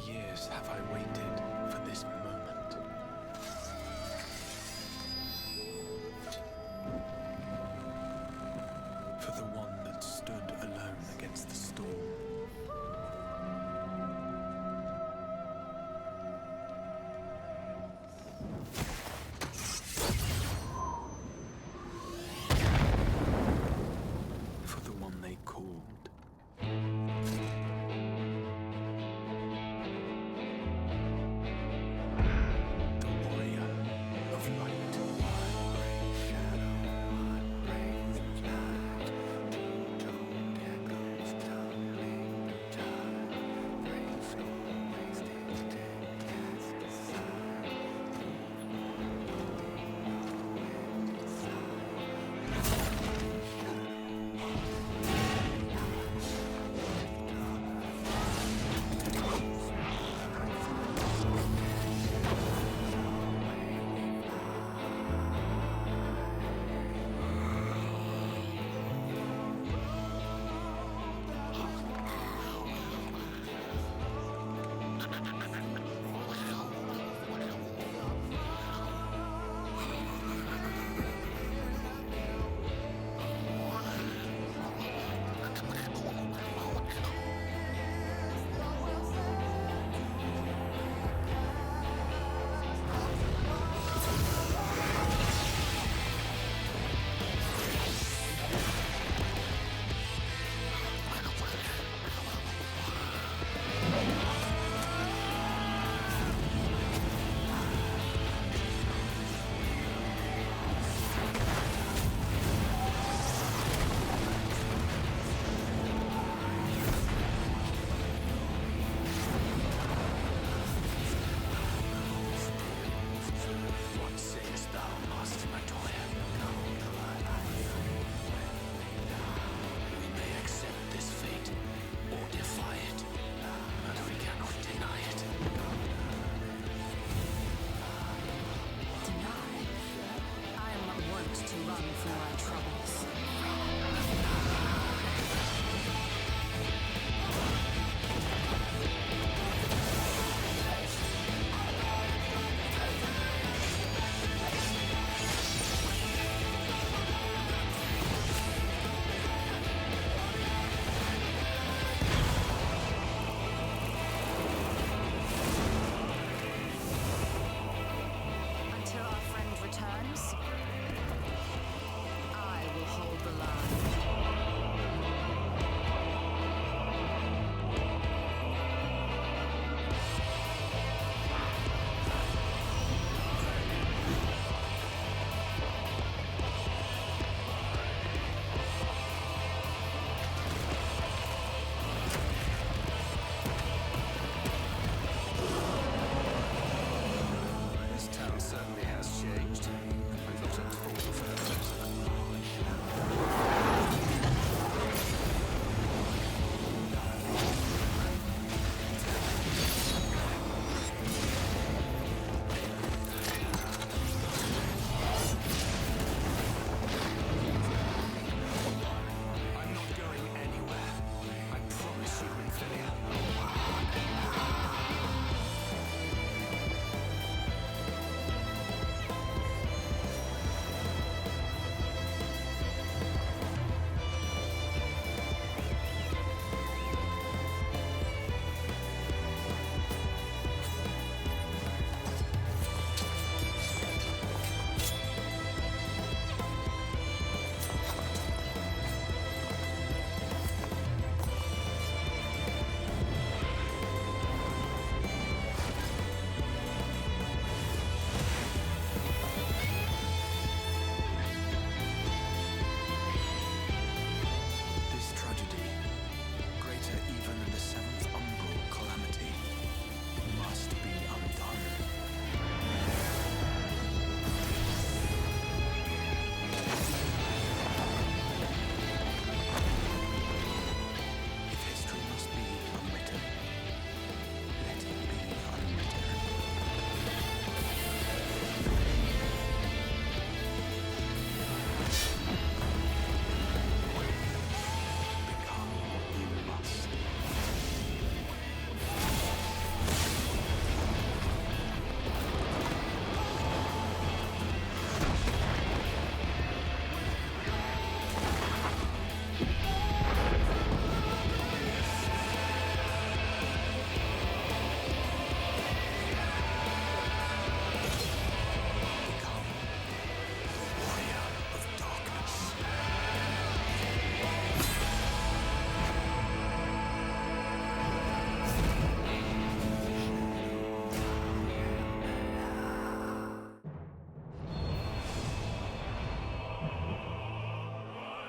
years have I waited for this moment? For the one that stood alone against the storm. For the one they called.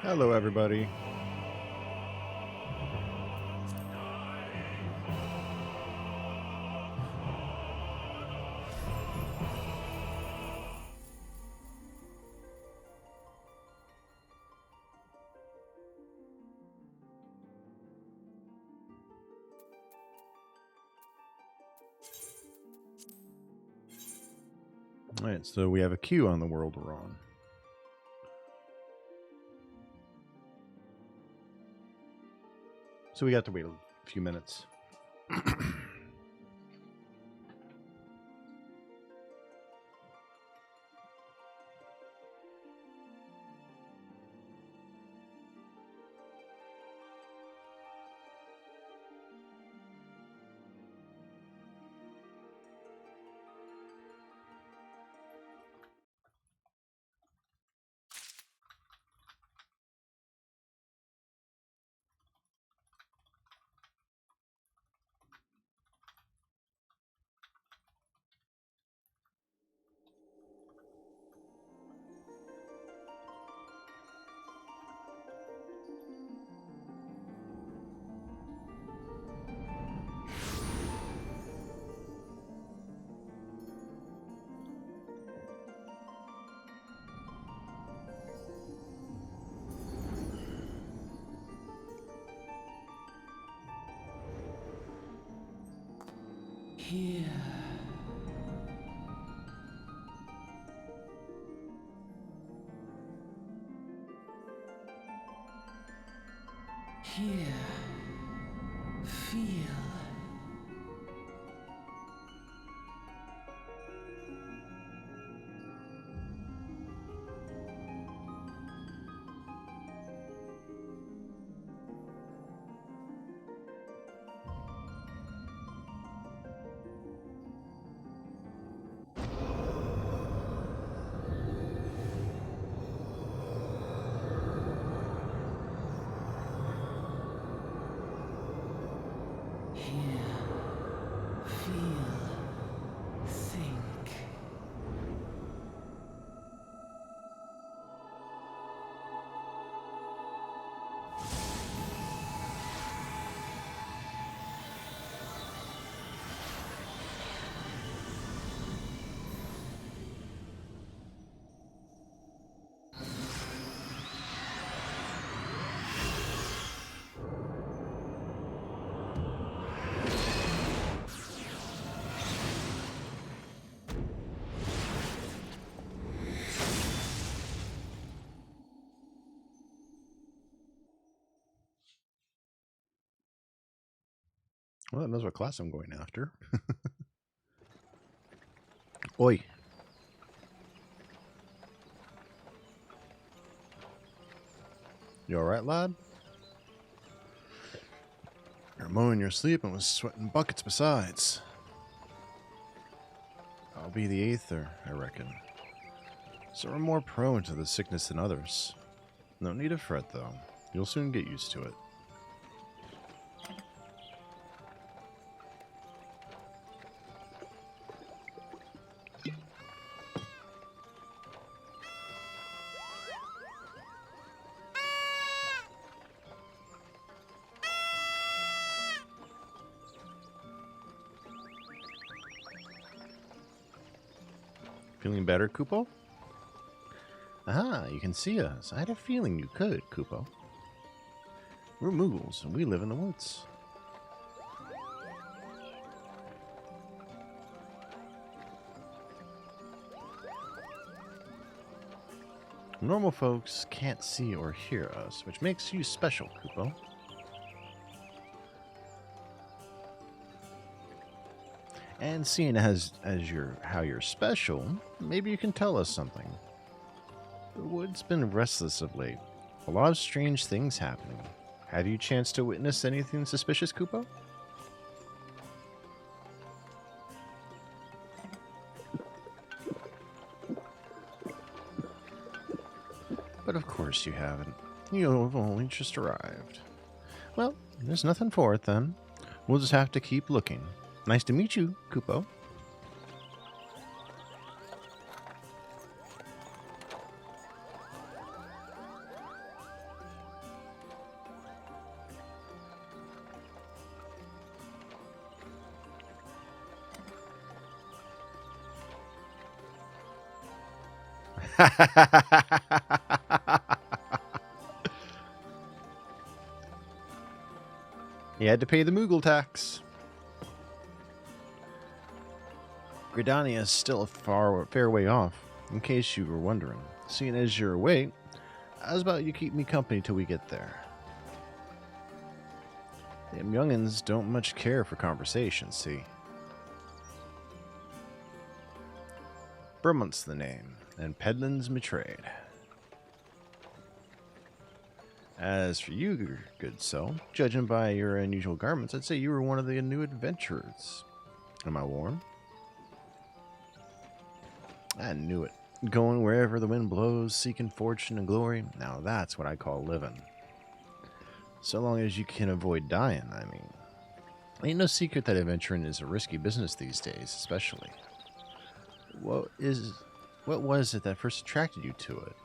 Hello, everybody. All right, so we have a queue on the world we're on. So we got to wait a few minutes. Here. Here. Feel. Well, that knows what class I'm going after. Oi. You alright, lad? You're mowing your sleep and was sweating buckets besides. I'll be the aether, I reckon. So we're more prone to the sickness than others. No need to fret, though. You'll soon get used to it. Feeling better, Kupo? Aha, you can see us. I had a feeling you could, Kupo. We're Moogles, and we live in the woods. Normal folks can't see or hear us, which makes you special, Kupo. And seeing as how you're special, maybe you can tell us something. The wood's been restless of late. A lot of strange things happening. Have you chanced to witness anything suspicious, Kupo? But of course you haven't. You've only just arrived. Well, there's nothing for it then. We'll just have to keep looking. Nice to meet you, Kupo. He had to pay the Moogle tax. Gridania is still a fair way off, in case you were wondering. Seeing as you're away, how's about you keep me company till we get there? Them youngins don't much care for conversation, see? Vermont's the name, and Pedlin's my trade. As for you, good soul, judging by your unusual garments, I'd say you were one of the new adventurers. Am I warm? I knew it. Going wherever the wind blows, seeking fortune and glory, now that's what I call living. So long as you can avoid dying, I mean. Ain't no secret that adventuring is a risky business these days, especially. What was it that first attracted you to it?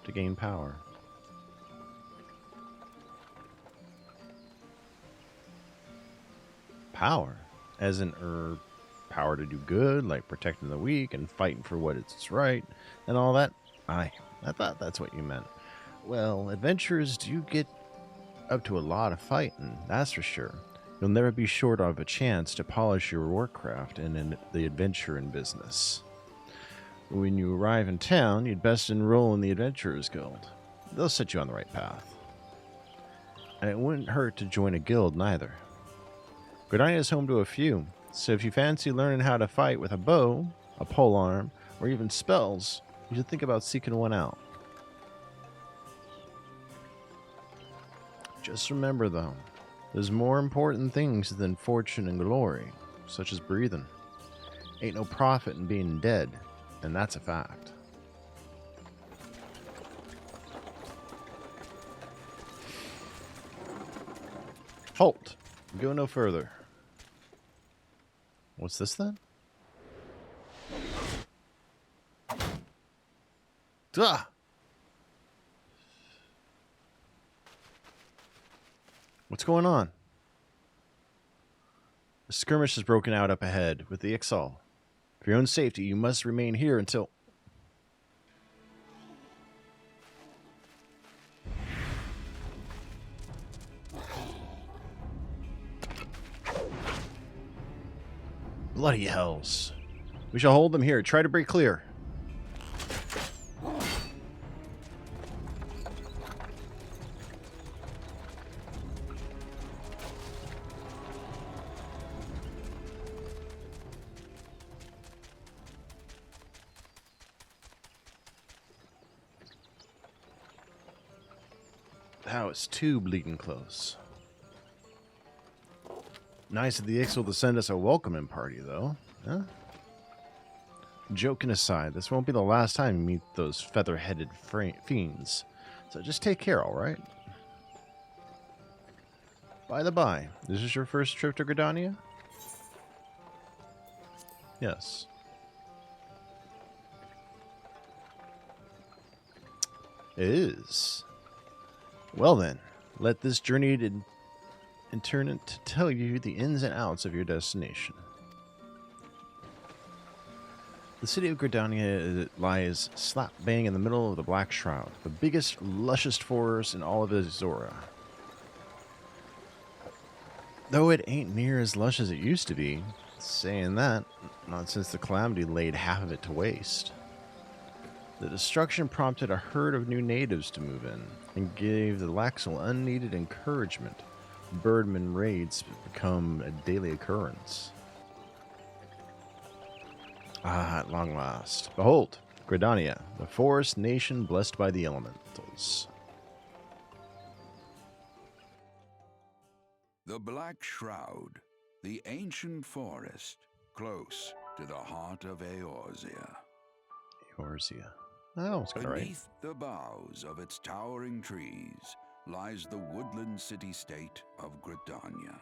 To gain power. Power? As in, power to do good, like protecting the weak and fighting for what is right, and all that? I thought that's what you meant. Well, adventurers do get up to a lot of fighting, that's for sure. You'll never be short of a chance to polish your warcraft in the adventuring business. When you arrive in town, you'd best enroll in the Adventurers Guild. They'll set you on the right path. And it wouldn't hurt to join a guild, neither. Gridania is home to a few, so if you fancy learning how to fight with a bow, a polearm, or even spells, you should think about seeking one out. Just remember, though, there's more important things than fortune and glory, such as breathing. Ain't no profit in being dead. And that's a fact. Halt! Go no further. What's this then? Duh! What's going on? A skirmish has broken out up ahead with the Ixal. For your own safety, you must remain here until... Bloody hells. We shall hold them here. Try to break clear. How it's too bleeding close. Nice of the Ixal to send us a welcoming party, though. Huh? Joking aside, this won't be the last time you meet those feather-headed fiends. So just take care, alright? By the by, this is your first trip to Gridania? Yes. It is. Well then, let this journey in turn to tell you the ins and outs of your destination. The city of Gridania lies slap bang in the middle of the Black Shroud, the biggest, lushest forest in all of Eorzea. Though it ain't near as lush as it used to be, saying that, not since the Calamity laid half of it to waste. The destruction prompted a herd of new natives to move in, and gave the Laxal unneeded encouragement. Birdman raids become a daily occurrence. Ah, at long last. Behold, Gridania, the forest nation blessed by the elementals. The Black Shroud, the ancient forest, close to the heart of Eorzea. Eorzea. I almost got it right. Beneath the boughs of its towering trees lies the woodland city-state of Gridania.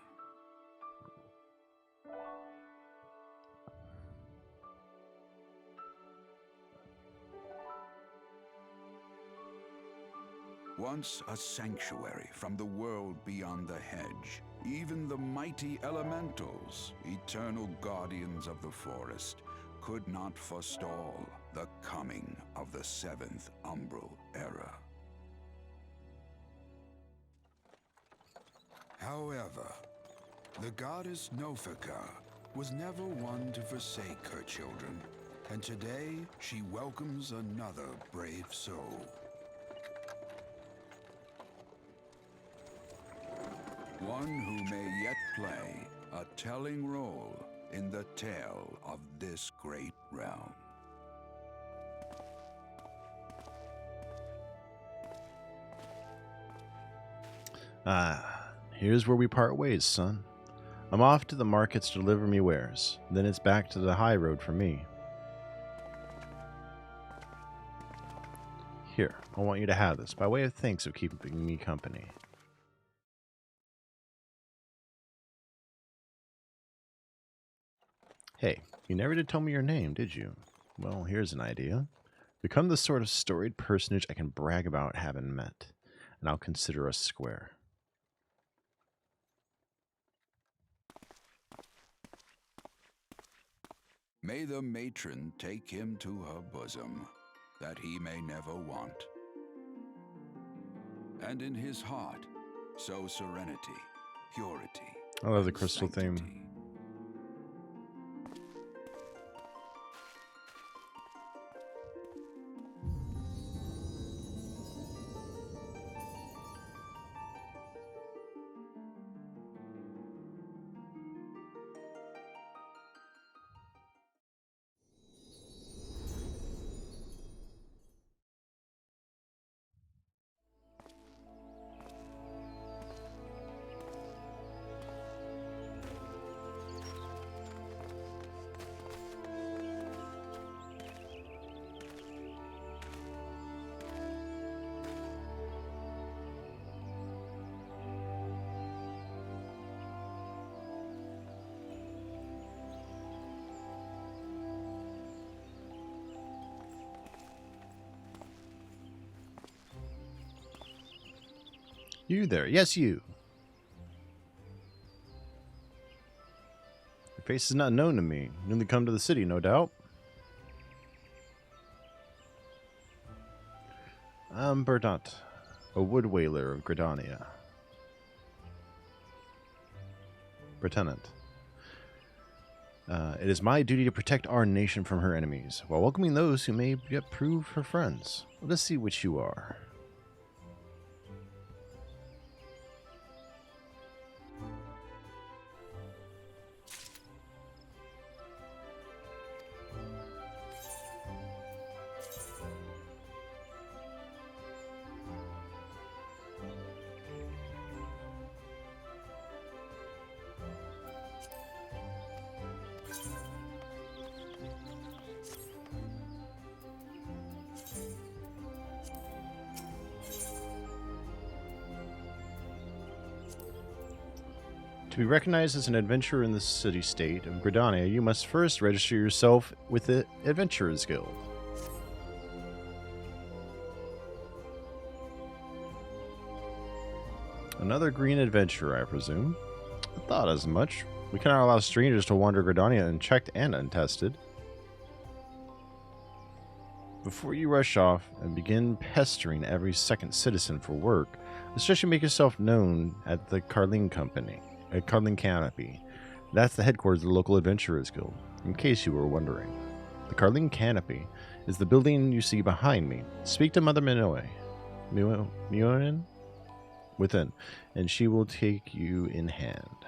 Once a sanctuary from the world beyond the hedge, even the mighty elementals, eternal guardians of the forest, could not forestall the coming of the seventh umbral era. However, the goddess Nofika was never one to forsake her children, and today she welcomes another brave soul. One who may yet play a telling role in the tale of this great realm. Ah, here's where we part ways, son. I'm off to the markets to deliver me wares. Then it's back to the high road for me. Here, I want you to have this, by way of thanks of keeping me company. Hey, you never did tell me your name, did you? Well, here's an idea. Become the sort of storied personage I can brag about having met, and I'll consider us square. May the matron take him to her bosom, that he may never want. And in his heart, sow serenity, purity, I love the and crystal sanctity. theme. You there. Yes, you. Your face is not known to me. Newly come to the city, no doubt. I'm Berdant, a wood whaler of Gridania. Lieutenant. It is my duty to protect our nation from her enemies, while welcoming those who may yet prove her friends. Let us see which you are. To be recognized as an adventurer in the city-state of Gridania, you must first register yourself with the Adventurers Guild. Another green adventurer, I presume. I thought as much. We cannot allow strangers to wander Gridania unchecked and untested. Before you rush off and begin pestering every second citizen for work, let's make yourself known at the Carling Company. At Carling Canopy. That's the headquarters of the local Adventurers Guild, in case you were wondering. The Carling Canopy is the building you see behind me. Speak to Mother Minoe. Minoen? Within, and she will take you in hand.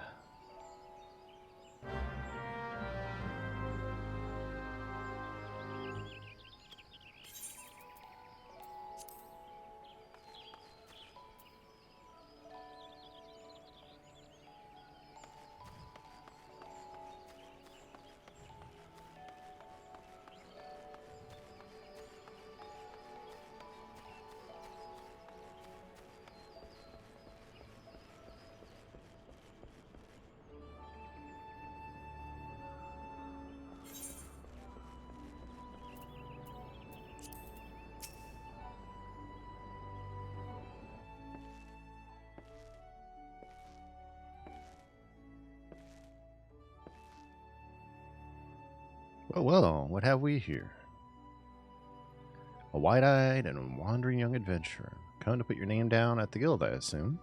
Well, well, what have we here? A wide-eyed and wandering young adventurer. Come to put your name down at the guild, I assume.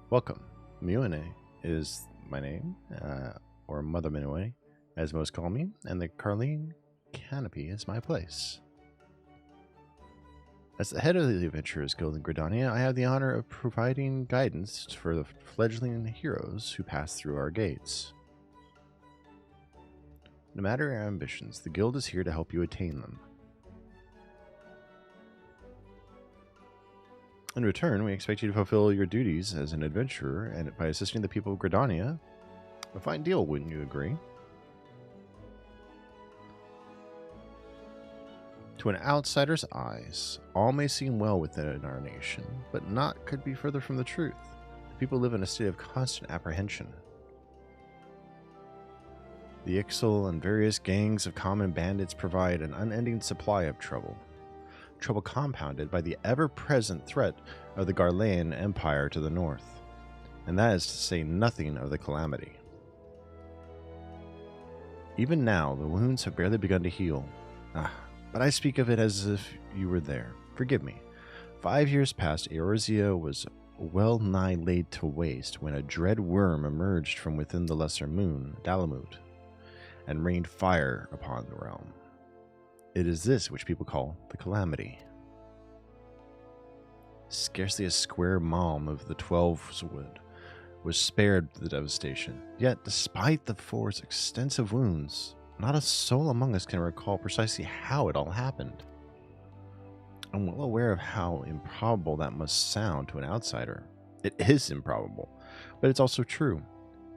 Welcome. Muine is my name, or Mother Minue, as most call me, and the Carline Canopy is my place. As the head of the Adventurers Guild in Gridania, I have the honor of providing guidance for the fledgling heroes who pass through our gates. No matter your ambitions, the Guild is here to help you attain them. In return, we expect you to fulfill your duties as an adventurer, and by assisting the people of Gridania, a fine deal, wouldn't you agree? To an outsider's eyes, all may seem well within our nation, but naught could be further from the truth. The people live in a state of constant apprehension. The Ixal and various gangs of common bandits provide an unending supply of trouble. Trouble compounded by the ever-present threat of the Garlean Empire to the north, and that is to say nothing of the calamity. Even now, the wounds have barely begun to heal. But I speak of it as if you were there. Forgive me. 5 years past, Eorzea was well nigh laid to waste when a dread worm emerged from within the lesser moon, Dalamut, and rained fire upon the realm. It is this which people call the calamity. Scarcely a square malm of the Twelveswood was spared the devastation. Yet, despite the Four's extensive wounds, not a soul among us can recall precisely how it all happened. I'm well aware of how improbable that must sound to an outsider. It is improbable, but it's also true.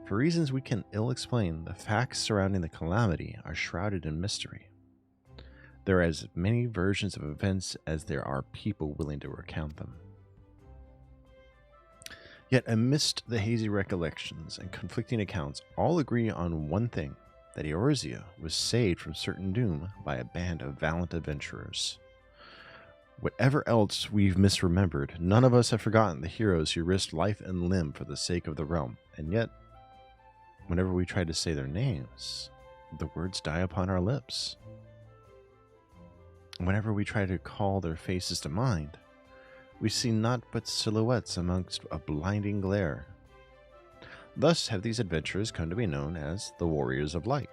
For reasons we can ill explain, the facts surrounding the calamity are shrouded in mystery. There are as many versions of events as there are people willing to recount them. Yet amidst the hazy recollections and conflicting accounts, all agree on one thing, that Eorzea was saved from certain doom by a band of valiant adventurers. Whatever else we've misremembered, none of us have forgotten the heroes who risked life and limb for the sake of the realm, and yet, whenever we try to say their names, the words die upon our lips. Whenever we try to call their faces to mind, we see naught but silhouettes amongst a blinding glare. Thus have these adventurers come to be known as the Warriors of Light.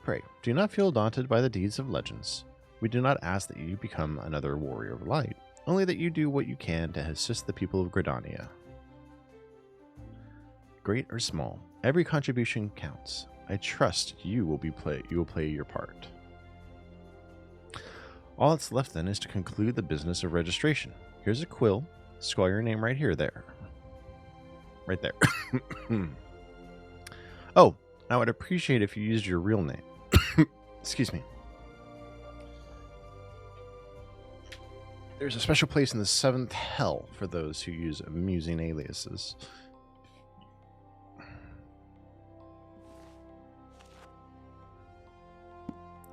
Pray, do not feel daunted by the deeds of legends. We do not ask that you become another Warrior of Light, only that you do what you can to assist the people of Gridania. Great or small, every contribution counts. I trust you will play your part. All that's left then is to conclude the business of registration. Here's a quill. Scroll your name right here, there. Right there. Oh, I would appreciate if you used your real name. Excuse me. There's a special place in the 7th hell for those who use amusing aliases.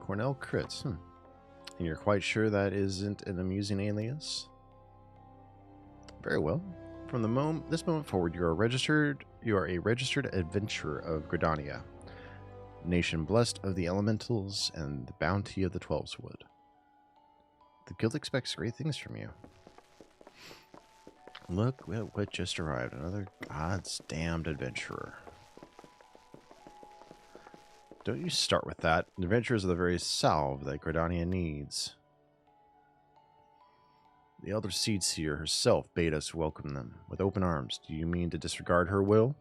Cornell Crits. And you're quite sure that isn't an amusing alias? Very well. From this moment forward, you are a registered adventurer of Gridania, nation blessed of the elementals and the bounty of the Twelveswood. The guild expects great things from you. Look what just arrived, another God's damned adventurer. Don't you start with that. Adventurers are the very salve that Gridania needs. The Elder Seedseer herself bade us welcome them with open arms. Do you mean to disregard her will?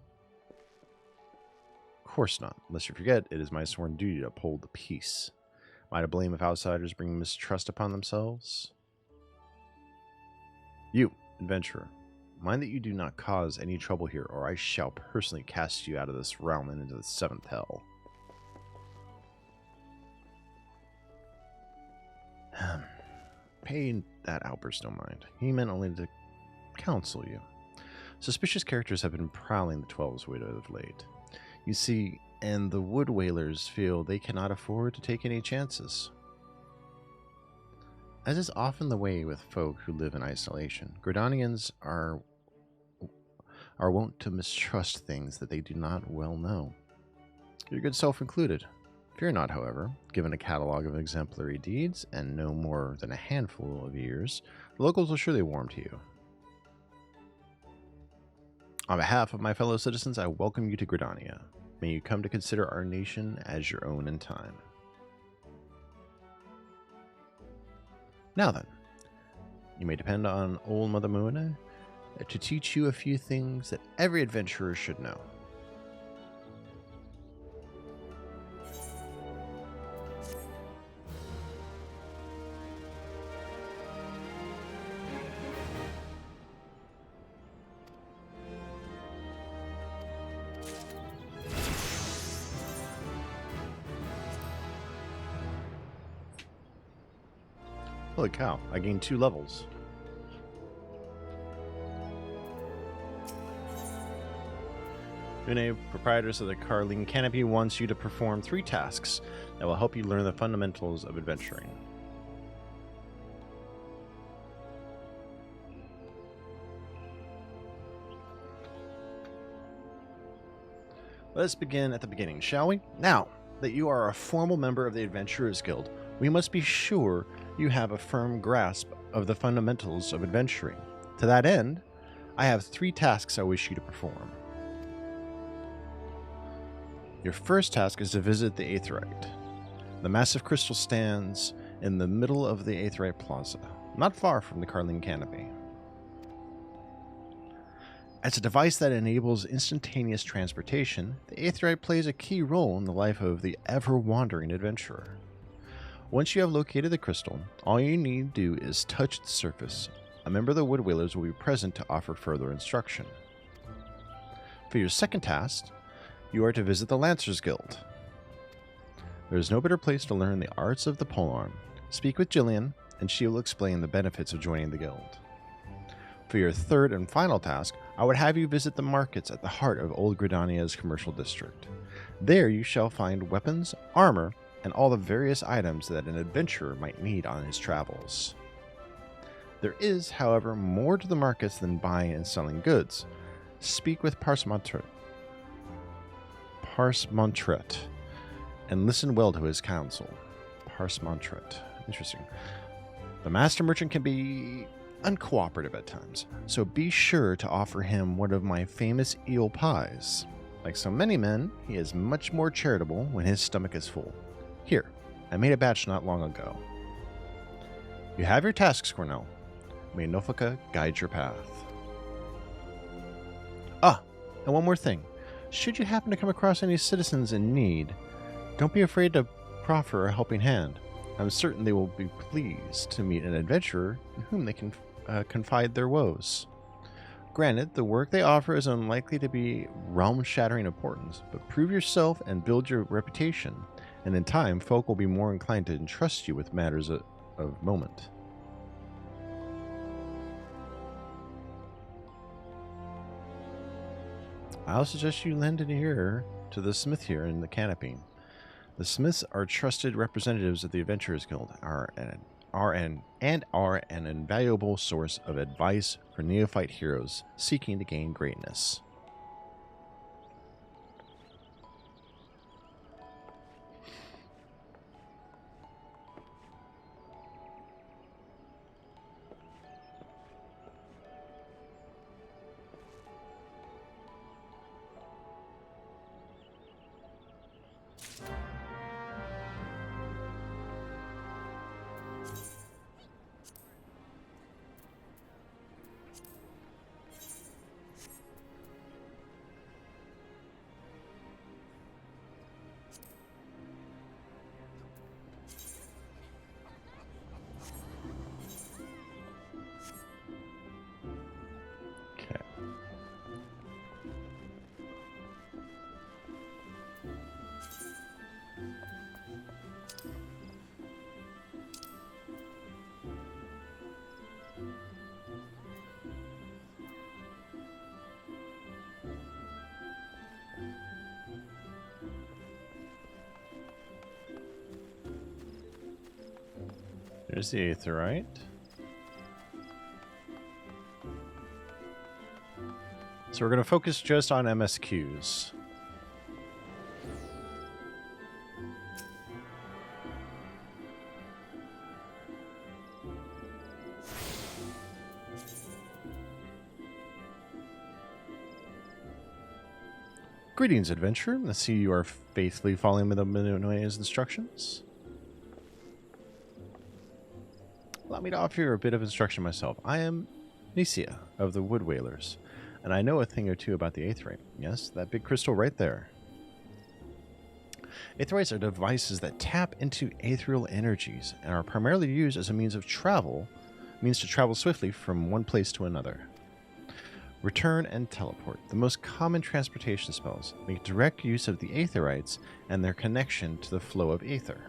Of course not. Unless you forget, it is my sworn duty to uphold the peace. Am I to blame if outsiders bring mistrust upon themselves? You, adventurer, mind that you do not cause any trouble here, or I shall personally cast you out of this realm and into the 7th hell. Pay that outburst no mind. He meant only to counsel you. Suspicious characters have been prowling the Twelveswood of late. You see, and the Wood Whalers feel they cannot afford to take any chances. As is often the way with folk who live in isolation, Gridanians are are wont to mistrust things that they do not well know. Your good self included. Fear not, however. Given a catalog of exemplary deeds and no more than a handful of years, the locals will surely warm to you. On behalf of my fellow citizens, I welcome you to Gridania. May you come to consider our nation as your own in time. Now then, you may depend on old Mother Moona to teach you a few things that every adventurer should know. Holy cow, I gained 2 levels. Une, proprietors of the Carling Canopy, wants you to perform 3 tasks that will help you learn the fundamentals of adventuring. Let's begin at the beginning, shall we? Now that you are a formal member of the Adventurers Guild, we must be sure you have a firm grasp of the fundamentals of adventuring. To that end, I have 3 tasks I wish you to perform. Your first task is to visit the Aetheryte. The massive crystal stands in the middle of the Aetheryte Plaza, not far from the Carling Canopy. As a device that enables instantaneous transportation, the Aetheryte plays a key role in the life of the ever-wandering adventurer. Once you have located the crystal, all you need to do is touch the surface. A member of the Woodwhalers will be present to offer further instruction. For your second task, you are to visit the Lancers Guild. There is no better place to learn the arts of the polearm. Speak with Jillian, and she will explain the benefits of joining the guild. For your third and final task, I would have you visit the markets at the heart of Old Gridania's commercial district. There you shall find weapons, armor, and all the various items that an adventurer might need on his travels. There is, however, more to the markets than buying and selling goods. Speak with Parsemontret, and listen well to his counsel. Parsemontret. Interesting. The master merchant can be uncooperative at times, so be sure to offer him one of my famous eel pies. Like so many men, he is much more charitable when his stomach is full. Here, I made a batch not long ago. You have your tasks, Cornell. May Nofaka guide your path. Ah, and one more thing. Should you happen to come across any citizens in need, don't be afraid to proffer a helping hand. I'm certain they will be pleased to meet an adventurer in whom they can confide their woes. Granted, the work they offer is unlikely to be realm-shattering importance, but prove yourself and build your reputation, and in time, folk will be more inclined to entrust you with matters of moment. I'll suggest you lend an ear to the smith here in the canopy. The smiths are trusted representatives of the Adventurers Guild, are an invaluable source of advice for neophyte heroes seeking to gain greatness. There's the Aetheryte. So we're going to focus just on MSQs. Greetings, adventurer. I see you are faithfully following the Minoy's instructions. Allow me to offer you a bit of instruction myself. I am Eorzea of the Wood Whalers, and I know a thing or two about the Aetheryte. Yes, that big crystal right there. Aetherytes are devices that tap into ethereal energies and are primarily used as a means to travel swiftly from one place to another. Return and teleport, the most common transportation spells, make direct use of the Aetherites and their connection to the flow of aether.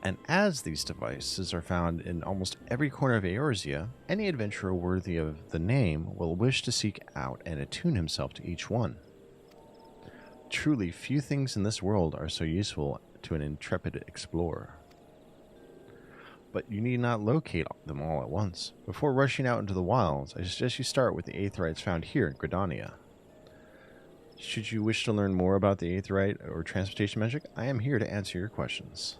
And as these devices are found in almost every corner of Eorzea, any adventurer worthy of the name will wish to seek out and attune himself to each one. Truly, few things in this world are so useful to an intrepid explorer. But you need not locate them all at once. Before rushing out into the wilds, I suggest you start with the Aetherites found here in Gridania. Should you wish to learn more about the Aetherite or transportation magic, I am here to answer your questions.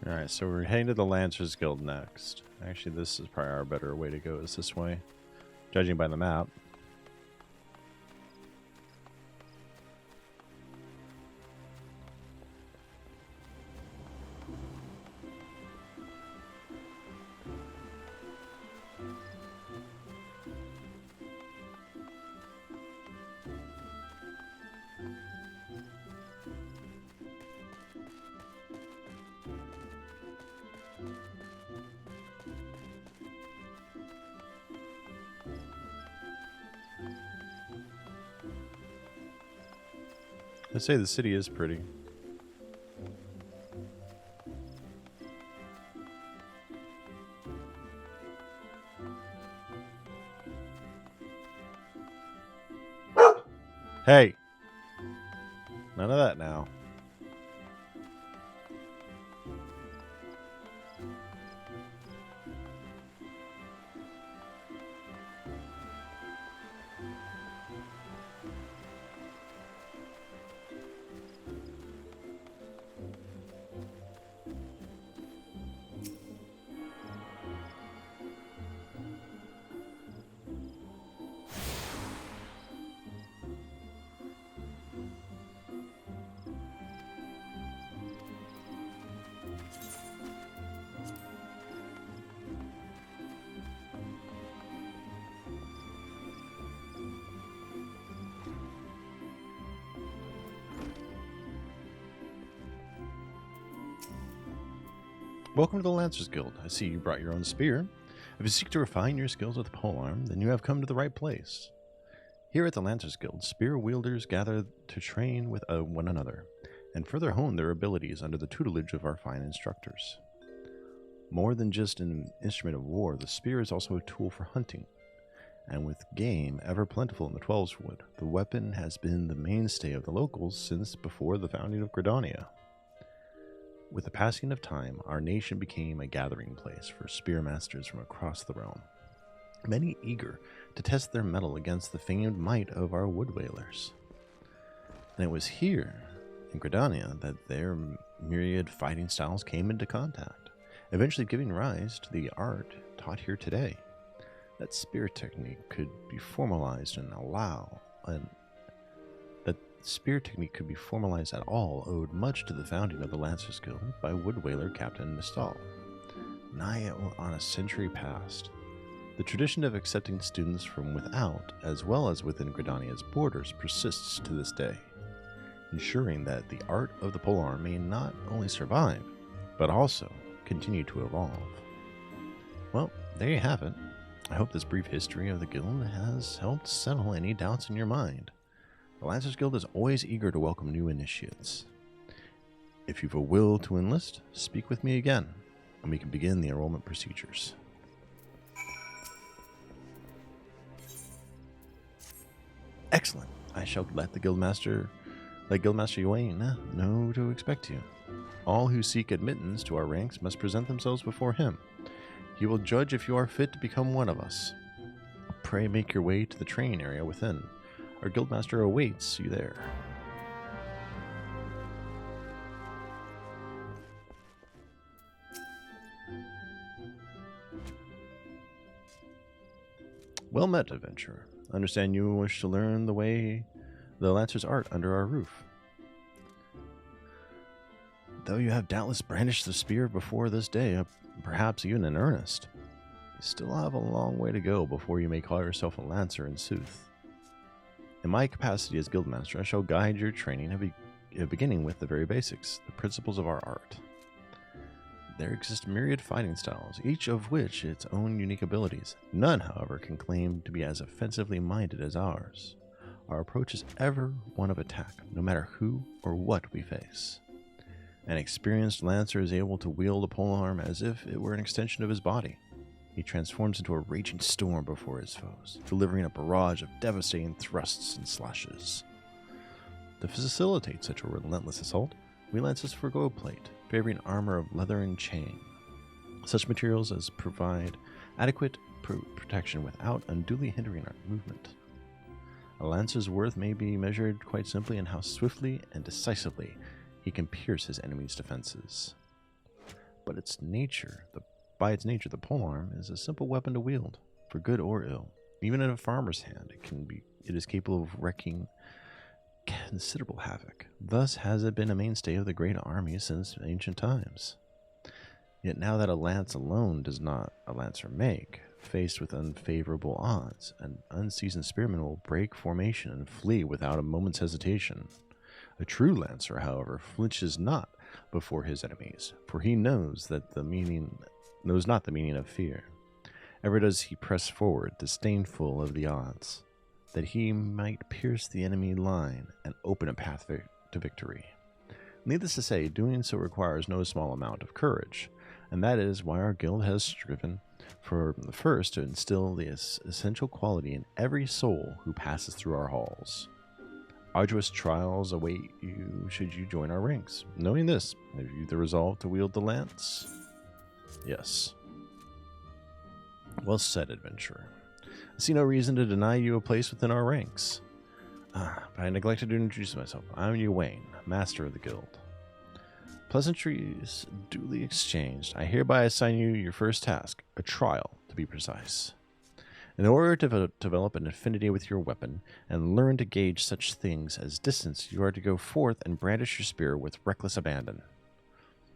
Alright, so we're heading to the Lancers Guild next. Actually, this is probably our better way to go, is this way. Judging by the map. I'd say the city is pretty. Hey! None of that now. Welcome to the Lancers Guild. I see you brought your own spear. If you seek to refine your skills with polearm, then you have come to the right place. Here at the Lancers Guild, spear wielders gather to train with one another, and further hone their abilities under the tutelage of our fine instructors. More than just an instrument of war, the spear is also a tool for hunting. And with game ever plentiful in the Twelveswood, the weapon has been the mainstay of the locals since before the founding of Gridania. With the passing of time, our nation became a gathering place for spearmasters from across the realm, many eager to test their mettle against the famed might of our wood whalers. And it was here, in Gridania, that their myriad fighting styles came into contact, eventually giving rise to the art taught here today. That spear technique could be formalized and spear technique could be formalized at all owed much to the founding of the Lancers Guild by wood whaler Captain Mistal, nigh on a century past. The tradition of accepting students from without, as well as within Gridania's borders, persists to this day, ensuring that the art of the polearm may not only survive, but also continue to evolve. Well, there you have it. I hope this brief history of the guild has helped settle any doubts in your mind. The Lancers Guild is always eager to welcome new initiates. If you've a will to enlist, speak with me again, and we can begin the enrollment procedures. Excellent. I shall let Guildmaster Ywain know to expect you. All who seek admittance to our ranks must present themselves before him. He will judge if you are fit to become one of us. Pray make your way to the training area within. Our Guildmaster awaits you there. Well met, adventurer. I understand you wish to learn the Lancer's art under our roof. Though you have doubtless brandished the spear before this day, perhaps even in earnest, you still have a long way to go before you may call yourself a Lancer in sooth. In my capacity as Guildmaster, I shall guide your training, beginning with the very basics, the principles of our art. There exist myriad fighting styles, each of which its own unique abilities. None, however, can claim to be as offensively minded as ours. Our approach is ever one of attack, no matter who or what we face. An experienced Lancer is able to wield a polearm as if it were an extension of his body. He transforms into a raging storm before his foes, delivering a barrage of devastating thrusts and slashes. To facilitate such a relentless assault, we Lancers forgo plate, favoring armor of leather and chain. Such materials as provide adequate protection without unduly hindering our movement. A Lancer's worth may be measured quite simply in how swiftly and decisively he can pierce his enemy's defenses. But by its nature, the polearm is a simple weapon to wield, for good or ill. Even in a farmer's hand, it is capable of wreaking considerable havoc. Thus has it been a mainstay of the great army since ancient times. Yet now that a lance alone does not a Lancer make, faced with unfavorable odds, an unseasoned spearman will break formation and flee without a moment's hesitation. A true Lancer, however, flinches not before his enemies, for he knows not the meaning of fear. Ever does he press forward, disdainful of the odds, that he might pierce the enemy line and open a path to victory. Needless to say, doing so requires no small amount of courage, and that is why our guild has striven from the first to instill this essential quality in every soul who passes through our halls. Arduous trials await you should you join our ranks. Knowing this, have you the resolve to wield the lance? Yes. Well said, adventurer. I see no reason to deny you a place within our ranks. But I neglected to introduce myself. I'm Ywain, master of the guild. Pleasantries duly exchanged, I hereby assign you your first task, a trial, to be precise. In order to develop an affinity with your weapon and learn to gauge such things as distance, you are to go forth and brandish your spear with reckless abandon.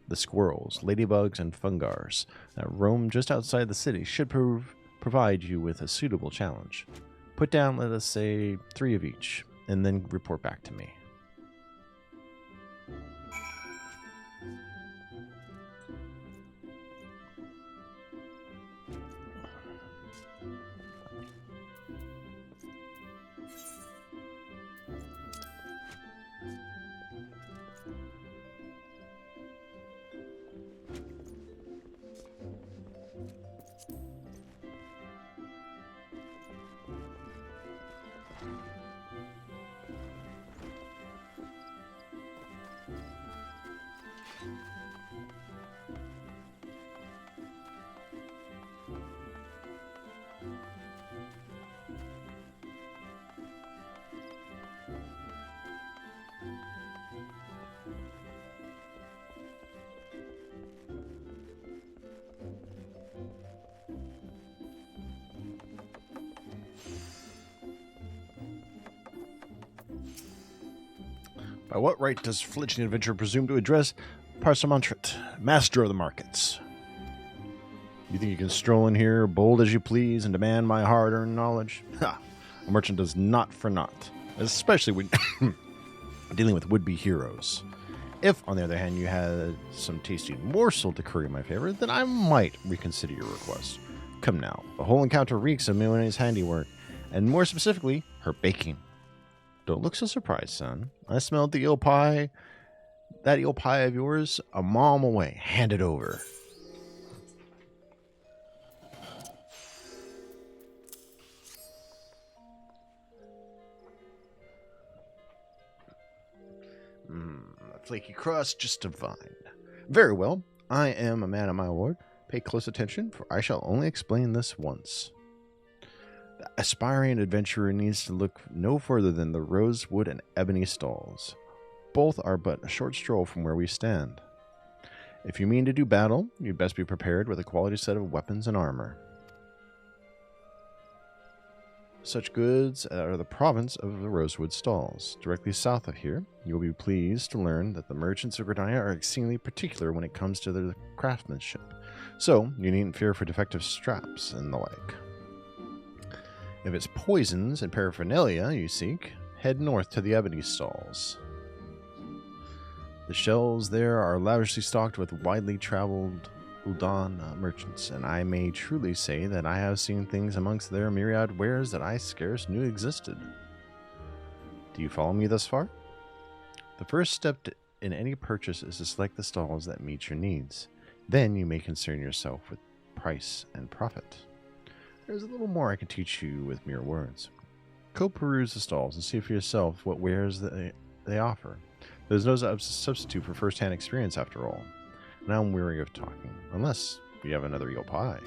The squirrels, ladybugs, and fungars that roam just outside the city should provide you with a suitable challenge. Put down, let us say, 3 of each, and then report back to me. By what right does fledgling adventurer presume to address Parsamantrit, master of the markets? You think you can stroll in here, bold as you please, and demand my hard-earned knowledge? Ha! A merchant does not for naught, especially when dealing with would-be heroes. If, on the other hand, you had some tasty morsel to curry my favor, then I might reconsider your request. Come now, the whole encounter reeks of Milone's handiwork, and more specifically, her baking. Don't look so surprised, son. I smelled the eel pie. That eel pie of yours, a mom away. Hand it over. A flaky crust, just divine. Very well. I am a man of my word. Pay close attention, for I shall only explain this once. The aspiring adventurer needs to look no further than the rosewood and ebony stalls. Both are but a short stroll from where we stand. If you mean to do battle, you'd best be prepared with a quality set of weapons and armor. Such goods are the province of the Rosewood Stalls. Directly south of here, you will be pleased to learn that the merchants of Gridania are exceedingly particular when it comes to their craftsmanship. So, you needn't fear for defective straps and the like. If it's poisons and paraphernalia you seek, head north to the Ebony Stalls. The shelves there are lavishly stocked with widely traveled Uldan merchants, and I may truly say that I have seen things amongst their myriad wares that I scarce knew existed. Do you follow me thus far? The first step in any purchase is to select the stalls that meet your needs. Then you may concern yourself with price and profit. There's a little more I can teach you with mere words. Go peruse the stalls and see for yourself what wares they offer. There's no substitute for first-hand experience after all. Now I'm weary of talking, unless you have another eel pie.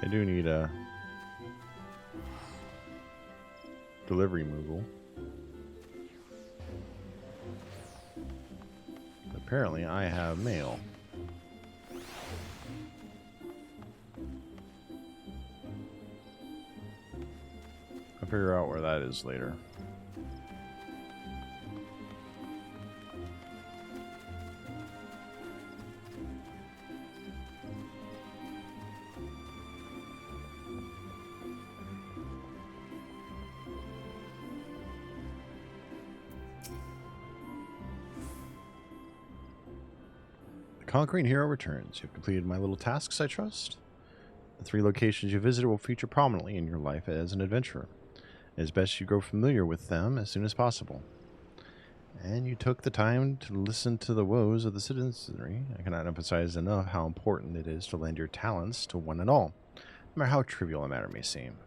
I do need a delivery Moogle. Apparently I have mail. I'll figure out where that is later. Conquering Hero returns. You've completed my little tasks, I trust? The 3 locations you visited will feature prominently in your life as an adventurer. It is best you grow familiar with them as soon as possible. And you took the time to listen to the woes of the citizenry. I cannot emphasize enough how important it is to lend your talents to one and all, no matter how trivial a matter may seem.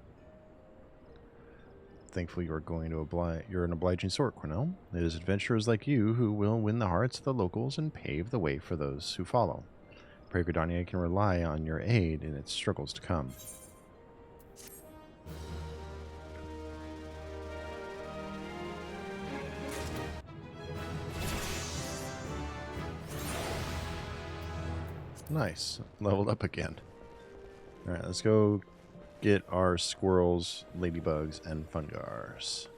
Thankfully, you're an obliging sort, Cornell. It is adventurers like you who will win the hearts of the locals and pave the way for those who follow. Pray Gridania can rely on your aid in its struggles to come. Nice. Leveled up again. Alright, let's go get our squirrels, ladybugs, and fungars.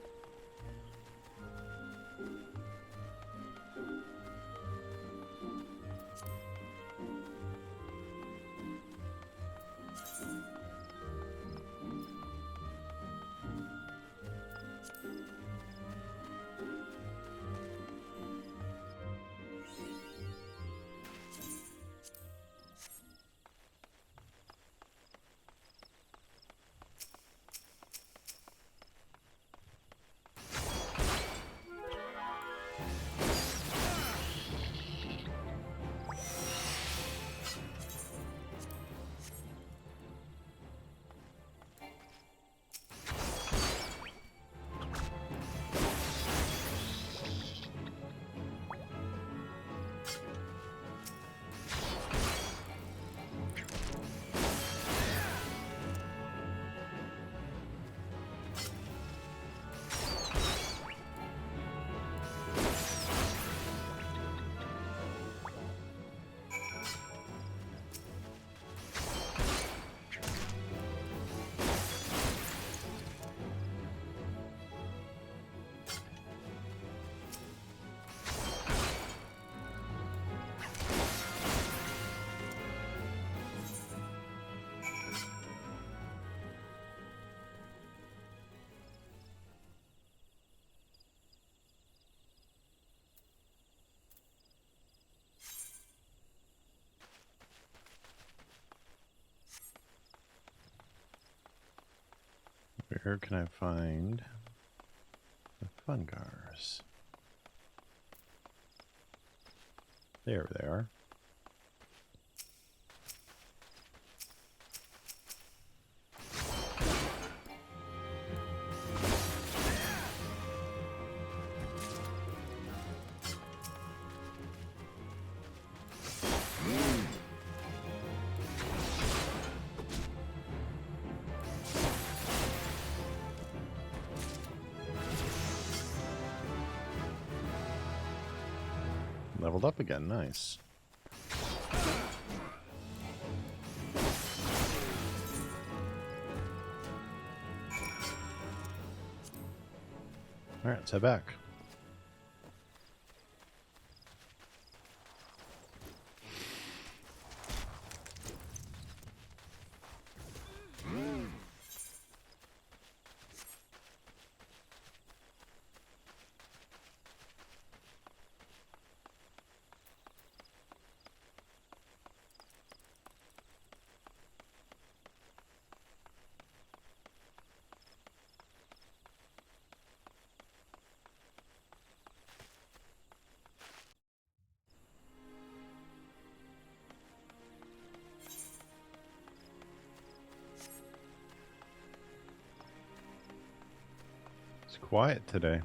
Where can I find the Fungars? There they are. Leveled up again, nice. Alright, let's head back. It's quiet today.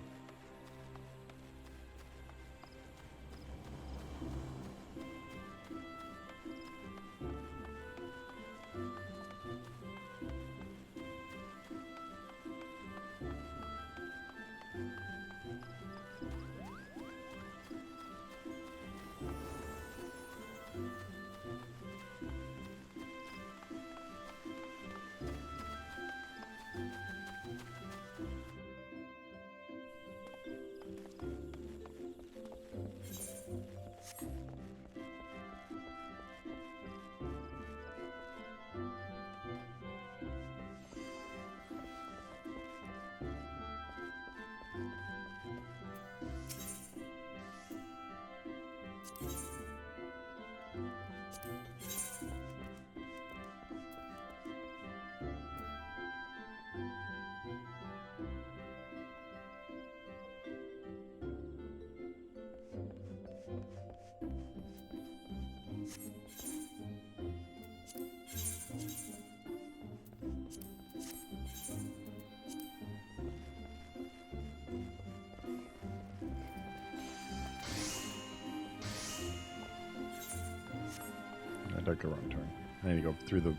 I took a wrong turn. I need to go through the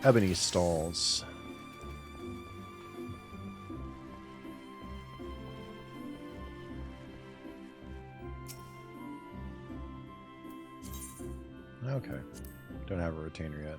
ebony stalls. Okay. Don't have a retainer yet.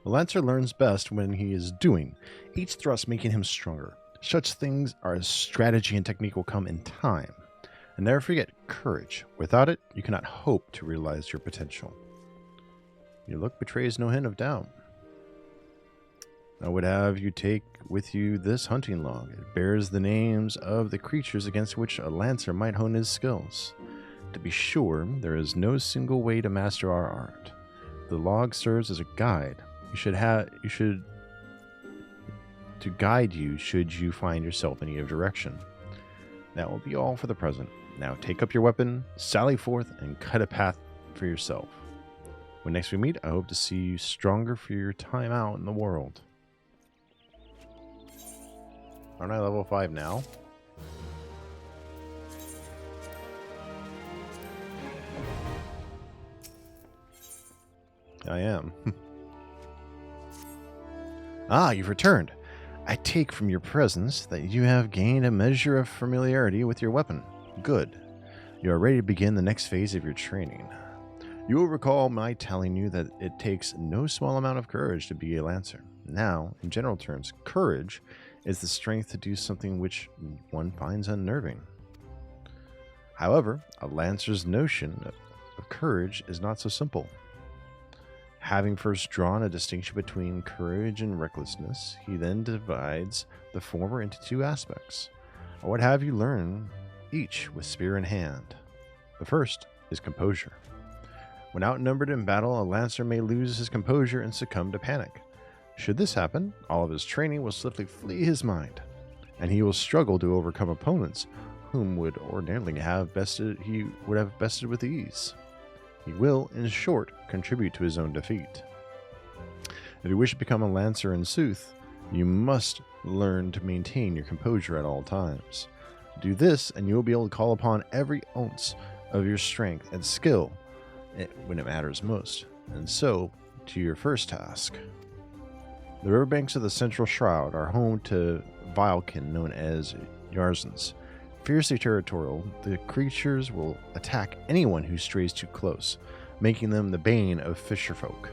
The Lancer learns best when he is doing, each thrust making him stronger. Such things as strategy and technique will come in time. And never forget courage. Without it, you cannot hope to realize your potential. Your look betrays no hint of doubt. I would have you take with you this hunting log. It bears the names of the creatures against which a Lancer might hone his skills. To be sure, there is no single way to master our art. The log serves as a guide. To guide you should you find yourself in need of direction. That will be all for the present. Now take up your weapon, sally forth, and cut a path for yourself. When next we meet, I hope to see you stronger for your time out in the world. Aren't I level 5 now? I am. Ah, you've returned. I take from your presence that you have gained a measure of familiarity with your weapon. Good. You are ready to begin the next phase of your training. You will recall my telling you that it takes no small amount of courage to be a lancer. Now, in general terms, courage is the strength to do something which one finds unnerving. However, a lancer's notion of courage is not so simple. Having first drawn a distinction between courage and recklessness, he then divides the former into two aspects. I would have you learn each with spear in hand. The first is composure. When outnumbered in battle, a lancer may lose his composure and succumb to panic. Should this happen, all of his training will swiftly flee his mind, and he will struggle to overcome opponents whom would ordinarily have he would have bested with ease. He will, in short, contribute to his own defeat. If you wish to become a lancer in sooth, you must learn to maintain your composure at all times. Do this, and you will be able to call upon every ounce of your strength and skill when it matters most. And so, to your first task. The riverbanks of the Central Shroud are home to vilekin known as Yarzans. Fiercely territorial, the creatures will attack anyone who strays too close, making them the bane of fisherfolk.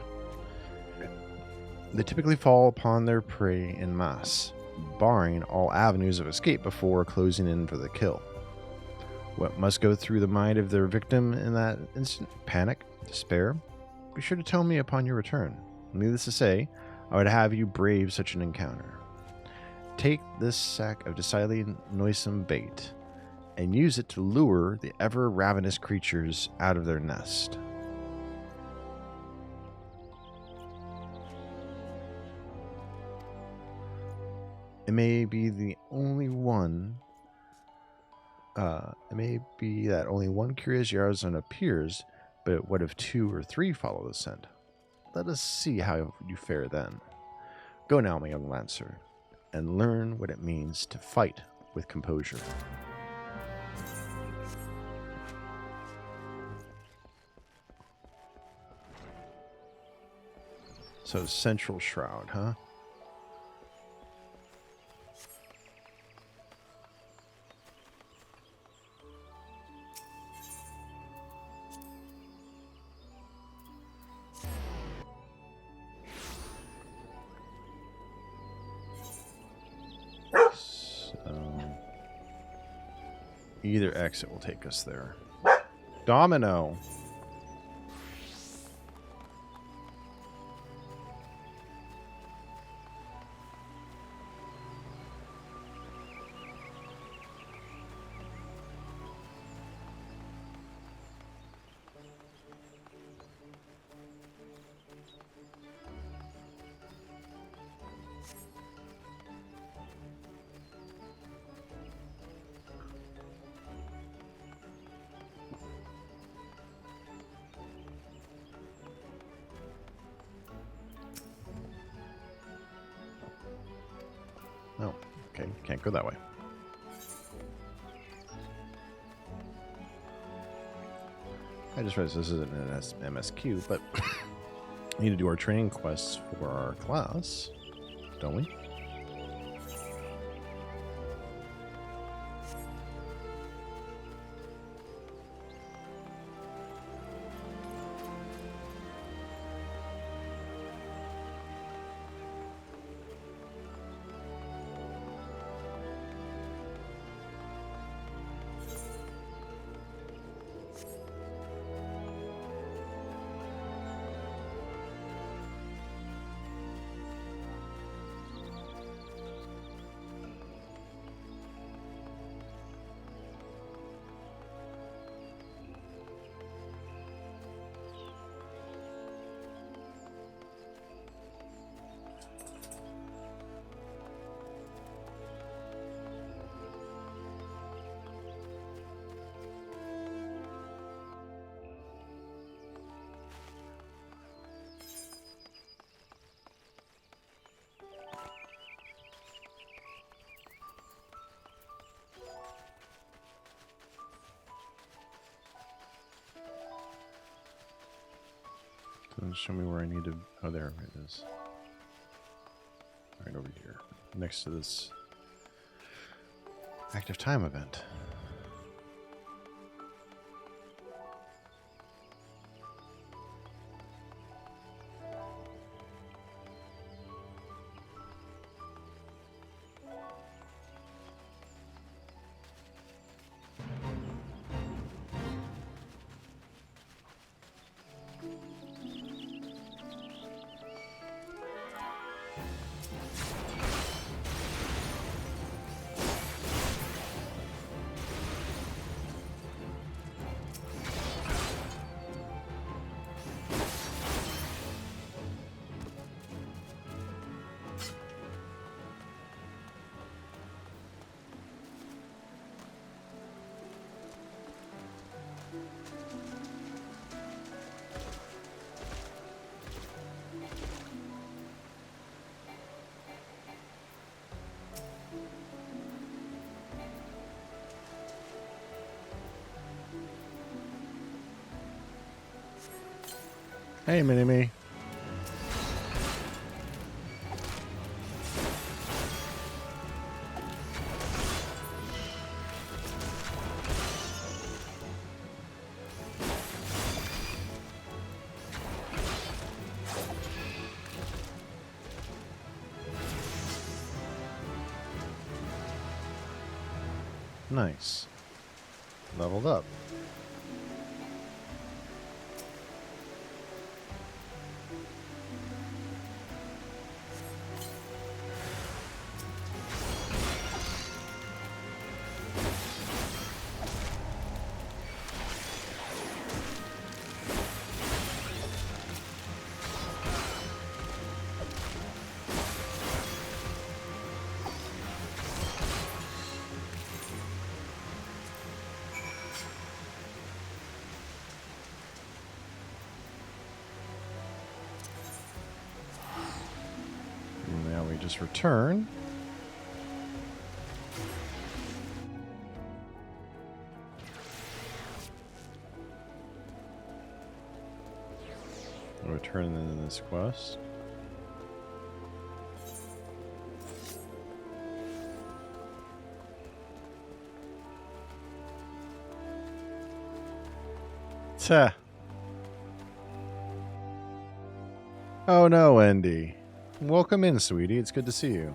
They typically fall upon their prey en masse, barring all avenues of escape before closing in for the kill. What must go through the mind of their victim in that instant? Panic? Despair? Be sure to tell me upon your return. Needless to say, I would have you brave such an encounter. Take this sack of decidedly noisome bait, and use it to lure the ever-ravenous creatures out of their nest. It may be that only one curious Yarzan appears, but what if 2 or 3 follow the scent? Let us see how you fare then. Go now, my young lancer, and learn what it means to fight with composure. So, Central Shroud, huh? Either exit will take us there. Domino. Oh, okay. Can't go that way. I just realized this isn't an MSQ, but we need to do our training quests for our class, don't we? Show me where I need to... Oh, there it is. Right over here. Next to this active time event. Hey, Mini-Me. Nice. Leveled up. And now we just return. Return in this quest. Tah. Oh no, Wendy. Welcome in, sweetie. It's good to see you.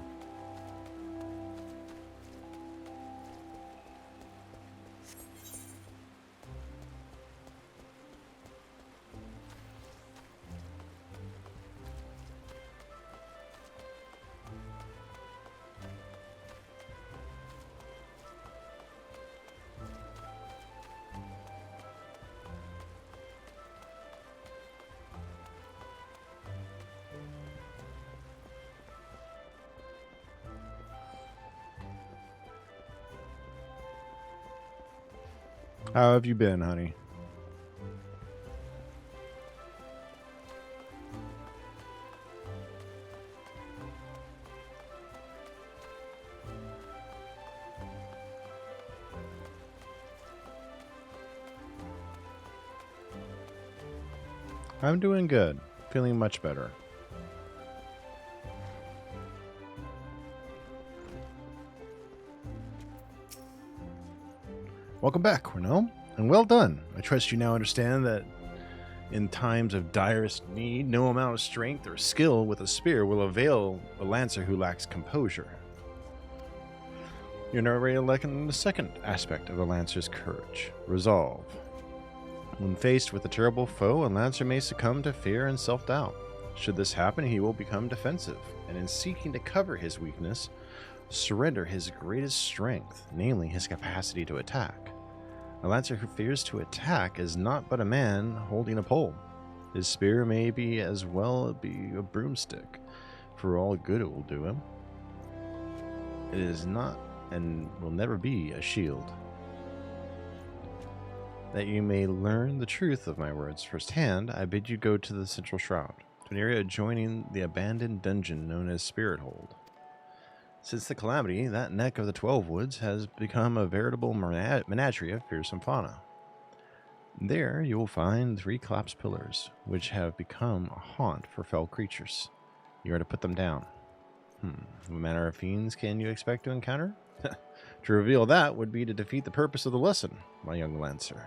How have you been, honey? I'm doing good. Feeling much better. Welcome back, Cornell, and well done. I trust you now understand that in times of direst need, no amount of strength or skill with a spear will avail a lancer who lacks composure. You're now ready to learn the second aspect of a lancer's courage, resolve. When faced with a terrible foe, a lancer may succumb to fear and self-doubt. Should this happen, he will become defensive, and in seeking to cover his weakness, surrender his greatest strength, namely his capacity to attack. A lancer who fears to attack is not but a man holding a pole. His spear may be as well be a broomstick, for all good it will do him. It is not and will never be a shield. That you may learn the truth of my words firsthand, I bid you go to the Central Shroud, to an area adjoining the abandoned dungeon known as Spirit Hold. Since the calamity, that neck of the 12 Woods has become a veritable menagerie of fearsome fauna. There you will find 3 collapsed pillars, which have become a haunt for fell creatures. You are to put them down. What manner of fiends can you expect to encounter? To reveal that would be to defeat the purpose of the lesson, my young lancer.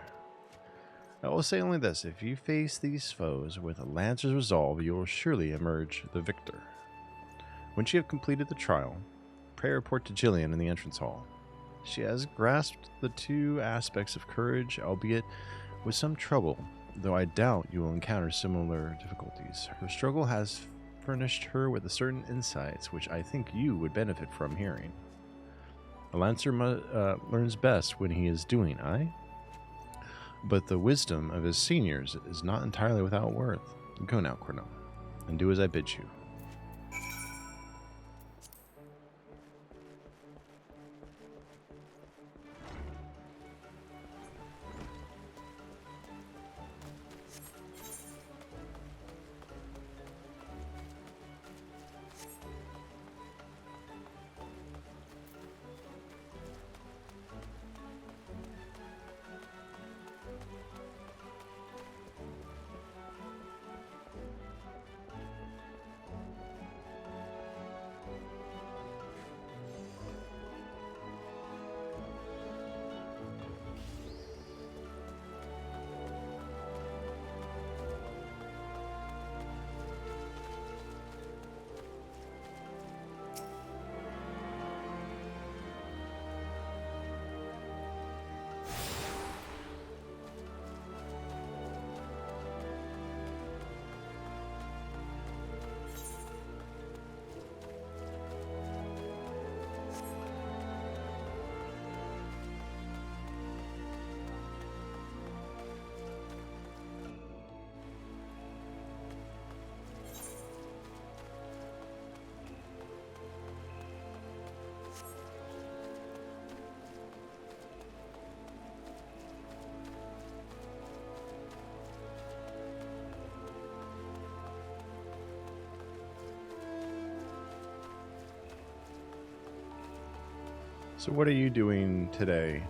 I will say only this: if you face these foes with a lancer's resolve, you will surely emerge the victor. Once you have completed the trial, pray report to Jillian in the entrance hall. She has grasped the 2 aspects of courage, albeit with some trouble, though I doubt you will encounter similar difficulties. Her struggle has furnished her with certain insights which I think you would benefit from hearing. A lancer learns best when he is doing, but the wisdom of his seniors is not entirely without worth. Go now, Cornell, and do as I bid you. So what are you doing today,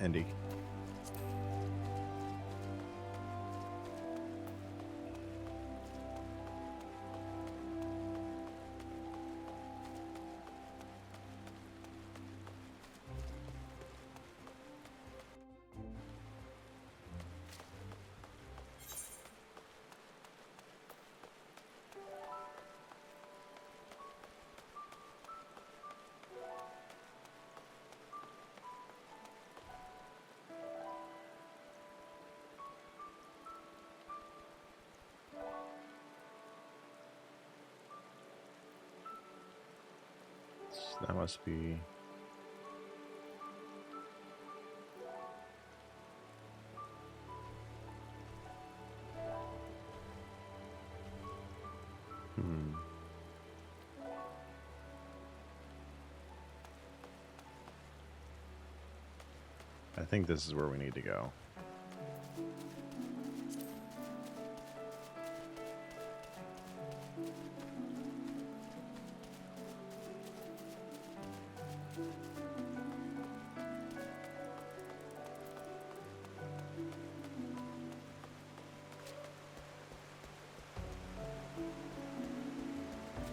Andy? That must be... I think this is where we need to go.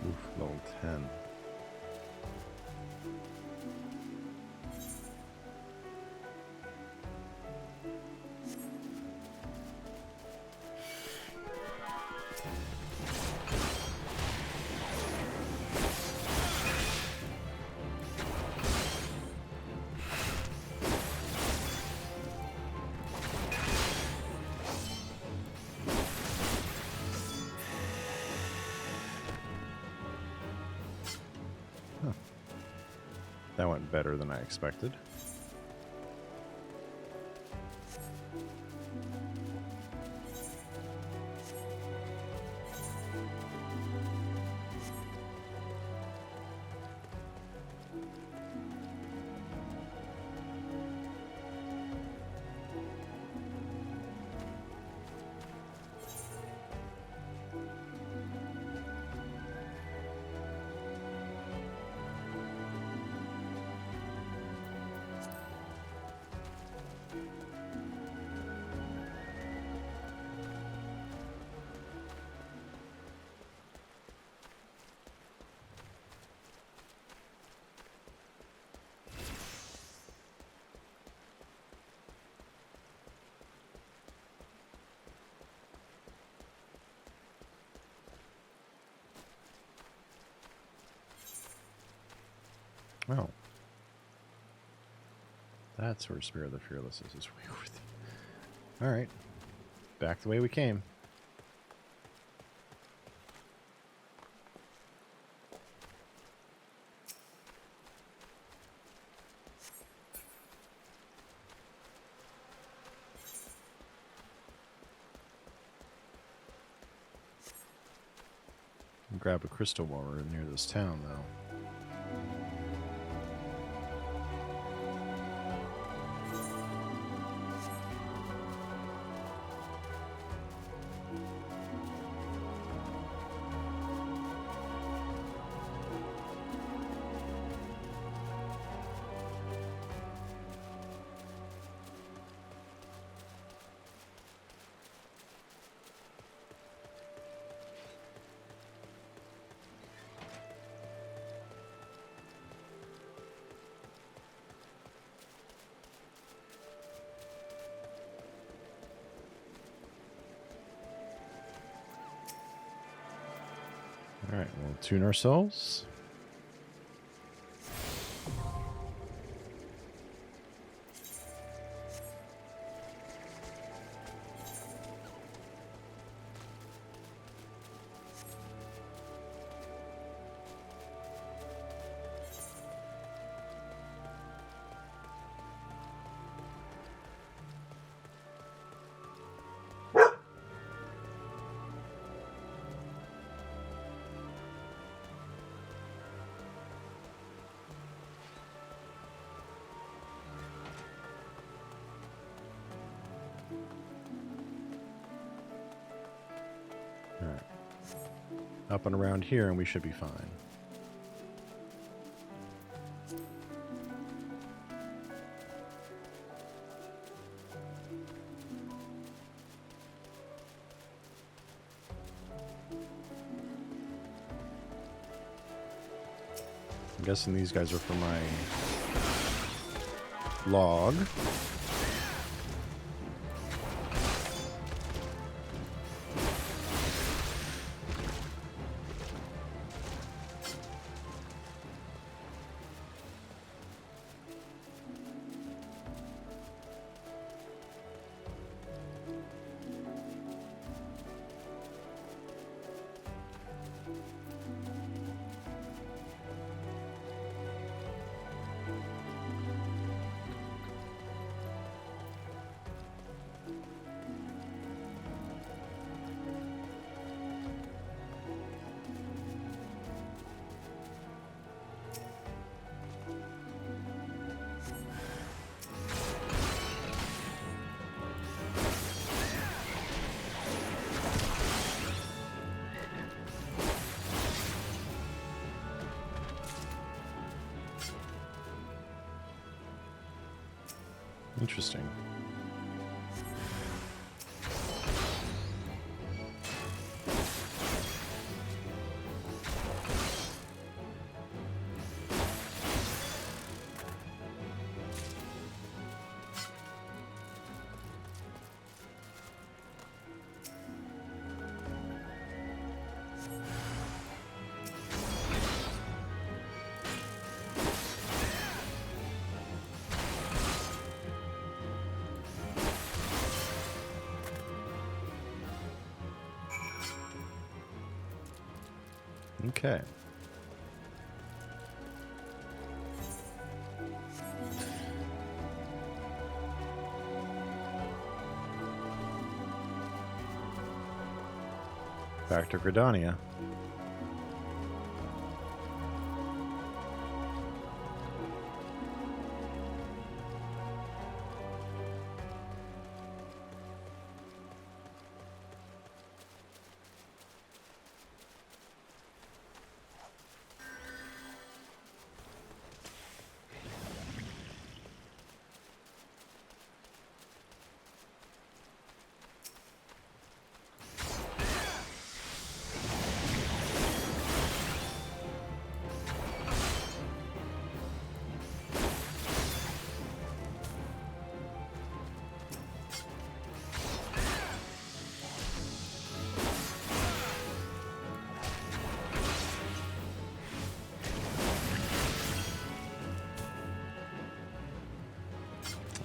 Oof, level 10. That went better than I expected. Oh. That's where Spear of the Fearless is way over there. Alright. Back the way we came. Grab a crystal while we're near this town, though. Alright, we'll tune ourselves. Alright. Up and around here and we should be fine. I'm guessing these guys are for my log. Interesting. Okay. Back to Gridania.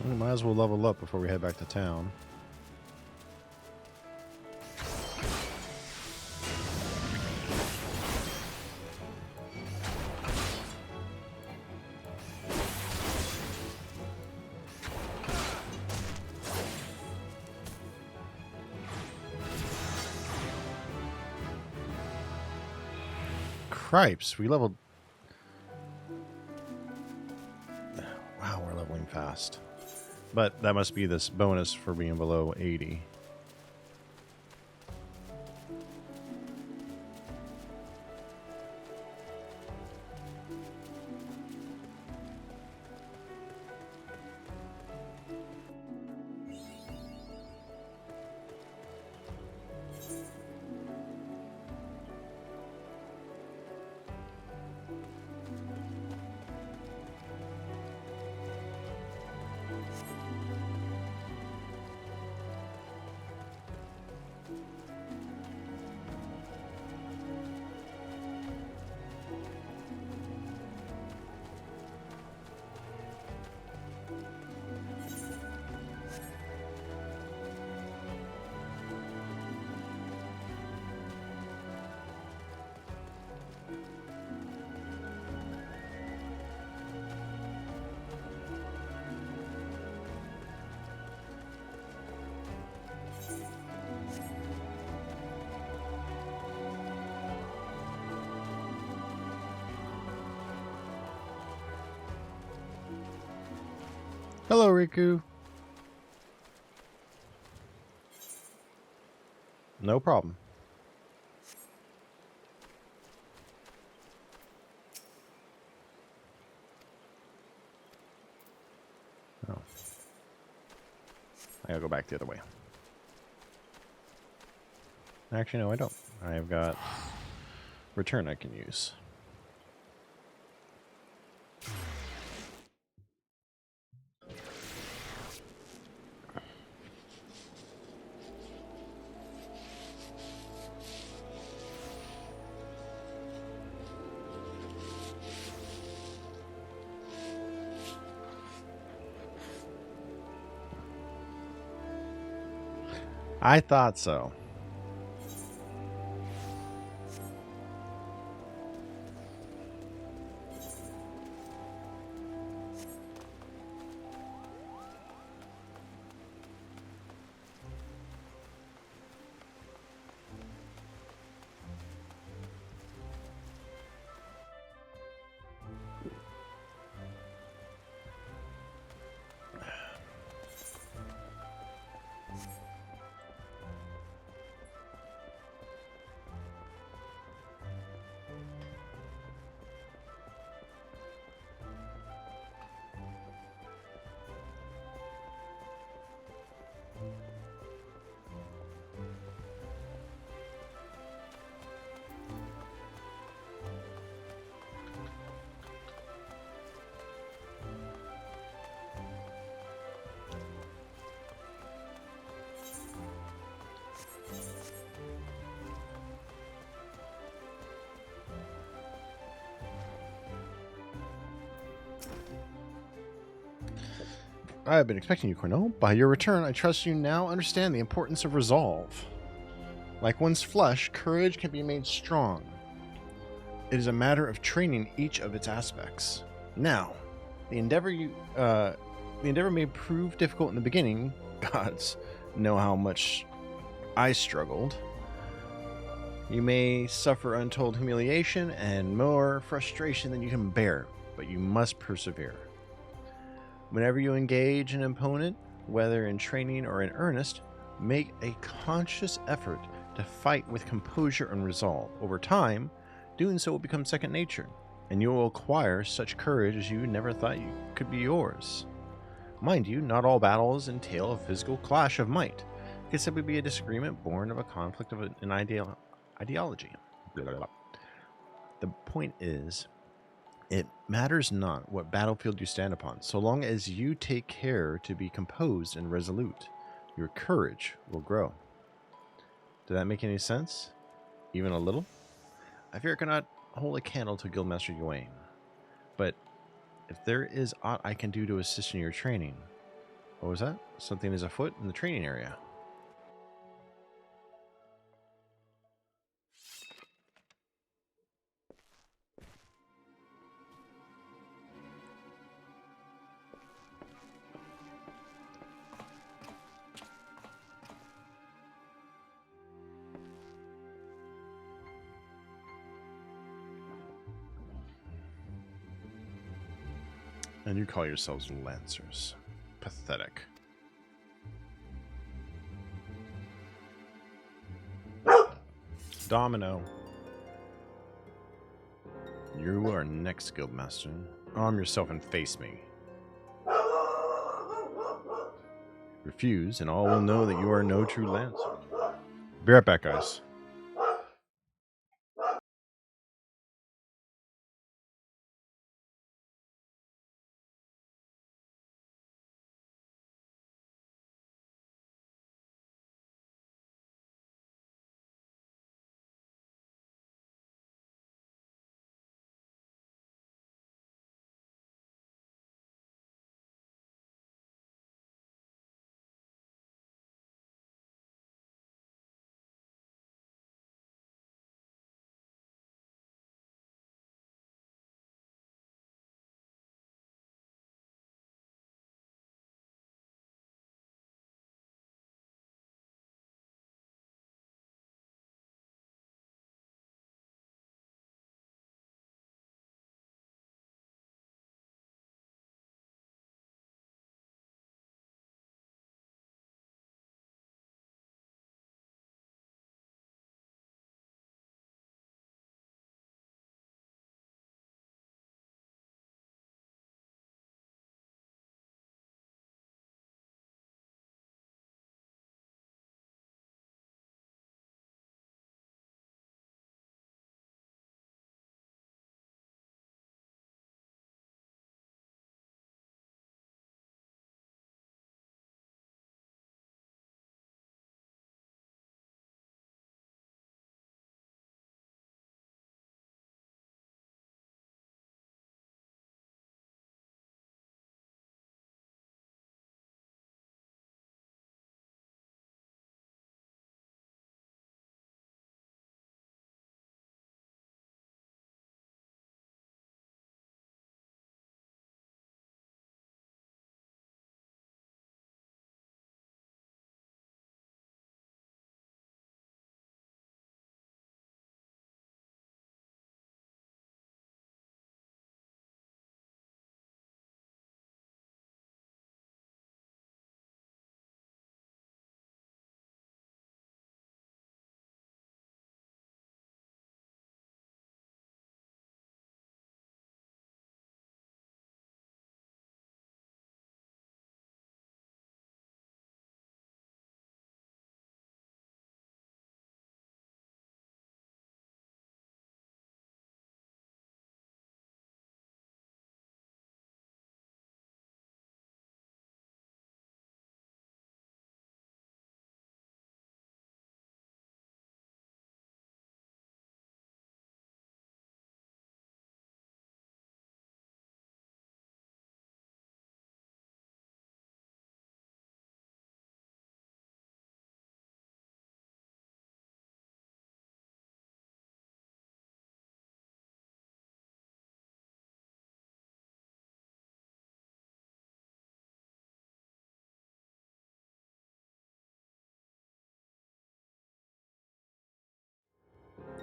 We might as well level up before we head back to town. Cripes, we leveled... Wow, we're leveling fast. But that must be this bonus for being below 80. Hello, Riku. No problem. Oh. I gotta go back the other way. Actually, no, I don't. I've got return I can use. I thought so. I have been expecting you, Cornell. By your return, I trust you now understand the importance of resolve. Like one's flesh, courage can be made strong. It is a matter of training each of its aspects. Now, the endeavor may prove difficult in the beginning. Gods know how much I struggled. You may suffer untold humiliation and more frustration than you can bear, but you must persevere. Whenever you engage an opponent, whether in training or in earnest, make a conscious effort to fight with composure and resolve. Over time, doing so will become second nature, and you will acquire such courage as you never thought could be yours. Mind you, not all battles entail a physical clash of might. It can simply be a disagreement born of a conflict of an ideology. Blah, blah, blah. The point is, it matters not what battlefield you stand upon, so long as you take care to be composed and resolute, your courage will grow. Did that make any sense? Even a little? I fear I cannot hold a candle to Guildmaster Ywain, but if there is aught I can do to assist in your training... What was that? Something is afoot in the training area. And you call yourselves Lancers. Pathetic. Domino. You are next, Guildmaster. Arm yourself and face me. Refuse, and all will know that you are no true Lancer. Be right back, guys.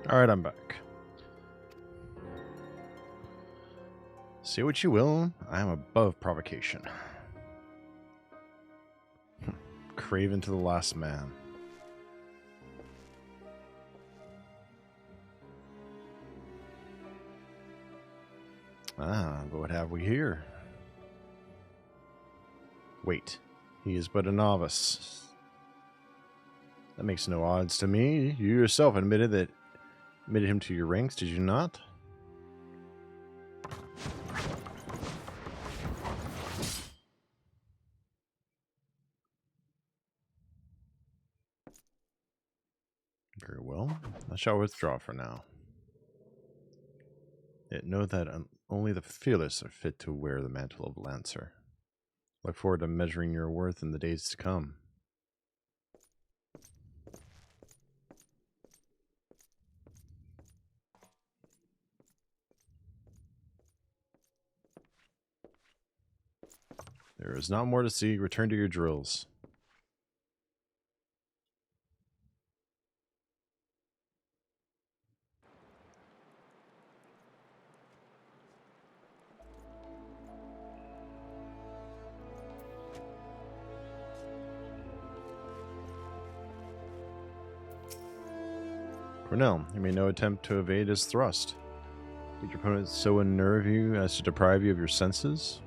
Alright, I'm back. Say what you will, I am above provocation. Craven to the last man. Ah, but what have we here? Wait, he is but a novice. That makes no odds to me. You yourself admitted him to your ranks, did you not? Very well. I shall withdraw for now. Yet know that only the fearless are fit to wear the mantle of Lancer. Look forward to measuring your worth in the days to come. There is not more to see. Return to your drills. Cornell, you made no attempt to evade his thrust. Did your opponent so unnerve you as to deprive you of your senses?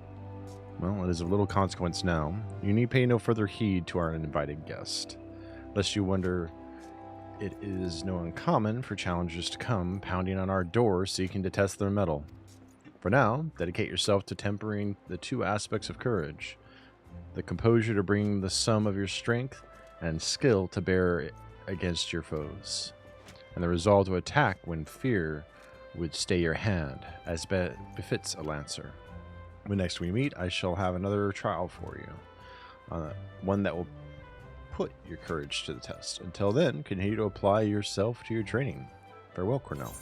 Well, it is of little consequence now. You need pay no further heed to our uninvited guest. Lest you wonder, it is no uncommon for challengers to come pounding on our door seeking to test their mettle. For now, dedicate yourself to tempering the two aspects of courage. The composure to bring the sum of your strength and skill to bear against your foes. And the resolve to attack when fear would stay your hand, as befits a lancer. When next we meet, I shall have another trial for you. One that will put your courage to the test. Until then, continue to apply yourself to your training. Farewell, Cornell.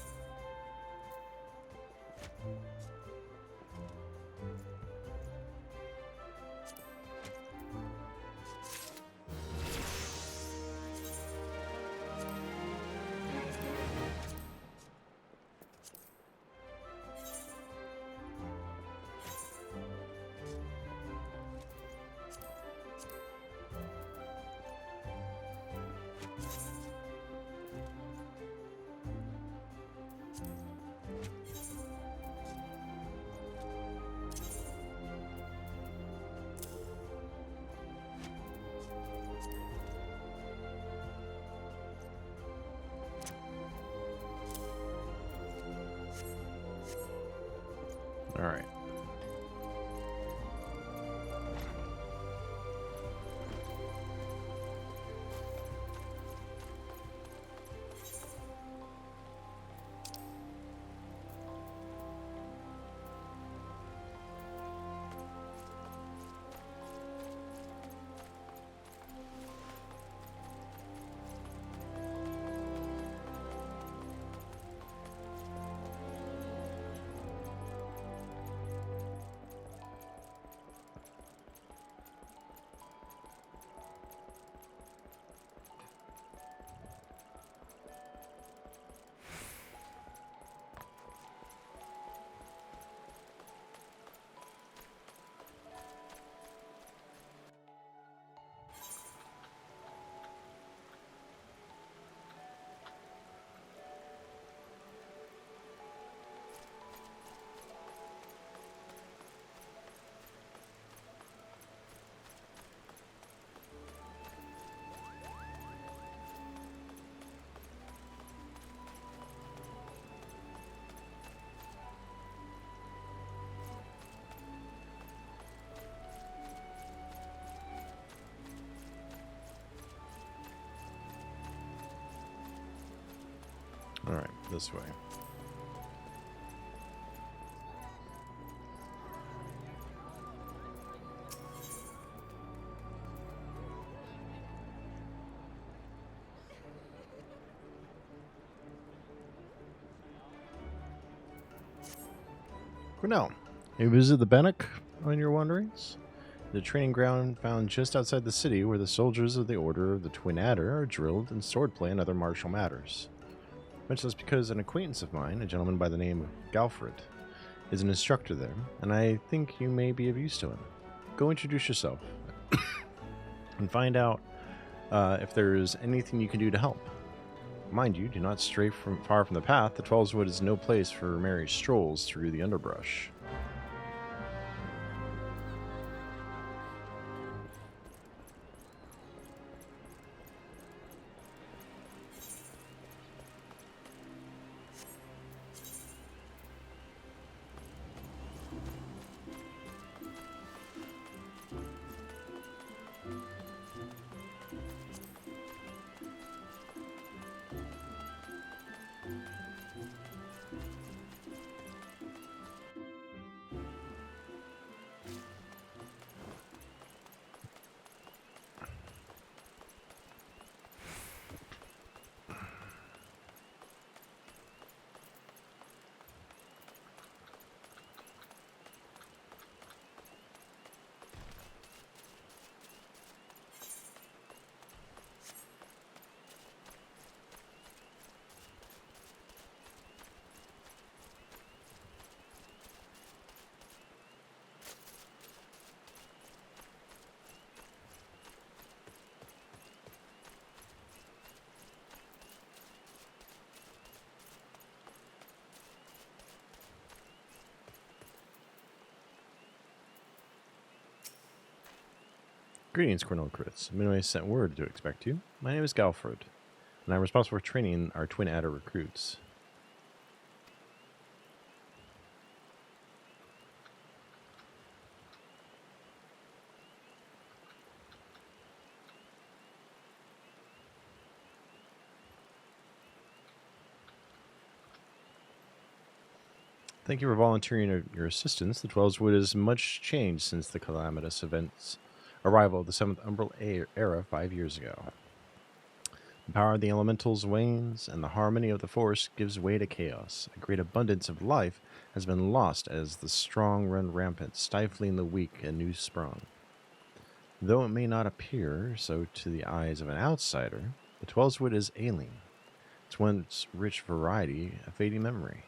All right. All right, this way. Cornell, you visit the Bannock on your wanderings? The training ground found just outside the city where the soldiers of the Order of the Twin Adder are drilled in swordplay and other martial matters. mention this because an acquaintance of mine, a gentleman by the name of Galfred, is an instructor there, and I think you may be of use to him. Go introduce yourself and find out if there is anything you can do to help. Mind you, do not stray far from the path. The Twelveswood is no place for merry strolls through the underbrush. Greetings, Cornell Crits. Midway sent word to expect you. My name is Galfred, and I'm responsible for training our Twin Adder recruits. Thank you for volunteering your assistance. The Twelveswood has much changed since the calamitous events arrival of the 7th Umbral era 5 years ago. The power of the elementals wanes, and the harmony of the forest gives way to chaos. A great abundance of life has been lost as the strong run rampant, stifling the weak and new sprung. Though it may not appear so to the eyes of an outsider, the Twelveswood is ailing, its once rich variety a fading memory.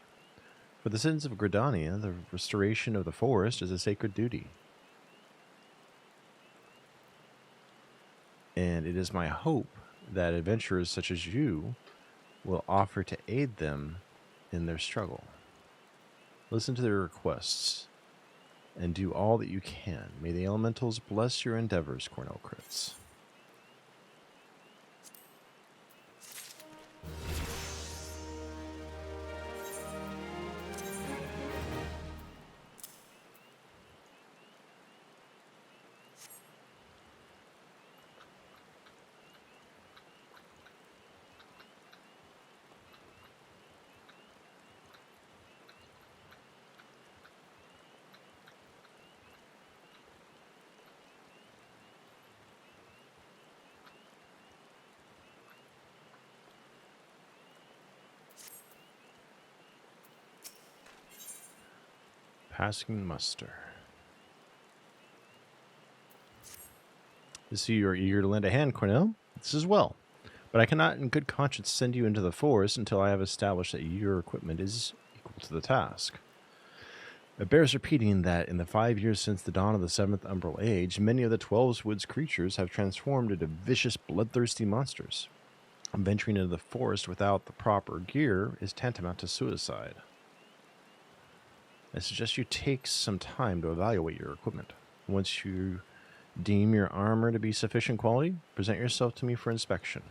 For the citizens of Gridania, the restoration of the forest is a sacred duty. And it is my hope that adventurers such as you will offer to aid them in their struggle. Listen to their requests and do all that you can. May the elementals bless your endeavors, Cornell Crits. Passing muster. I see you are eager to lend a hand, Cornell. This is well. But I cannot in good conscience send you into the forest until I have established that your equipment is equal to the task. It bears repeating that in the 5 years since the dawn of the 7th Umbral Age, many of the Twelveswood's creatures have transformed into vicious, bloodthirsty monsters. Venturing into the forest without the proper gear is tantamount to suicide. I suggest you take some time to evaluate your equipment. Once you deem your armor to be sufficient quality, present yourself to me for inspection.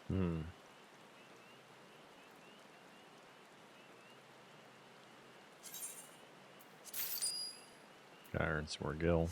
Hmm. Iron Sword Gill.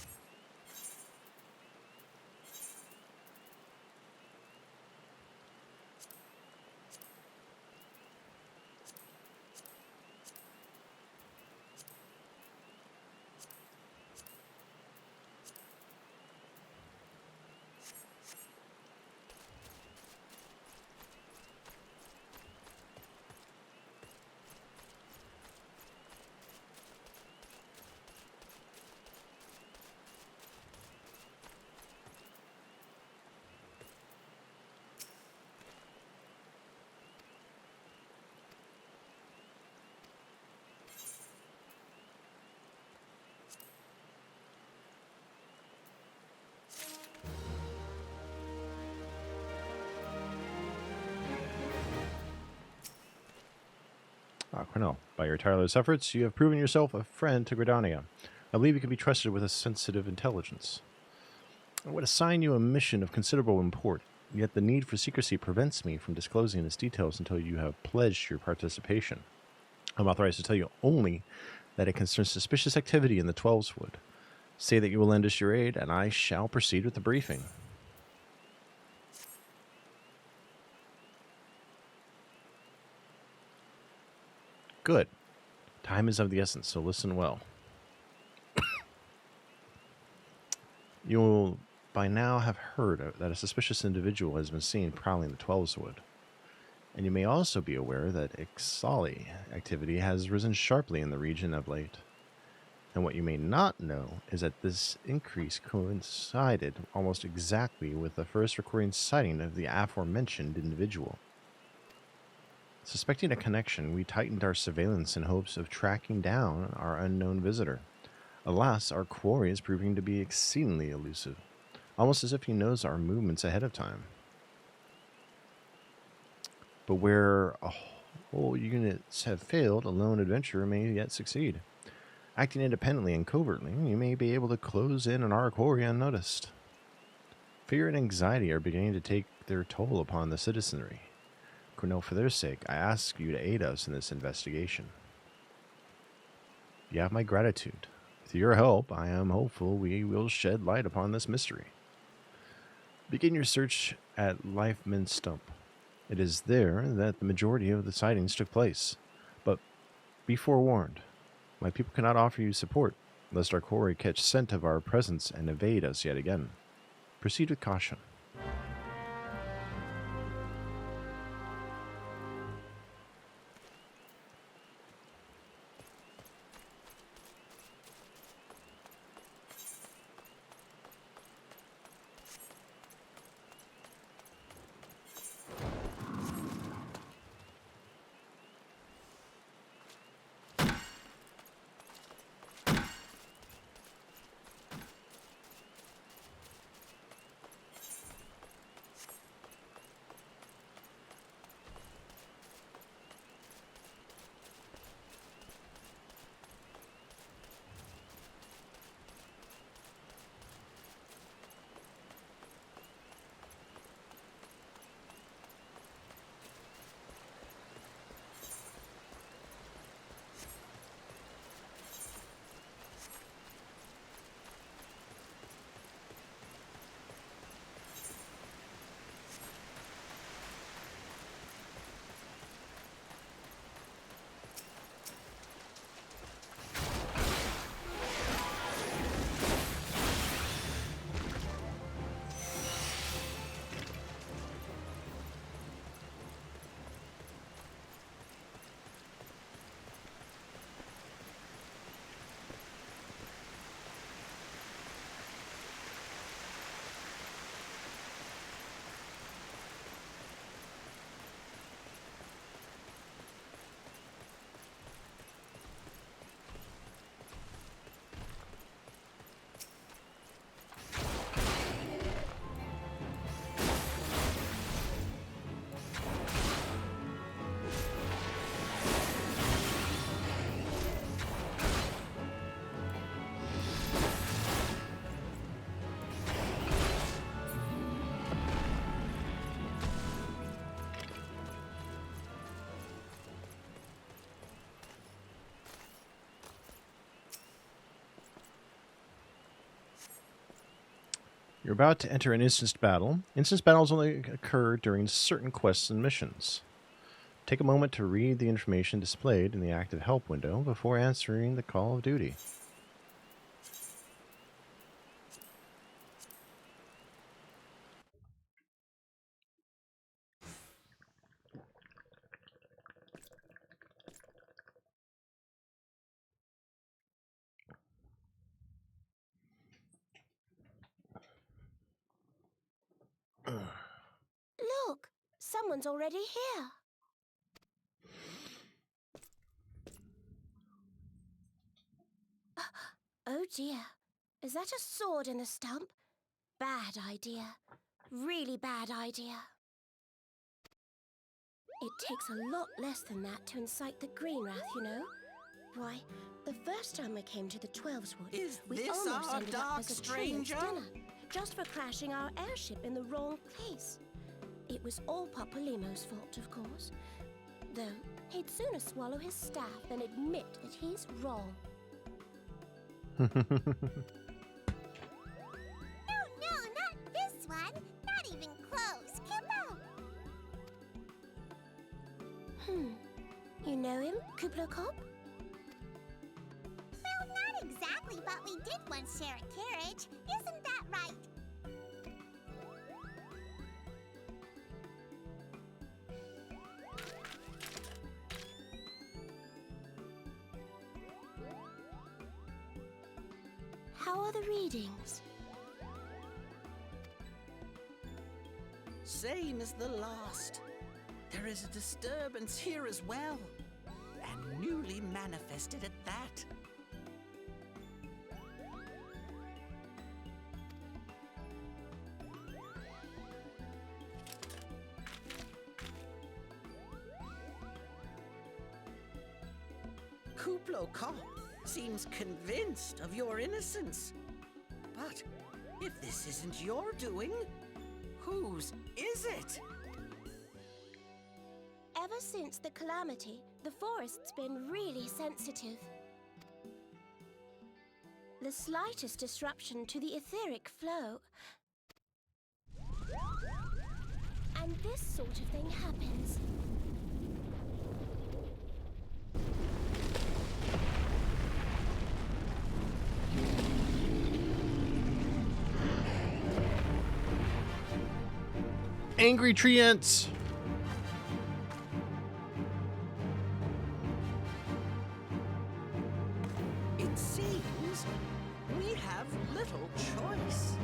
Cornell, by your tireless efforts, you have proven yourself a friend to Gridania. I believe you can be trusted with a sensitive intelligence. I would assign you a mission of considerable import, yet the need for secrecy prevents me from disclosing its details until you have pledged your participation. I'm authorized to tell you only that it concerns suspicious activity in the Twelves Wood. Say that you will lend us your aid, and I shall proceed with the briefing. Good. Time is of the essence, so listen well. You will by now have heard that a suspicious individual has been seen prowling the Twelveswood. And you may also be aware that Ixali activity has risen sharply in the region of late. And what you may not know is that this increase coincided almost exactly with the first recording sighting of the aforementioned individual. Suspecting a connection, we tightened our surveillance in hopes of tracking down our unknown visitor. Alas, our quarry is proving to be exceedingly elusive, almost as if he knows our movements ahead of time. But where whole units have failed, a lone adventurer may yet succeed. Acting independently and covertly, you may be able to close in on our quarry unnoticed. Fear and anxiety are beginning to take their toll upon the citizenry. Cornell, for their sake, I ask you to aid us in this investigation. You have my gratitude. With your help, I am hopeful we will shed light upon this mystery. Begin your search at Lifeman Stump. It is there that the majority of the sightings took place. But be forewarned, my people cannot offer you support, lest our quarry catch scent of our presence and evade us yet again. Proceed with caution. You're about to enter an instanced battle. Instanced battles only occur during certain quests and missions. Take a moment to read the information displayed in the active help window before answering the call of duty. Look, someone's already here. Oh dear, is that a sword in the stump? Bad idea. Really bad idea. It takes a lot less than that to incite the green wrath, you know. Why, the first time we came to the Twelves Wood, we this almost our ended up dark as a stranger? dinner, just for crashing our airship in the wrong place. It was all Papolimo's fault, of course. Though, he'd sooner swallow his staff than admit that he's wrong. No, not this one. Not even close. Kupo! You know him, Kublokop? Well, not exactly, but we did once share a carriage. Isn't that right? How are the readings? Same as the last. There is a disturbance here as well, and newly manifested at that. Kublokop seems convinced of your innocence. But if this isn't your doing, whose is it? Ever since the calamity, the forest's been really sensitive. The slightest disruption to the etheric flow, and this sort of thing happens. Angry treants! It seems we have little choice.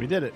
We did it.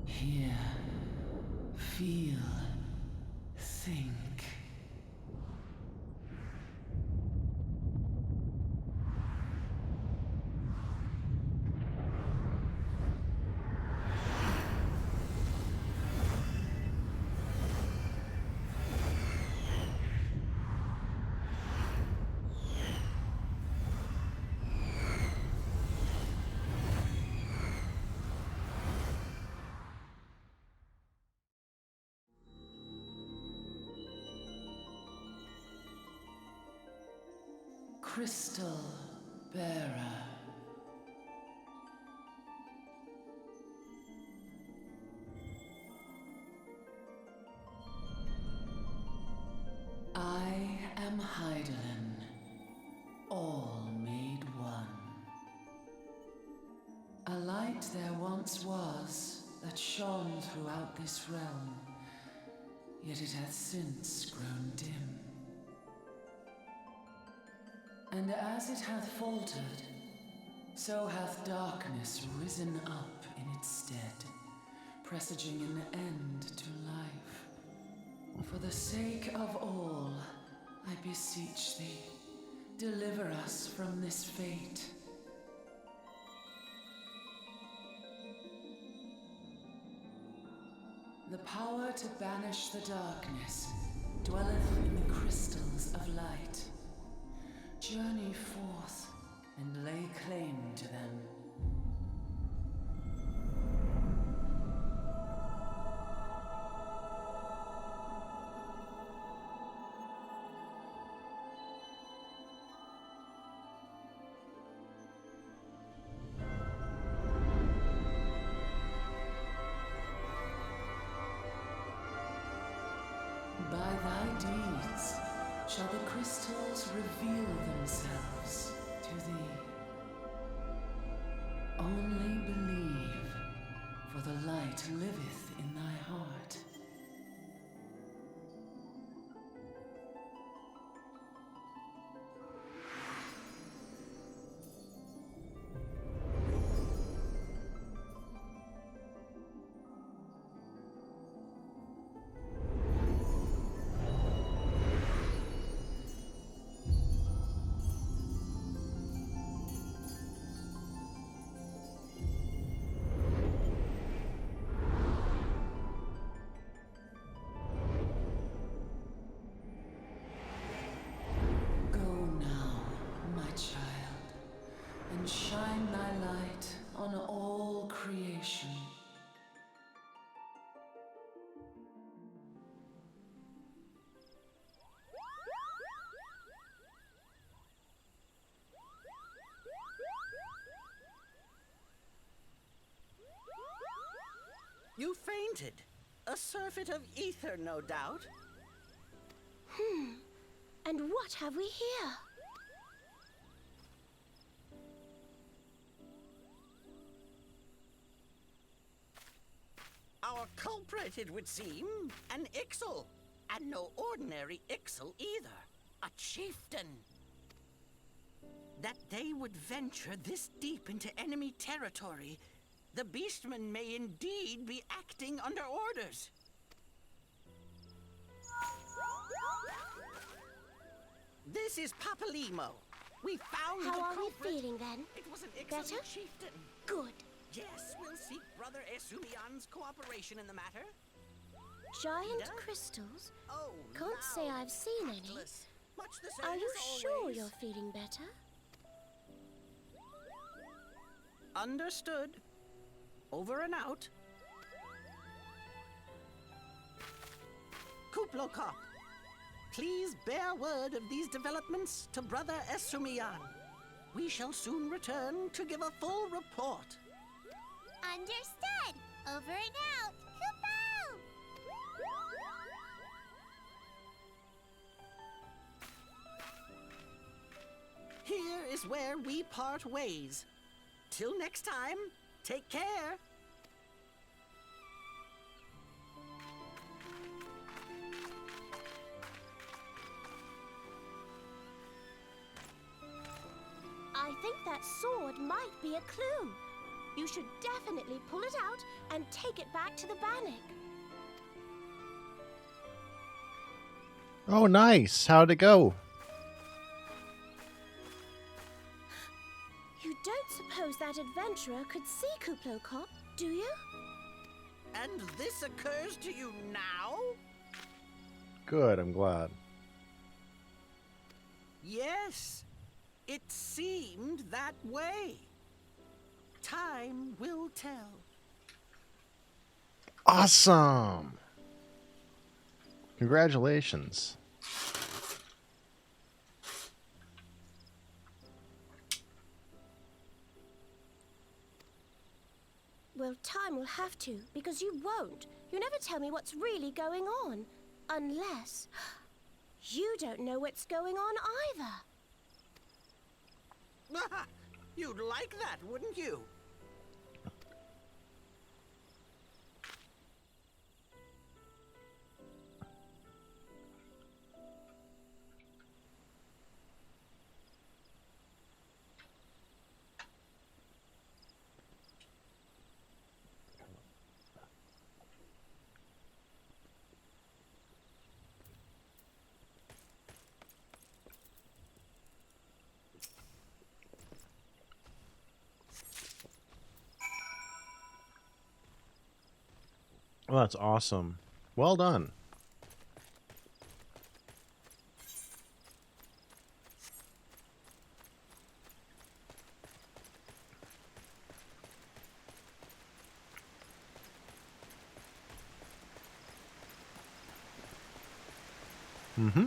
Hear, feel, think. Crystal Bearer. I am Hydaelyn, all made one. A light there once was that shone throughout this realm, yet it hath since grown dim. And as it hath faltered, so hath darkness risen up in its stead, presaging an end to life. For the sake of all, I beseech thee, deliver us from this fate. The power to banish the darkness dwelleth in the crystals of light. Journey forth and lay claim to them. By thy deeds shall the crystals reveal themselves to thee. Only believe, for the light liveth in thy heart. Shine thy light on all creation. You fainted. A surfeit of ether, no doubt. And what have we here? Our culprit, it would seem, an Ixal. And no ordinary Ixal either. A chieftain. That they would venture this deep into enemy territory, the beastmen may indeed be acting under orders. This is Papalimo, We found How the are we culprit. feeling then? It was an excellent Better? chieftain. Good. Yes, we'll seek Brother Esumian's cooperation in the matter. Giant Done. crystals? Oh, Can't say I've seen any. Atlas. Much the same Are you as sure always. you're feeling better? Understood. Over and out. Kuplokop, please bear word of these developments to Brother Esumian. We shall soon return to give a full report. Understood. Over and out. Kupo! Here is where we part ways. Till next time, take care. I think that sword might be a clue. You should definitely pull it out and take it back to the Bannock. Oh, nice. How'd it go? You don't suppose that adventurer could see Kuplokop, do you? And this occurs to you now? Good, I'm glad. Yes, it seemed that way. Time will tell. Awesome! Congratulations. Well, time will have to, because you won't. You never tell me what's really going on. Unless... you don't know what's going on either. You'd like that, wouldn't you? Well, that's awesome. Well done. Mm-hmm.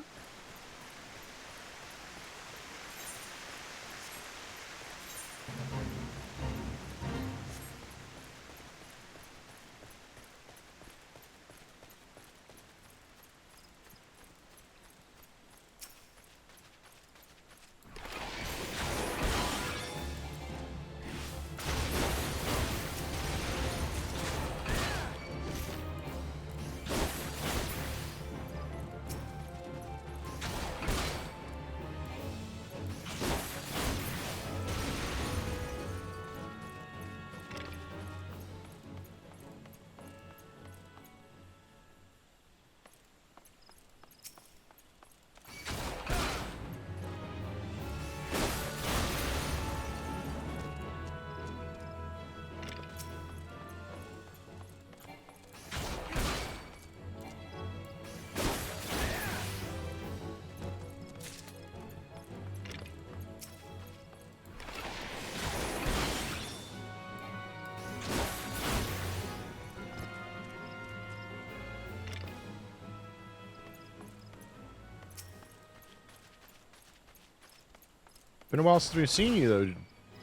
Been a while since we've seen you, though,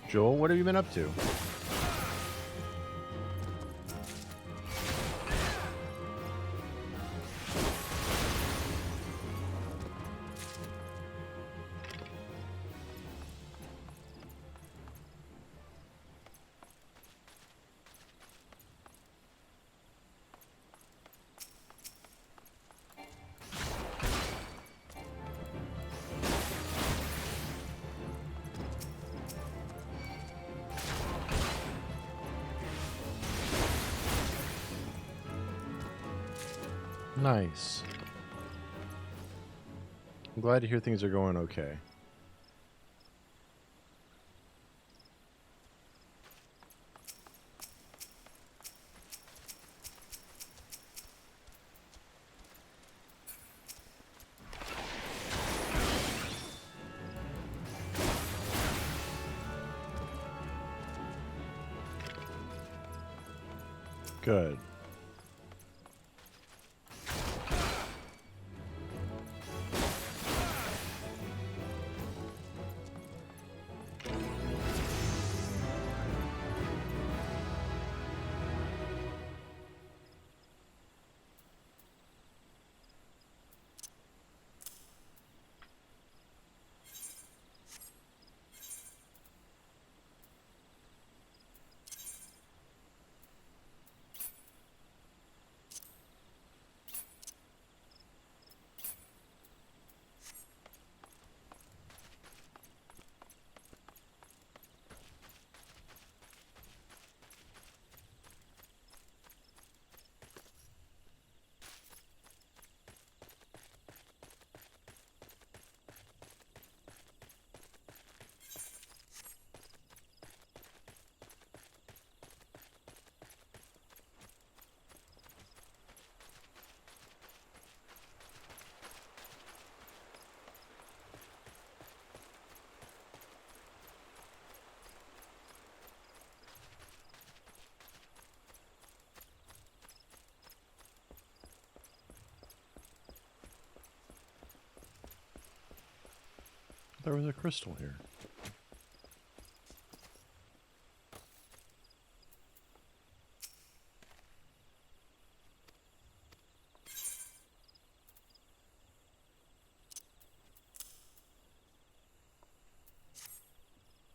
Joel. What have you been up to? Nice. I'm glad to hear things are going okay. Good. There was a crystal here.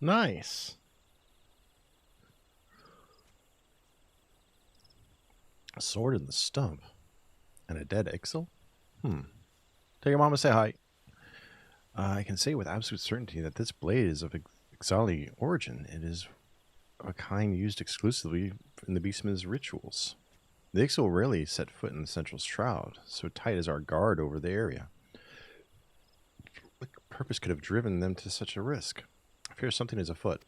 Nice. A sword in the stump. And a dead Ixal? Tell your mama say hi. I can say with absolute certainty that this blade is of Ixali origin. It is a kind used exclusively in the beastman's rituals. The Ixal rarely set foot in the central shroud, so tight is our guard over the area. What purpose could have driven them to such a risk? I fear something is afoot.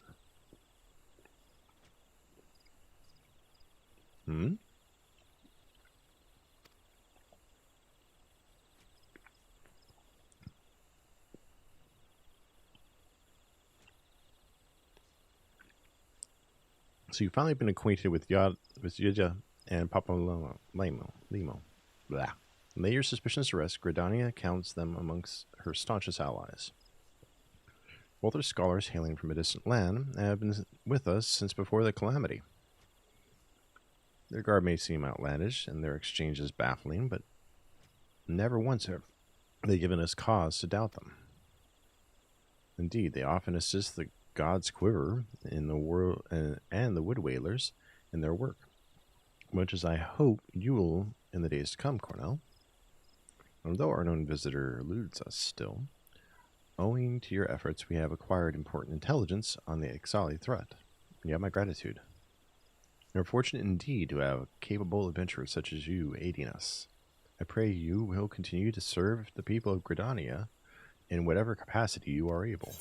So you've finally been acquainted with Yudja and Papa Limo. Blah. Lay your suspicions to rest. Gridania counts them amongst her staunchest allies. Both are scholars hailing from a distant land and have been with us since before the calamity. Their garb may seem outlandish and their exchanges baffling, but never once have they given us cause to doubt them. Indeed, they often assist the God's Quiver in the world and the Wood Whalers in their work, much as I hope you will in the days to come, Cornell. Although our known visitor eludes us still, owing to your efforts, we have acquired important intelligence on the Ixali threat. You have my gratitude. We are fortunate indeed to have capable adventurers such as you aiding us. I pray you will continue to serve the people of Gridania in whatever capacity you are able.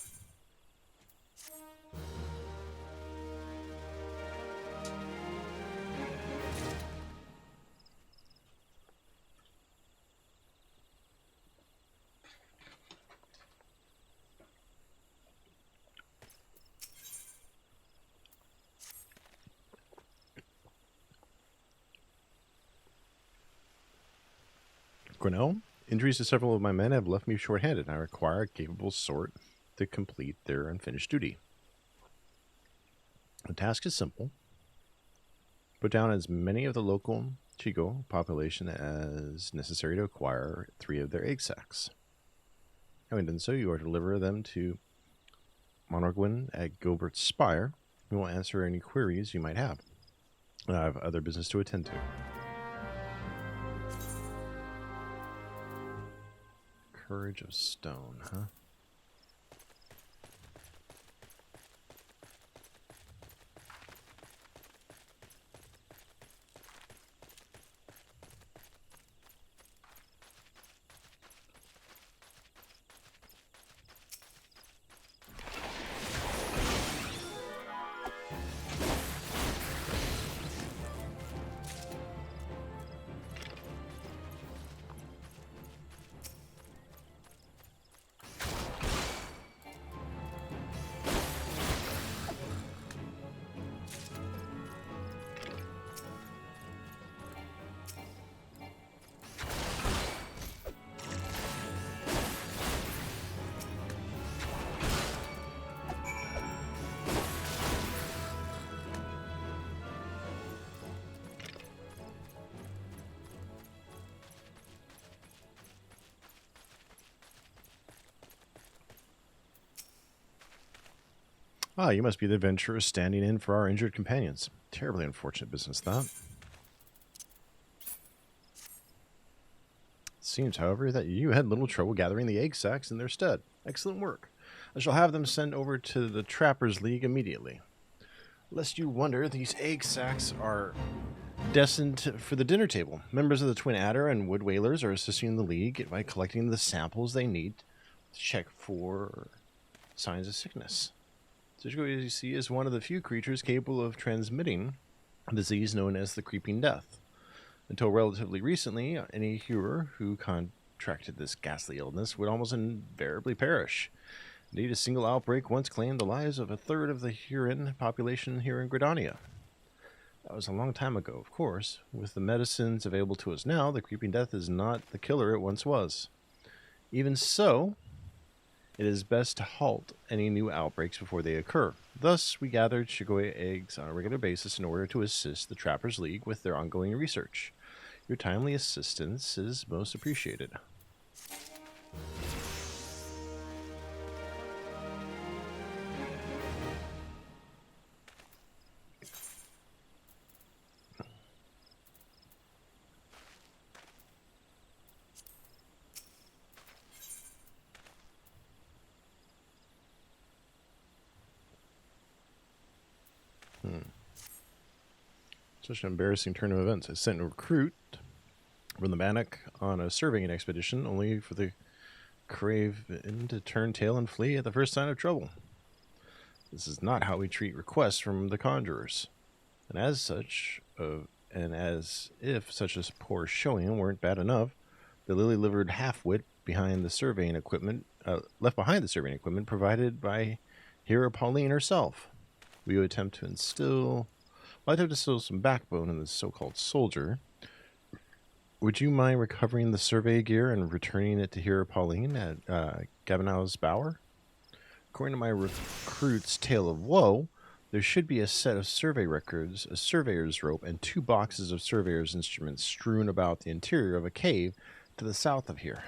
Cornell, injuries to several of my men have left me short-handed, and I require a capable sort to complete their unfinished duty. The task is simple. Put down as many of the local Chico population as necessary to acquire 3 of their egg sacs. Having done so, you are to deliver them to Monargwin at Gilbert's Spire, who will answer any queries you might have. I have other business to attend to. Courage of Stone, huh? Ah, you must be the adventurers standing in for our injured companions. Terribly unfortunate business, that. Seems, however, that you had little trouble gathering the egg sacs in their stead. Excellent work. I shall have them sent over to the Trappers League immediately. Lest you wonder, these egg sacs are destined for the dinner table. Members of the Twin Adder and Wood Whalers are assisting the League by collecting the samples they need to check for signs of sickness. Tsuchiko, as you see, is one of the few creatures capable of transmitting a disease known as the Creeping Death. Until relatively recently, any healer who contracted this ghastly illness would almost invariably perish. Indeed, a single outbreak once claimed the lives of a third of the Huron population here in Gridania. That was a long time ago, of course. With the medicines available to us now, the Creeping Death is not the killer it once was. Even so, it is best to halt any new outbreaks before they occur. Thus, we gathered Shigoya eggs on a regular basis in order to assist the Trappers League with their ongoing research. Your timely assistance is most appreciated. Such an embarrassing turn of events. I sent a recruit from the Bannock on a surveying expedition, only for the craven to turn tail and flee at the first sign of trouble. This is not how we treat requests from the conjurers. And as if such a poor showing weren't bad enough, the lily-livered half-wit left behind the surveying equipment provided by Hera Pauline herself. We would attempt to instill some backbone in this so-called soldier. Would you mind recovering the survey gear and returning it to Hera Pauline at Gavinow's Bower? According to my recruit's tale of woe, there should be a set of survey records, a surveyor's rope, and 2 boxes of surveyor's instruments strewn about the interior of a cave to the south of here.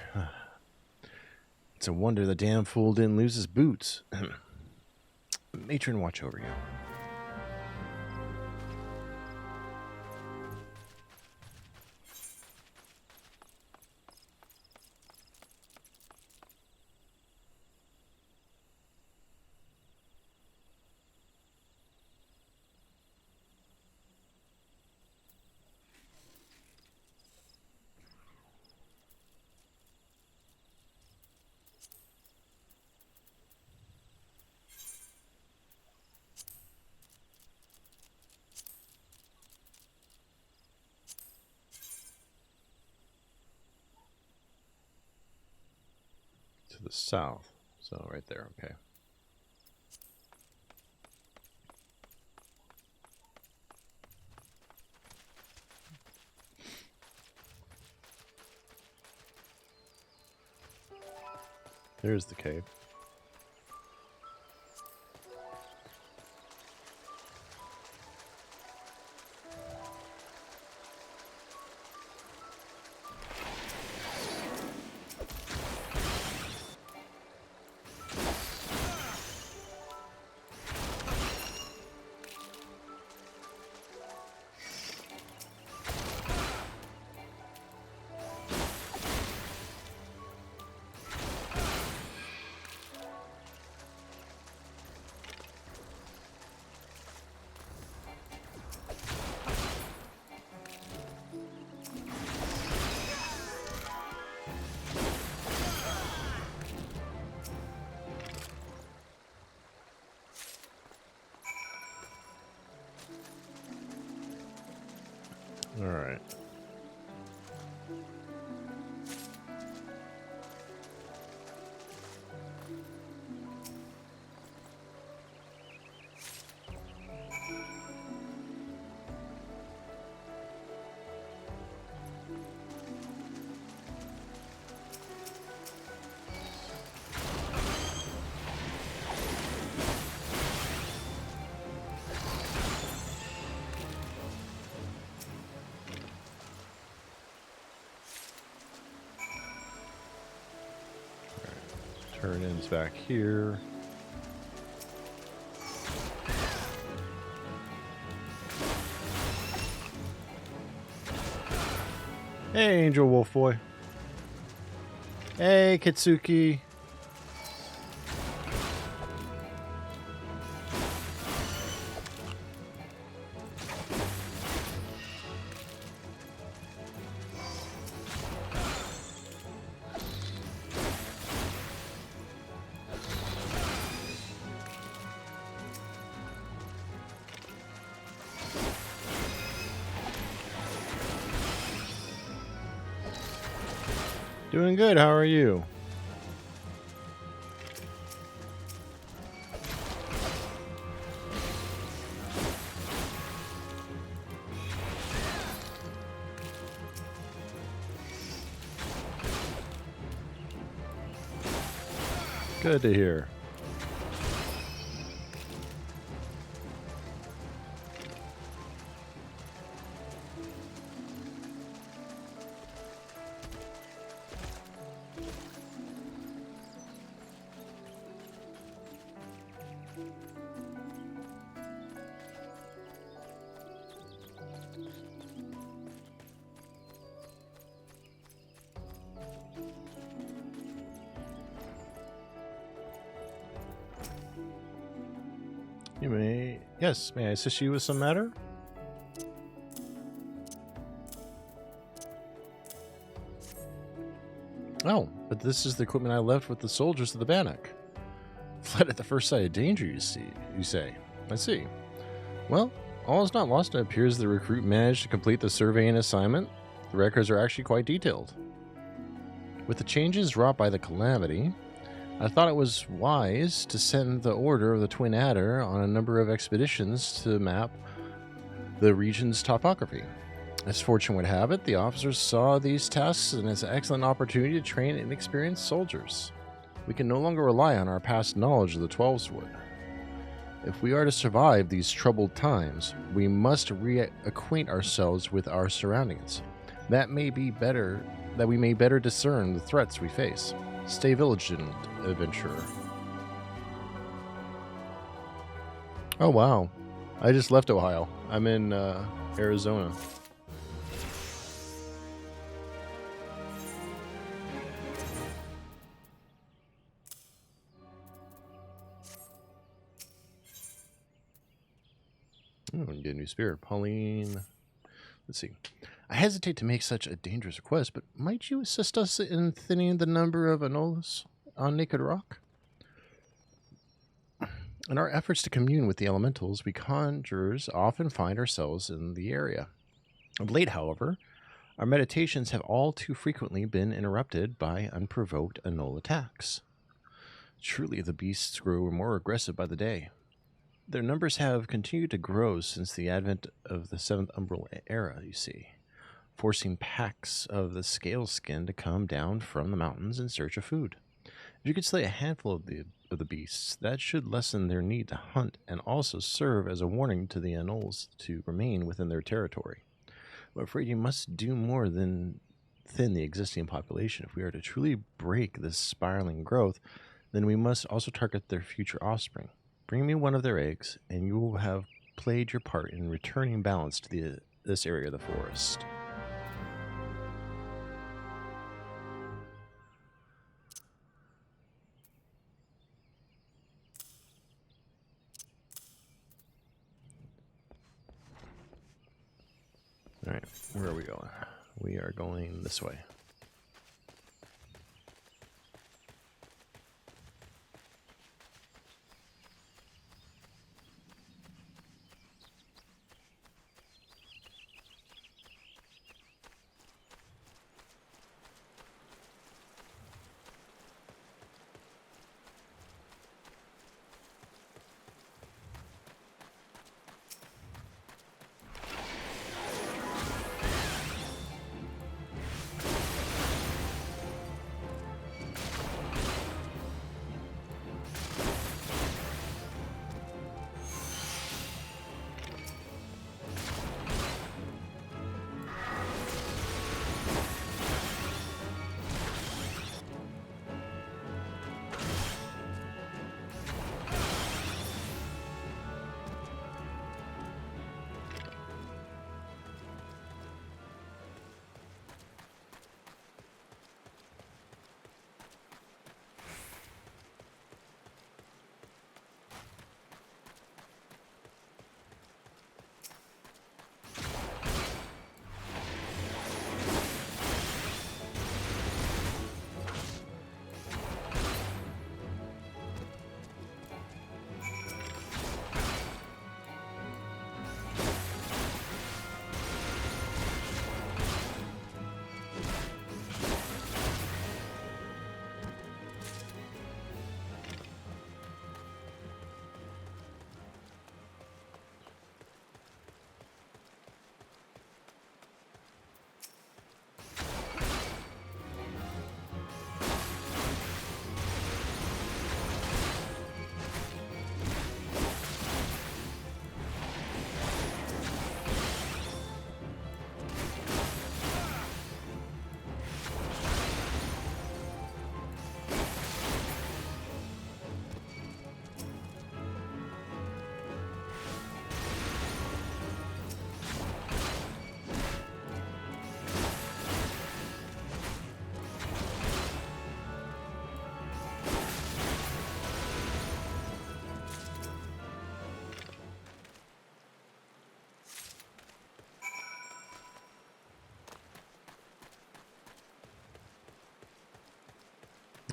It's a wonder the damn fool didn't lose his boots. Matron, watch over you. To the south. So right there, okay. There's the cave. All right. Turn-ins back here. Hey, Angel Wolf Boy. Hey, Kitsuki. Doing good. How are you? Good to hear. You may... Yes, may I assist you with some matter? Oh, but this is the equipment I left with the soldiers of the Bannock. Fled at the first sight of danger, you say. I see. Well, all is not lost. It appears the recruit managed to complete the surveying assignment. The records are actually quite detailed. With the changes wrought by the calamity, I thought it was wise to send the Order of the Twin Adder on a number of expeditions to map the region's topography. As fortune would have it, the officers saw these tasks as an excellent opportunity to train inexperienced soldiers. We can no longer rely on our past knowledge of the Twelveswood. If we are to survive these troubled times, we must reacquaint ourselves with our surroundings. That we may better discern the threats we face. Stay vigilant, adventurer. Oh wow, I just left Ohio. I'm in Arizona. Get a new spirit. Pauline. Let's see. I hesitate to make such a dangerous request, but might you assist us in thinning the number of anolas on Naked Rock? In our efforts to commune with the elementals, we conjurers often find ourselves in the area. Of late, however, our meditations have all too frequently been interrupted by unprovoked anole attacks. Truly, the beasts grow more aggressive by the day. Their numbers have continued to grow since the advent of the 7th Umbral era, you see, forcing packs of the scale skin to come down from the mountains in search of food. If you could slay a handful of the beasts, that should lessen their need to hunt and also serve as a warning to the anoles to remain within their territory. I'm afraid you must do more than thin the existing population. If we are to truly break this spiraling growth, then we must also target their future offspring. Bring me one of their eggs, and you will have played your part in returning balance to this area of the forest. Alright, where are we going? We are going this way.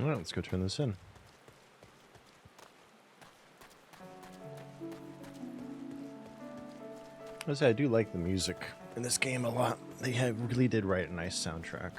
All right, let's go turn this in. I do like the music in this game a lot. Really did write a nice soundtrack.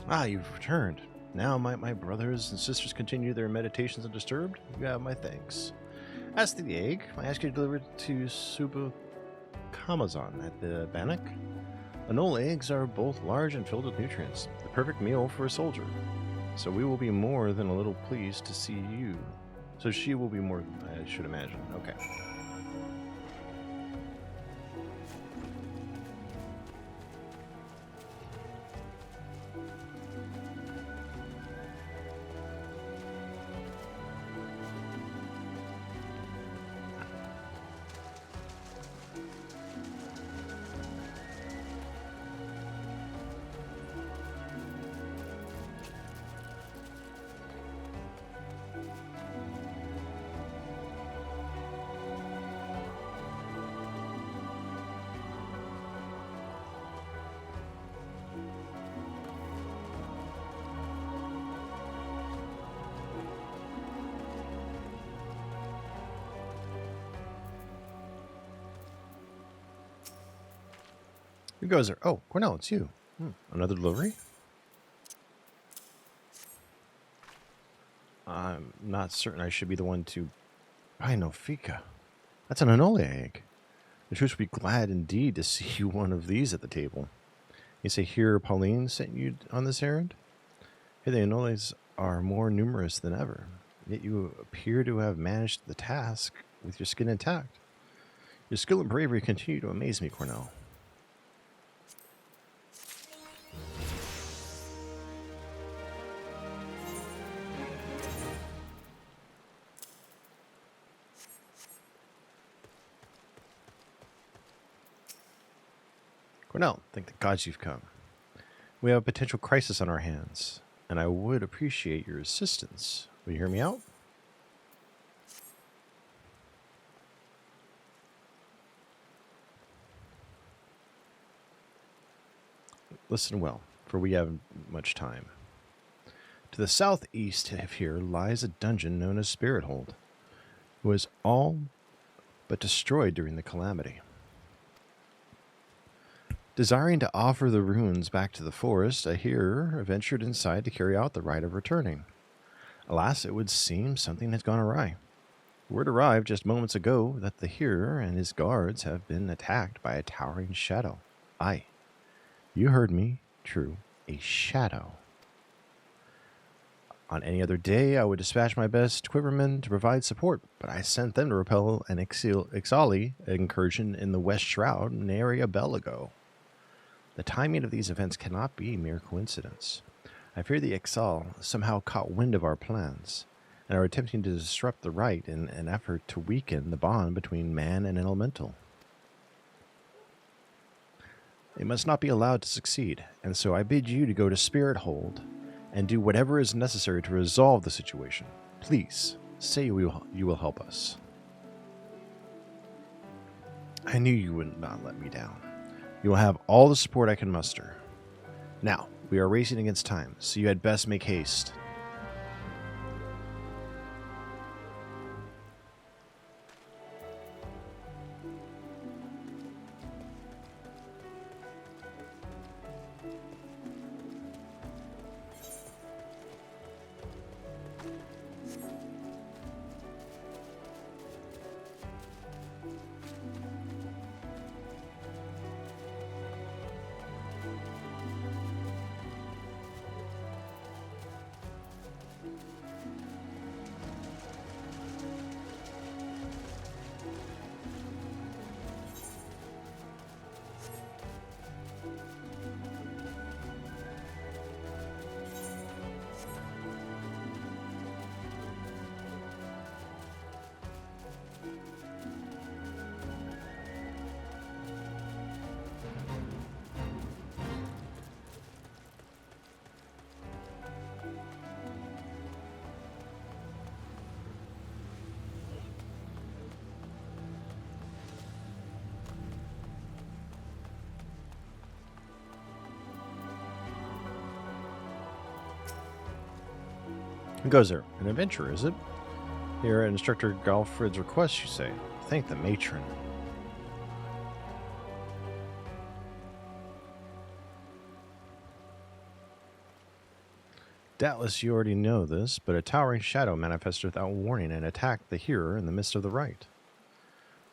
Ah, you've returned. Now might my brothers and sisters continue their meditations undisturbed? You have my thanks. As to the egg, I ask you to deliver it to Subu Kamazan at the Bannock. Anole eggs are both large and filled with nutrients, the perfect meal for a soldier. So we will be more than a little pleased to see you. So she will be more, I should imagine. Okay. Who goes there? Oh, Cornell, it's you. Another delivery? I'm not certain I should be the one to buy no fika. That's an Anole egg. The troops would be glad indeed to see you one of these at the table. You say here Pauline sent you on this errand? Here the Anoles are more numerous than ever, yet you appear to have managed the task with your skin intact. Your skill and bravery continue to amaze me, Cornell. Cornell, thank the gods you've come. We have a potential crisis on our hands, and I would appreciate your assistance. Will you hear me out? Listen well, for we haven't much time. To the southeast of here lies a dungeon known as Spirit Hold. It was all but destroyed during the calamity. Desiring to offer the ruins back to the forest, a hearer ventured inside to carry out the rite of returning. Alas, it would seem something has gone awry. Word arrived just moments ago that the hearer and his guards have been attacked by a towering shadow. Aye, you heard me, true, a shadow. On any other day, I would dispatch my best quivermen to provide support, but I sent them to repel an Ixali incursion in the West Shroud in Area Belago. The timing of these events cannot be mere coincidence. I fear the Ixal somehow caught wind of our plans, and are attempting to disrupt the rite in an effort to weaken the bond between man and elemental. They must not be allowed to succeed, and so I bid you to go to Spirit Hold and do whatever is necessary to resolve the situation. Please, say you will help us. I knew you would not let me down. You will have all the support I can muster. Now, we are racing against time, so you had best make haste. Who goes there? An adventurer, is it? Here at Instructor Galfred's request, you say. Thank the matron. Doubtless you already know this, but a towering shadow manifested without warning and attacked the hearer in the midst of the rite.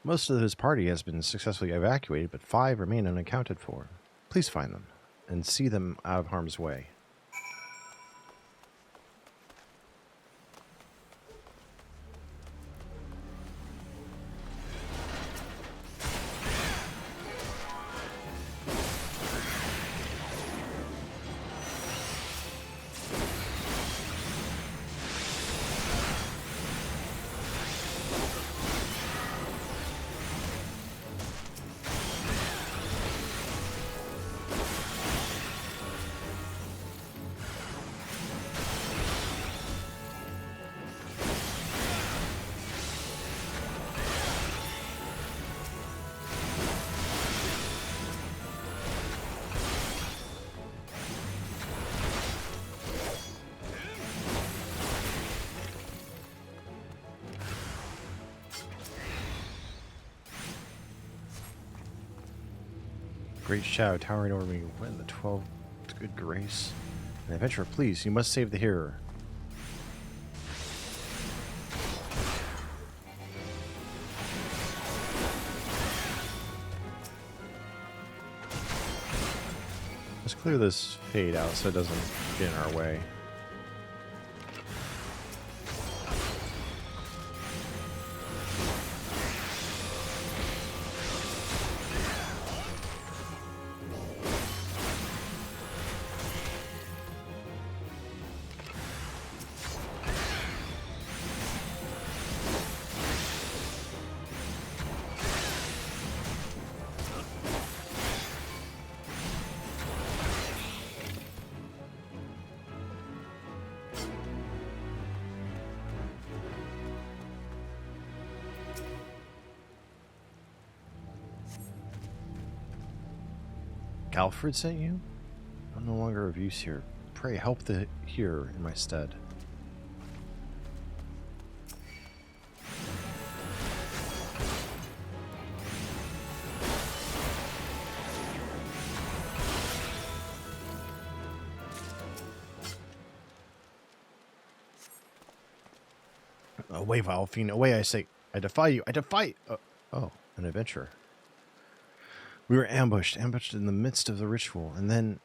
Most of his party has been successfully evacuated, but 5 remain unaccounted for. Please find them and see them out of harm's way. Great shadow towering over me. When the 12 good grace. An adventurer, please, you must save the hearer. Let's clear this fade out so it doesn't get in our way. Galfred sent you? I'm no longer of use here. Pray help the hearer in my stead. Away, Valfine, away, I say. I defy you. I defy. Oh, an adventurer. We were ambushed in the midst of the ritual, and then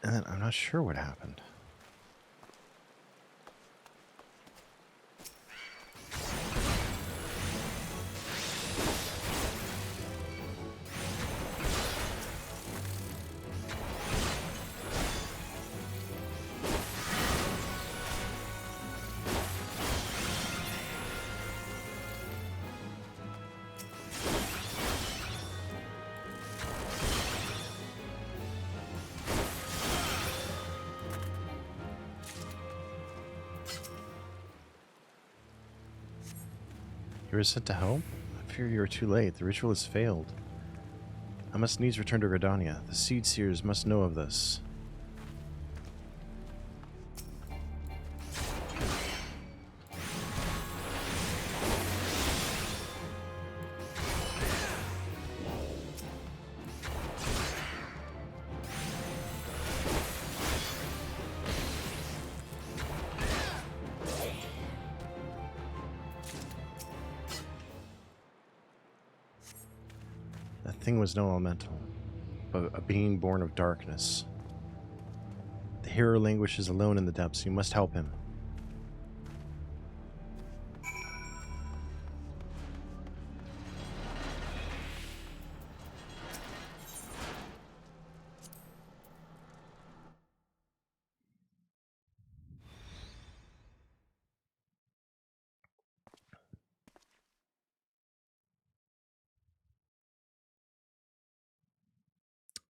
I'm not sure what happened. You were sent to help? I fear you are too late. The ritual has failed. I must needs return to Gridania. The Seed Seers must know of this. That thing was no elemental, but a being born of darkness. The hero languishes alone in the depths. You must help him.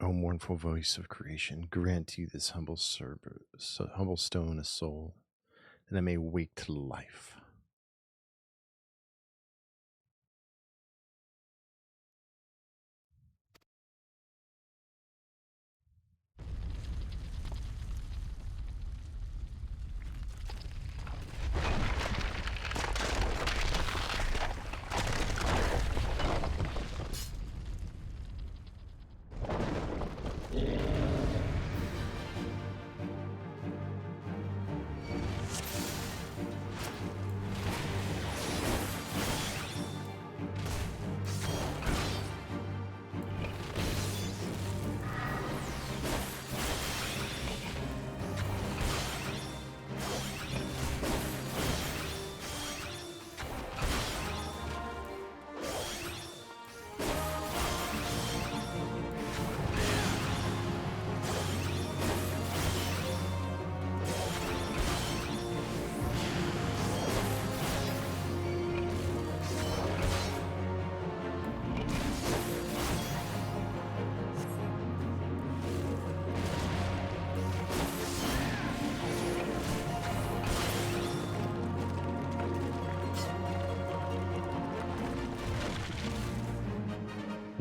O mournful voice of creation, grant you this humble stone a soul, that it may wake to life.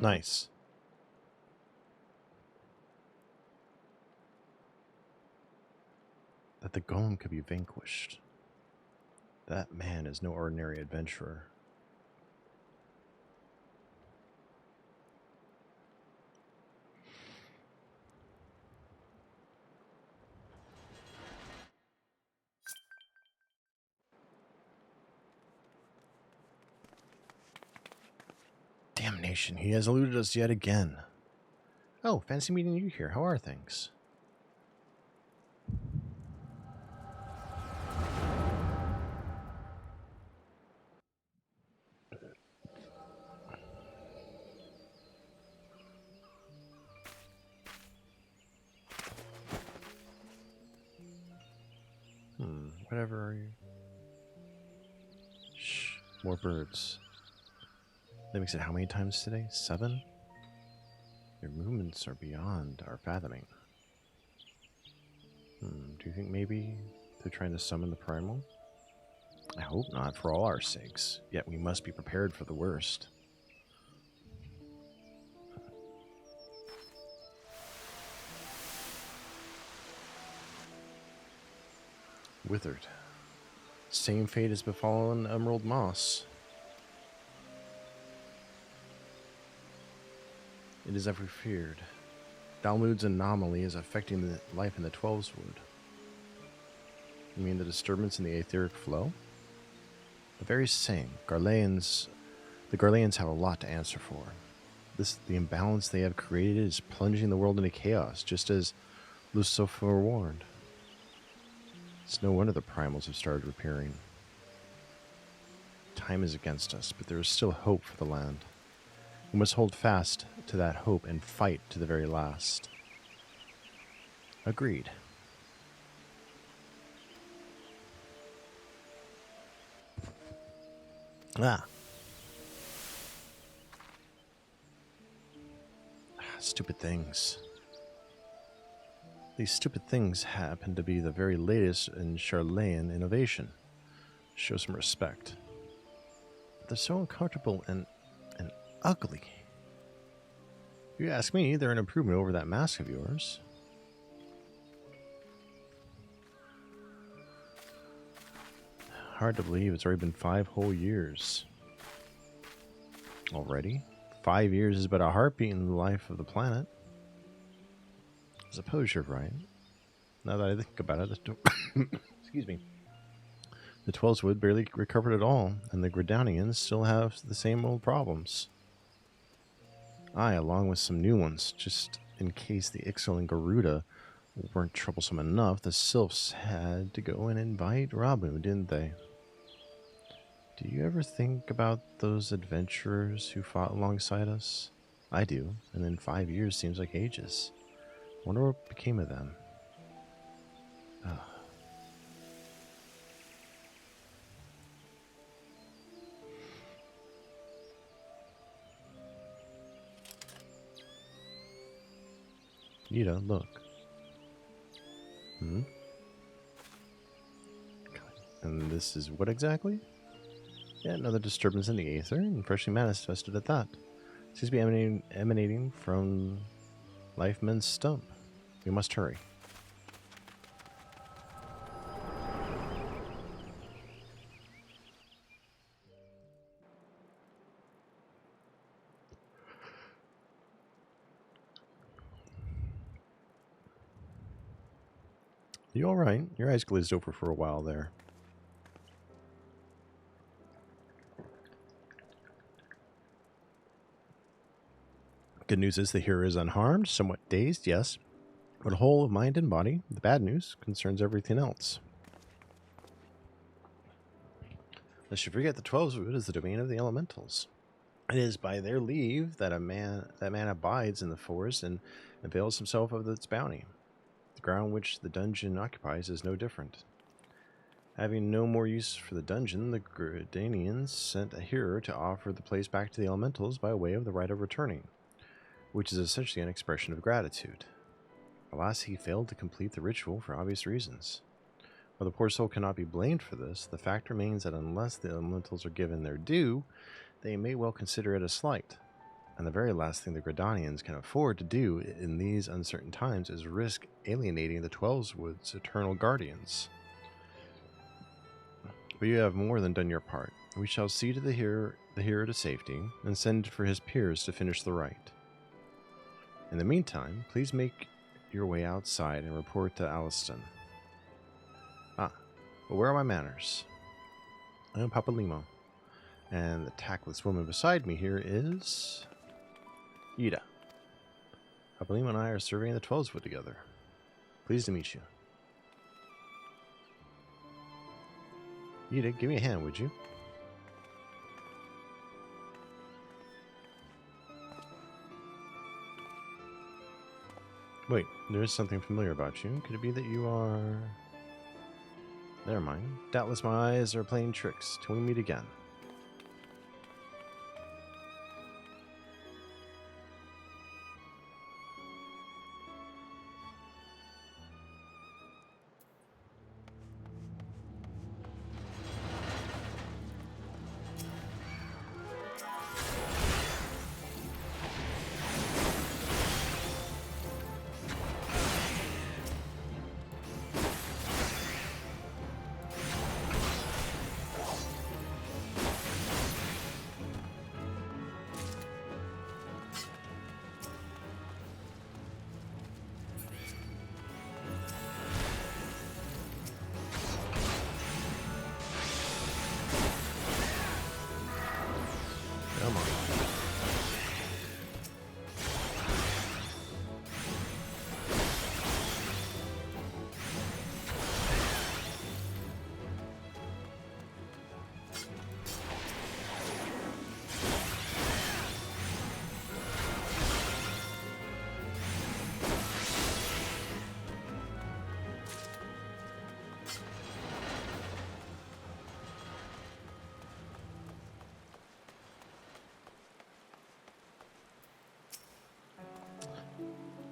Nice. That the golem could be vanquished. That man is no ordinary adventurer. Damnation, he has eluded us yet again. Oh, fancy meeting you here. How are things? Whatever are you? Shh, more birds. That makes it how many times today? 7? Their movements are beyond our fathoming. Do you think maybe they're trying to summon the primal? I hope not, for all our sakes. Yet we must be prepared for the worst. Withered. Same fate has befallen Emerald Moss. It is ever feared. Dalmud's anomaly is affecting the life in the Twelveswood. You mean the disturbance in the etheric flow? The very same. The Garleans have a lot to answer for. The imbalance they have created is plunging the world into chaos, just as Lucifer warned. It's no wonder the primals have started appearing. Time is against us, but there is still hope for the land. We must hold fast to that hope and fight to the very last. Agreed. Stupid things. These stupid things happen to be the very latest in Charlayan innovation. Show some respect. But they're so uncomfortable and ugly. If you ask me, they're an improvement over that mask of yours. Hard to believe it's already been 5 whole years. Already? 5 years is but a heartbeat in the life of the planet. I suppose you're right. Now that I think about it, excuse me. The Twelveswood barely recovered at all, and the Gridanians still have the same old problems. Aye, along with some new ones, just in case the Ixal and Garuda weren't troublesome enough, the Sylphs had to go and invite Rabu, didn't they? Do you ever think about those adventurers who fought alongside us? I do, and then 5 years seems like ages. Wonder what became of them. Ugh. Nita, look. And this is what exactly? Yeah, another disturbance in the aether, and freshly manifested at that. Seems to be emanating from Lifeman's stump. We must hurry. You alright? Your eyes glazed over for a while there. Good news is the hero is unharmed, somewhat dazed, yes, but whole of mind and body. The bad news concerns everything else. Lest you forget, the Twelveswood is the domain of the elementals. It is by their leave that man abides in the forest and avails himself of its bounty. The ground which the dungeon occupies is no different. Having no more use for the dungeon, the Gridanians sent a hero to offer the place back to the elementals by way of the right of returning, which is essentially an expression of gratitude. Alas, he failed to complete the ritual for obvious reasons. While the poor soul cannot be blamed for this, the fact remains that unless the elementals are given their due, they may well consider it a slight. And the very last thing the Gridanians can afford to do in these uncertain times is risk alienating the Twelveswood's eternal guardians. But you have more than done your part. We shall see to the hero to safety, and send for his peers to finish the rite. In the meantime, please make your way outside and report to Aliston. But where are my manners? I am Papalimo, and the tactless woman beside me here is Ida. Papalimo and I are surveying the Twelveswood together. Pleased to meet you. Ida, give me a hand, would you? Wait, there is something familiar about you. Could it be that you are... Never mind. Doubtless my eyes are playing tricks till we meet again. Come on.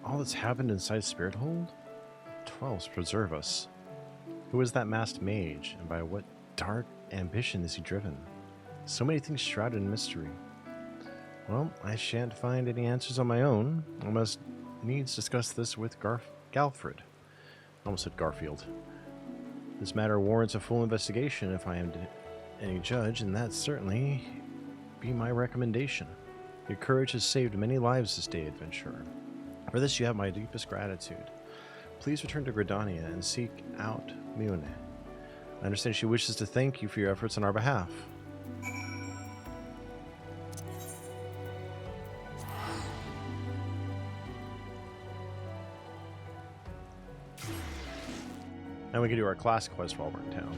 All that's happened inside Spirit Hold? 12s preserve us. Who is that masked mage, and by what dark ambition is he driven? So many things shrouded in mystery. Well, I shan't find any answers on my own. I must needs discuss this with Galfred. Almost said Garfield. This matter warrants a full investigation if I am any judge, and that certainly be my recommendation. Your courage has saved many lives this day, adventurer. For this you have my deepest gratitude. Please return to Gridania and seek out Mione. I understand she wishes to thank you for your efforts on our behalf. And we can do our class quest while we're in town.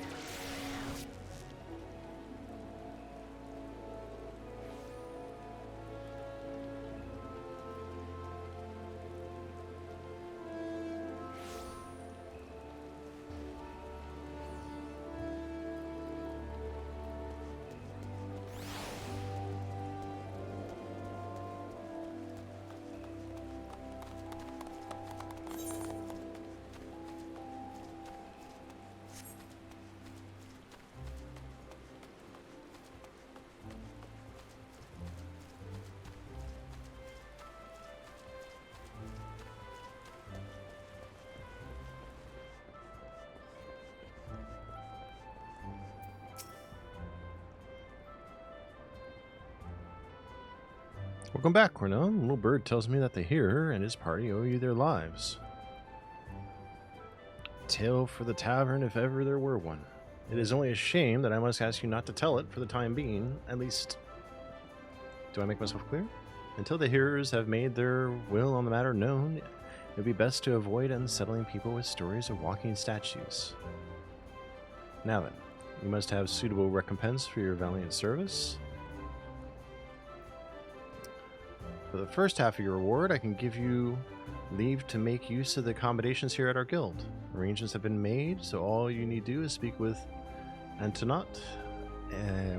Welcome back, Cornell. The little bird tells me that the hearer and his party owe you their lives. Tale for the tavern if ever there were one. It is only a shame that I must ask you not to tell it for the time being, at least. Do I make myself clear? Until the hearers have made their will on the matter known, it would be best to avoid unsettling people with stories of walking statues. Now then, you must have suitable recompense for your valiant service. For the first half of your reward, I can give you leave to make use of the accommodations here at our guild. Arrangements have been made, so all you need to do is speak with Antonot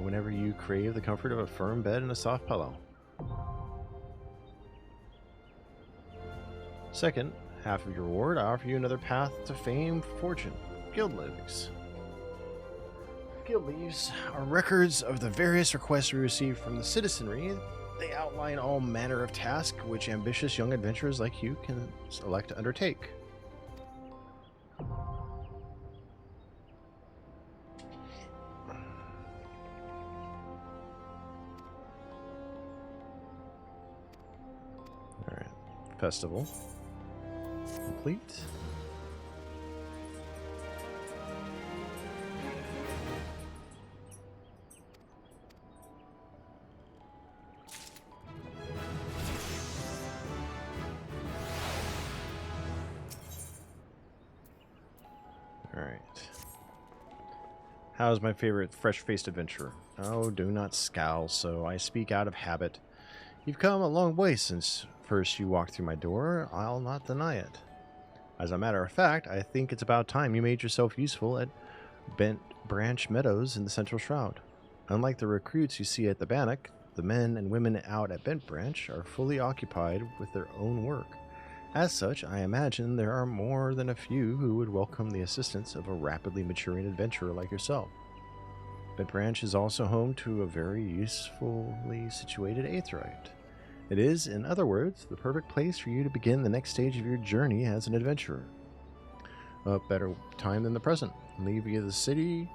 whenever you crave the comfort of a firm bed and a soft pillow. Second half of your reward, I offer you another path to fame, fortune, guild levies. Guild leaves are records of the various requests we receive from the citizenry They outline all manner of tasks which ambitious young adventurers like you can elect to undertake. Alright. Festival. Complete. Alright. How is my favorite fresh-faced adventurer? Oh, do not scowl, so I speak out of habit. You've come a long way since first you walked through my door, I'll not deny it. As a matter of fact, I think it's about time you made yourself useful at Bent Branch Meadows in the Central Shroud. Unlike the recruits you see at the Bannock, the men and women out at Bent Branch are fully occupied with their own work. As such, I imagine there are more than a few who would welcome the assistance of a rapidly maturing adventurer like yourself. Bent Branch is also home to a very usefully situated aetheryte. It is, in other words, the perfect place for you to begin the next stage of your journey as an adventurer. A better time than the present. Leave via the city,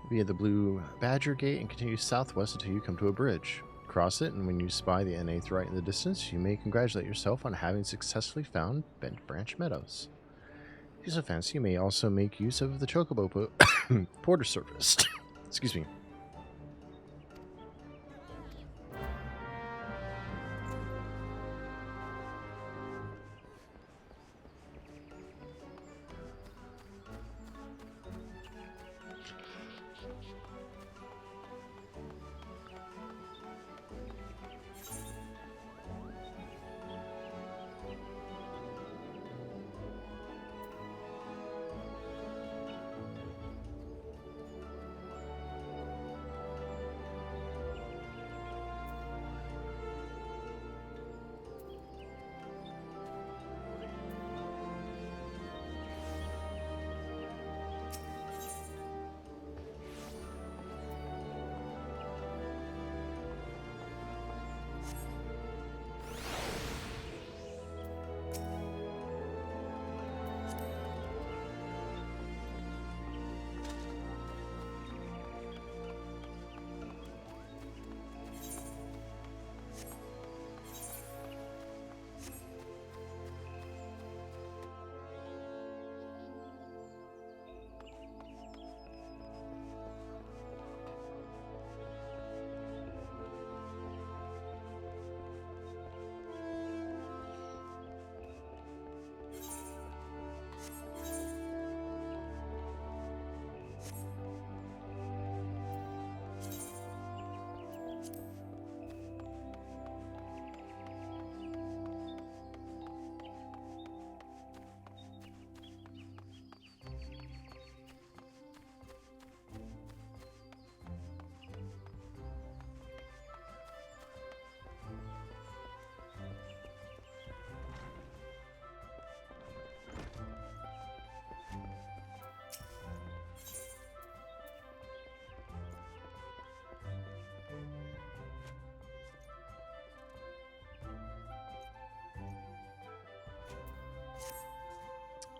via the Blue Badger Gate, and continue southwest until you come to a bridge. Cross it, and when you spy the aetheryte in the distance, you may congratulate yourself on having successfully found Bent Branch Meadows. If you so fancy, you may also make use of the Chocobo Porter service. Excuse me.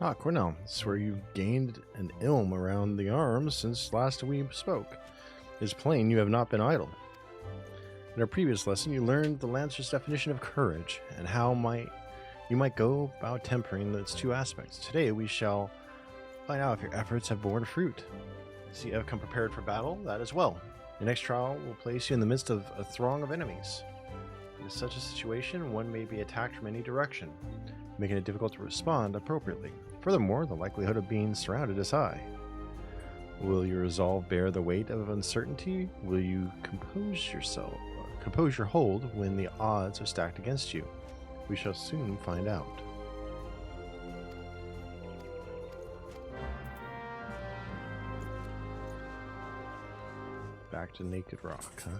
Ah, Cornell, it's where you've gained an ilm around the arms since last we spoke. It's plain you have not been idle. In our previous lesson, you learned the Lancer's definition of courage, and how you might go about tempering its two aspects. Today we shall find out if your efforts have borne fruit. So you have come prepared for battle, that as well. Your next trial will place you in the midst of a throng of enemies. In such a situation, one may be attacked from any direction, making it difficult to respond appropriately. Furthermore, the likelihood of being surrounded is high. Will your resolve bear the weight of uncertainty? Will you compose your hold when the odds are stacked against you? We shall soon find out. Back to Naked Rock, huh?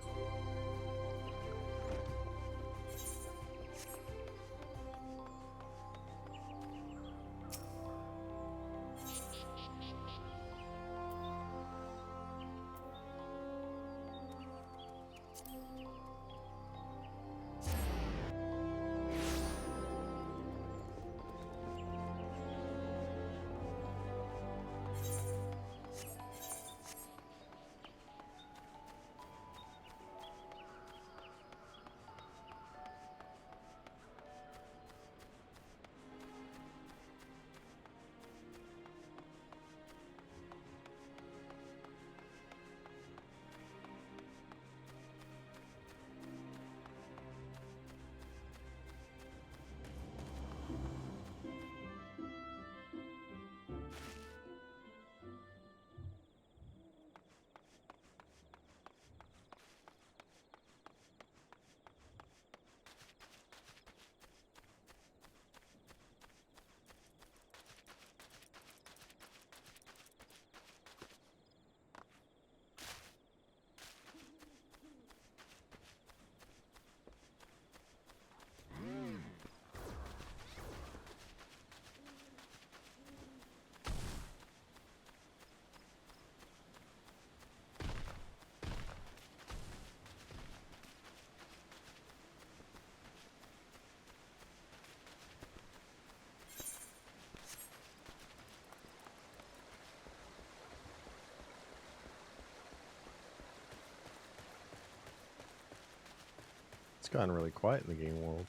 gotten really quiet in the game world.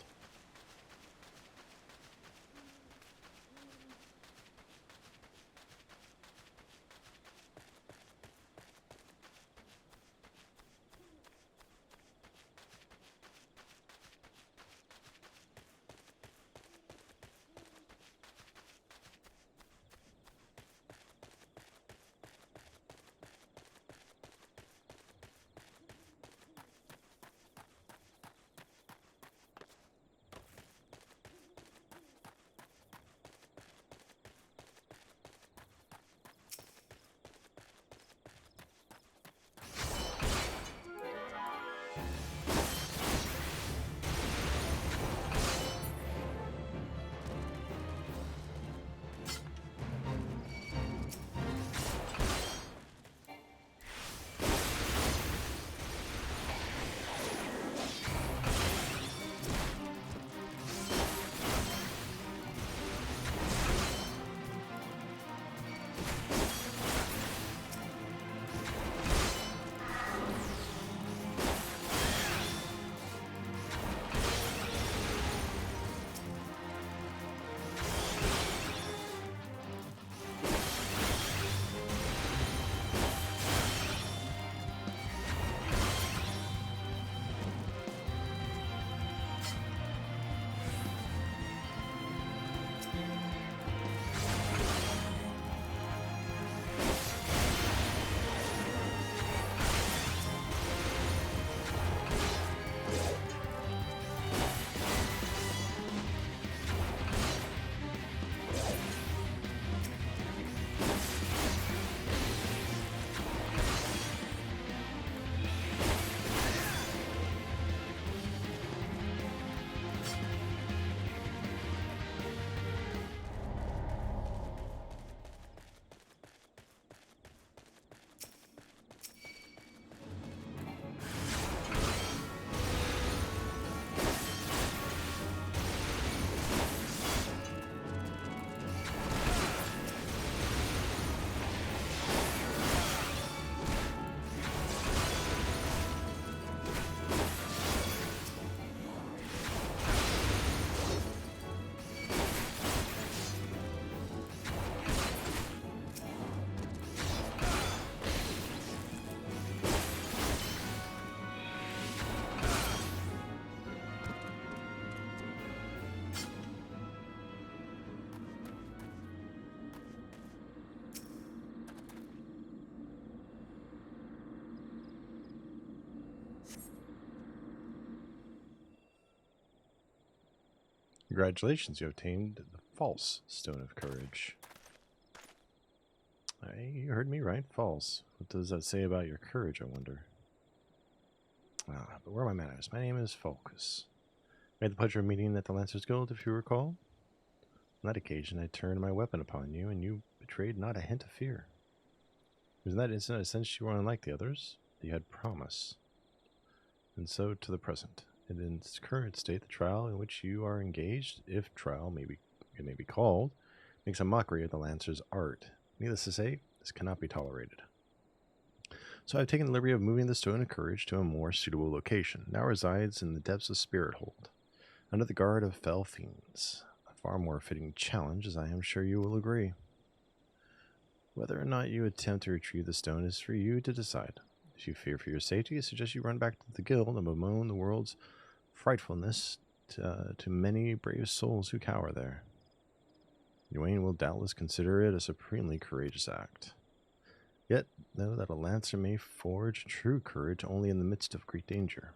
Congratulations, you obtained the false Stone of Courage. You heard me right, false. What does that say about your courage, I wonder? But where are my manners? My name is Focus. I had the pleasure of meeting at the Lancer's Guild, if you recall. On that occasion, I turned my weapon upon you, and you betrayed not a hint of fear. It was in that instant I sensed you were unlike the others, that you had promise. And so to the present. In its current state, the trial in which you are engaged, if trial it may be called, makes a mockery of the Lancer's art. Needless to say, this cannot be tolerated. So I've taken the liberty of moving the Stone of Courage to a more suitable location. Now resides in the depths of Spirithold, under the guard of fell fiends. A far more fitting challenge, as I am sure you will agree. Whether or not you attempt to retrieve the stone is for you to decide. If you fear for your safety, I suggest you run back to the guild and bemoan the world's frightfulness to many brave souls who cower there. Yuan will doubtless consider it a supremely courageous act. Yet, know that a lancer may forge true courage only in the midst of great danger.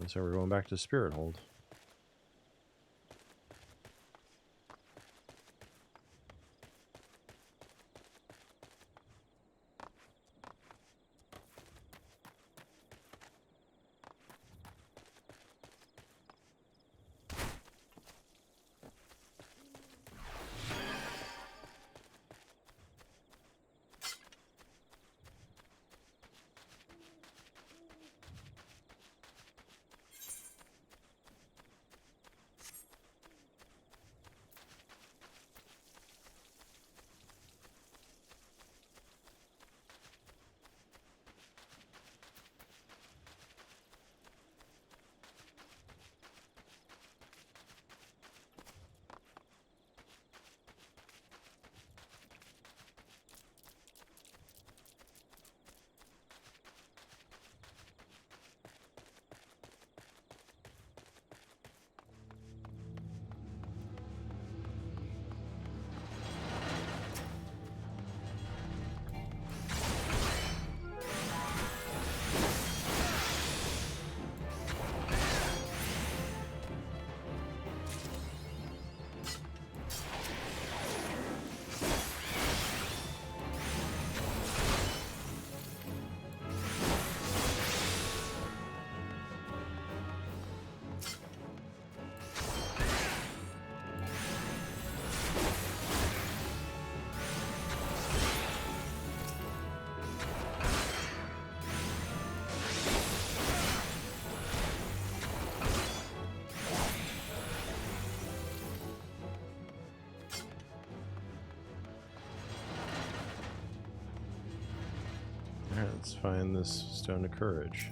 And so we're going back to Spirithold. Let's find this stone of courage.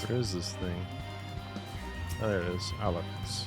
Where is this thing? Oh, there it is. Alex.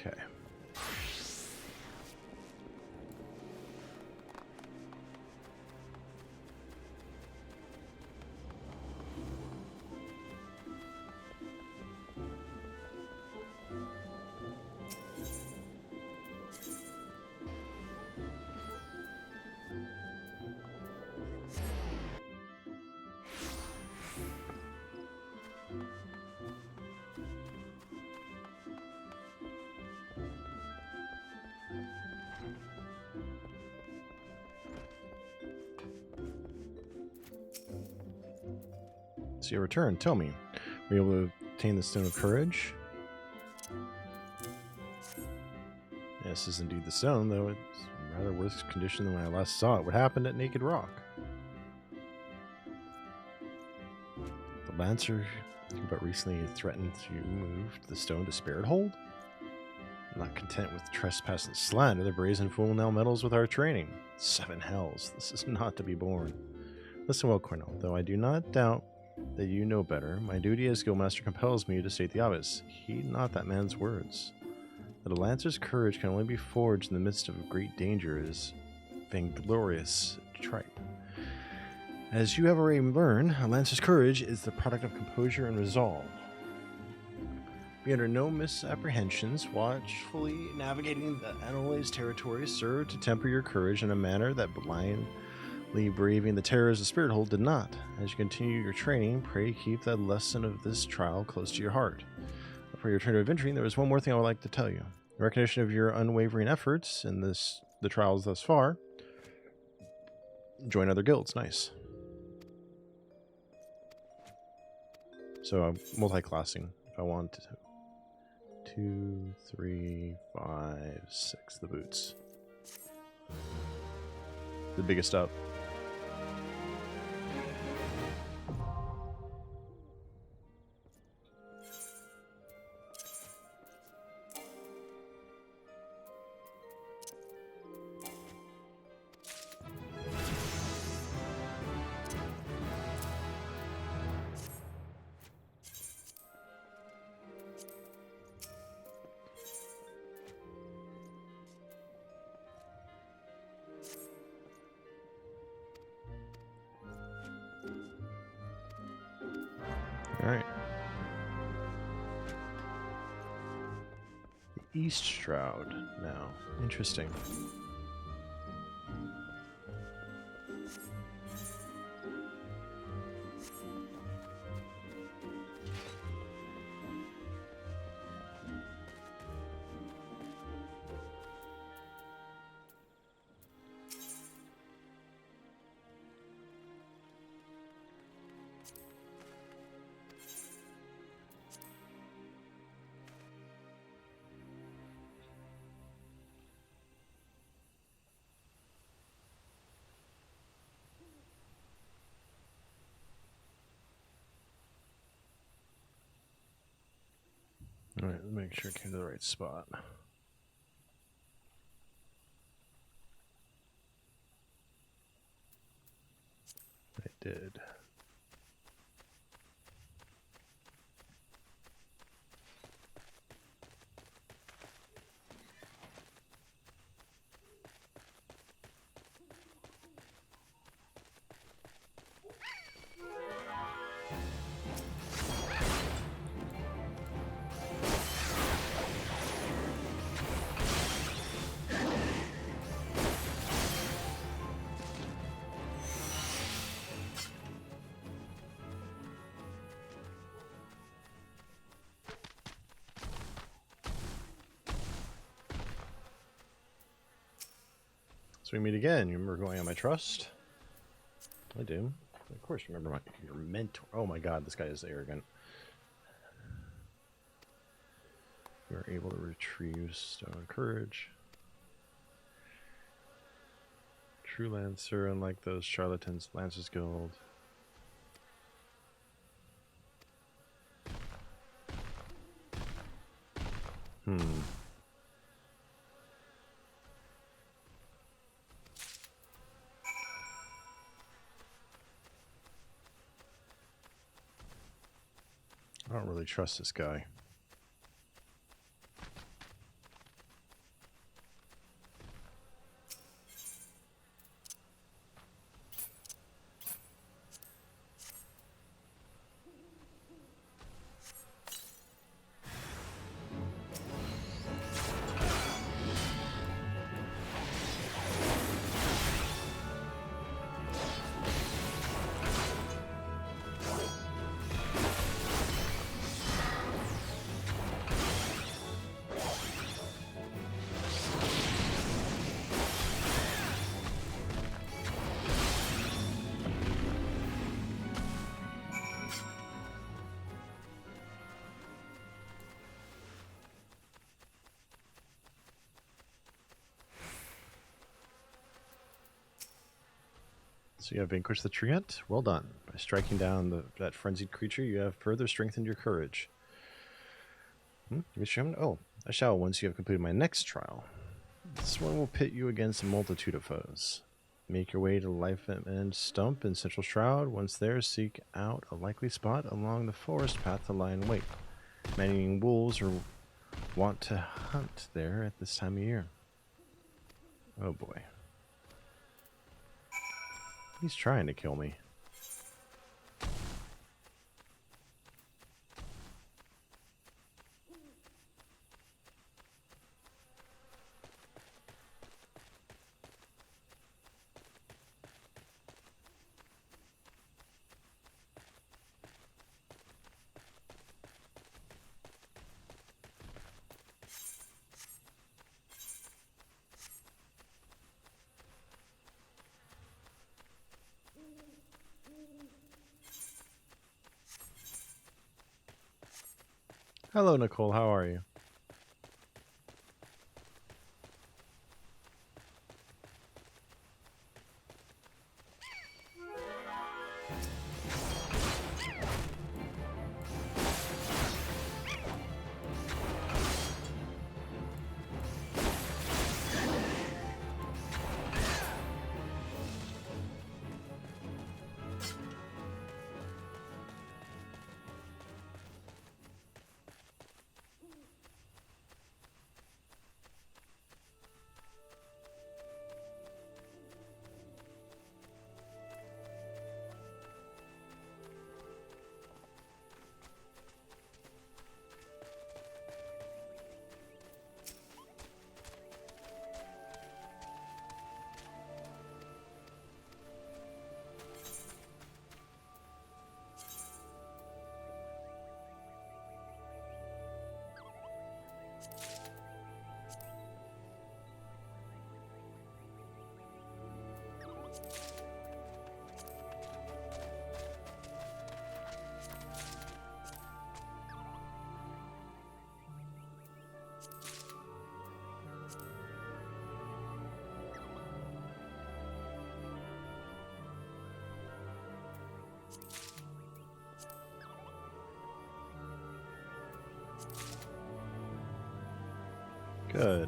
Okay. So you return. Tell me, were you able to obtain the Stone of Courage? Yes, this is indeed the stone, though it's in rather worse condition than when I last saw it. What happened at Naked Rock? The Lancer, but recently threatened to move the stone to Spirit Hold? Not content with trespass and slander, the brazen fool now meddles with our training. 7 hells. This is not to be borne. Listen well, Cornell. Though I do not doubt that you know better, my duty as Guildmaster compels me to state the obvious. Heed not that man's words. That a Lancer's courage can only be forged in the midst of great danger is vainglorious tripe. As you have already learned, a Lancer's courage is the product of composure and resolve. Be under no misapprehensions, watchfully navigating the Anole's territory served to temper your courage in a manner that blindly braving the terrors of Spirit Hold did not. As you continue your training, pray keep the lesson of this trial close to your heart. Before your return to adventuring, there is one more thing I would like to tell you. In recognition of your unwavering efforts in the trials thus far, join other guilds. Nice. So I'm multi-classing if I want to. 2, 3, 5, 6. The boots. The biggest up. Alright. The East Shroud now. Interesting. Alright, let's make sure I came to the right spot. I did. So we meet again. You remember going on my trust? I do. Of course, remember your mentor. Oh my god, this guy is arrogant. You are able to retrieve Stone Courage. True Lancer, unlike those charlatans, Lancer's Guild. I don't really trust this guy. So you have vanquished the treant. Well done. By striking down that frenzied creature, you have further strengthened your courage. Oh, I shall once you have completed my next trial. This one will pit you against a multitude of foes. Make your way to Life End Stump in Central Shroud. Once there, seek out a likely spot along the forest path to lie in wait. Many wolves are wont to hunt there at this time of year. Oh boy. He's trying to kill me. Hello, Nicole. How are you? Good.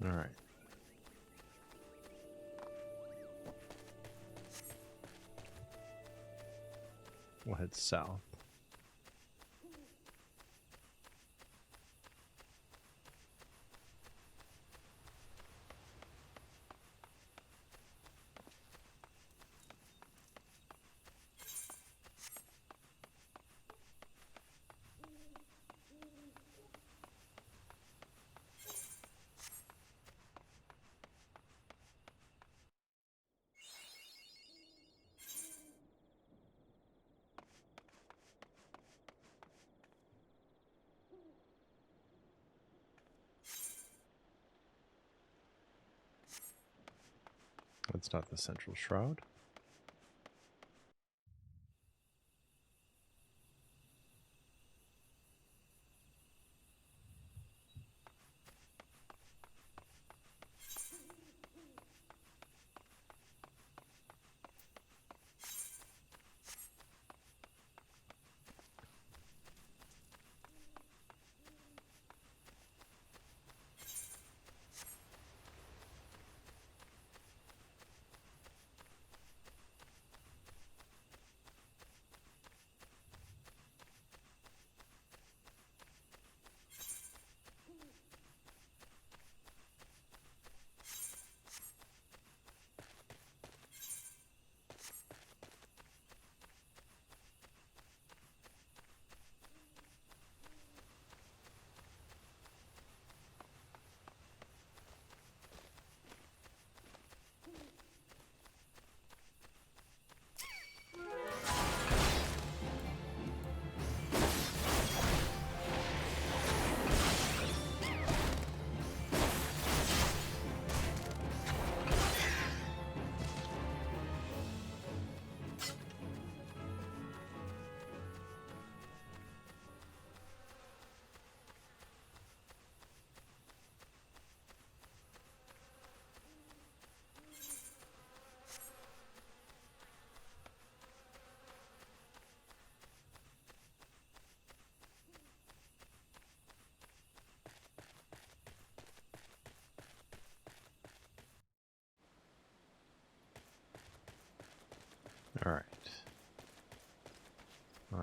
All right. We'll head south. That's not the Central Shroud.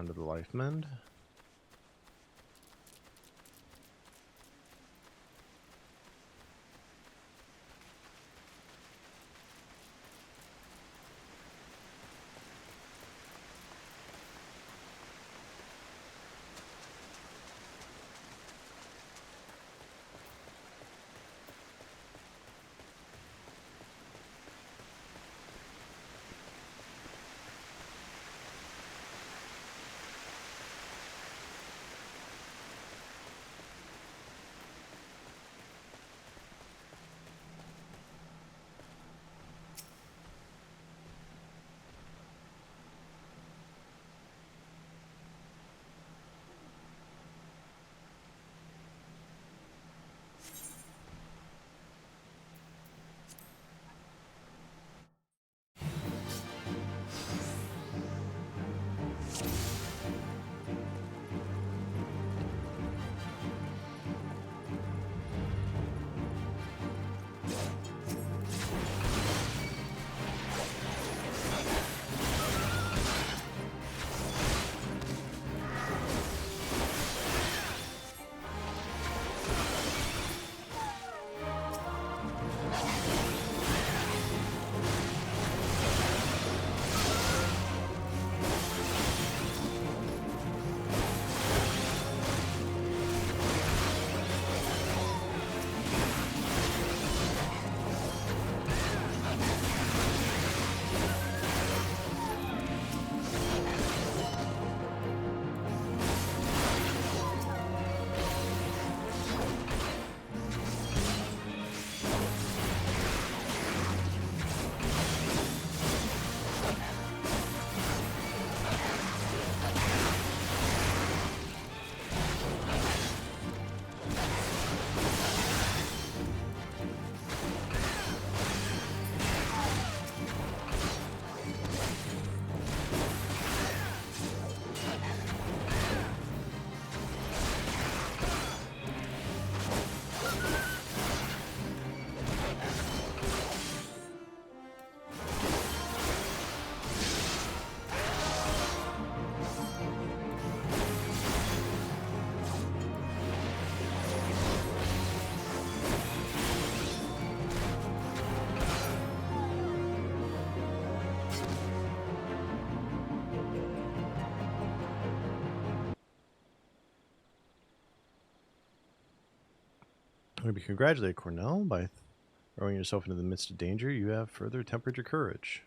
onto the life mend. I'm going to be congratulated, Cornell, by throwing yourself into the midst of danger. You have further tempered your courage.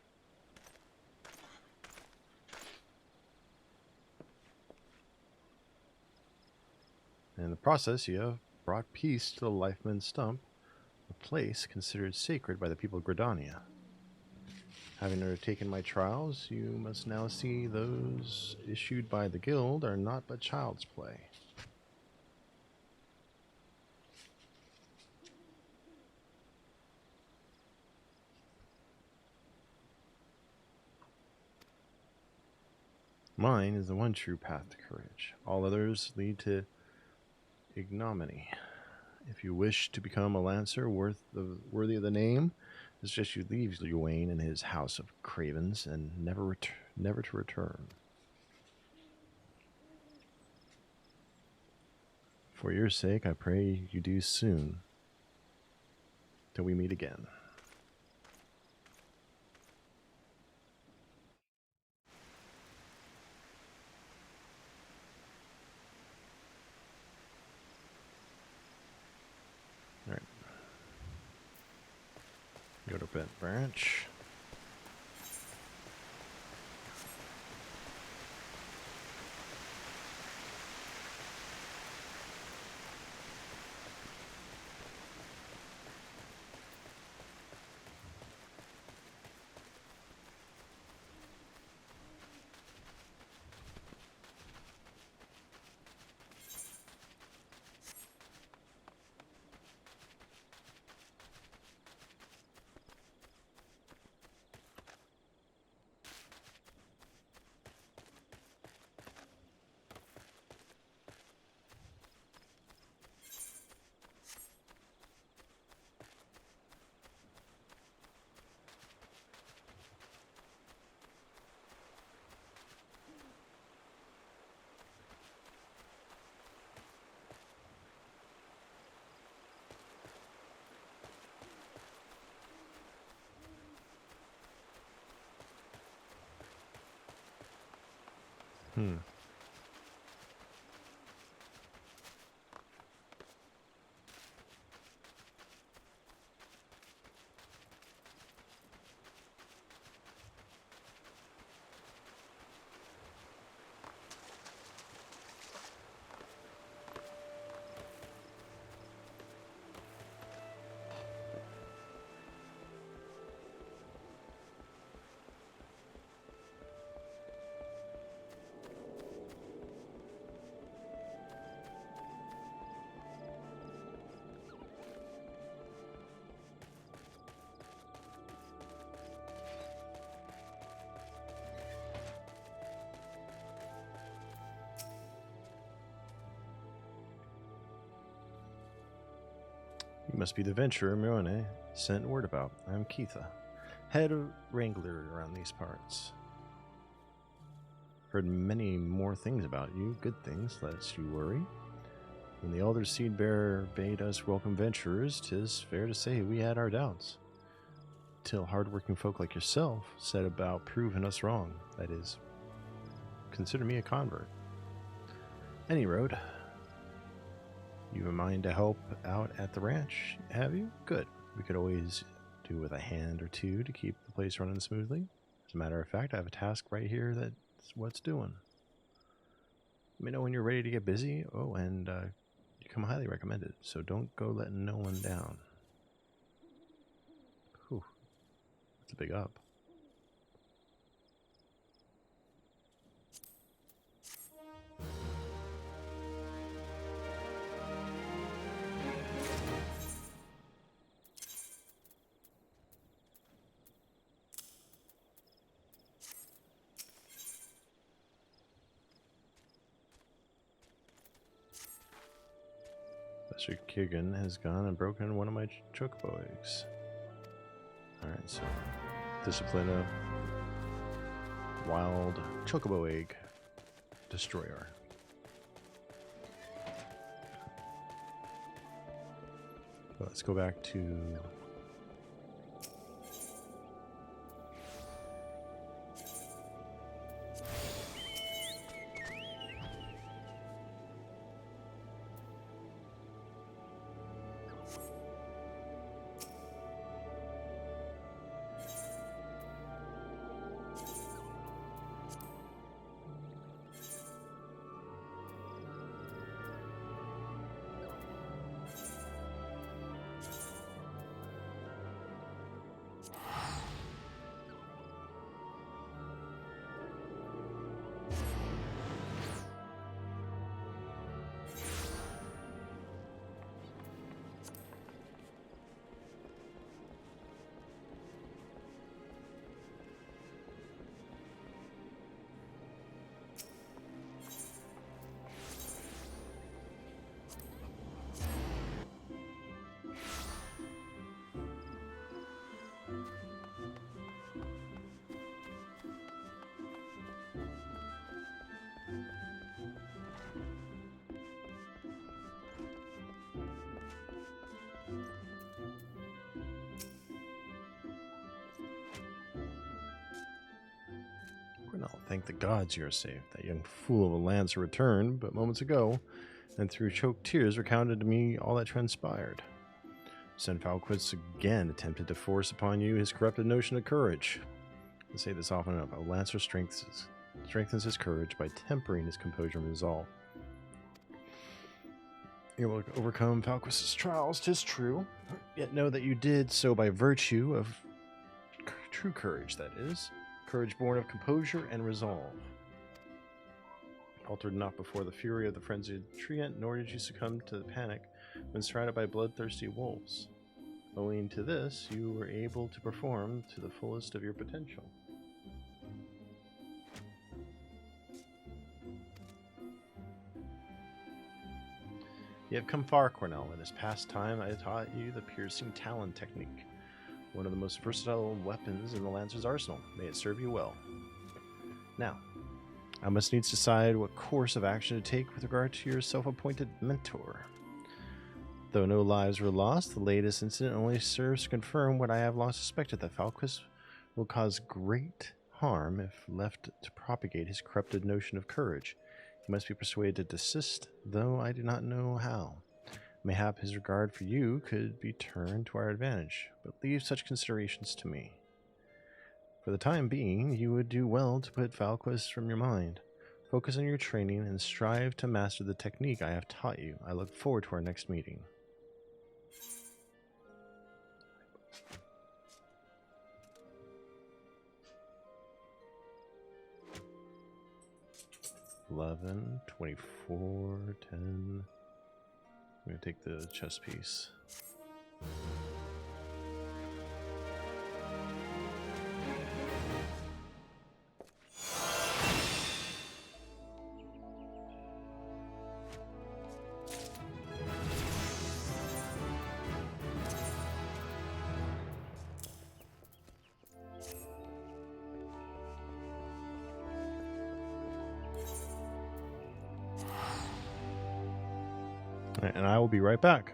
In the process, you have brought peace to the Lifeman Stump, a place considered sacred by the people of Gridania. Having undertaken my trials, you must now see those issued by the guild are not but child's play. Mine is the one true path to courage. All others lead to ignominy. If you wish to become a lancer worthy of the name, I suggest you leave Luwain and his house of cravens and never to return. For your sake, I pray you do soon, till we meet again. All right. Go to Bent Branch. You must be the venturer Mirone sent word about. I'm Keitha, head of wrangler around these parts. Heard many more things about you, good things, lest you worry. When the elder seed bearer bade us welcome venturers, 'tis fair to say we had our doubts. Till hard-working folk like yourself set about proving us wrong. That is, consider me a convert. Any road. You have a mind to help out at the ranch, have you? Good. We could always do with a hand or two to keep the place running smoothly. As a matter of fact, I have a task right here that's what's doing. Let me know when you're ready to get busy. Oh, and you come highly recommended, so don't go letting no one down. Whew. That's a big up. Mr. Kigan has gone and broken one of my chocobo eggs. Alright, so discipline a wild chocobo egg destroyer. Let's go back to Cornell. Thank the gods you're safe. That young fool of a Lancer returned but moments ago, and through choked tears recounted to me all that transpired. Sen Falquist again attempted to force upon you his corrupted notion of courage. I say this often enough. A Lancer strengthens his courage by tempering his composure and resolve. You will overcome Falquist's trials, 'tis true, yet know that you did so by virtue of true courage, that is. Courage born of composure and resolve. Altered not before the fury of the frenzied treant, nor did you succumb to the panic when surrounded by bloodthirsty wolves. Owing to this, you were able to perform to the fullest of your potential. You have come far, Cornell. In this past time, I taught you the piercing talon technique, one of the most versatile weapons in the Lancer's arsenal. May it serve you well. Now, I must needs decide what course of action to take with regard to your self-appointed mentor. Though no lives were lost, the latest incident only serves to confirm what I have long suspected, that Falquist will cause great harm if left to propagate his corrupted notion of courage. He must be persuaded to desist, though I do not know how. Mayhap his regard for you could be turned to our advantage, but leave such considerations to me. For the time being, you would do well to put Valquist from your mind. Focus on your training and strive to master the technique I have taught you. I look forward to our next meeting. $11, $24, $10. I'm going to take the chess piece. And I will be right back.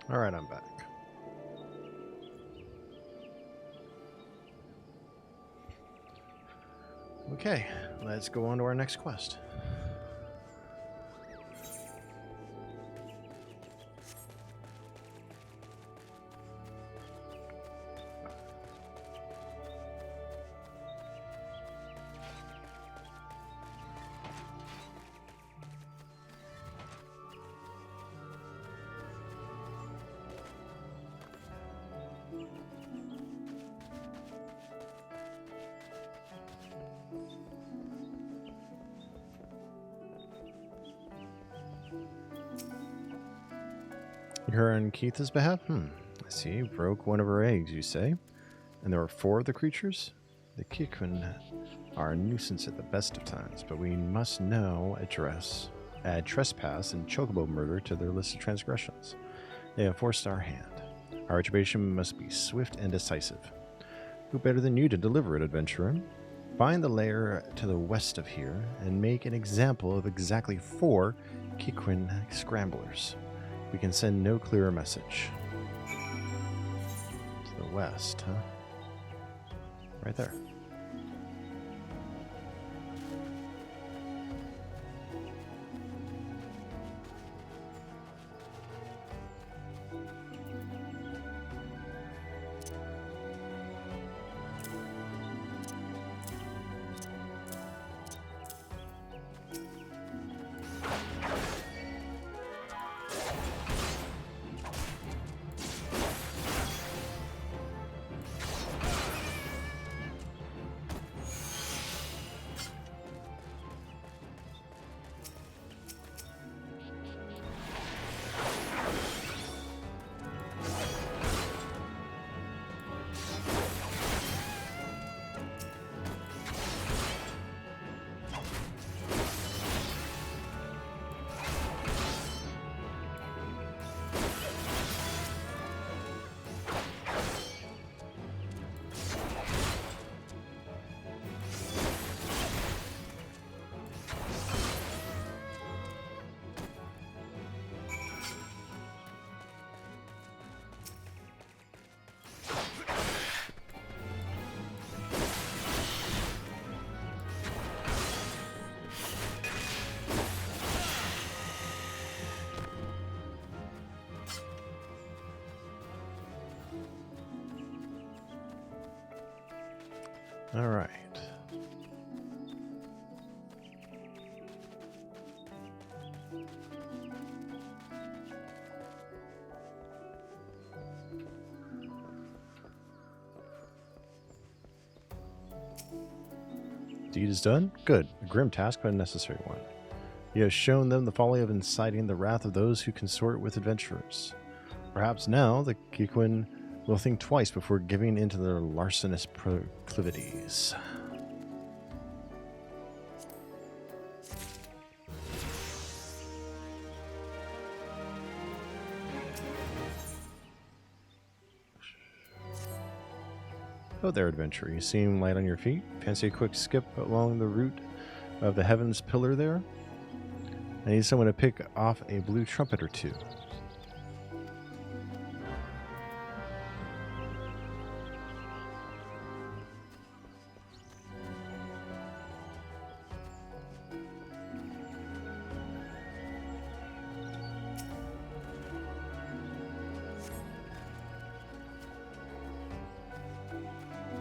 All right, I'm back. Okay, let's go on to our next quest. Her on Keith's behalf? I see. Broke one of her eggs, you say? And there were 4 of the creatures? The Kikun are a nuisance at the best of times, but we must now add trespass and chocobo murder to their list of transgressions. They have forced our hand. Our retribution must be swift and decisive. Who better than you to deliver it, adventurer? Find the lair to the west of here and make an example of exactly 4 Kikun scramblers. We can send no clearer message. To the west, huh? Right there. All right. Deed is done? Good. A grim task, but a necessary one. You have shown them the folly of inciting the wrath of those who consort with adventurers. Perhaps now the Kikuin will think twice before giving in to their larcenous proclivities. Oh there, adventurer. You seem light on your feet. Fancy a quick skip along the route of the heavens pillar there? I need someone to pick off a blue trumpet or two.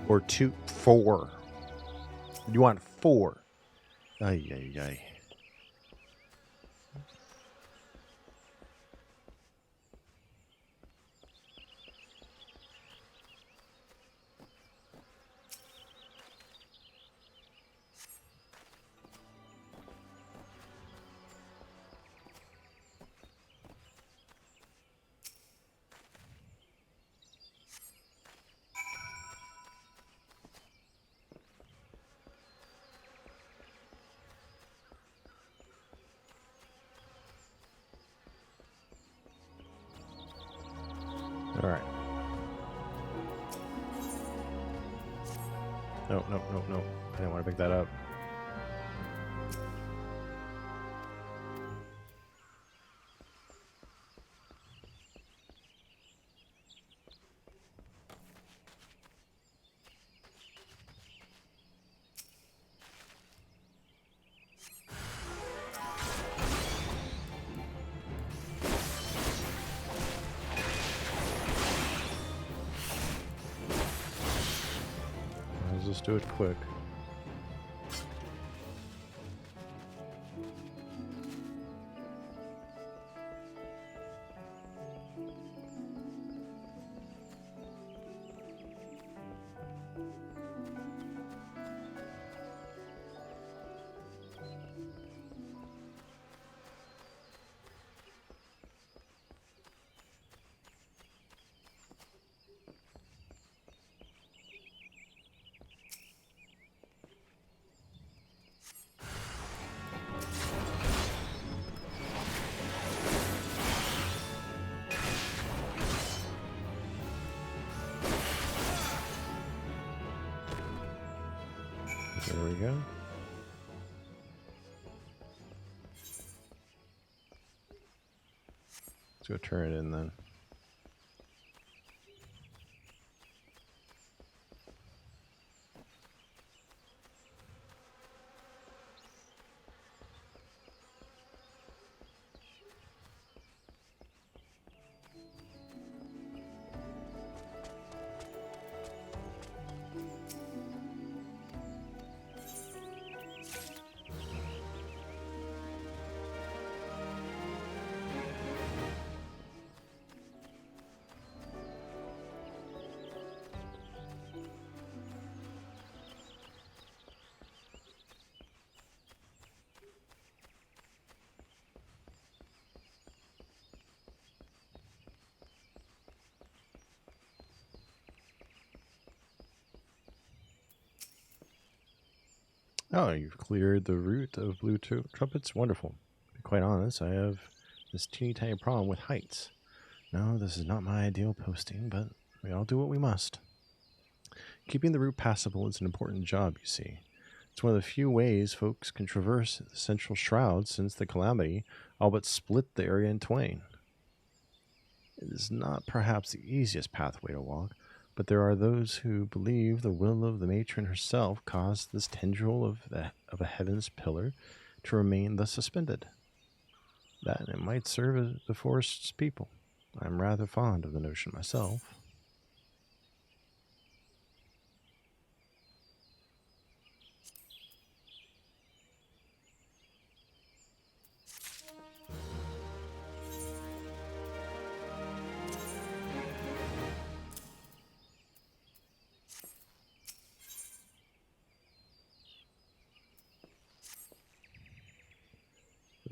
Or 4. You want 4. Ay, ay, ay. All right. No, no, no, no. I didn't want to pick that up. Let's just do it quick. There we go. Let's go turn it in then. Oh, you've cleared the route of blue trumpets? Wonderful. To be quite honest, I have this teeny tiny problem with heights. No, this is not my ideal posting, but we all do what we must. Keeping the route passable is an important job, you see. It's one of the few ways folks can traverse the central shroud since the calamity all but split the area in twain. It is not perhaps the easiest pathway to walk, but there are those who believe the will of the matron herself caused this tendril of a heaven's pillar to remain thus suspended. That it might serve as the forest's people. I'm rather fond of the notion myself.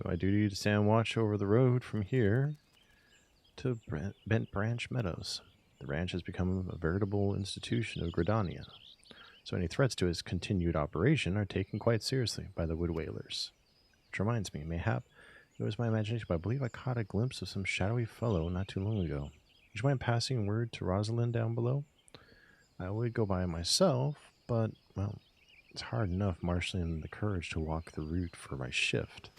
My duty to stand watch over the road from here to Bent Branch Meadows. The ranch has become a veritable institution of Gridania, so any threats to its continued operation are taken quite seriously by the wood whalers. Which reminds me, mayhap it was my imagination, but I believe I caught a glimpse of some shadowy fellow not too long ago. Would you mind passing word to Rosalind down below? I would go by myself, but, well, it's hard enough marshaling the courage to walk the route for my shift.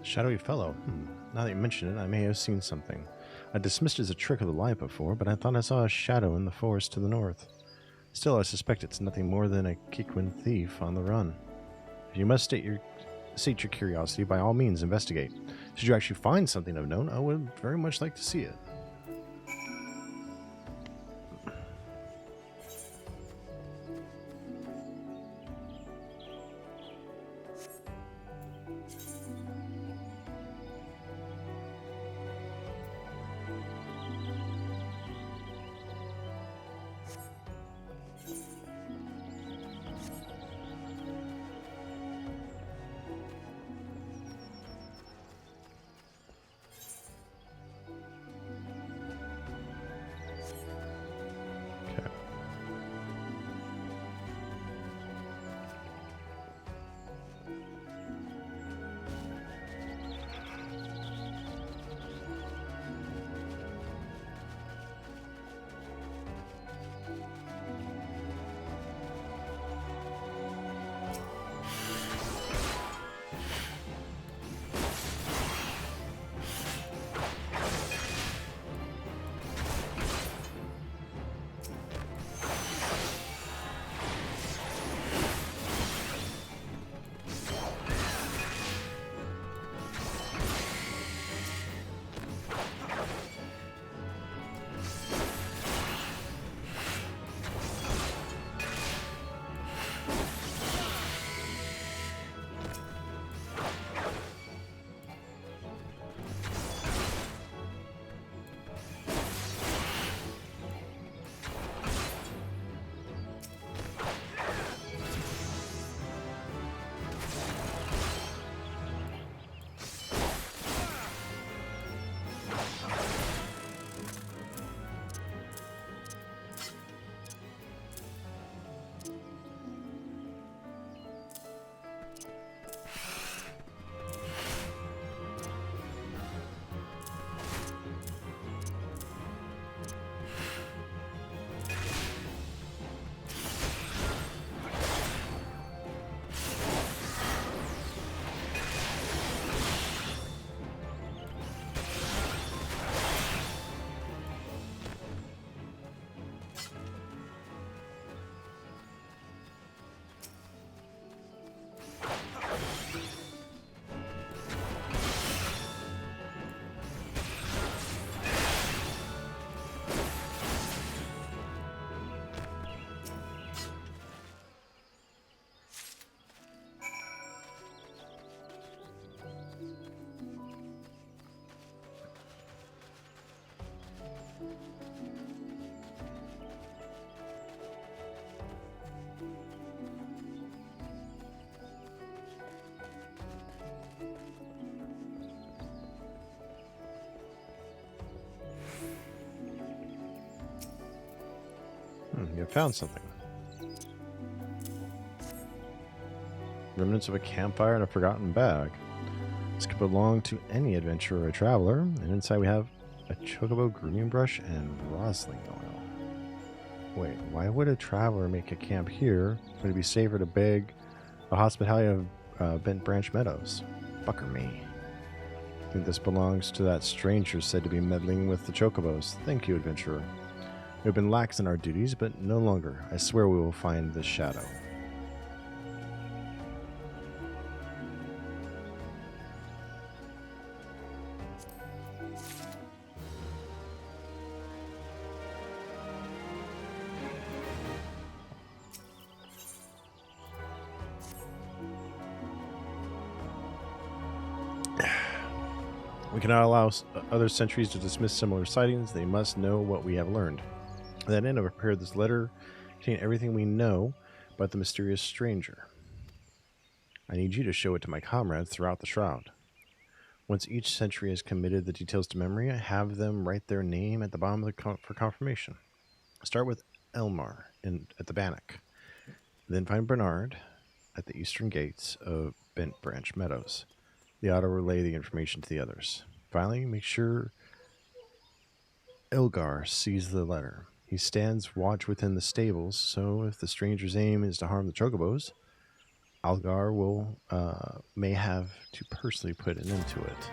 Shadowy fellow. Now that you mention it, I may have seen something. I dismissed it as a trick of the light before, but I thought I saw a shadow in the forest to the north. Still, I suspect it's nothing more than a Kikwin thief on the run. If you must sate your curiosity, by all means investigate. Should you actually find something of note, I would very much like to see it. You found something. Remnants of a campfire and a forgotten bag. This could belong to any adventurer or traveler. And inside we have a chocobo grooming brush and rosling oil. Wait, why would a traveler make a camp here? Would it be safer to beg the hospitality of Bent Branch Meadows? Fucker me. I think this belongs to that stranger said to be meddling with the chocobos. Thank you, adventurer. We have been lax in our duties, but no longer. I swear we will find this shadow. We cannot allow other sentries to dismiss similar sightings. They must know what we have learned. To that end, I prepared this letter containing everything we know about the mysterious stranger. I need you to show it to my comrades throughout the Shroud. Once each sentry has committed the details to memory, I have them write their name at the bottom of for confirmation. Start with Elmar at the Bannock. Then find Bernard at the eastern gates of Bent Branch Meadows. The auto relay the information to the others. Finally, make sure Elgar sees the letter. He stands watch within the stables, so if the stranger's aim is to harm the chocobos, Algar may have to personally put an end to it.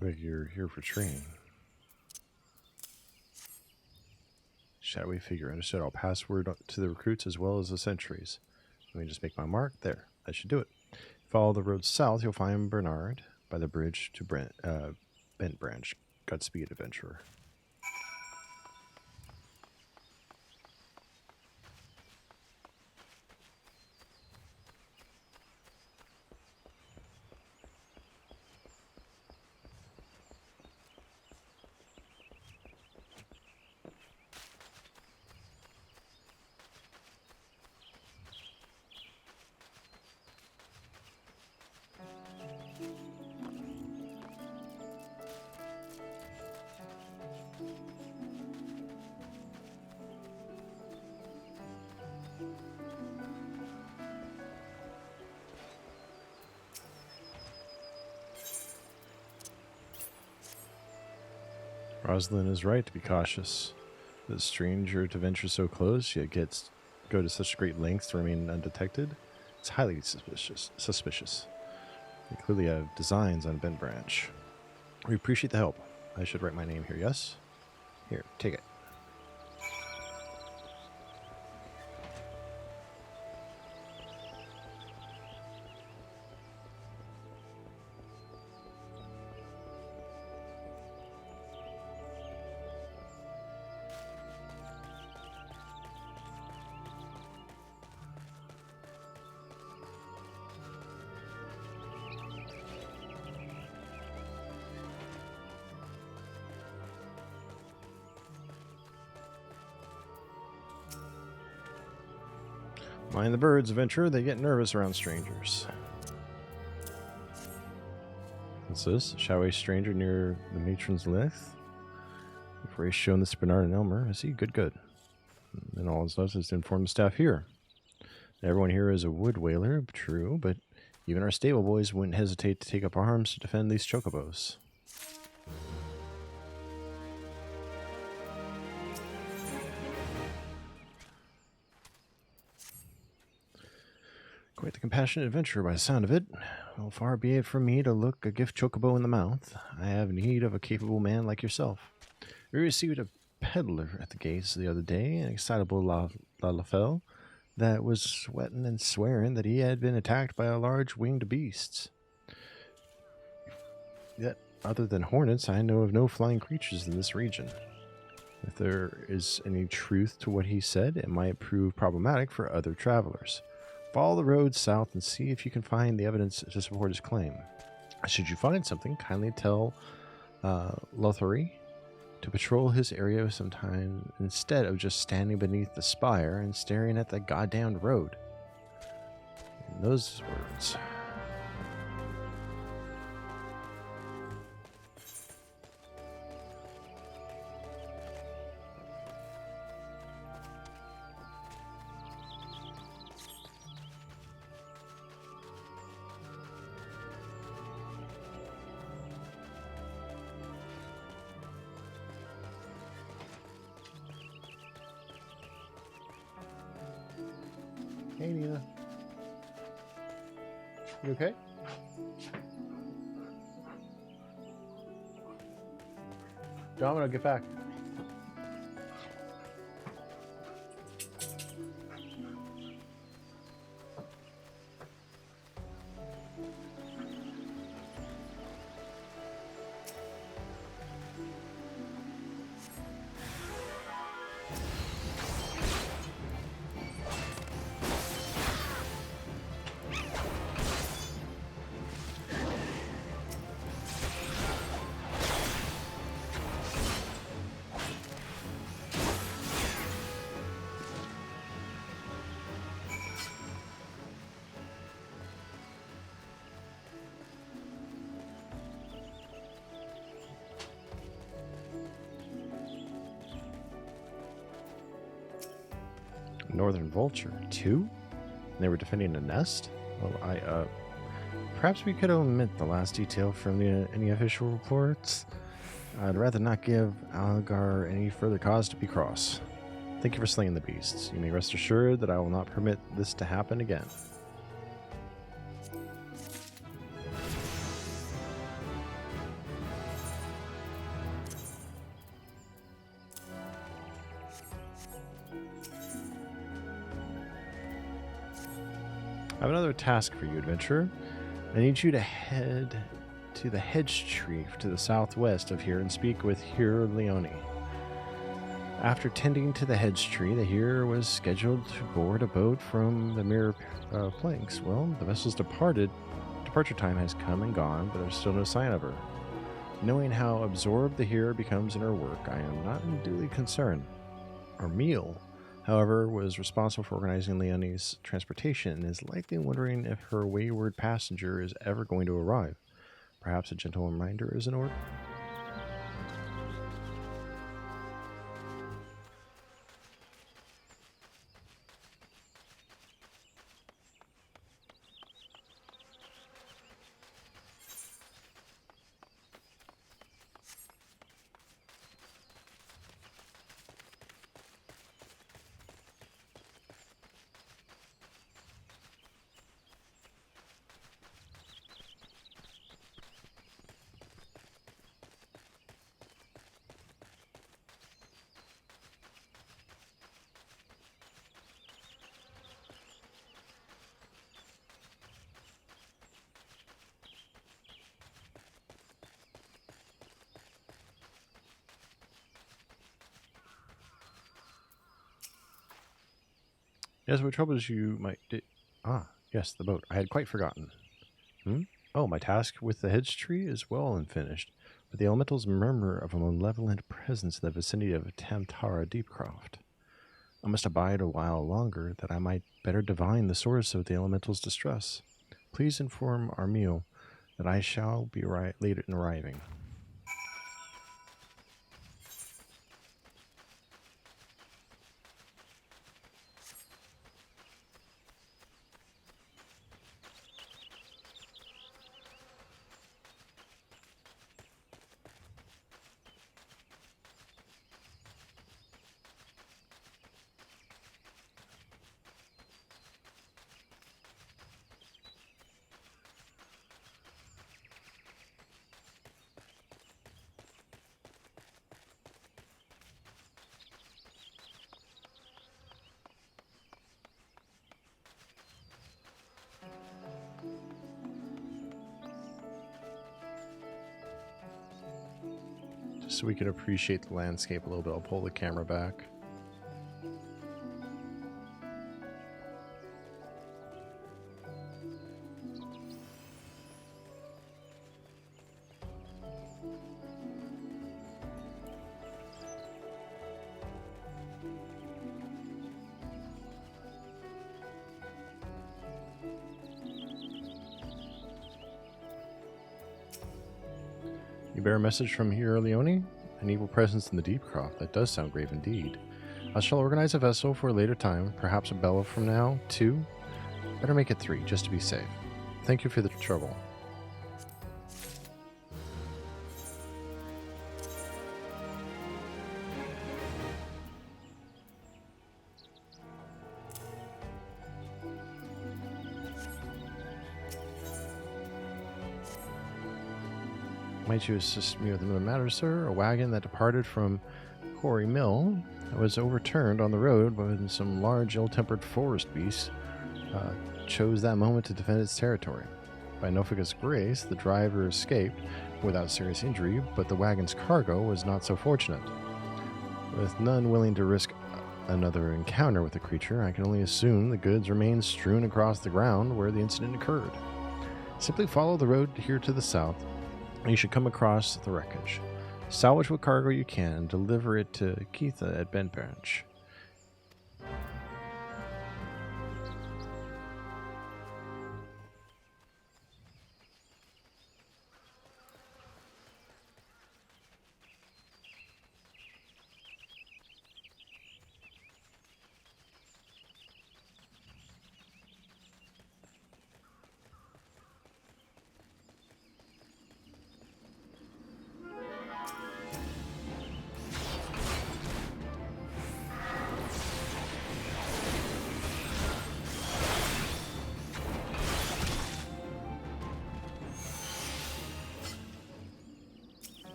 Like you're here for training. Shadowy figure. Understood. I'll password to the recruits as well as the sentries. Let me just make my mark. There. That should do it. Follow the road south. You'll find Bernard by the bridge to Bent Branch. Godspeed, adventurer. Rosalind is right to be cautious. The stranger to venture so close, yet go to such great lengths to remain undetected. It's highly suspicious. They clearly have designs on Bent Branch. We appreciate the help. I should write my name here, yes? Here, take it. Mind the birds, adventurer. They get nervous around strangers. What's this? A shadowy stranger near the matron's lith? Before he's shown this to Bernard and Elmer. I see. Good. And all it does is to inform the staff here. Everyone here is a wood whaler, true, but even our stable boys wouldn't hesitate to take up arms to defend these chocobos. Quite the compassionate adventurer by the sound of it. Well, far be it from me to look a gift chocobo in the mouth. I have need of a capable man like yourself. We received a peddler at the gates the other day, an excitable Lalafell, that was sweating and swearing that he had been attacked by a large winged beast. Yet, other than hornets, I know of no flying creatures in this region. If there is any truth to what he said, it might prove problematic for other travelers. Follow the road south and see if you can find the evidence to support his claim. Should you find something, kindly tell Lothari to patrol his area sometime instead of just standing beneath the spire and staring at the goddamn road. In those words. Hey, Nina. You okay? Domino, get back. Northern Vulture, 2? They were defending a nest? Well, perhaps we could omit the last detail from any official reports. I'd rather not give Algar any further cause to be cross. Thank you for slaying the beasts. You may rest assured that I will not permit this to happen again. I have another task for you, adventurer. I need you to head to the hedge tree to the southwest of here and speak with Hero Leone. After tending to the hedge tree, the hero was scheduled to board a boat from the Mirror Planks. Well, the vessel's departure time has come and gone, but there's still no sign of her. Knowing how absorbed the hero becomes in her work, I am not unduly concerned. Our meal, however, was responsible for organizing Leonie's transportation and is likely wondering if her wayward passenger is ever going to arrive. Perhaps a gentle reminder is in order? Yes, what troubles you might... yes, the boat. I had quite forgotten. Oh, my task with the hedge tree is well and finished, but the elementals murmur of a malevolent presence in the vicinity of Tamtara Deepcroft. I must abide a while longer, that I might better divine the source of the elementals' distress. Please inform Armiel that I shall be late in arriving. Just so we can appreciate the landscape a little bit, I'll pull the camera back. You bear a message from Hero Leone? An evil presence in the Deepcroft. That does sound grave indeed. I shall organize a vessel for a later time, perhaps a bella from now, 2. Better make it 3, just to be safe. Thank you for the trouble. Might you assist me with another matter, sir? A wagon that departed from Quarry Mill was overturned on the road when some large, ill-tempered forest beasts chose that moment to defend its territory. By Nofica's grace, the driver escaped without serious injury, but the wagon's cargo was not so fortunate. With none willing to risk another encounter with the creature, I can only assume the goods remain strewn across the ground where the incident occurred. Simply follow the road here to the south, and you should come across the wreckage. Salvage what cargo you can and deliver it to Keitha at Benbranch.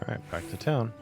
Alright, back to town.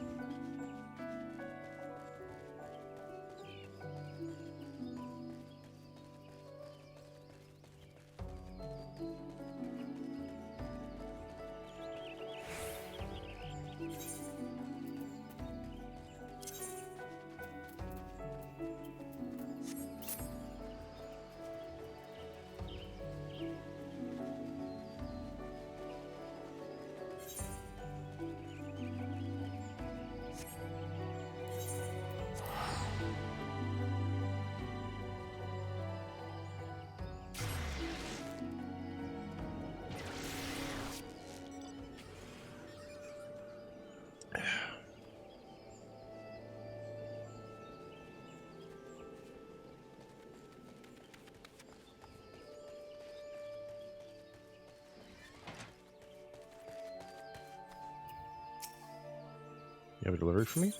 You have a delivery for me?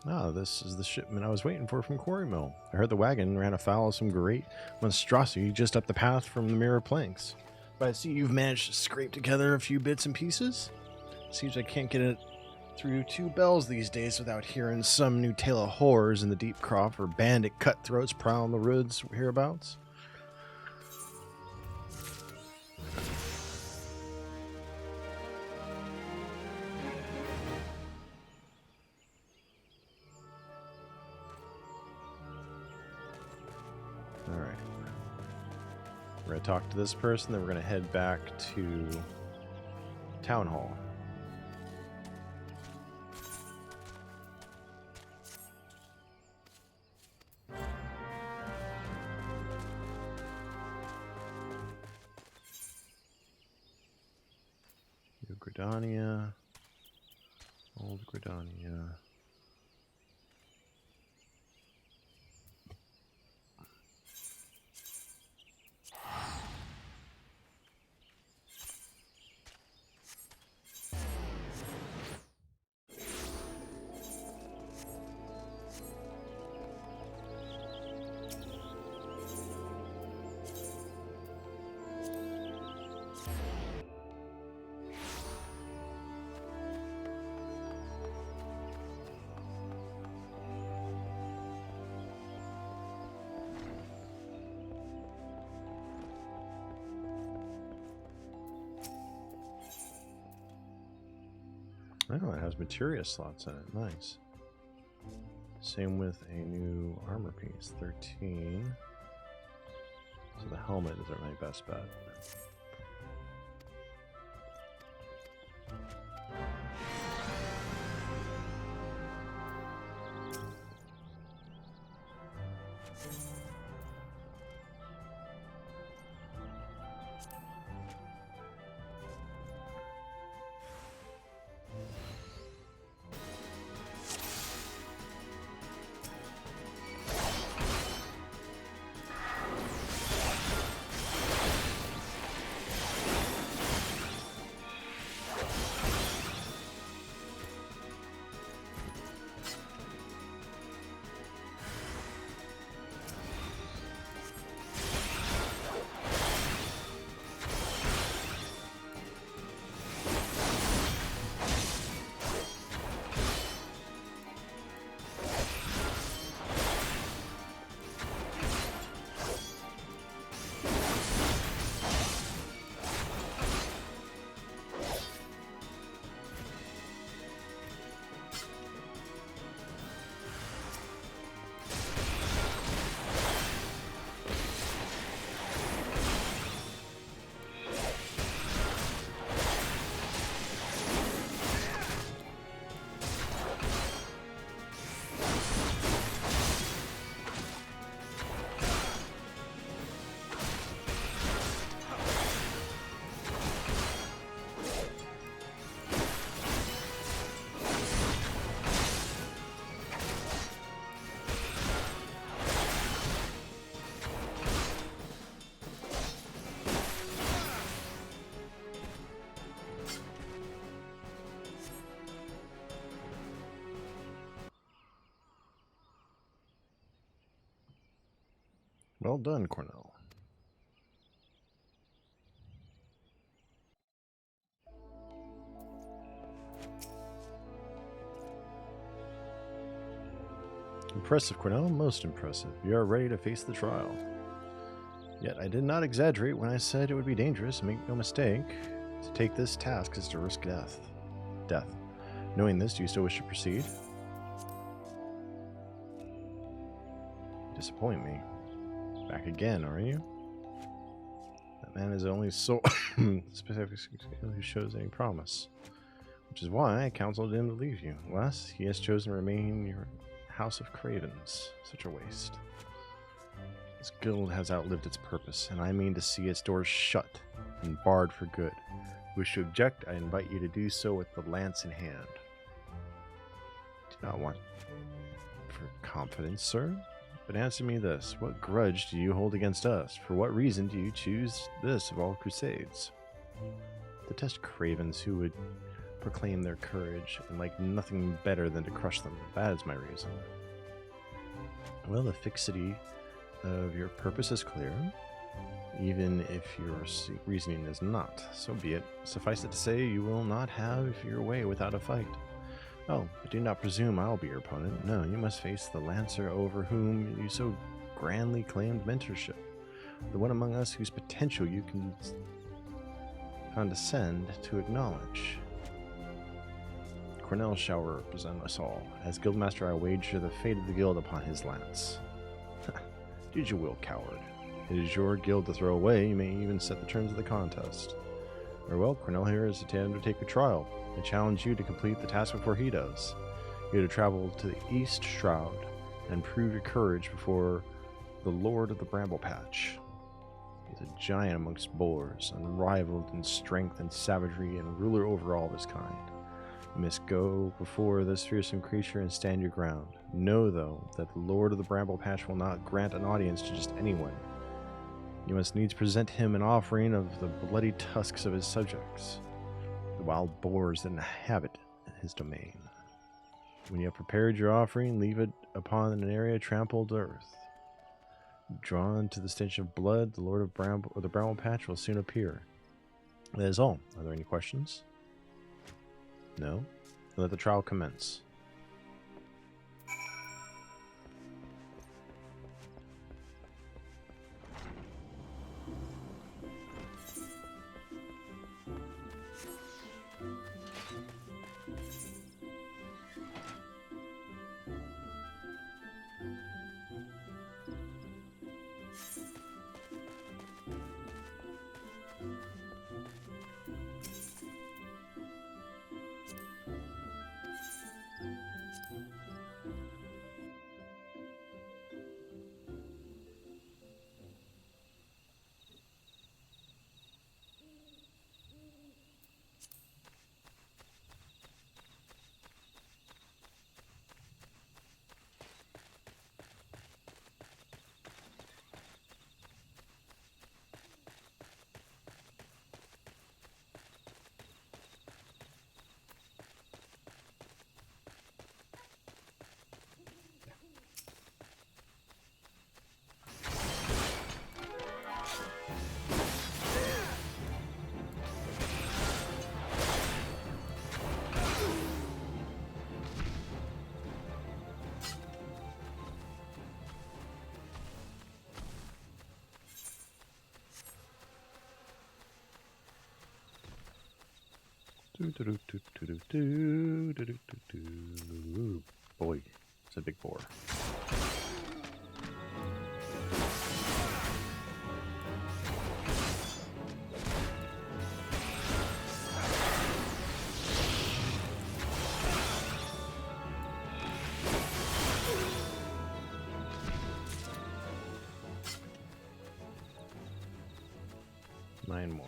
Ah, this is the shipment I was waiting for from Quarry Mill. I heard the wagon ran afoul of some great monstrosity just up the path from the mirror planks. But I see you've managed to scrape together a few bits and pieces. Seems I can't get it through 2 bells these days without hearing some new tale of horrors in the deep crop or bandit cutthroats prowling the woods hereabouts. Alright. We're going to talk to this person, then we're going to head back to Town Hall. New Gridania. Old Gridania. Oh, it has materia slots in it. Nice. Same with a new armor piece. 13. So the helmet is my best bet. Well done, Cornell. Impressive, Cornell. Most impressive. You are ready to face the trial. Yet I did not exaggerate when I said it would be dangerous. Make no mistake. To take this task is to risk death. Knowing this, do you still wish to proceed? You disappoint me. Back again, are you? That man is the only soul specific who shows any promise. Which is why I counseled him to leave you. Alas, he has chosen to remain in your House of Cravens. Such a waste. This guild has outlived its purpose, and I mean to see its doors shut and barred for good. If you wish to object, I invite you to do so with the lance in hand. Do not want for confidence, sir? But answer me this. What grudge do you hold against us? For what reason do you choose this of all crusades? To test cravens who would proclaim their courage and like nothing better than to crush them. That is my reason. Well, the fixity of your purpose is clear, even if your reasoning is not. So be it. Suffice it to say, you will not have your way without a fight. Oh, but do not presume I'll be your opponent. No, you must face the Lancer over whom you so grandly claimed mentorship. The one among us whose potential you can condescend to acknowledge. Cornell shall represent us all. As Guildmaster, I wager the fate of the guild upon his lance. Do as you will, coward. It is your guild to throw away. You may even set the terms of the contest. Very well, Cornell here is to undertake a trial. I challenge you to complete the task before he does. You are to travel to the East Shroud and prove your courage before the Lord of the Bramble Patch. He is a giant amongst boars, unrivaled in strength and savagery, and ruler over all of his kind. You must go before this fearsome creature and stand your ground. Know, though, that the Lord of the Bramble Patch will not grant an audience to just anyone. You must needs present him an offering of the bloody tusks of his subjects, the wild boars that inhabit his domain. When you have prepared your offering, leave it upon an area trampled earth. Drawn to the stench of blood, the Lord of the Bramble Patch will soon appear. That is all. Are there any questions? No? Let the trial commence. Boy, it's a big boar. Nine more.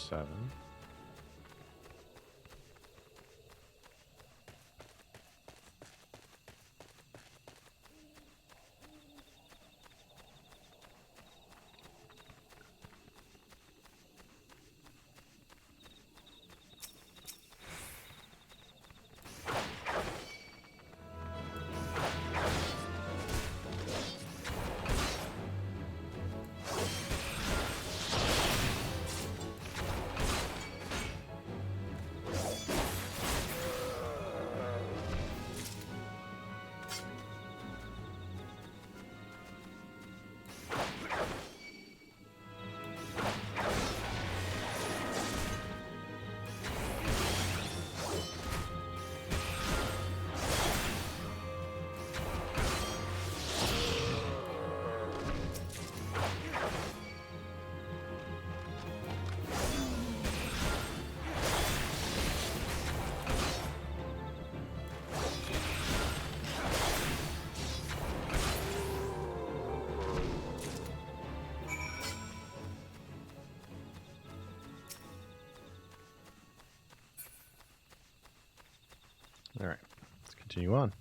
7. All right, let's continue on.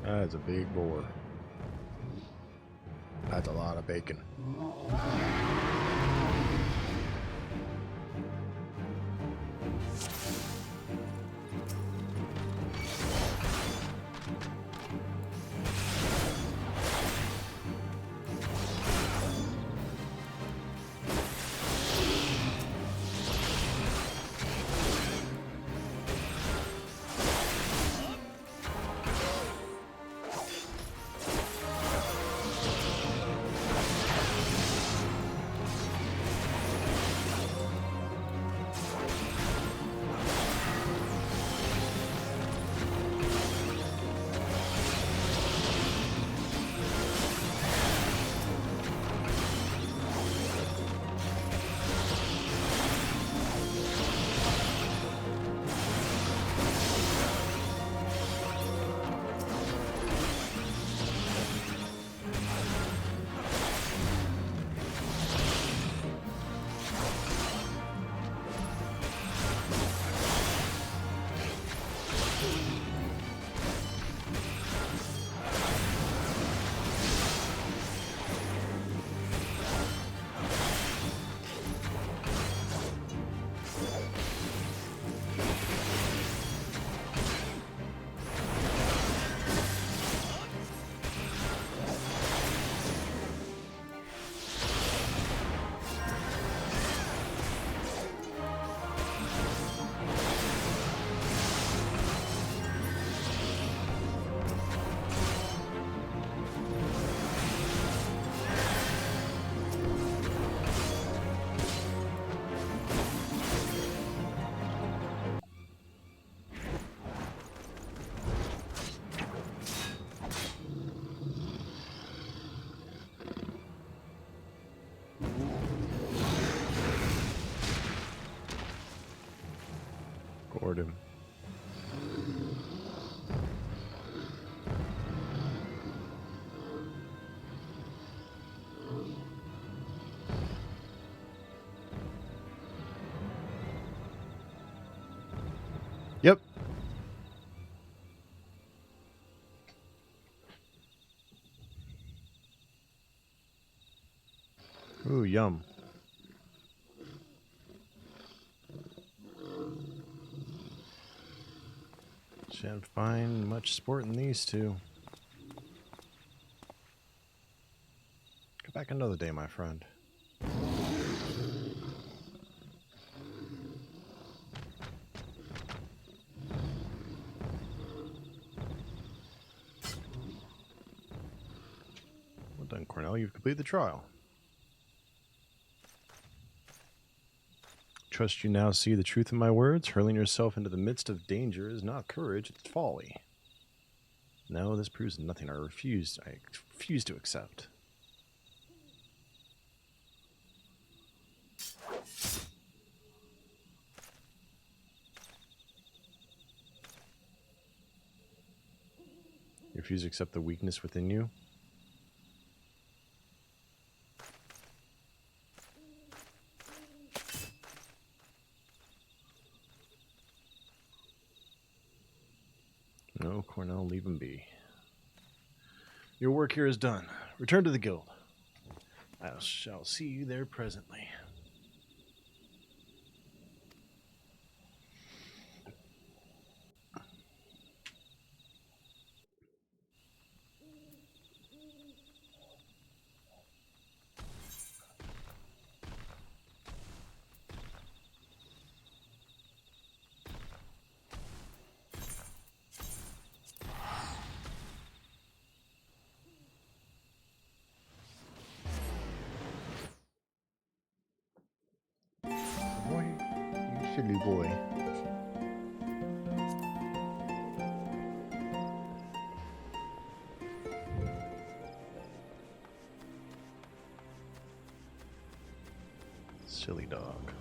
That's a big boar. That's a lot of bacon. Gored him. Ooh, yum. Shan't find much sport in these two. Go back another day, my friend. Well done, Cornell. You've completed the trial. Trust you now see the truth in my words. Hurling yourself into the midst of danger is not courage, it's folly. No, this proves nothing. I refuse to accept. You refuse to accept the weakness within you? No, Cornell, leave him be. Your work here is done. Return to the guild. I shall see you there presently. Boy, you silly boy. Silly dog.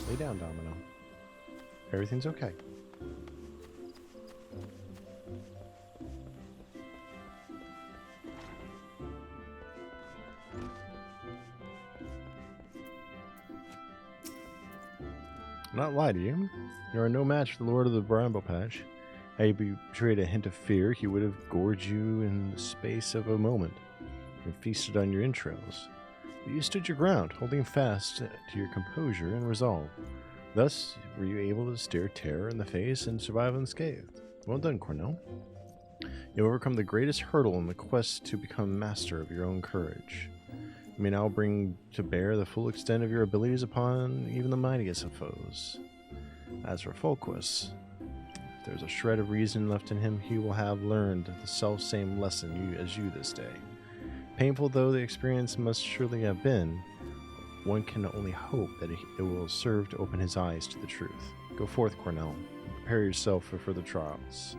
Lay down, Domino. Everything's okay. I'll not lie to you. You are no match for the Lord of the Bramble Patch. Had you betrayed a hint of fear, he would have gorged you in the space of a moment and feasted on your entrails. But you stood your ground, holding fast to your composure and resolve. Thus were you able to stare terror in the face and survive unscathed. Well done, Cornell. You have overcome the greatest hurdle in the quest to become master of your own courage. You may now bring to bear the full extent of your abilities upon even the mightiest of foes. As for Folquist, if there's a shred of reason left in him, he will have learned the self-same lesson as you this day. Painful though the experience must surely have been, one can only hope that it will serve to open his eyes to the truth. Go forth, Cornell. Prepare yourself for further trials.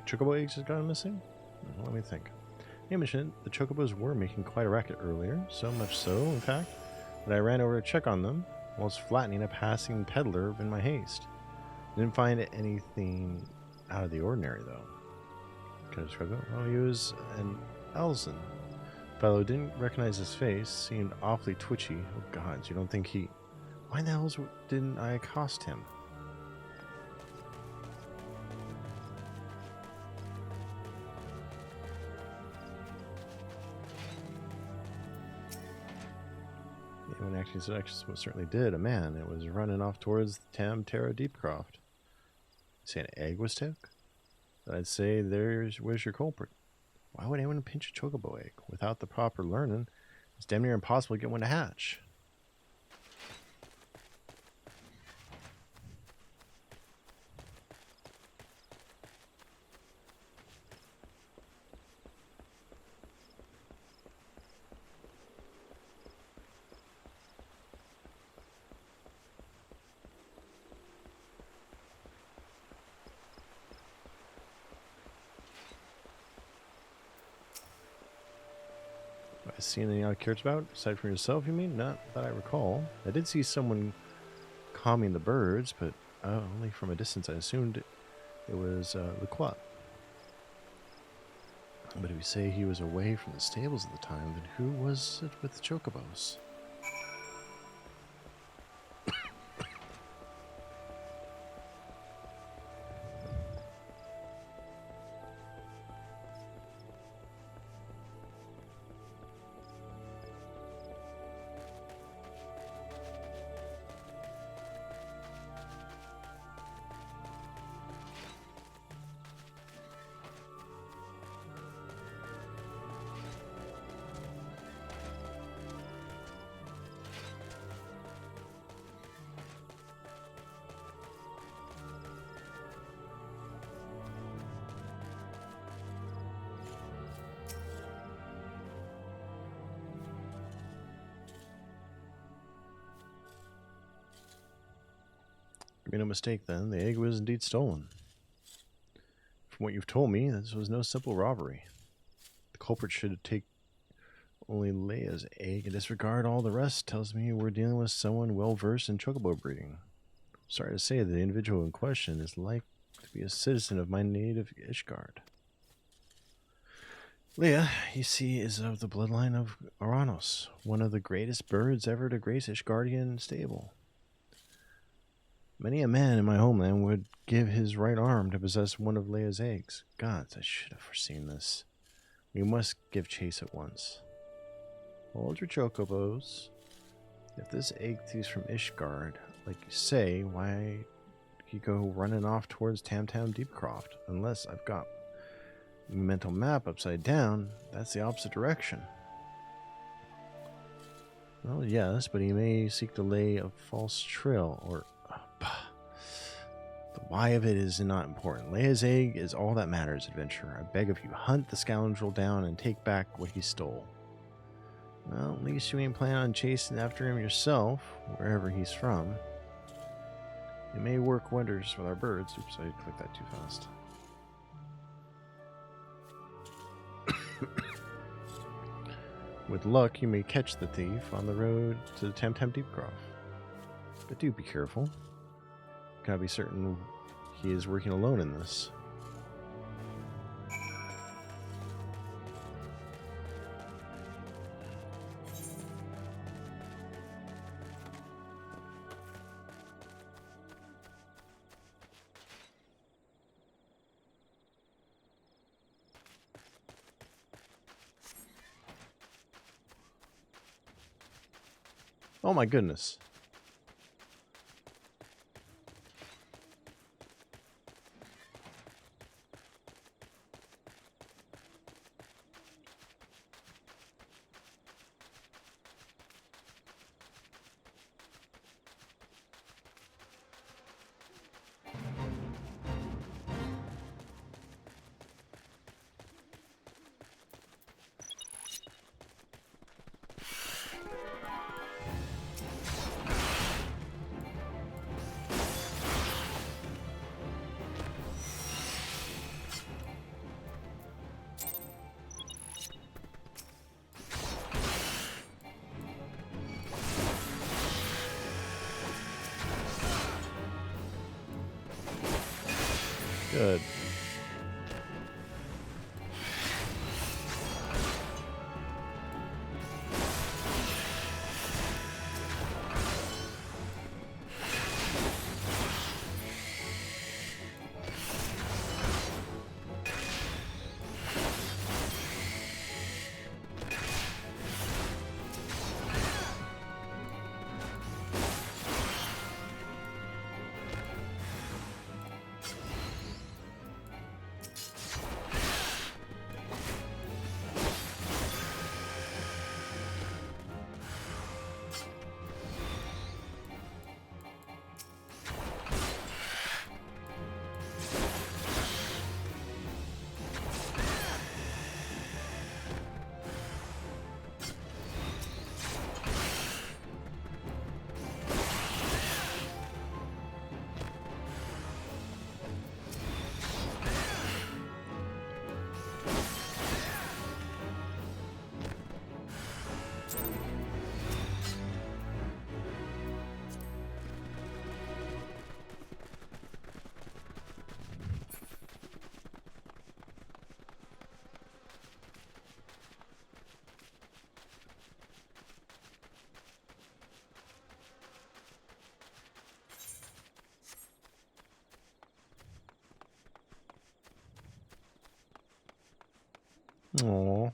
Chocobo eggs has gone missing? Let me think. Yeah, mentioned the chocobos were making quite a racket earlier, so much so, in fact, that I ran over to check on them whilst flattening a passing peddler in my haste. Didn't find anything out of the ordinary, though. Oh, he was an Elzen. Fellow didn't recognize his face, seemed awfully twitchy. Oh, gods, you don't think he... Why in the hell didn't I accost him? he actually most certainly did. A man. It was running off towards Tam Terra Deepcroft. You say an egg was took? I'd say where's your culprit. Why would anyone pinch a chocobo egg? Without the proper learning, it's damn near impossible to get one to hatch. I see anything I cared about aside from yourself, you mean? Not that I recall. I did see someone calming the birds, but only from a distance. I assumed it was Lequat. But if you say he was away from the stables at the time, then who was it with the chocobos? Made no mistake then, the egg was indeed stolen. From what you've told me, this was no simple robbery. The culprit should take only Leia's egg and disregard all the rest. Tells me we're dealing with someone well versed in chocobo breeding. Sorry to say, the individual in question is like to be a citizen of my native Ishgard. Leia, you see, is of the bloodline of Aranos, one of the greatest birds ever to grace Ishgardian stable. Many a man in my homeland would give his right arm to possess one of Leia's eggs. Gods, I should have foreseen this. We must give chase at once. Hold your chocobos. If this egg thief's from Ishgard, like you say, why you go running off towards Tam Deepcroft? Unless I've got a mental map upside down, that's the opposite direction. Well, yes, but he may seek to lay a false trail, or the why of it is not important. Leia's egg is all that matters, adventurer. I beg of you, hunt the scoundrel down and take back what he stole. Well, at least you ain't planning on chasing after him yourself, wherever he's from. It may work wonders with our birds. Oops, I clicked that too fast. With luck, you may catch the thief on the road to the Tam Deepcroft. But do be careful. Gotta be certain he is working alone in this. Oh my goodness. Good. Aww.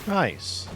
Nice.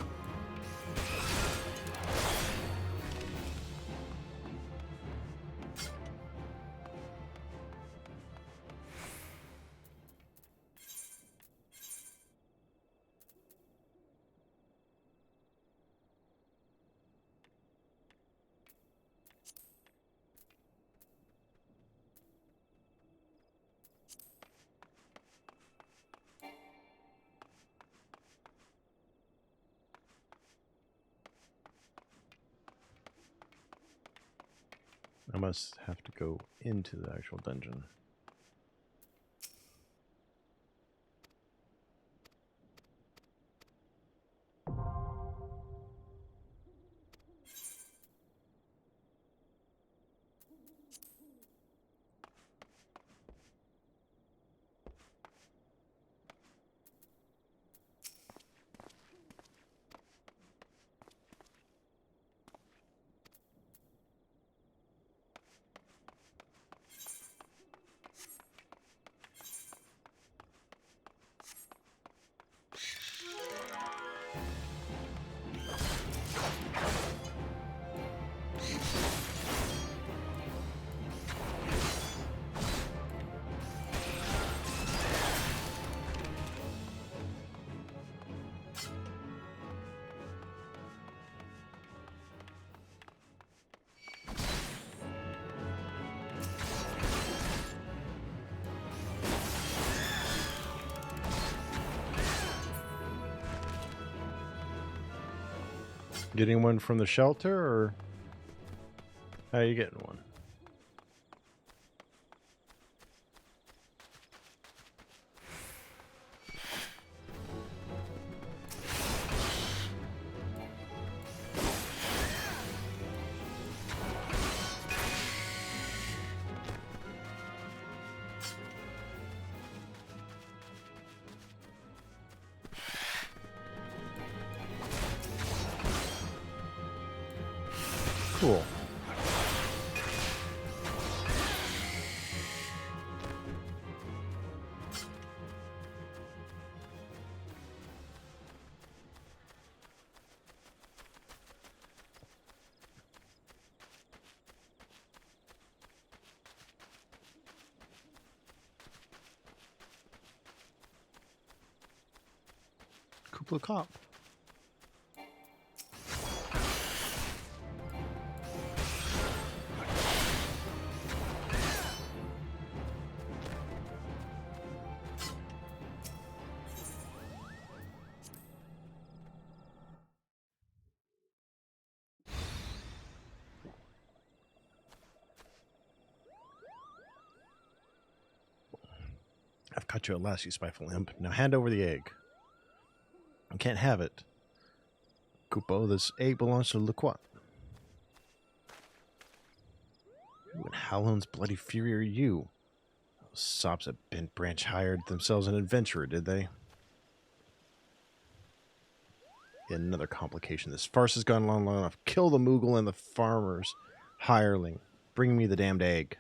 I must have to go into the actual dungeon. Getting one from the shelter, or how are you getting one? Cool. Couple cop. I've caught you at last, you spiteful imp. Now hand over the egg. I can't have it. Kupo, this egg belongs to Lequat. Who in Howland's bloody fury are you? Those sops at Bent Branch hired themselves an adventurer, did they? Yet another complication. This farce has gone long enough. Kill the Moogle and the farmer's hireling. Bring me the damned egg.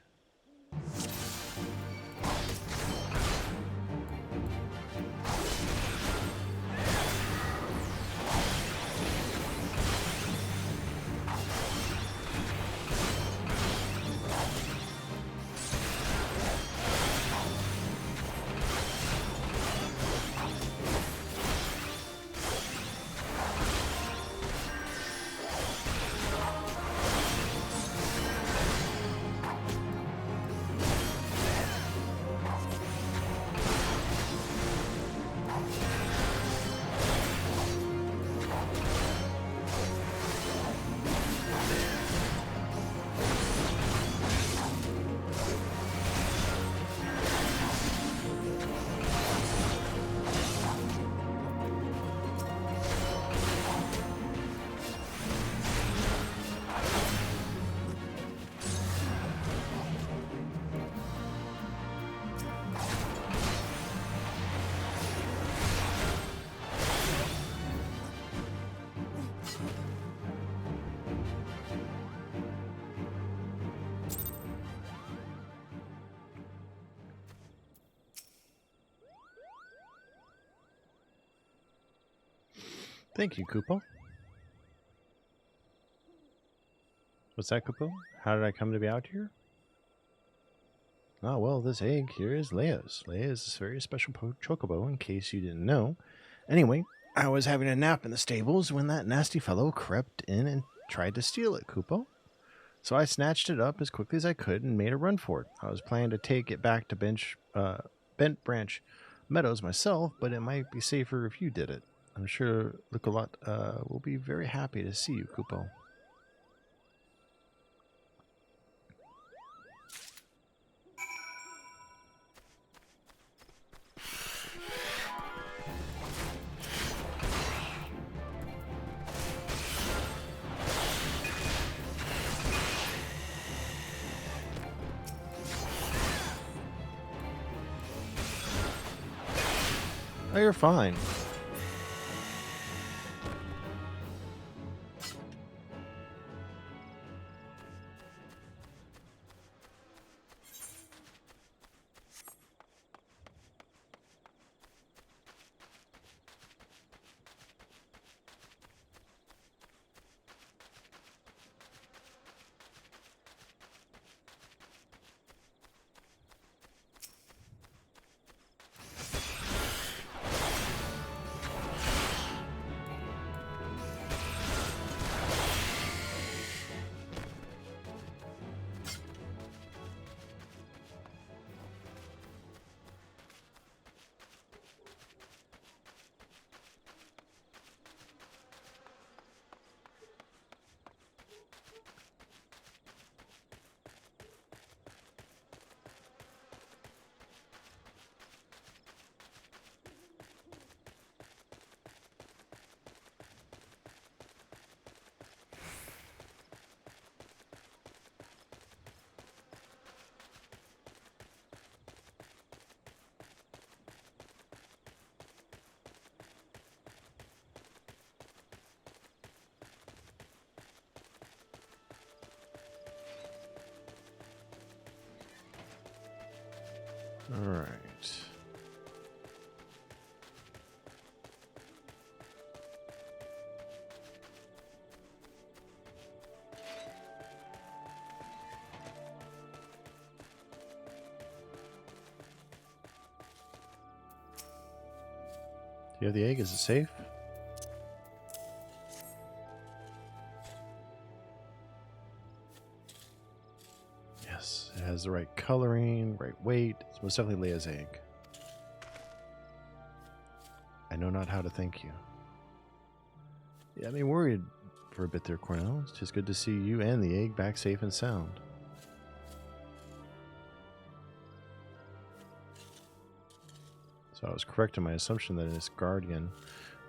Thank you, Kupo. What's that, Kupo? How did I come to be out here? Ah, well, this egg here is Leia's. Leia is this very special chocobo, in case you didn't know. Anyway, I was having a nap in the stables when that nasty fellow crept in and tried to steal it, Kupo. So I snatched it up as quickly as I could and made a run for it. I was planning to take it back to Bent Branch Meadows myself, but it might be safer if you did it. I'm sure Licolot will be very happy to see you, Kupo. Oh, you're fine. All right. Do you have the egg? Is it safe? Yes, it has the right coloring, right weight. It's most definitely Leia's egg. I know not how to thank you. Yeah, I mean, worried for a bit there, Cornell. It's just good to see you and the egg back safe and sound. So I was correct in my assumption that this guardian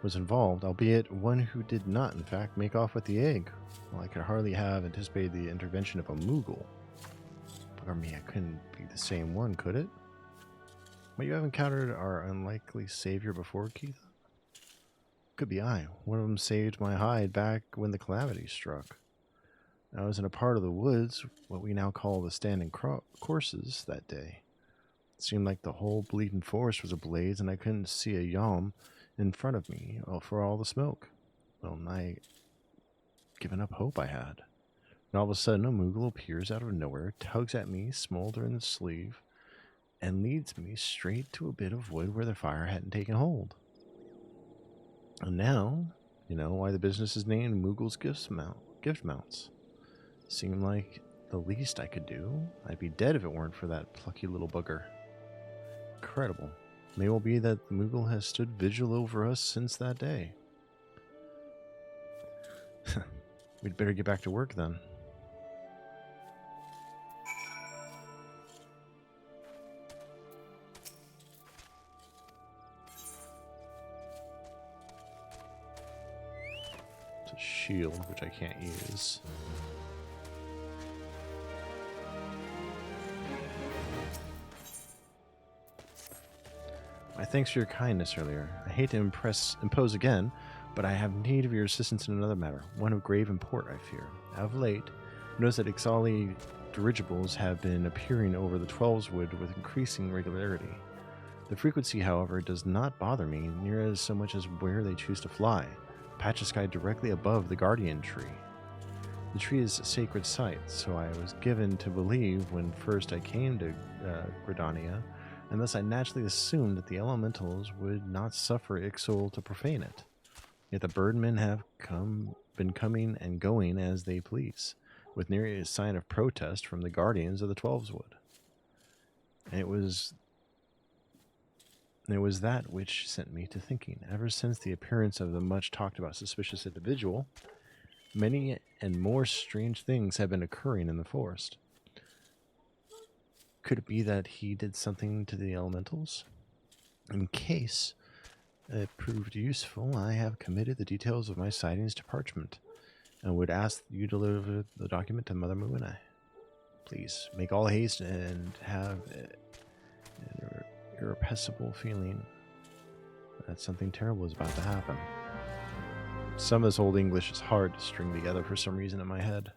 was involved, albeit one who did not, in fact, make off with the egg. Well, I could hardly have anticipated the intervention of a Moogle. Or me, I couldn't be the same one, could it? But you have encountered our unlikely savior before, Keith? Could be I. One of them saved my hide back when the calamity struck. I was in a part of the woods, what we now call the standing courses, that day. It seemed like the whole bleeding forest was ablaze, and I couldn't see a yalm in front of me for all the smoke. Well, nigh given up hope I had. And all of a sudden, a Moogle appears out of nowhere, tugs at me, smolder in the sleeve, and leads me straight to a bit of wood where the fire hadn't taken hold. And now, you know why the business is named Moogle's Gift Mounts. Seemed like the least I could do. I'd be dead if it weren't for that plucky little bugger. Incredible. May well be that the Moogle has stood vigil over us since that day. We'd better get back to work then. It's a shield, which I can't use. My thanks for your kindness earlier. I hate to impose again, but I have need of your assistance in another matter, one of grave import, I fear. Of late, notice that Ixali dirigibles have been appearing over the Twelveswood with increasing regularity. The frequency, however, does not bother me near as so much as where they choose to fly. patch of sky directly above the guardian tree. The tree is a sacred site, so I was given to believe when first I came to Gridania, and thus I naturally assumed that the elementals would not suffer Ixol to profane it. Yet the birdmen have been coming and going as they please, with nary a sign of protest from the guardians of the Twelveswood. And it was that which sent me to thinking. Ever since the appearance of the much talked about suspicious individual, many and more strange things have been occurring in the forest. Could it be that he did something to the elementals? In case it proved useful, I have committed the details of my sightings to parchment, and would ask you to deliver the document to Mother Muina. Please, make all haste and have an irrepressible feeling that something terrible is about to happen. Some of this old English is hard to string together for some reason in my head.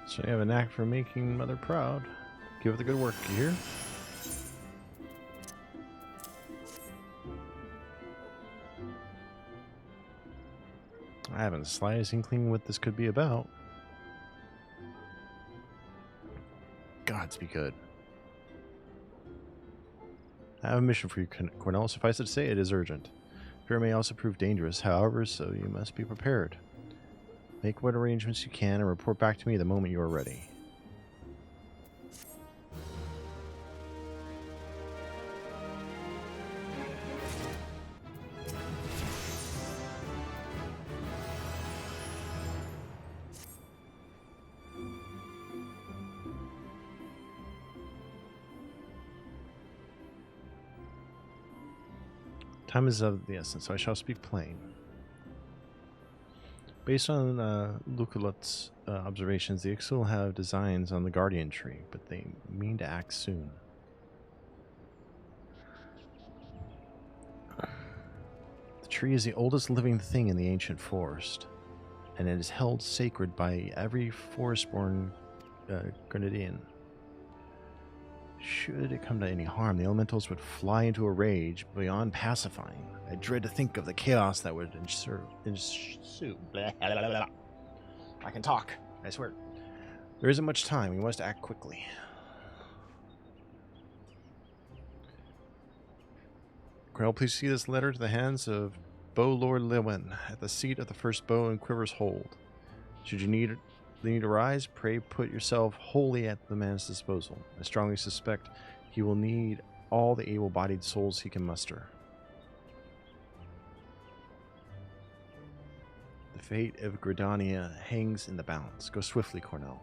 So you have a knack for making Mother proud. Give it the good work, you hear? I haven't the slightest inkling what this could be about. Gods be good. I have a mission for you, Cornell. Suffice it to say, it is urgent. Fear may also prove dangerous, however, so you must be prepared. Make what arrangements you can and report back to me the moment you are ready. Time is of the essence, so I shall speak plain. Based on Luculut's observations, the Ixil have designs on the Guardian Tree, but they mean to act soon. The tree is the oldest living thing in the ancient forest, and it is held sacred by every forest-born Grenadian. Should it come to any harm, the elementals would fly into a rage beyond pacifying. I dread to think of the chaos that would ensue. Blah, blah, blah, blah. I can talk, I swear. There isn't much time. We must act quickly. Cornell, please see this letter to the hands of Bow Lord Lewin at the seat of the first bow and quiver's hold. Should you need to rise, pray put yourself wholly at the man's disposal. I strongly suspect he will need all the able-bodied souls he can muster. The fate of Gridania hangs in the balance. Go swiftly, Cornell.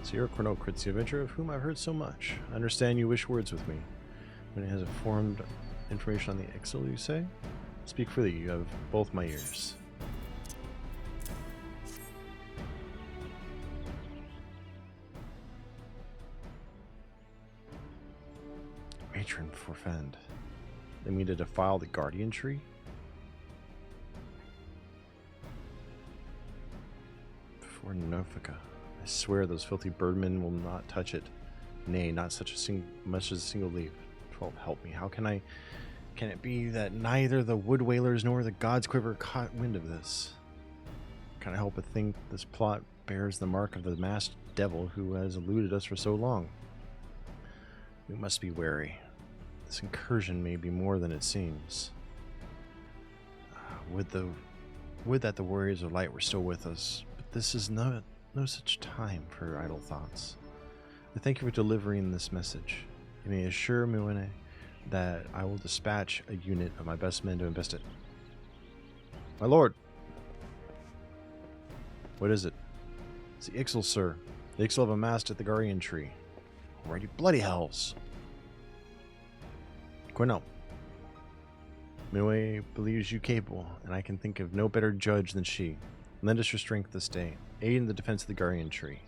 So you're Cornell Crits, the adventurer of whom I've heard so much. I understand you wish words with me. When it has informed information on the Exil, you say? Speak freely, you have both my ears. Matron forfend. They mean to defile the guardian tree? Before Nofica. I swear those filthy birdmen will not touch it. Nay, not such much as a single leaf. 12, help me. How can it be that neither the wood whalers nor the gods quiver caught wind of this? Can't help but think this plot bears the mark of the masked devil who has eluded us for so long. We must be wary. This incursion may be more than it seems. Would that the warriors of light were still with us, but this is no such time for idle thoughts. I thank you for delivering this message. You may assure Muene that I will dispatch a unit of my best men to invest it. My lord! What is it? It's the Ixal, sir. The Ixal have amassed at the Guardian Tree. Alrighty, bloody hells! Cornell. Muene believes you capable, and I can think of no better judge than she. Lend us your strength this day. Aid in the defense of the Guardian Tree.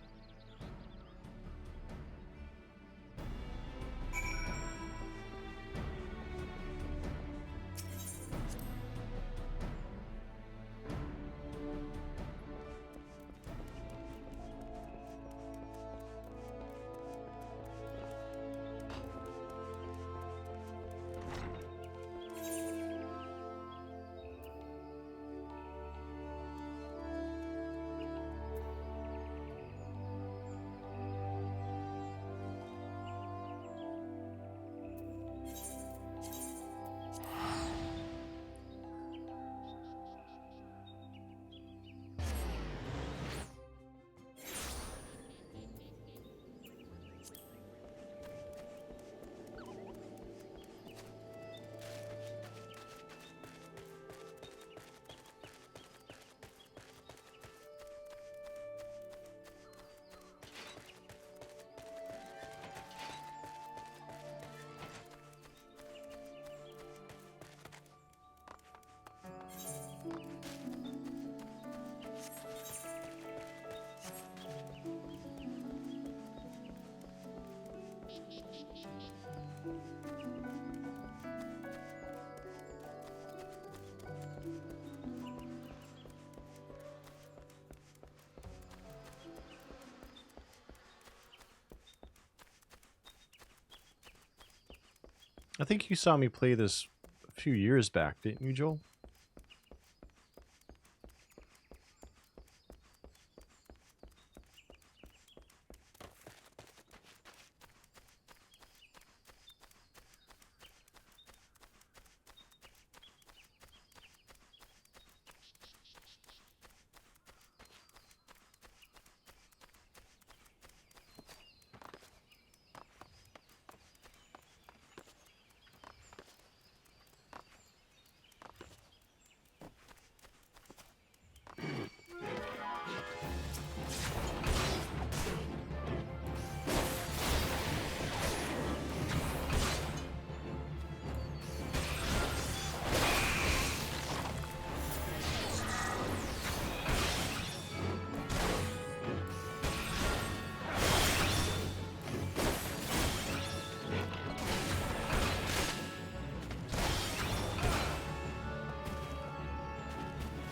I think you saw me play this a few years back, didn't you, Joel?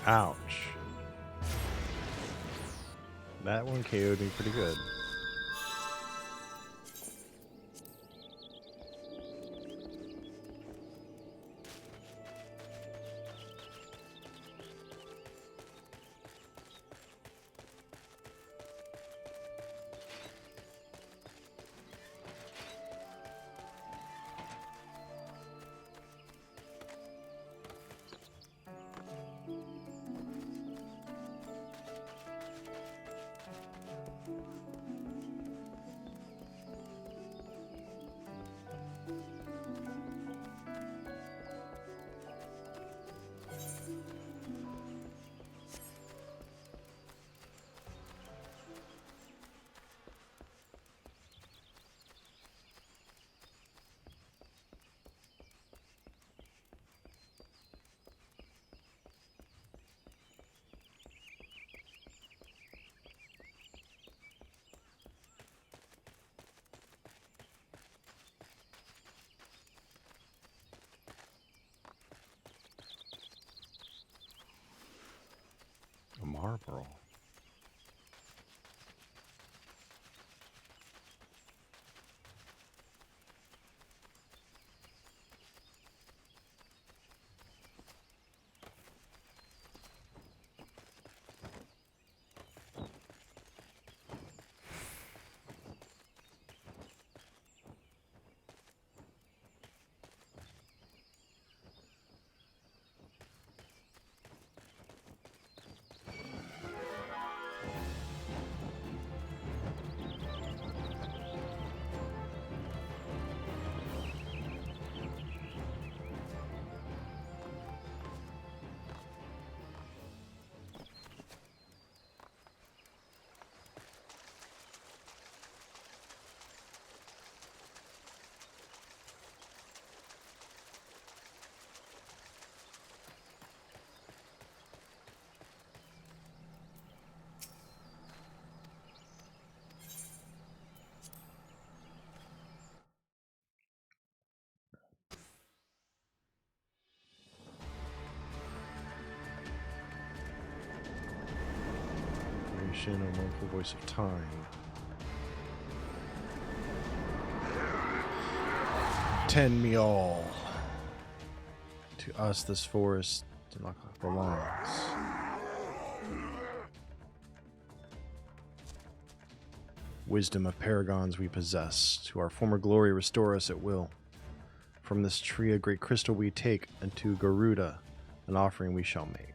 Ouch. That one KO'd me pretty good. marble. A wonderful voice of time. Tend me all. To us this forest belongs. Wisdom of paragons we possess. To our former glory restore us at will. From this tree a great crystal we take, unto Garuda an offering we shall make.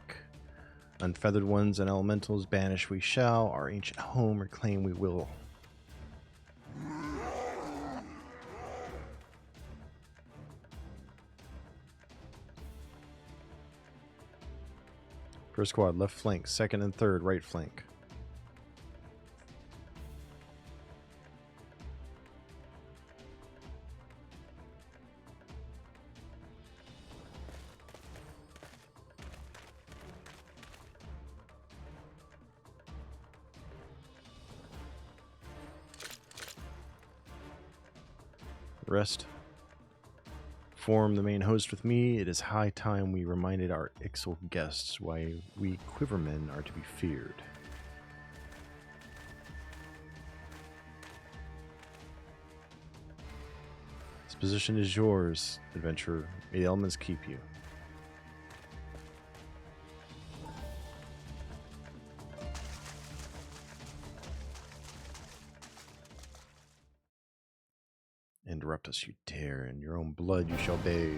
Unfeathered ones and elementals banish we shall, our ancient home reclaim we will. First squad, left flank. Second and third, right flank. Rest. Form the main host with me. It is high time we reminded our Ixal guests why we quivermen are to be feared. This position is yours, adventurer. May the elements keep you. Interrupt us, you dare. In your own blood you shall bathe.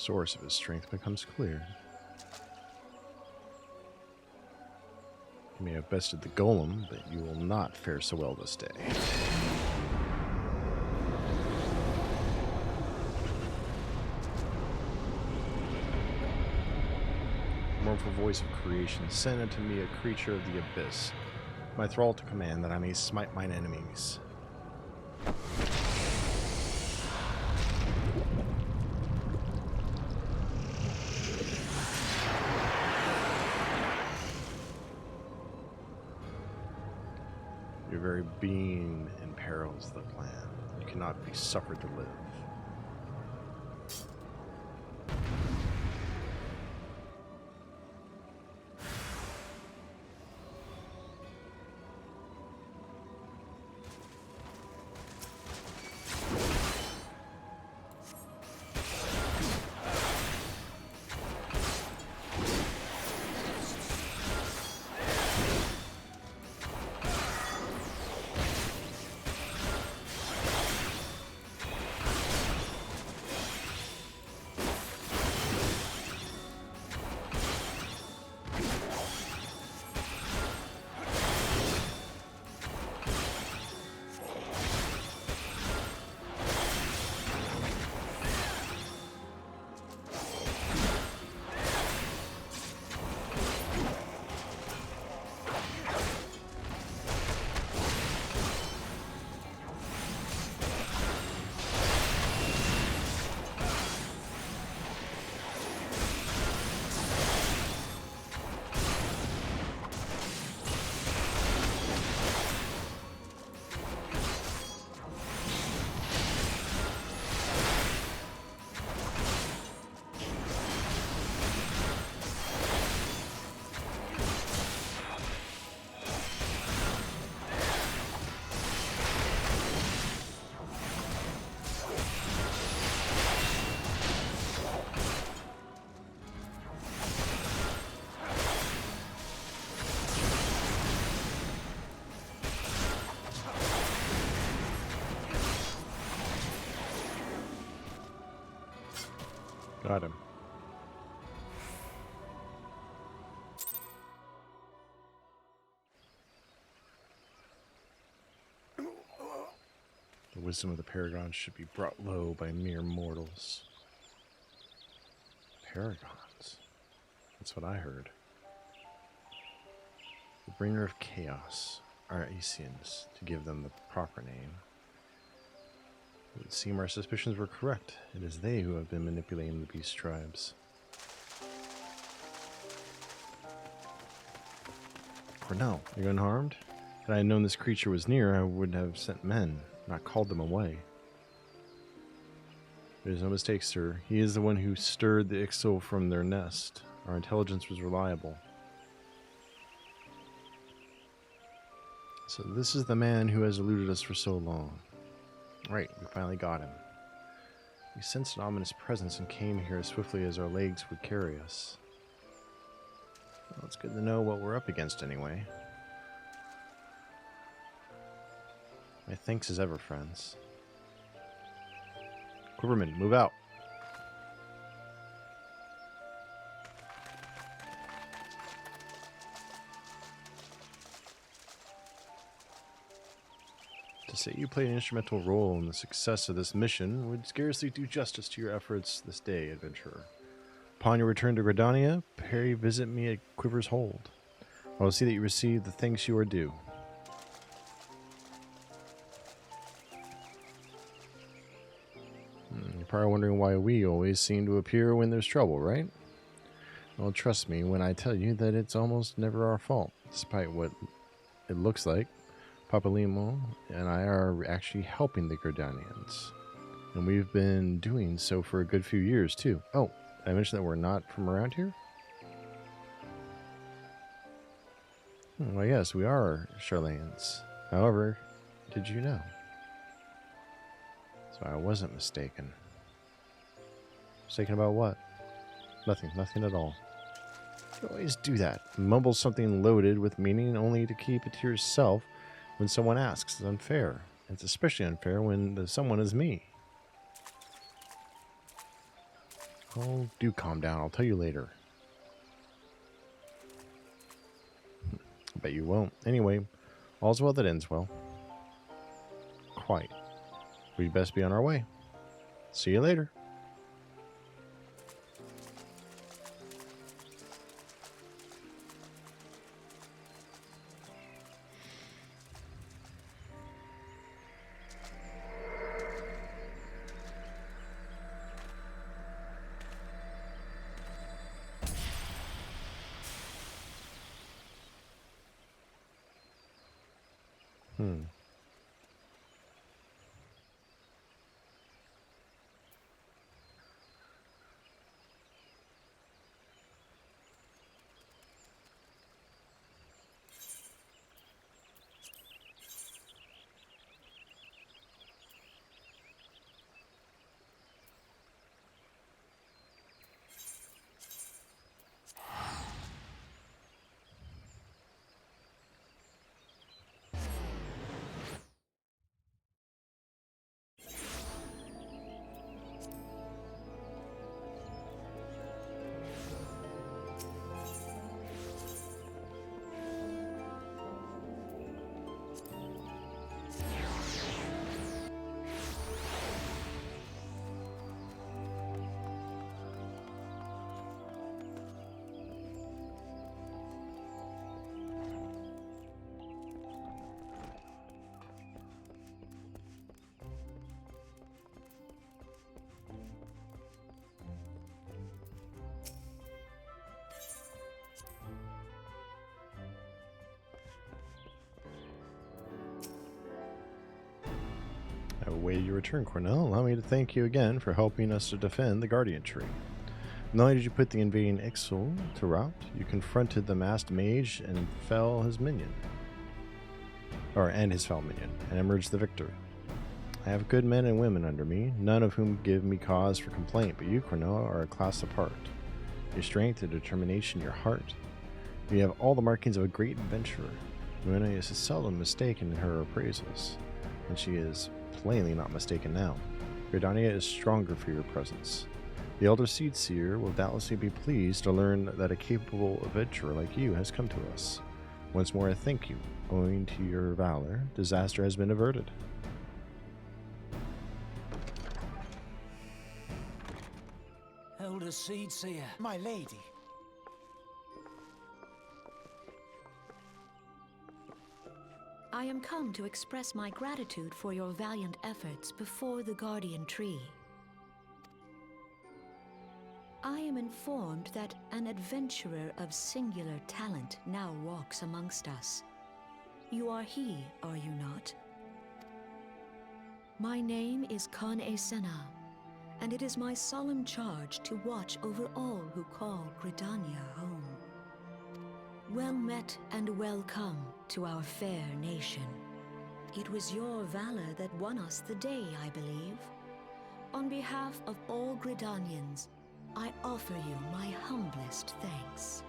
source of his strength becomes clear. You may have bested the golem, but you will not fare so well this day. Mournful voice of creation, send unto me a creature of the abyss, my thrall to command, that I may smite mine enemies. Your very being imperils the plan. You cannot be suffered to live. Got him. The wisdom of the Paragons should be brought low by mere mortals. Paragons? That's what I heard. The bringer of chaos are Aesians, to give them the proper name. It would seem our suspicions were correct. It is they who have been manipulating the beast tribes. Cornell, are you unharmed? Had I known this creature was near, I would have sent men, not called them away. There's no mistake, sir. He is the one who stirred the Ixo from their nest. Our intelligence was reliable. So this is the man who has eluded us for so long. Right, we finally got him. We sensed an ominous presence and came here as swiftly as our legs would carry us. Well, it's good to know what we're up against anyway. My thanks as ever, friends. Quiverman, move out. To say you played an instrumental role in the success of this mission would scarcely do justice to your efforts this day, adventurer. Upon your return to Gridania, pray visit me at Quiver's Hold. I will see that you receive the thanks you are due. You're probably wondering why we always seem to appear when there's trouble, right? Well, trust me when I tell you that it's almost never our fault, despite what it looks like. Papa Limo and I are actually helping the Gridanians. And we've been doing so for a good few years, too. Oh, did I mention that we're not from around here? Well, yes, we are Charlaians. However, did you know? So I wasn't mistaken. Mistaken about what? Nothing at all. You always do that. Mumble something loaded with meaning only to keep it to yourself when someone asks. It's unfair. It's especially unfair when the someone is me. Oh, do calm down. I'll tell you later. I bet you won't. Anyway, all's well that ends well. Quite. We'd best be on our way. See you later. I await your return, Cornell. Allow me to thank you again for helping us to defend the Guardian Tree. Not only did you put the invading Ixal to rout, you confronted the masked mage and fell his minion. And his fell minion, and emerged the victor. I have good men and women under me, none of whom give me cause for complaint, but you, Cornell, are a class apart. Your strength, your determination, your heart. You have all the markings of a great adventurer. Luna is seldom mistaken in her appraisals, and she is plainly not mistaken now. Gridania is stronger for your presence. The Elder Seed Seer will doubtlessly be pleased to learn that a capable adventurer like you has come to us. Once more, I thank you. Owing to your valor, disaster has been averted. Elder Seed Seer, my lady. I am come to express my gratitude for your valiant efforts before the Guardian Tree. I am informed that an adventurer of singular talent now walks amongst us. You are he, are you not? My name is Cornell Crits, and it is my solemn charge to watch over all who call Gridania home. Well met and welcome to our fair nation. It was your valor that won us the day, I believe. On behalf of all Gridanians, I offer you my humblest thanks.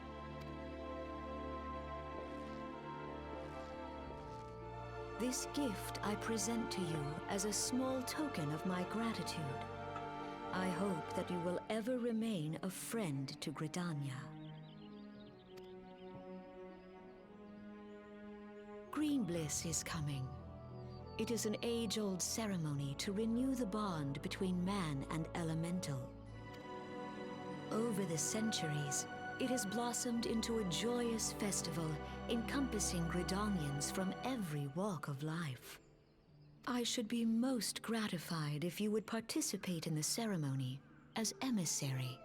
This gift I present to you as a small token of my gratitude. I hope that you will ever remain a friend to Gridania. Green Bliss is coming. It is an age-old ceremony to renew the bond between man and elemental. Over the centuries, it has blossomed into a joyous festival encompassing Gridanians from every walk of life. I should be most gratified if you would participate in the ceremony as emissary.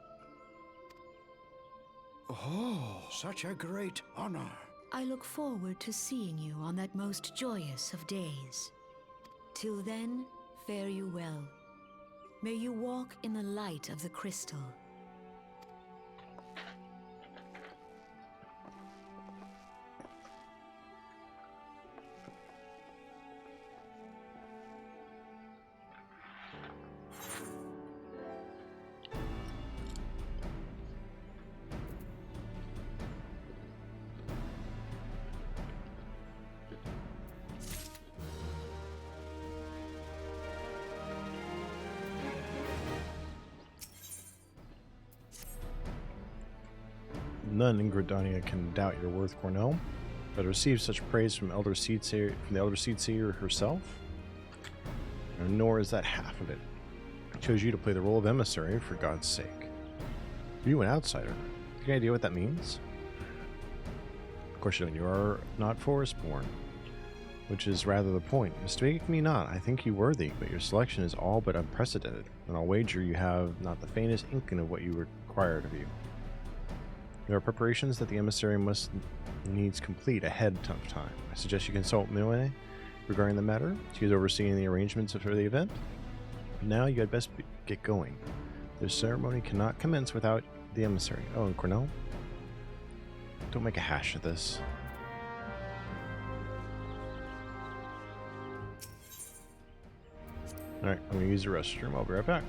Oh, such a great honor. I look forward to seeing you on that most joyous of days. Till then, fare you well. May you walk in the light of the crystal. None in Gridania can doubt your worth, Cornell, but to receive such praise from the Elder Seedseer herself, nor is that half of it. I chose you to play the role of emissary for God's sake. Are you an outsider? Do you have any idea what that means? Of course you don't. You are not forest-born, which is rather the point. Mistake me not, I think you worthy, but your selection is all but unprecedented, and I'll wager you have not the faintest inkling of what you required of you. There are preparations that the emissary must needs complete ahead of time. I suggest you consult Milene regarding the matter. She is overseeing the arrangements for the event. Now you had best get going. The ceremony cannot commence without the emissary. Oh, and Cornell? Don't make a hash of this. Alright, I'm going to use the restroom. I'll be right back.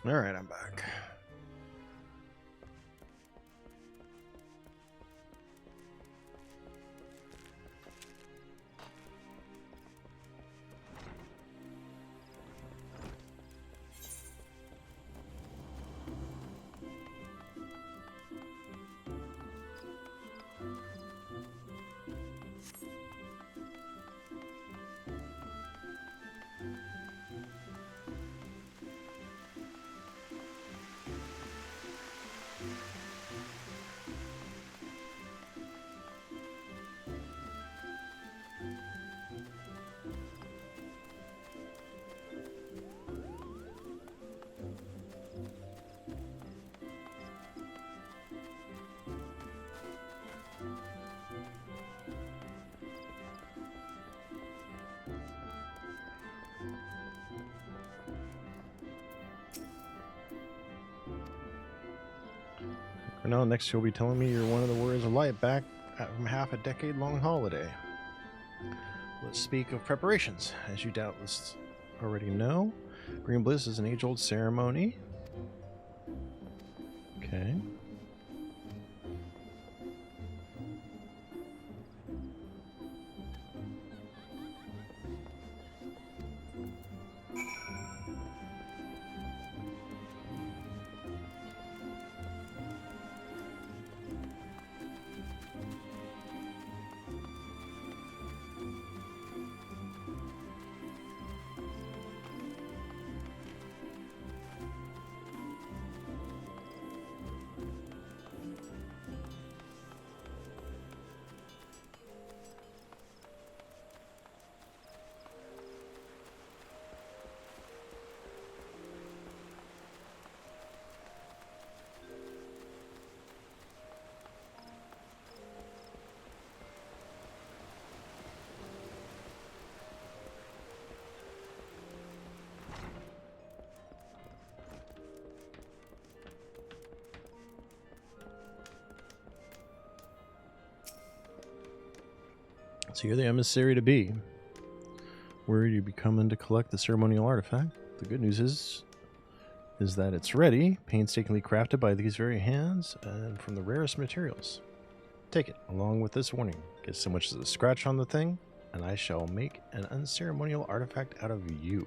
All right, I'm back. Cornell, next you'll be telling me you're one of the Warriors of Light back from half a decade-long holiday. Let's speak of preparations. As you doubtless already know, Green Bliss is an age-old ceremony. Okay. So you're the emissary to be. Where you be coming to collect the ceremonial artifact? The good news is that it's ready, painstakingly crafted by these very hands, and from the rarest materials. Take it, along with this warning. Get so much as a scratch on the thing, and I shall make an unceremonial artifact out of you.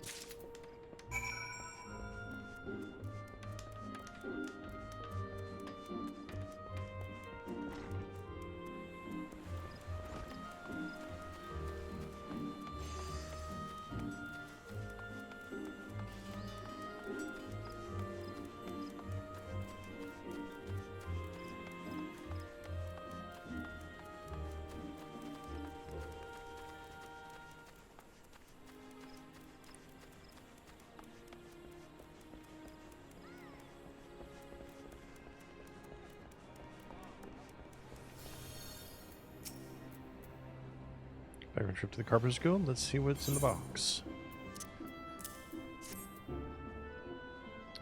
Back on trip to the Carpenter's Guild. Let's see what's in the box.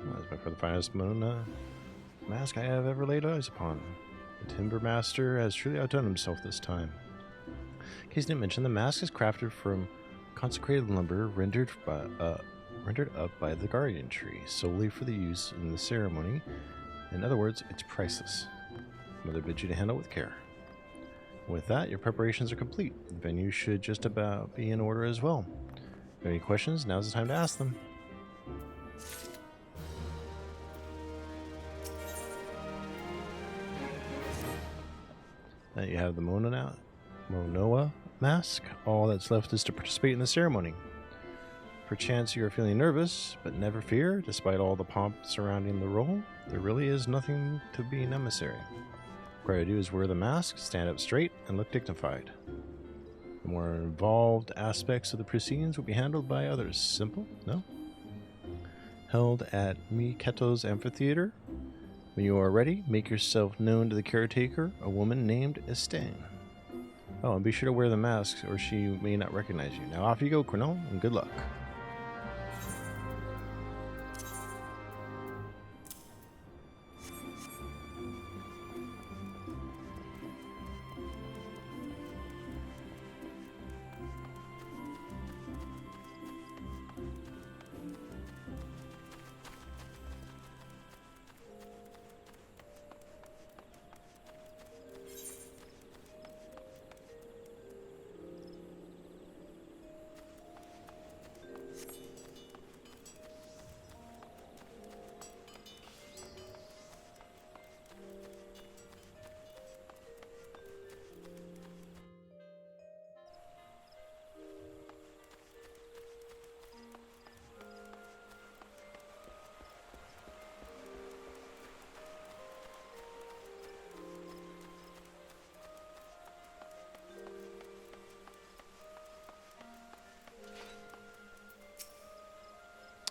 That's by far the finest mask I have ever laid eyes upon. The Timber Master has truly outdone himself this time. In case I didn't mention, the mask is crafted from consecrated lumber rendered up by the Guardian Tree, solely for the use in the ceremony. In other words, it's priceless. Mother bids you to handle with care. With that, your preparations are complete. The venue should just about be in order as well. If you have any questions, now's the time to ask them. Now you have the Monoa mask. All that's left is to participate in the ceremony. Perchance you are feeling nervous, but never fear. Despite all the pomp surrounding the role, there really is nothing to be an emissary. What I do is wear the mask, stand up straight, and look dignified. The more involved aspects of the proceedings will be handled by others. Simple? No? Held at Miketo's amphitheater. When you are ready, make yourself known to the caretaker, a woman named Estain. Oh, and be sure to wear the mask, or she may not recognize you. Now off you go, Cornell, and good luck.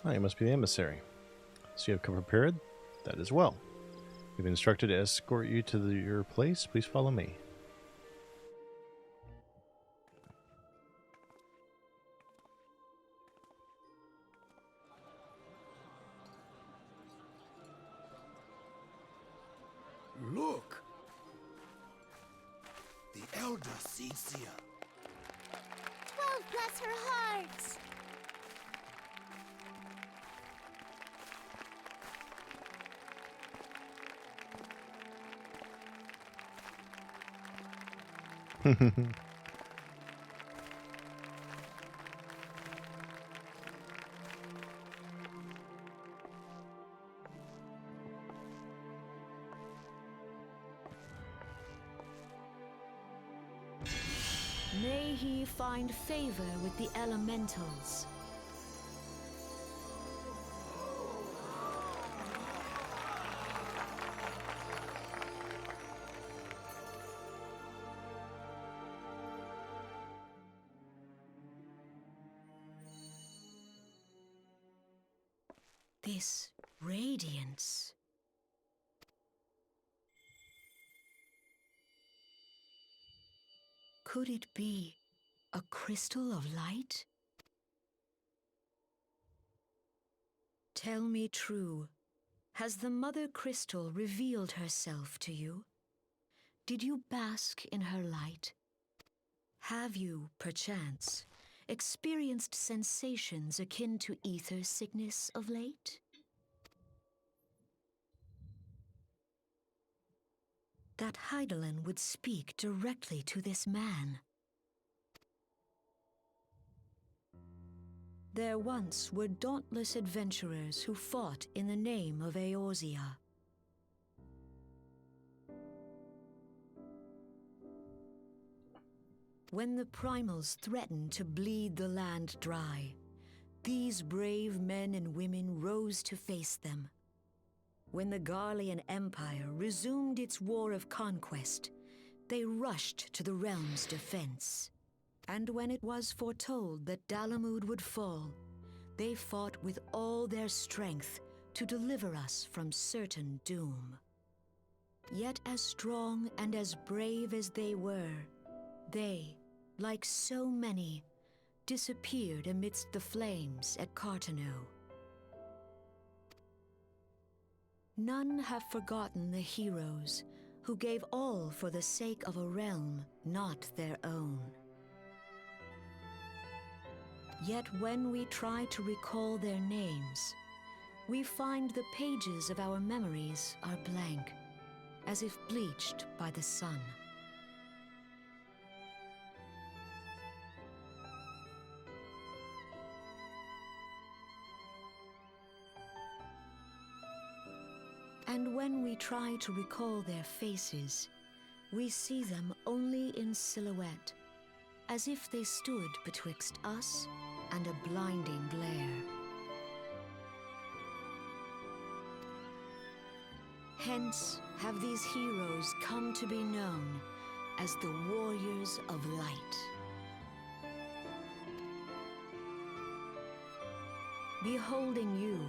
Oh, you must be the emissary. So you have come prepared? That is well. You've been instructed to escort you to your place. Please follow me. Look! The elder Eorzea. 12 bless her hearts. May he find favor with the elementals. This radiance. Could it be a crystal of light? Tell me true, has the Mother Crystal revealed herself to you? Did you bask in her light? Have you, perchance, experienced sensations akin to ether sickness of late? That Heidelin would speak directly to this man. There once were dauntless adventurers who fought in the name of Eorzea. When the primals threatened to bleed the land dry, these brave men and women rose to face them. When the Garlean Empire resumed its war of conquest, they rushed to the realm's defense. And when it was foretold that Dalamud would fall, they fought with all their strength to deliver us from certain doom. Yet as strong and as brave as they were, they, like so many, disappeared amidst the flames at Carteneau. None have forgotten the heroes who gave all for the sake of a realm not their own. Yet when we try to recall their names, we find the pages of our memories are blank, as if bleached by the sun. And when we try to recall their faces, we see them only in silhouette, as if they stood betwixt us and a blinding glare. Hence have these heroes come to be known as the Warriors of Light. Beholding you,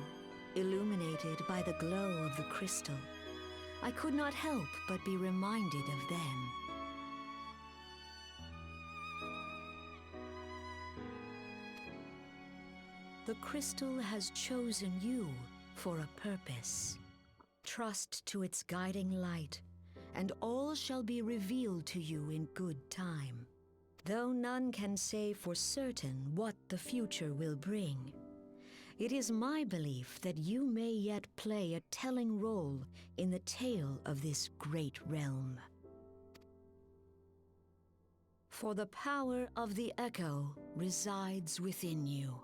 illuminated by the glow of the crystal, I could not help but be reminded of them. The crystal has chosen you for a purpose. Trust to its guiding light, and all shall be revealed to you in good time. Though none can say for certain what the future will bring, it is my belief that you may yet play a telling role in the tale of this great realm. For the power of the echo resides within you.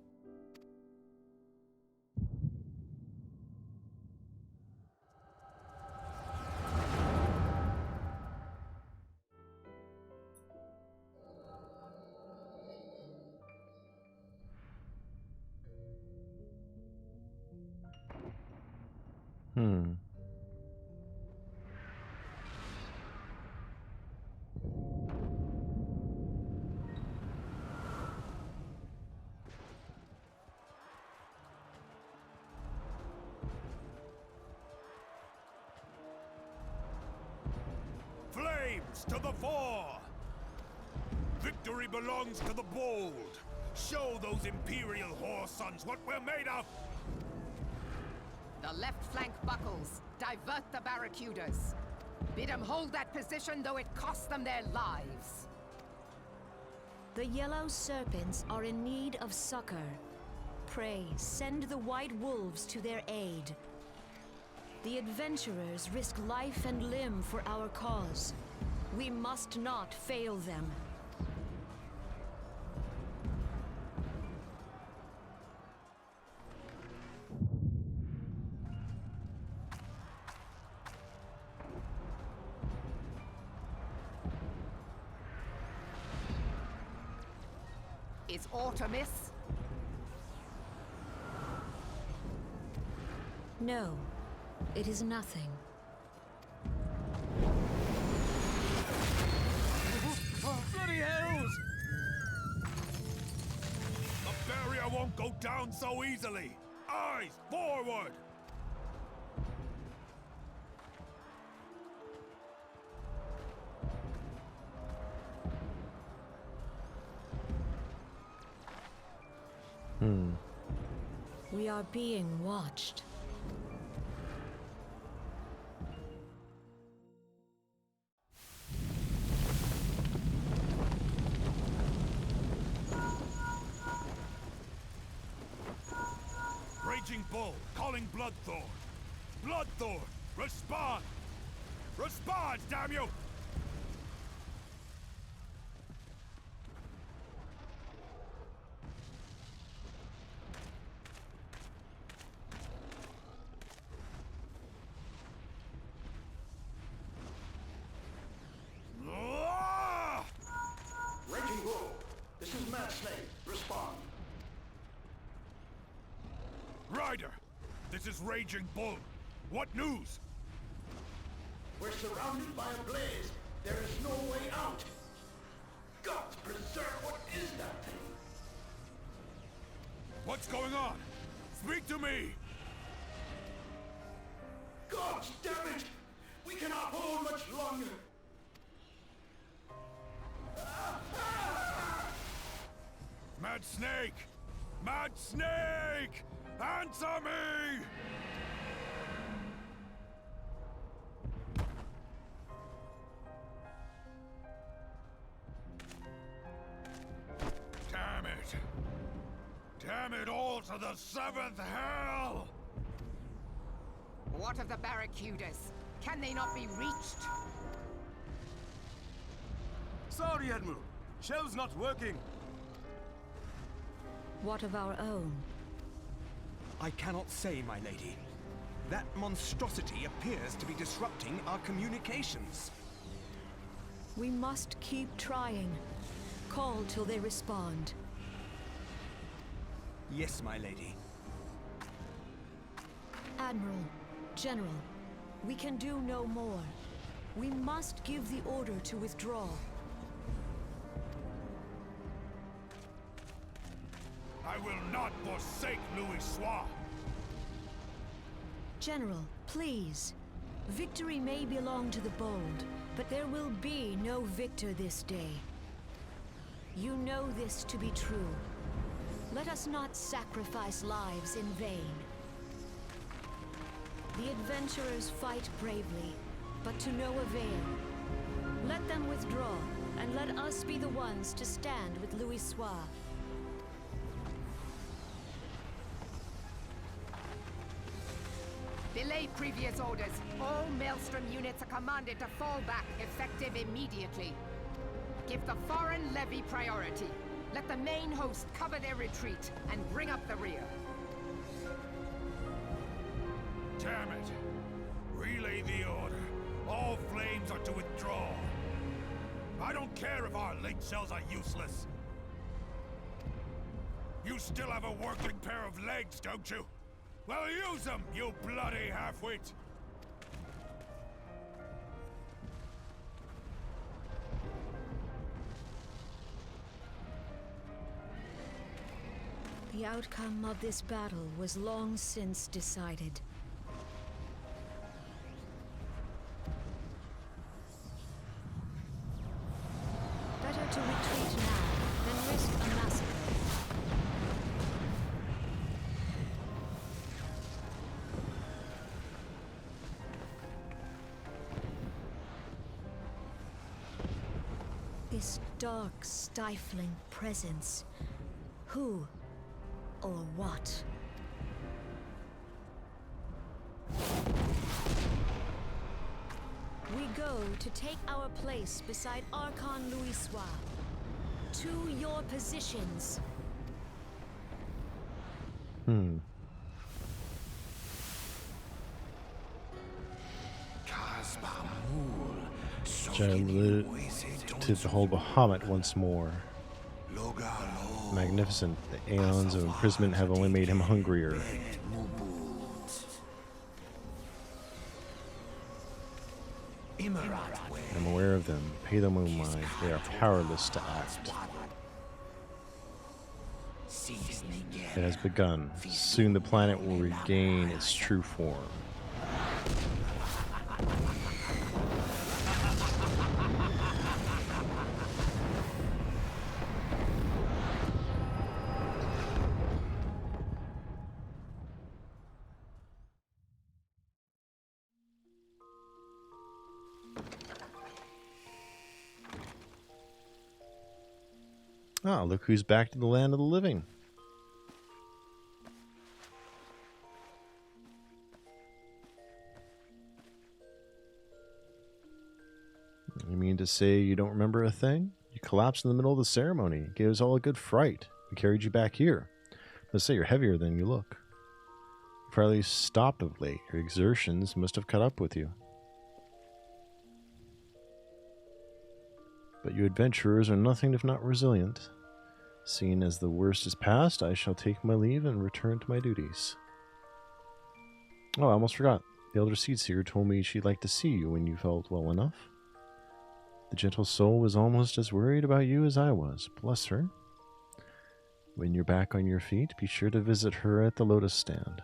belongs to the fore! Victory belongs to the bold! Show those Imperial whore sons what we're made of! The left flank buckles. Divert the barracudas. Bid them hold that position, though it costs them their lives. The yellow serpents are in need of succor. Pray, send the white wolves to their aid. The adventurers risk life and limb for our cause. We must not fail them. Is aught amiss? No, it is nothing. Bloody hells! The barrier won't go down so easily! Eyes forward! We are being watched. Raging Bull, calling Bloodthorn. Bloodthorn, respond! Respond, damn you! Raging Bull, this is Mad Snake. Respond. Ryder, this is Raging Bull. What news? We're surrounded by a blaze. There is no way out. Gods preserve, what is that thing? What's going on? Speak to me! Gods damn it! We cannot hold much longer. Mad Snake! Mad Snake! Answer me! Damn it! Damn it all to the seventh hell! What of the barracudas? Can they not be reached? Sorry, Admiral. Shell's not working. What of our own? I cannot say, my lady. That monstrosity appears to be disrupting our communications. We must keep trying. Call till they respond. Yes, my lady. Admiral, General, we can do no more. We must give the order to withdraw. I will not forsake Louis Soir! General, please. Victory may belong to the bold, but there will be no victor this day. You know this to be true. Let us not sacrifice lives in vain. The adventurers fight bravely, but to no avail. Let them withdraw, and let us be the ones to stand with Louis Soir. Belay previous orders. All Maelstrom units are commanded to fall back, effective immediately. Give the foreign levy priority. Let the main host cover their retreat and bring up the rear. Damn it! Relay the order. All flames are to withdraw. I don't care if our link cells are useless. You still have a working pair of legs, don't you? Well, use them, you bloody half-wit! The outcome of this battle was long since decided. this dark, stifling presence? Who or what? We go to take our place beside Archon Louisois. To your positions. Giant to the whole Bahamut once more. Magnificent. The aeons of imprisonment have only made him hungrier. I'm aware of them. Pay them no mind. They are powerless to act. It has begun. Soon the planet will regain its true form. Ah, look who's back to the land of the living. You mean to say you don't remember a thing? You collapsed in the middle of the ceremony. It gave us all a good fright. We carried you back here. Let's say you're heavier than you look. You've hardly stopped of late. Your exertions must have caught up with you. But you adventurers are nothing if not resilient. Seeing as the worst is past, I shall take my leave and return to my duties. Oh, I almost forgot. The Elder Seedseer told me she'd like to see you when you felt well enough. The gentle soul was almost as worried about you as I was. Bless her. When you're back on your feet, be sure to visit her at the Lotus Stand.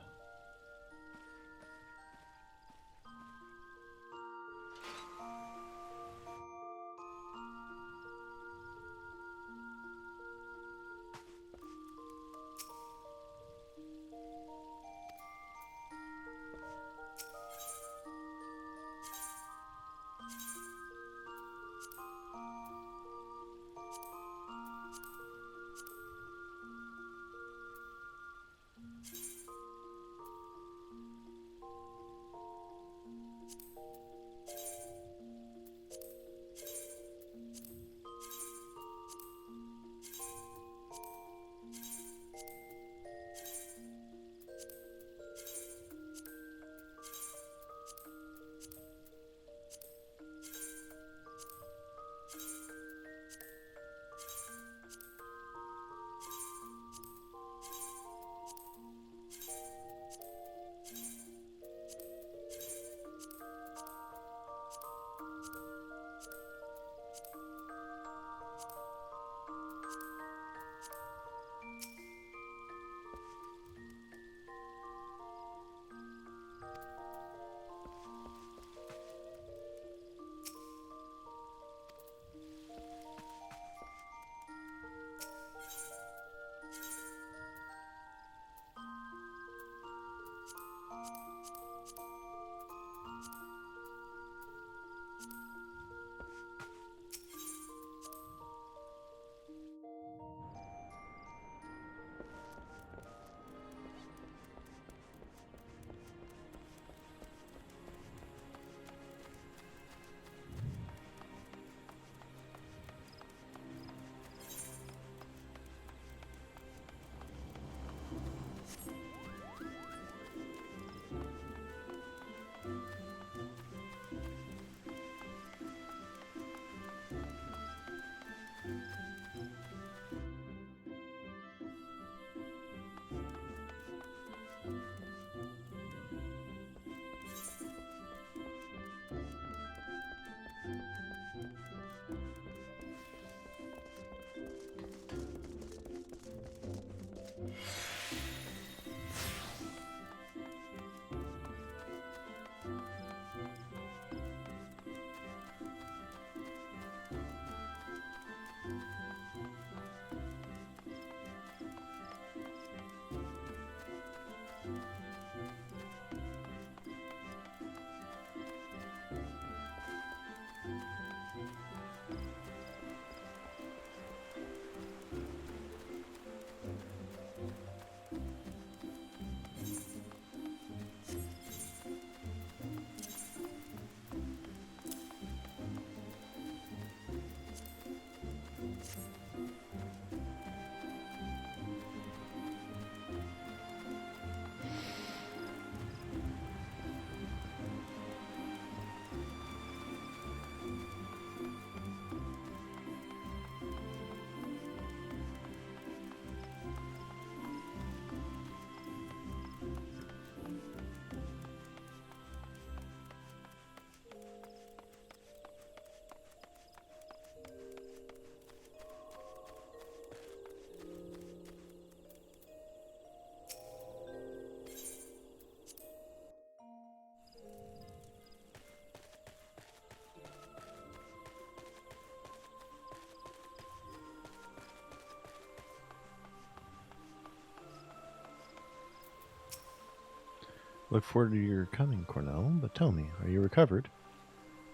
Look forward to your coming, Cornell, but tell me, are you recovered?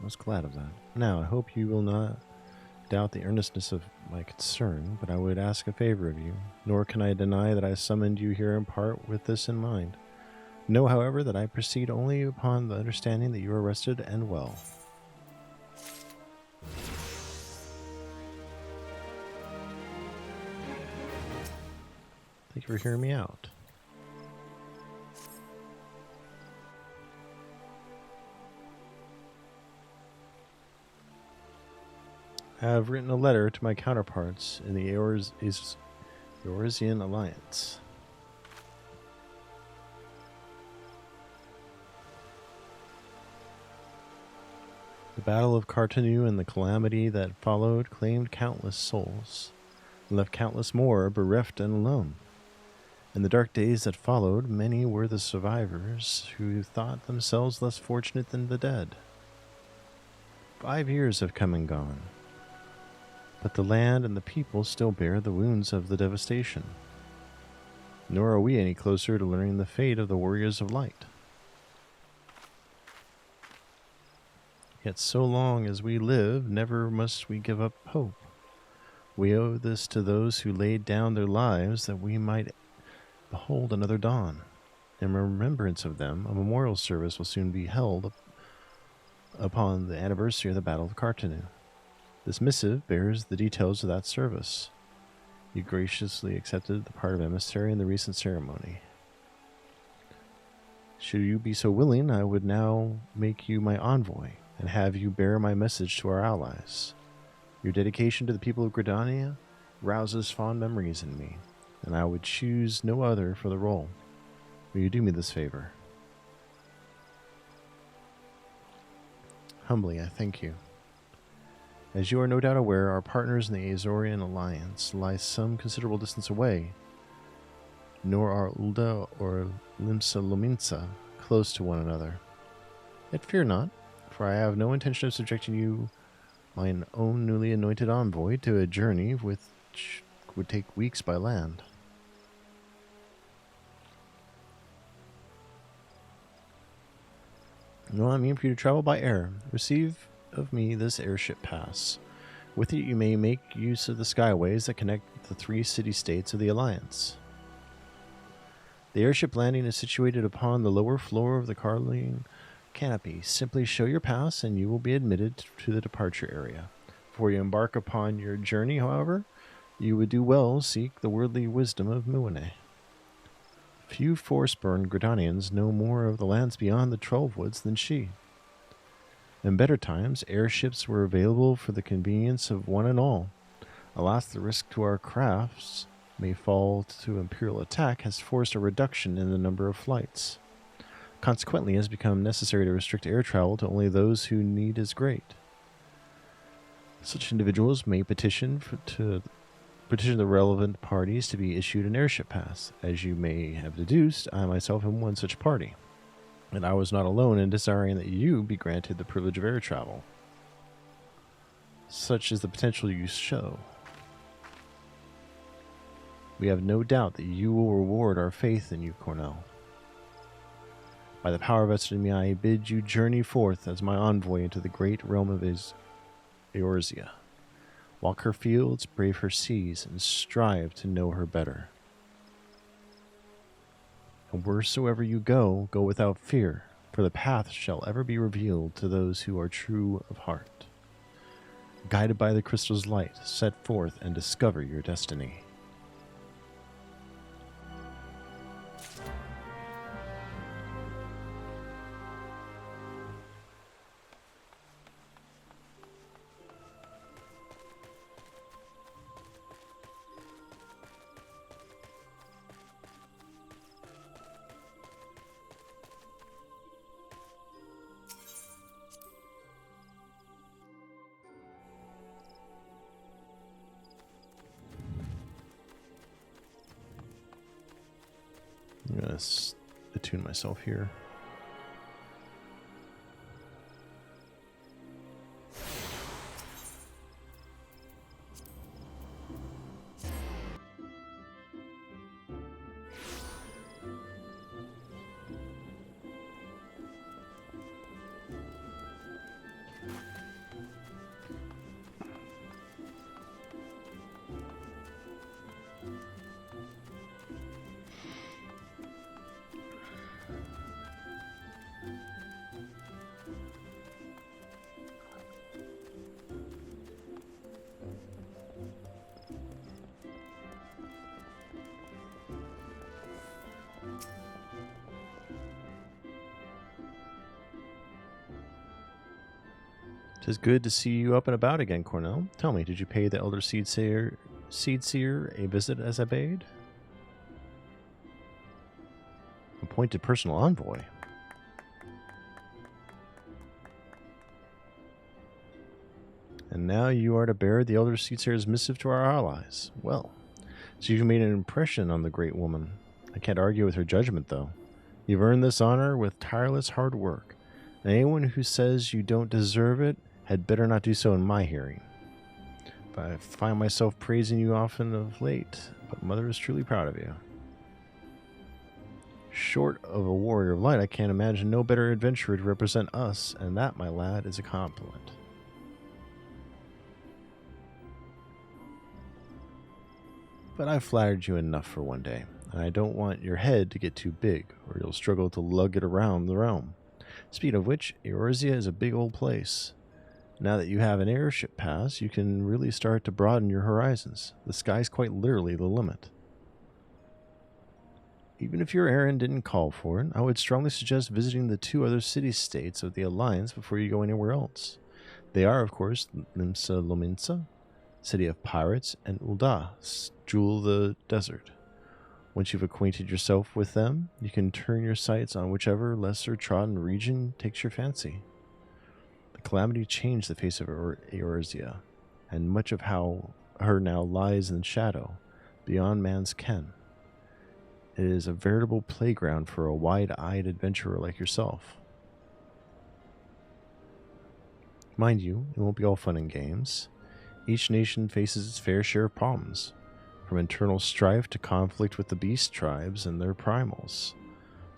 I was glad of that. Now, I hope you will not doubt the earnestness of my concern, but I would ask a favor of you, nor can I deny that I summoned you here in part with this in mind. Know, however, that I proceed only upon the understanding that you are rested and well. Thank you for hearing me out. I have written a letter to my counterparts in the Eorzean Alliance. The Battle of Cartanu and the calamity that followed claimed countless souls, and left countless more bereft and alone. In the dark days that followed, many were the survivors who thought themselves less fortunate than the dead. 5 years have come and gone, but the land and the people still bear the wounds of the devastation. Nor are we any closer to learning the fate of the warriors of light. Yet so long as we live, never must we give up hope. We owe this to those who laid down their lives that we might behold another dawn. In remembrance of them, a memorial service will soon be held upon the anniversary of the Battle of Cartanu. This missive bears the details of that service. You graciously accepted the part of emissary in the recent ceremony. Should you be so willing, I would now make you my envoy and have you bear my message to our allies. Your dedication to the people of Gridania rouses fond memories in me, and I would choose no other for the role. Will you do me this favor? Humbly, I thank you. As you are no doubt aware, our partners in the Eorzea Alliance lie some considerable distance away, nor are Ulda or Limsa Lominsa close to one another. Yet fear not, for I have no intention of subjecting you, mine own newly anointed envoy, to a journey which would take weeks by land. No, I mean for you to travel by air. Receive of me this airship pass. With it you may make use of the skyways that connect the 3 city-states of the Alliance. The airship landing is situated upon the lower floor of the Carling canopy. Simply show your pass and you will be admitted to the departure area. Before you embark upon your journey, however, you would do well seek the worldly wisdom of Muine. Few Forsburn Gridanians know more of the lands beyond the Trollwoods than she. In better times, airships were available for the convenience of one and all. Alas, the risk to our crafts may fall to Imperial attack has forced a reduction in the number of flights. Consequently, it has become necessary to restrict air travel to only those whose need is great. Such individuals may petition the relevant parties to be issued an airship pass. As you may have deduced, I myself am one such party, and I was not alone in desiring that you be granted the privilege of air travel. Such is the potential you show. We have no doubt that you will reward our faith in you, Cornell. By the power vested in me, I bid you journey forth as my envoy into the great realm of Eorzea. Walk her fields, brave her seas, and strive to know her better. And wheresoever you go, go without fear, for the path shall ever be revealed to those who are true of heart. Guided by the crystal's light, set forth and discover your destiny. I'm going to attune myself here. 'Tis good to see you up and about again, Cornell. Tell me, did you pay the Elder Seedseer a visit as I bade? Appointed personal envoy. And now you are to bear the Elder Seedseer's missive to our allies. Well, so you've made an impression on the great woman. I can't argue with her judgment, though. You've earned this honor with tireless hard work. And anyone who says you don't deserve it had better not do so in my hearing. But I find myself praising you often of late, but Mother is truly proud of you. Short of a warrior of light, I can't imagine no better adventurer to represent us, and that, my lad, is a compliment. But I've flattered you enough for one day, and I don't want your head to get too big, or you'll struggle to lug it around the realm. Speaking of which, Eorzea is a big old place. Now that you have an airship pass, you can really start to broaden your horizons. The sky's quite literally the limit. Even if your errand didn't call for it, I would strongly suggest visiting the 2 other city-states of the Alliance before you go anywhere else. They are, of course, Limsa Lominsa, City of Pirates, and Ul'dah, Jewel of the Desert. Once you've acquainted yourself with them, you can turn your sights on whichever lesser-trodden region takes your fancy. The calamity changed the face of Eorzea, and much of how her now lies in shadow, beyond man's ken. It is a veritable playground for a wide-eyed adventurer like yourself. Mind you, it won't be all fun and games. Each nation faces its fair share of problems, from internal strife to conflict with the beast tribes and their primals.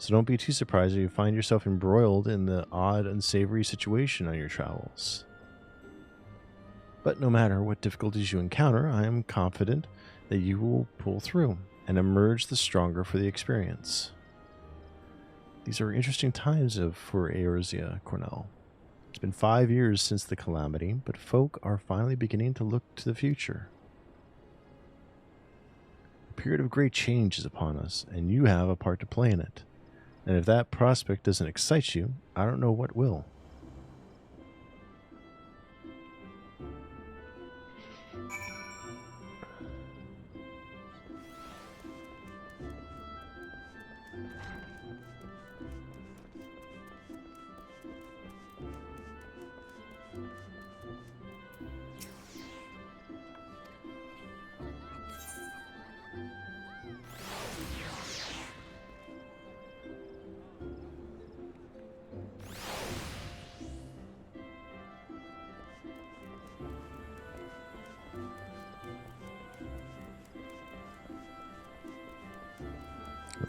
So don't be too surprised if you find yourself embroiled in the odd, unsavory situation on your travels. But no matter what difficulties you encounter, I am confident that you will pull through and emerge the stronger for the experience. These are interesting times for Eorzea, Cornell. It's been 5 years since the calamity, but folk are finally beginning to look to the future. A period of great change is upon us, and you have a part to play in it. And if that prospect doesn't excite you, I don't know what will.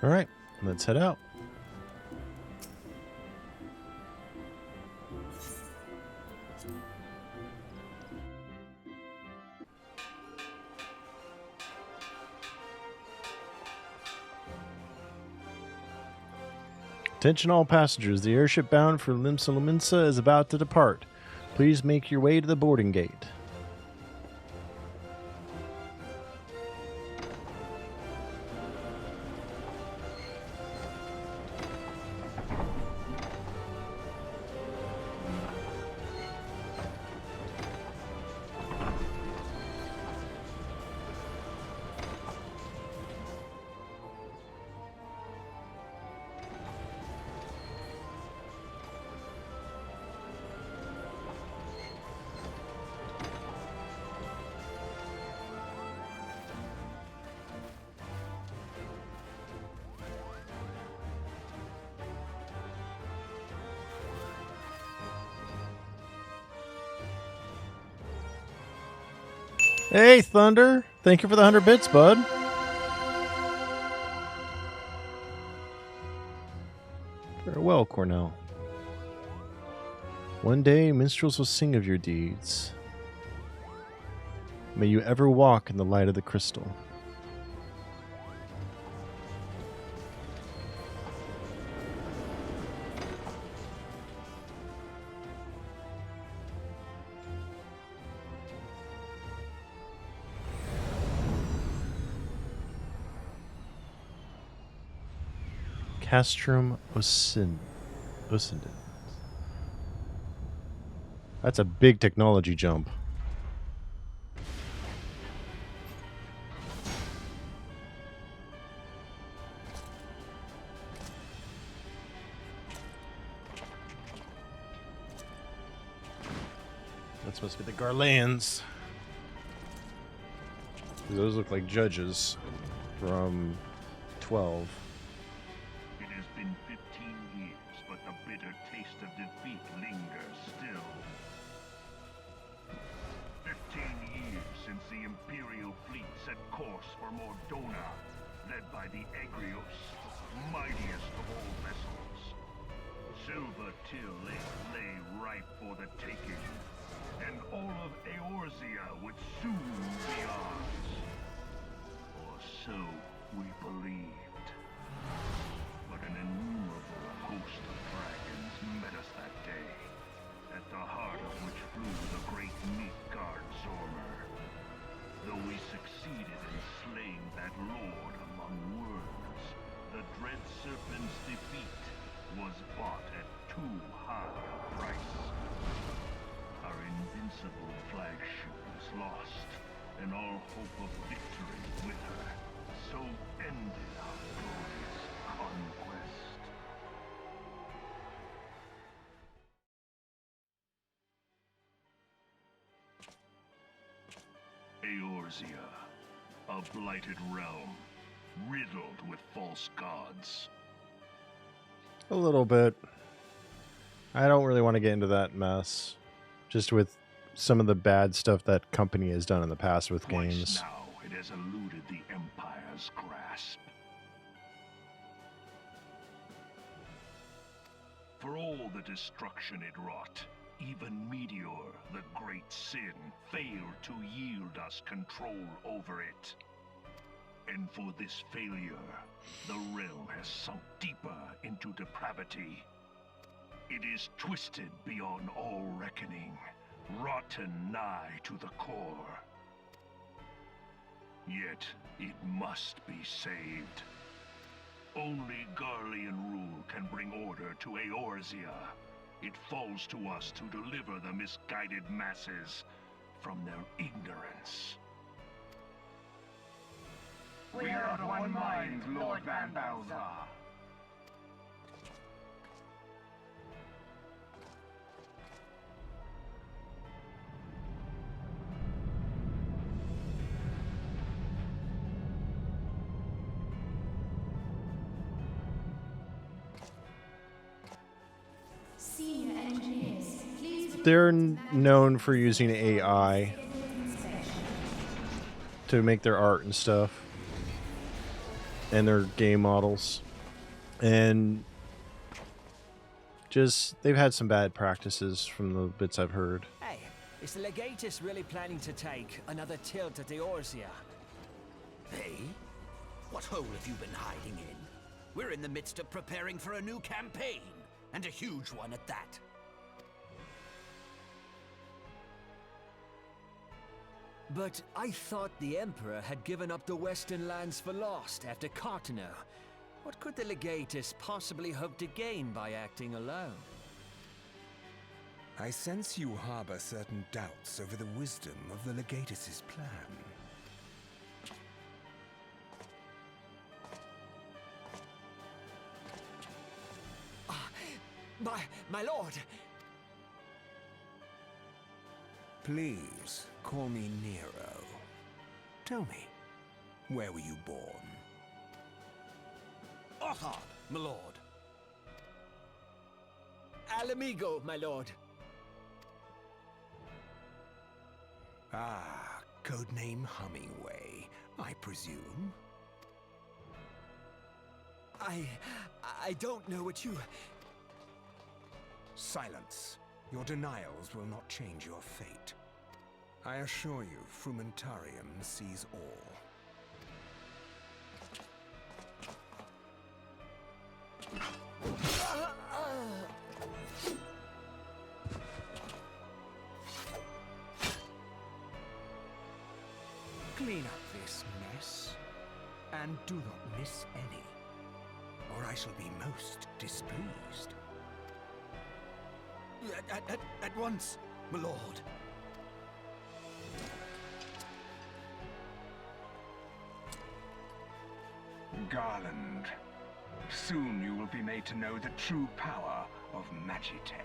All right, let's head out. Attention all passengers, the airship bound for Limsa Lominsa is about to depart. Please make your way to the boarding gate. Hey, Thunder. Thank you for the 100 bits, bud. Farewell, Cornell. One day, minstrels will sing of your deeds. May you ever walk in the light of the crystal. Castrum Ossindon. That's a big technology jump. That's supposed to be the Garlands. Those look like judges from 12. It has been 15 years, but the bitter taste of defeat lingers still. 15 years since the Imperial fleet set course for Mordona, led by the Egrios, mightiest of all vessels. Silver Till lay ripe for the taking, and all of Eorzea would soon be ours. Or so we believed. But an innumerable host of dragons met us that day, at the heart of which flew the great Midgard Zormer. Though we succeeded in slaying that lord among worms, the dread serpent's defeat was bought at too high a price. Our invincible flagship was lost, and all hope of victory with her. So ended our glorious conquest. Eorzea, a blighted realm, riddled with false gods. A little bit. I don't really want to get into that mess. Just with some of the bad stuff that company has done in the past with Twice games. now it has eluded the Empire's grasp. For all the destruction it wrought, even Meteor, the great sin, failed to yield us control over it. And for this failure, the realm has sunk deeper into depravity. It is twisted beyond all reckoning, rotten nigh to the core. Yet, it must be saved. Only Garlean rule can bring order to Eorzea. It falls to us to deliver the misguided masses from their ignorance. We are of one mind, Lord Van Balzar. Senior engineers, please. They're known for using AI to make their art and stuff. And their game models. And just, they've had some bad practices from the bits I've heard. Hey, is the Legatus really planning to take another tilt at Eorzea? Hey? What hole have you been hiding in? We're in the midst of preparing for a new campaign, and a huge one at that. But I thought the Emperor had given up the Western lands for lost after Cartano. What could the Legatus possibly hope to gain by acting alone? I sense you harbor certain doubts over the wisdom of the Legatus's plan. My lord! Please, call me Nero. Tell me, where were you born? Othard, my lord. Alamigo, my lord. Ah, codename Hummingway, I presume? I don't know what you... Silence. Your denials will not change your fate. I assure you, Frumentarium sees all. Clean up this mess, and do not miss any, or I shall be most displeased. At once. my lord. Garland, soon you will be made to know the true power of Magitech.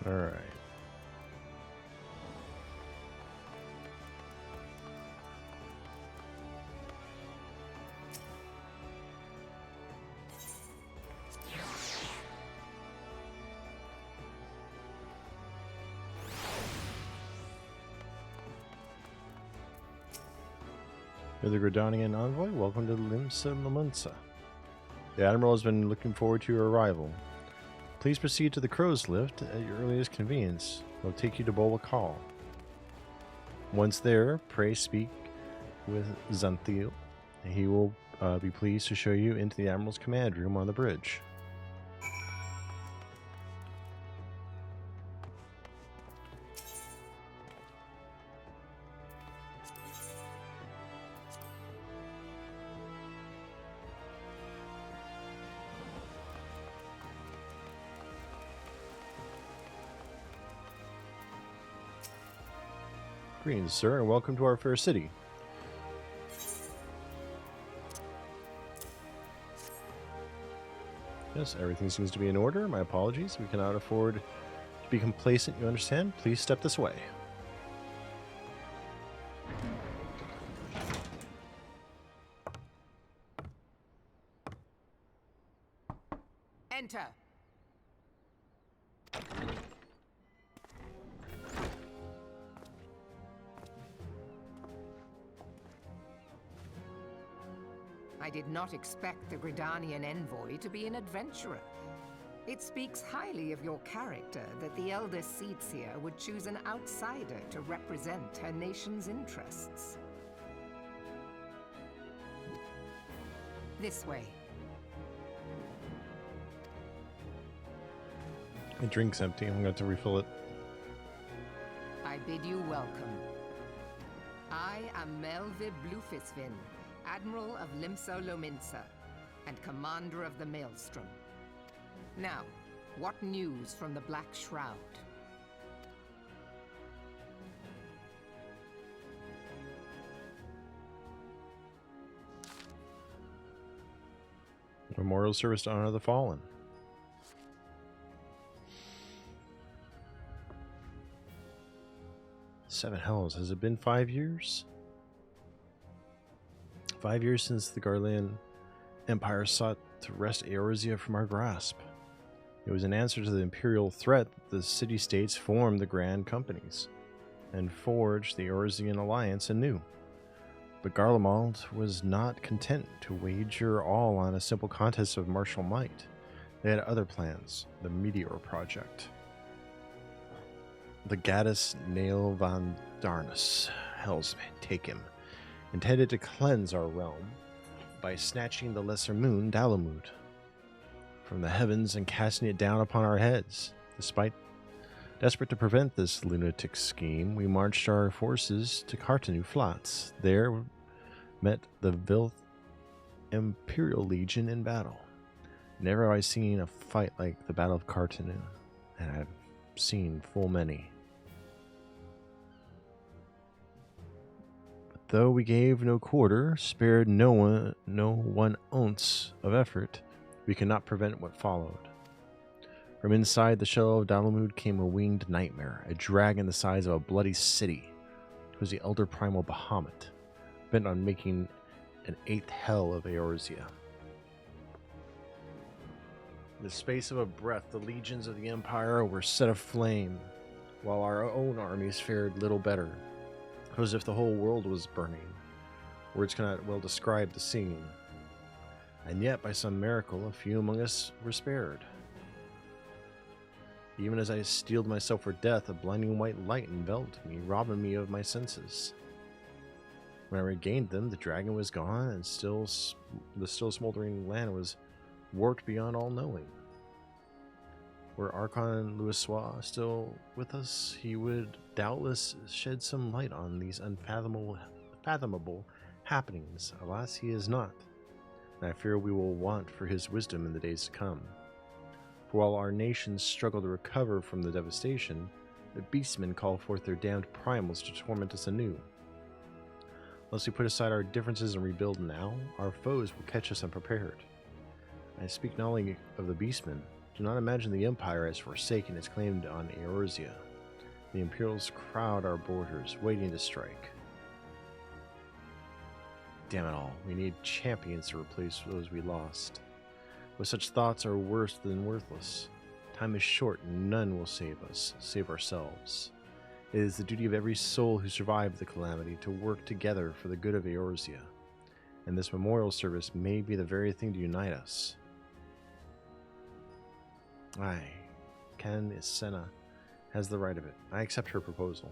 All right. You're the Gridanian envoy. Welcome to Limsa. The Admiral has been looking forward to your arrival. Please proceed to the Crow's Lift at your earliest convenience. It'll take you to Bola Call. Once there, pray speak with Xanthiel. He will be pleased to show you into the Admiral's command room on the bridge. Greetings, sir, and welcome to our fair city. Yes, everything seems to be in order. My apologies. We cannot afford to be complacent, you understand? Please step this way. Enter. I did not expect the Gridanian envoy to be an adventurer. It speaks highly of your character that the Elder Seedseer would choose an outsider to represent her nation's interests. This way. My drink's empty. I'm going to refill it. I bid you welcome. I am Melvib Blufisvin, Admiral of Limso Lominsa, and Commander of the Maelstrom. Now, what news from the Black Shroud? Memorial service to honor the fallen. Seven hells. Has it been 5 years? 5 years since the Garlean Empire sought to wrest Eorzea from our grasp. It was an answer to the imperial threat that the city-states formed the Grand Companies and forged the Eorzean alliance anew. But Garlemald was not content to wager all on a simple contest of martial might. They had other plans, the Meteor Project. The Gaddis Nail van Darnus, Hellsman, take him, intended to cleanse our realm by snatching the lesser moon, Dalamud, from the heavens and casting it down upon our heads. Desperate to prevent this lunatic scheme, we marched our forces to Cartanu Flats. There met the Vilth Imperial Legion in battle. Never have I seen a fight like the Battle of Cartanu, and I've seen full many. But though we gave no quarter, spared no one ounce of effort, we could not prevent what followed. From inside the shell of Dalamud came a winged nightmare, a dragon the size of a bloody city. It was the elder primal Bahamut, bent on making an eighth hell of Eorzea. In the space of a breath, the legions of the Empire were set aflame, while our own armies fared little better. It was as if the whole world was burning. Words cannot well describe the scene. And yet, by some miracle, a few among us were spared. Even as I steeled myself for death, a blinding white light enveloped me, robbing me of my senses. When I regained them, the dragon was gone, and the still smoldering land was warped beyond all knowing. Were Archon Louisoix still with us, he would doubtless shed some light on these unfathomable happenings. Alas, he is not, and I fear we will want for his wisdom in the days to come. For while our nations struggle to recover from the devastation, the beastmen call forth their damned primals to torment us anew. Unless we put aside our differences and rebuild now, our foes will catch us unprepared. I speak not only of the beastmen. Do not imagine the Empire has forsaken its claim on Eorzea. The Imperials crowd our borders, waiting to strike. Damn it all, we need champions to replace those we lost. But such thoughts are worse than worthless. Time is short, and none will save us, save ourselves. It is the duty of every soul who survived the calamity to work together for the good of Eorzea, and this memorial service may be the very thing to unite us. Aye, Canon Senna has the right of it. I accept her proposal.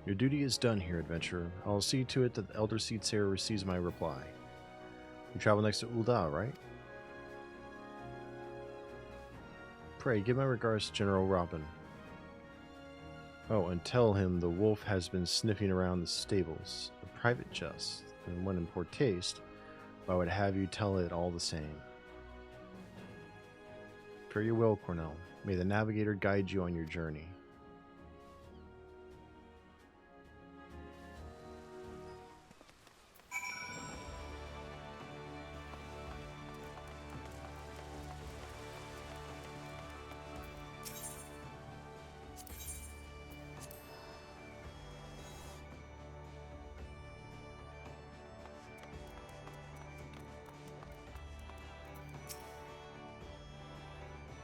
Your duty is done here, adventurer. I'll see to it that the Elder Seedsayer receives my reply. You travel next to Ul'dah, right? Pray, give my regards to General Robin. Oh, and tell him the wolf has been sniffing around the stables. A private jest, and one in poor taste, but I would have you tell it all the same. Fare you well, Cornell. May the Navigator guide you on your journey.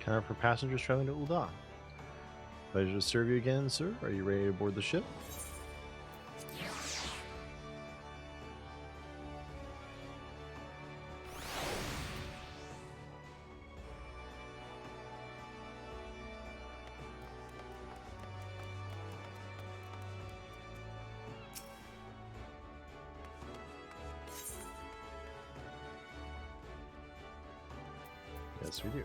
Time for passengers traveling to Ul'dah. Pleasure to serve you again, sir. Are you ready to board the ship? Yes, we do.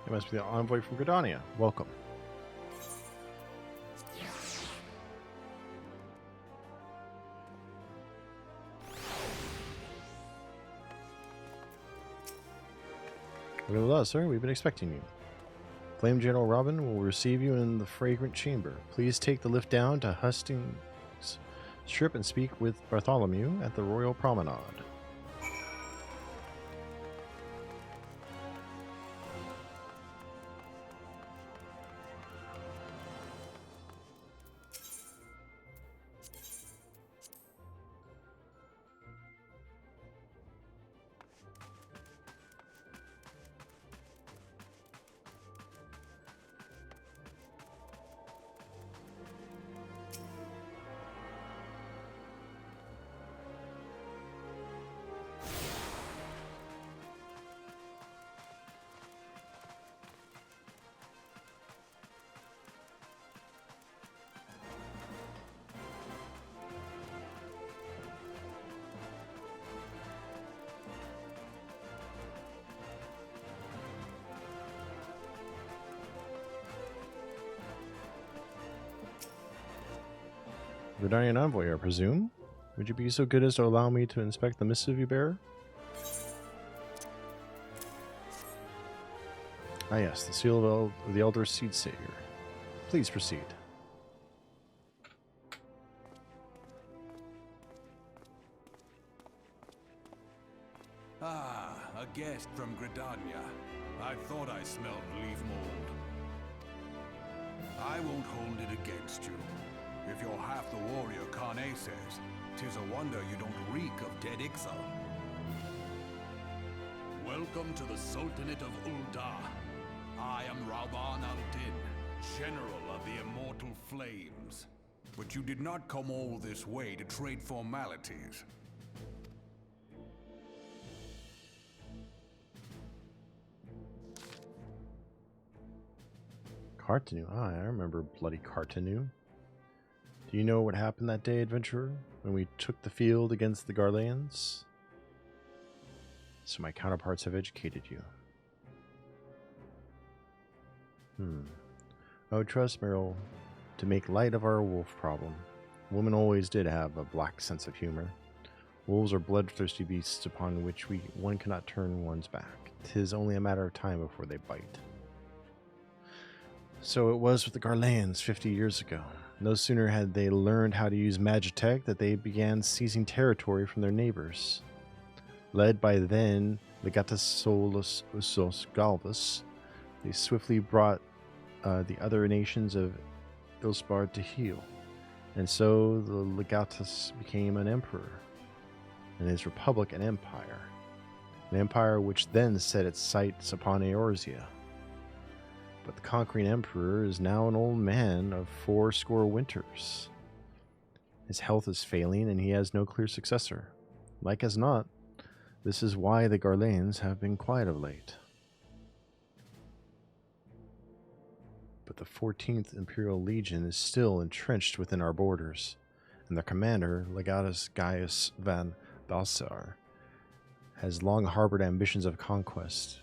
It must be the envoy from Gridania. Welcome. Welcome with us, sir. We've been expecting you. Flame General Robin will receive you in the fragrant chamber. Please take the lift down to Hustings Strip and speak with Bartholomew at the Royal Promenade. Gridanian envoy, I presume? Would you be so good as to allow me to inspect the missive you bear? Ah yes, the seal of the Elder Seed Savior. Please proceed. Ah, a guest from Gridania. I thought I smelled leaf mold. I won't hold it against you. If you're half the warrior Cornell says, 'tis a wonder you don't reek of dead Ixal. Welcome to the Sultanate of Ul'dah. I am Rauban al-Din, General of the Immortal Flames. But you did not come all this way to trade formalities. Cartanu. Ah, I remember bloody Cartanu. Do you know what happened that day, adventurer, when we took the field against the Garleans? So my counterparts have educated you. I would trust Meryl to make light of our wolf problem. Women always did have a black sense of humor. Wolves are bloodthirsty beasts upon which one cannot turn one's back. 'Tis only a matter of time before they bite. So it was with the Garleans 50 years ago. No sooner had they learned how to use majestic that they began seizing territory from their neighbors. Led by then Legatus Solus Usos Galvus, they swiftly brought the other nations of Ilsbard to heel, and so the Legatus became an emperor, and his republic an empire which then set its sights upon Eorzea. But the conquering emperor is now an old man of 80 winters. His health is failing, and he has no clear successor. Like as not, this is why the Garleans have been quiet of late. But the 14th Imperial Legion is still entrenched within our borders, and their commander, Legatus Gaius van Balsar, has long harbored ambitions of conquest.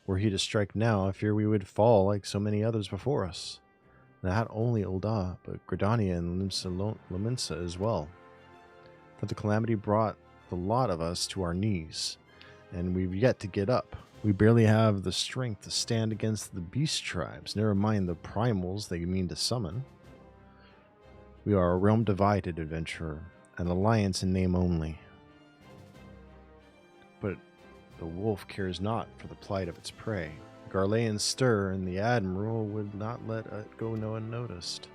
Were he to strike now, I fear we would fall like so many others before us. Not only Ul'dah, but Gridania and Lominsa as well. For the calamity brought the lot of us to our knees, and we've yet to get up. We barely have the strength to stand against the beast tribes, never mind the primals they mean to summon. We are a realm divided, adventurer, an alliance in name only. But the wolf cares not for the plight of its prey. The Garleans stir, and the Admiral would not let it go unnoticed.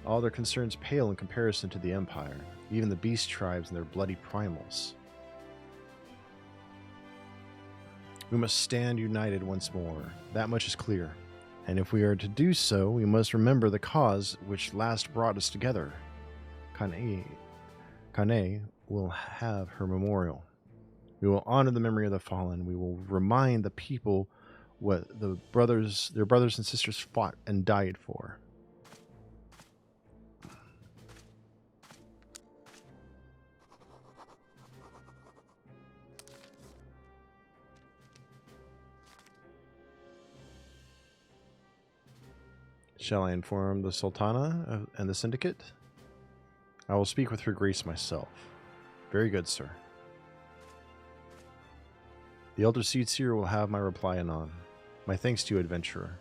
All their concerns pale in comparison to the Empire, even the beast tribes and their bloody primals. We must stand united once more. That much is clear. And if we are to do so, we must remember the cause which last brought us together. Kane will have her memorial. We will honor the memory of the fallen. We will remind the people what their brothers and sisters fought and died for. Shall I inform the Sultana and the Syndicate? I will speak with her grace myself. Very good, sir. The Elder Seed Seer will have my reply anon. My thanks to you, adventurer.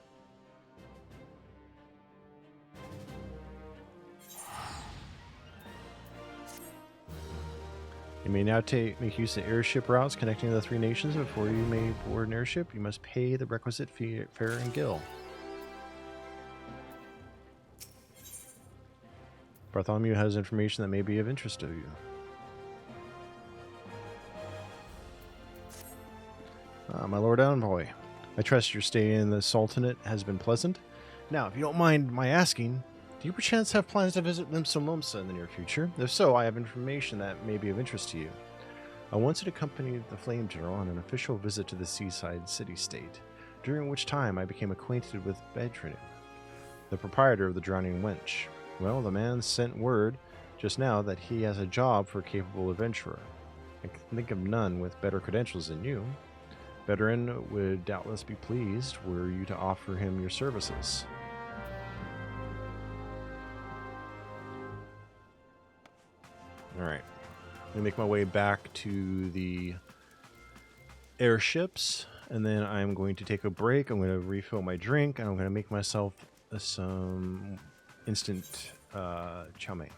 You may now make use of airship routes connecting the 3 nations. Before you may board an airship, you must pay the requisite fare and gil. Bartholomew has information that may be of interest to you. My Lord Envoy, I trust your stay in the Sultanate has been pleasant. Now, if you don't mind my asking, do you perchance have plans to visit Limsa in the near future? If so, I have information that may be of interest to you. I once had accompanied the Flame General on an official visit to the seaside city-state, during which time I became acquainted with Bedrinu, the proprietor of the Drowning Wench. Well, the man sent word just now that he has a job for a capable adventurer. I can think of none with better credentials than you. Veteran would doubtless be pleased were you to offer him your services. All right. I'm going to make my way back to the airships, and then I'm going to take a break. I'm going to refill my drink, and I'm going to make myself some instant chow mein.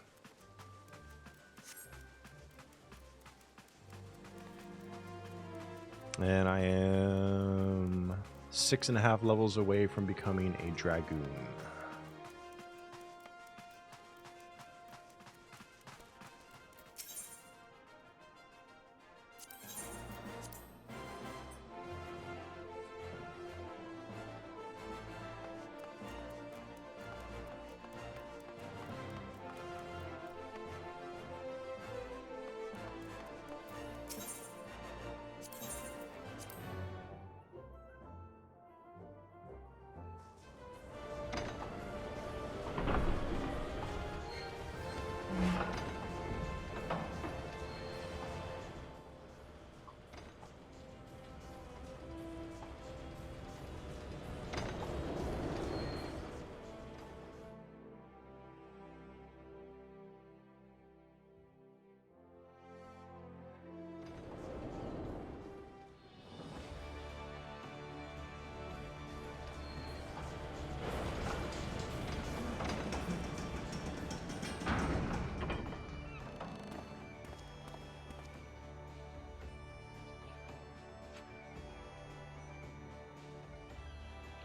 And I am 6.5 levels away from becoming a dragoon.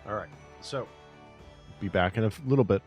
All right, so be back in a little bit.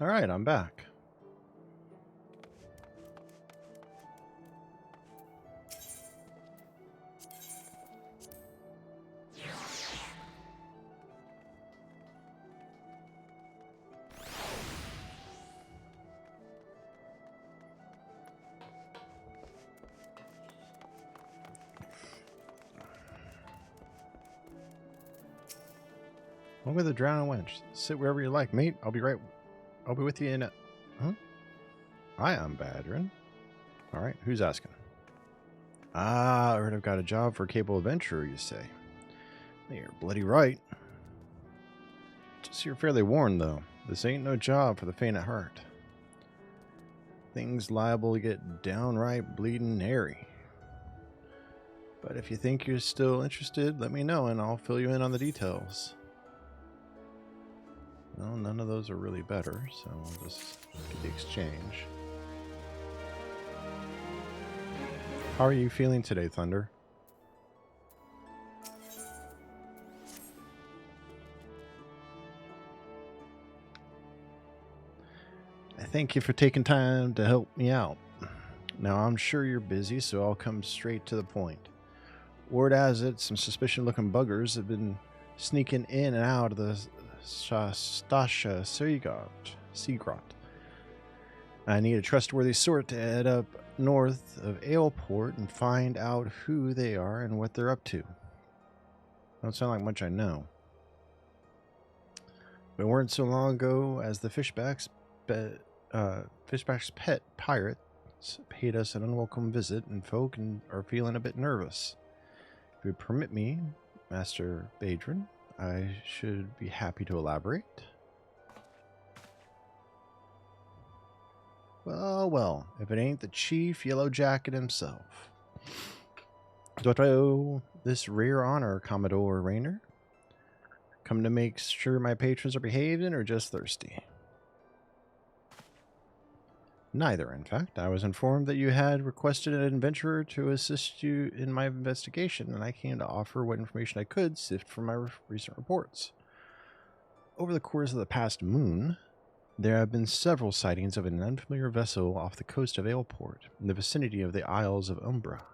Alright, I'm back. Over the drowning wench. Sit wherever you like, mate. I'll be with you in a... Huh? I am Badrin. Alright, who's asking? Ah, I heard I've got a job for a capable adventurer, you say. You're bloody right. Just so you're fairly warned, though. This ain't no job for the faint at heart. Things liable to get downright bleeding hairy. But if you think you're still interested, let me know and I'll fill you in on the details. Well, none of those are really better, so we'll just get the exchange. How are you feeling today, Thunder? I thank you for taking time to help me out. Now, I'm sure you're busy, so I'll come straight to the point. Word has it, some suspicious-looking buggers have been sneaking in and out of the Stasha Seagrot. I need a trustworthy sort to head up north of Aleport and find out who they are and what they're up to. Don't sound like much I know. But it weren't so long ago as the Fishback's pet pirates paid us an unwelcome visit, and folk are feeling a bit nervous. If you permit me, Master Badrin, I should be happy to elaborate. Well, well, if it ain't the Chief Yellow Jacket himself. Do I owe this rare honor, Commodore Raynor? Come to make sure my patrons are behaving or just thirsty? Neither, in fact. I was informed that you had requested an adventurer to assist you in my investigation, and I came to offer what information I could sift from my recent reports. Over the course of the past moon, there have been several sightings of an unfamiliar vessel off the coast of Aleport, in the vicinity of the Isles of Umbra.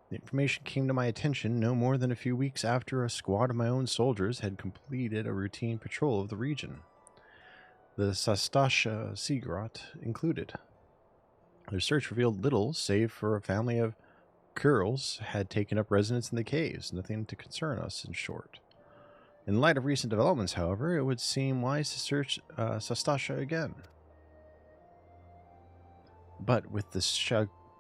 The information came to my attention no more than a few weeks after a squad of my own soldiers had completed a routine patrol of the region, the Stasha Seagrot included. Their search revealed little, save for a family of Kurls had taken up residence in the caves, nothing to concern us, in short. In light of recent developments, however, it would seem wise to search Stasha again. But with the Sahagin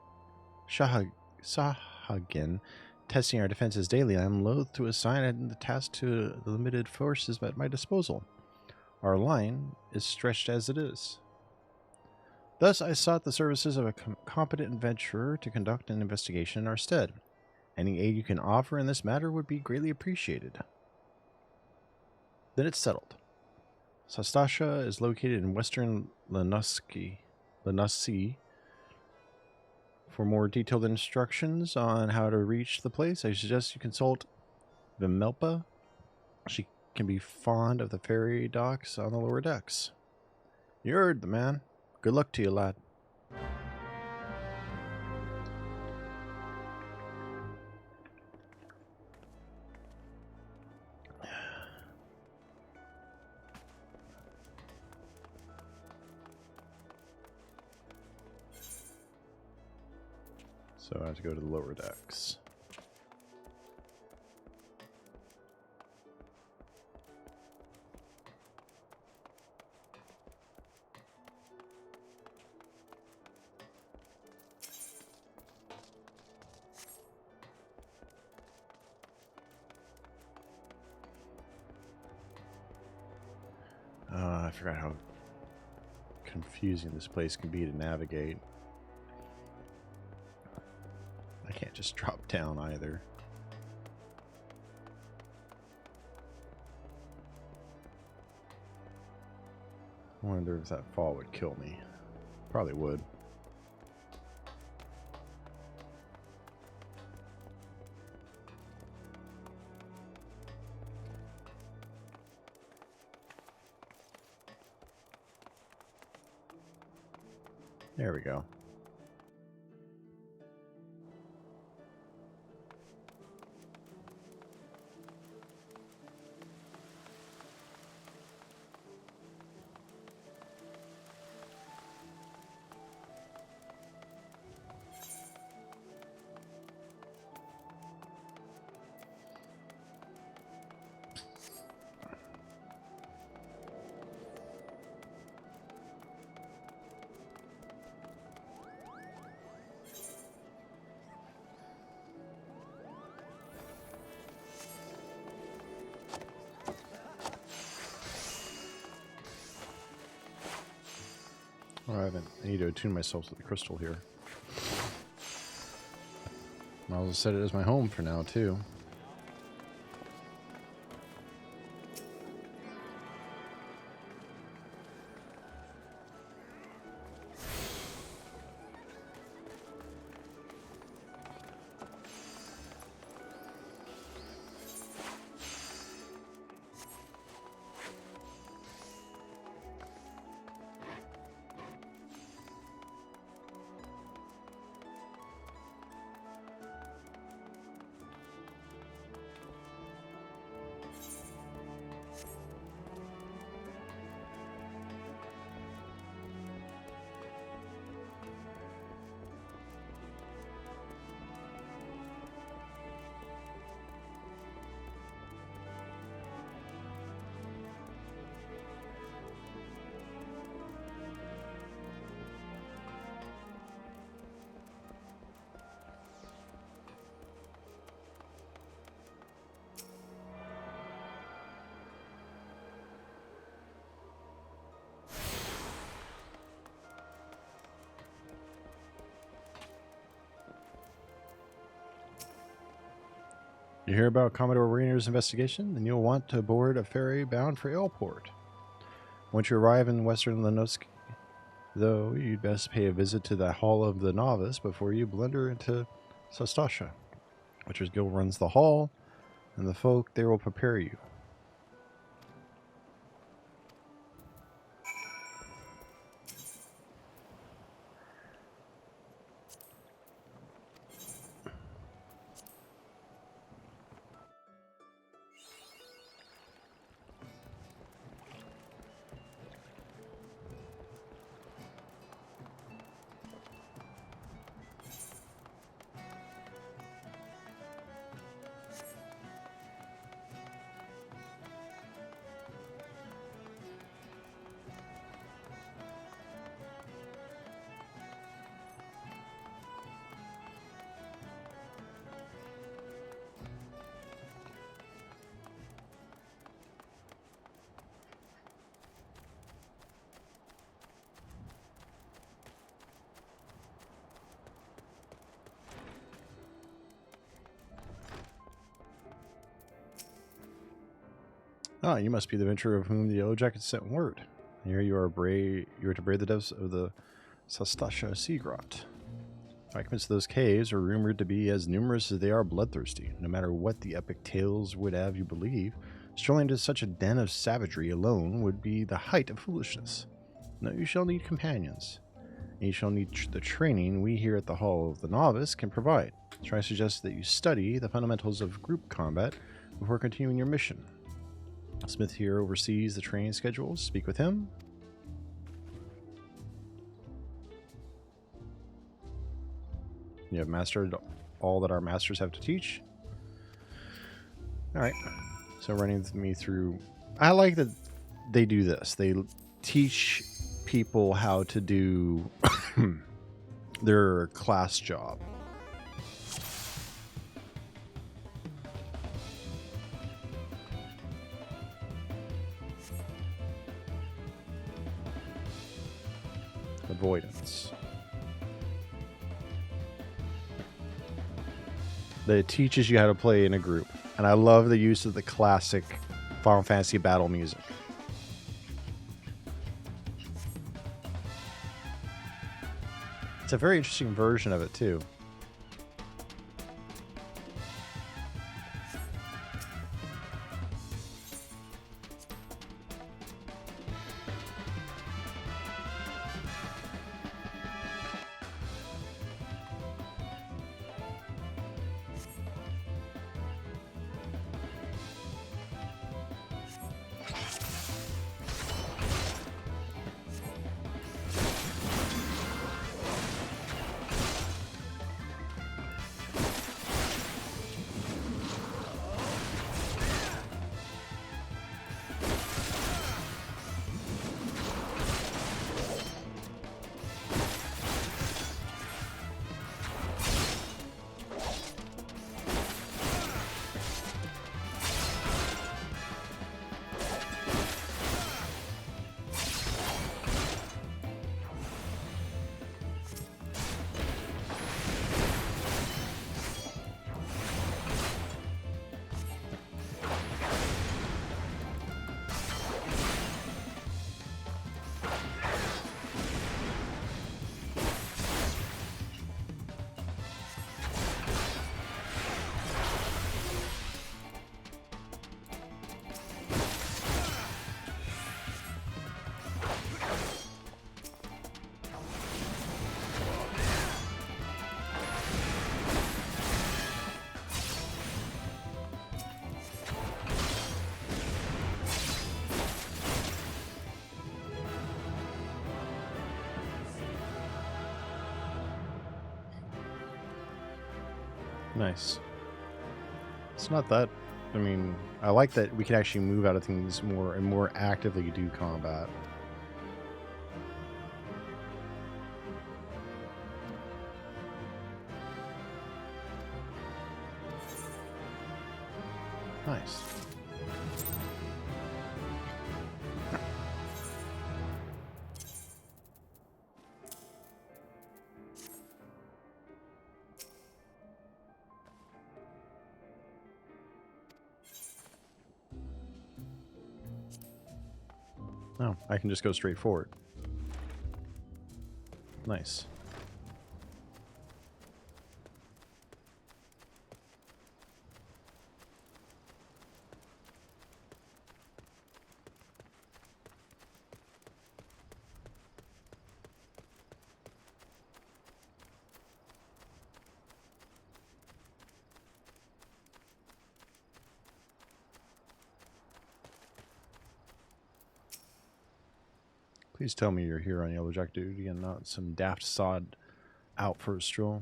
testing our defenses daily, I am loath to assign the task to the limited forces at my disposal. Our line is stretched as it is. Thus, I sought the services of a competent adventurer to conduct an investigation in our stead. Any aid you can offer in this matter would be greatly appreciated. Then it's settled. Stasha is located in western Lanussi. For more detailed instructions on how to reach the place, I suggest you consult Vimelpa. She can be fond of the ferry docks on the lower decks. You heard the man. Good luck to you, lad. So I have to go to the lower decks. I forgot how confusing this place can be to navigate. I can't just drop down either. I wonder if that fall would kill me. Probably would. There we go. I need to attune myself to the crystal here. I'll set it as my home for now, too. You hear about Commodore Rainer's investigation? Then you'll want to board a ferry bound for Aleport. Once you arrive in western Lenoski, though, you'd best pay a visit to the Hall of the Novice before you blunder into Sastasha. Witcher's Guild runs the hall, and the folk there will prepare you. Ah, you must be the venturer of whom the Yellow Jackets sent word. Here you are to brave the depths of the Sastasha Sea Grot. Occupants of those caves are rumored to be as numerous as they are bloodthirsty. No matter what the epic tales would have you believe, strolling into such a den of savagery alone would be the height of foolishness. No, you shall need companions. And you shall need the training we here at the Hall of the Novice can provide. So I suggest that you study the fundamentals of group combat before continuing your mission. Smith here oversees the training schedules. Speak with him. You have mastered all that our masters have to teach. Alright. So running me through... I like that they do this. They teach people how to do their class job. Avoidance. That it teaches you how to play in a group. And I love the use of the classic Final Fantasy battle music. It's a very interesting version of it, too. Nice. It's not that. I mean, I like that we can actually move out of things more and more actively do combat. Nice. Oh, I can just go straight forward. Nice. Please tell me you're here on Yellowjack duty and not some daft sod out for a stroll.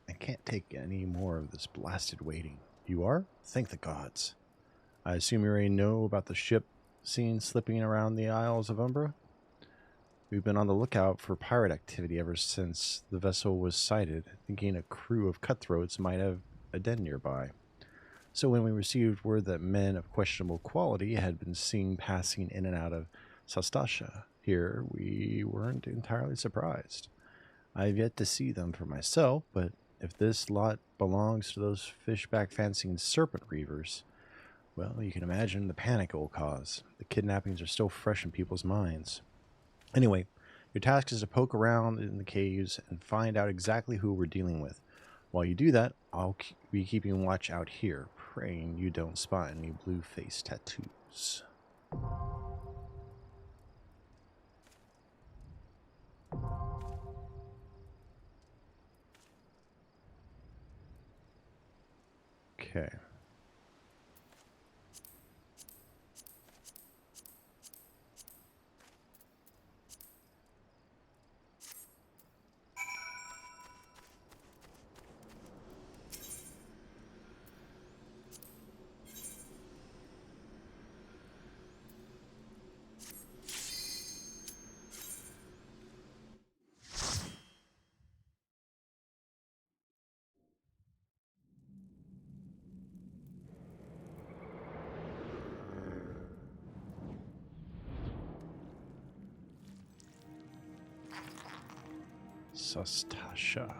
I can't take any more of this blasted waiting. You are? Thank the gods. I assume you already know about the ship seen slipping around the Isles of Umbra? We've been on the lookout for pirate activity ever since the vessel was sighted, thinking a crew of cutthroats might have a den nearby. So when we received word that men of questionable quality had been seen passing in and out of Sastasha here, we weren't entirely surprised. I've yet to see them for myself, but if this lot belongs to those fishback-fancying serpent reavers, well, you can imagine the panic it will cause. The kidnappings are still fresh in people's minds. Anyway, your task is to poke around in the caves and find out exactly who we're dealing with. While you do that, I'll be keeping watch out here, praying you don't spot any blue face tattoos. Okay. Sastasha.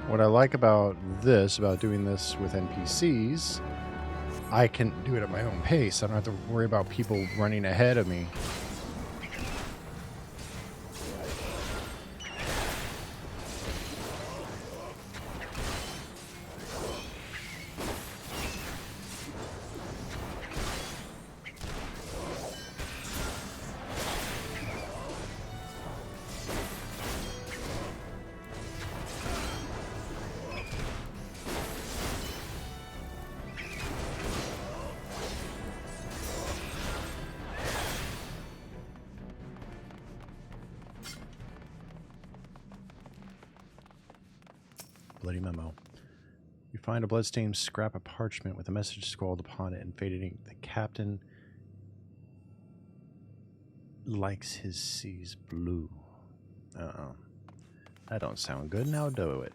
What I like about doing this with NPCs, I can do it at my own pace. I don't have to worry about people running ahead of me. Bloody memo. You find a bloodstained scrap of parchment with a message scrawled upon it in faded ink. The captain likes his seas blue. Uh-oh. That don't sound good. Now do it.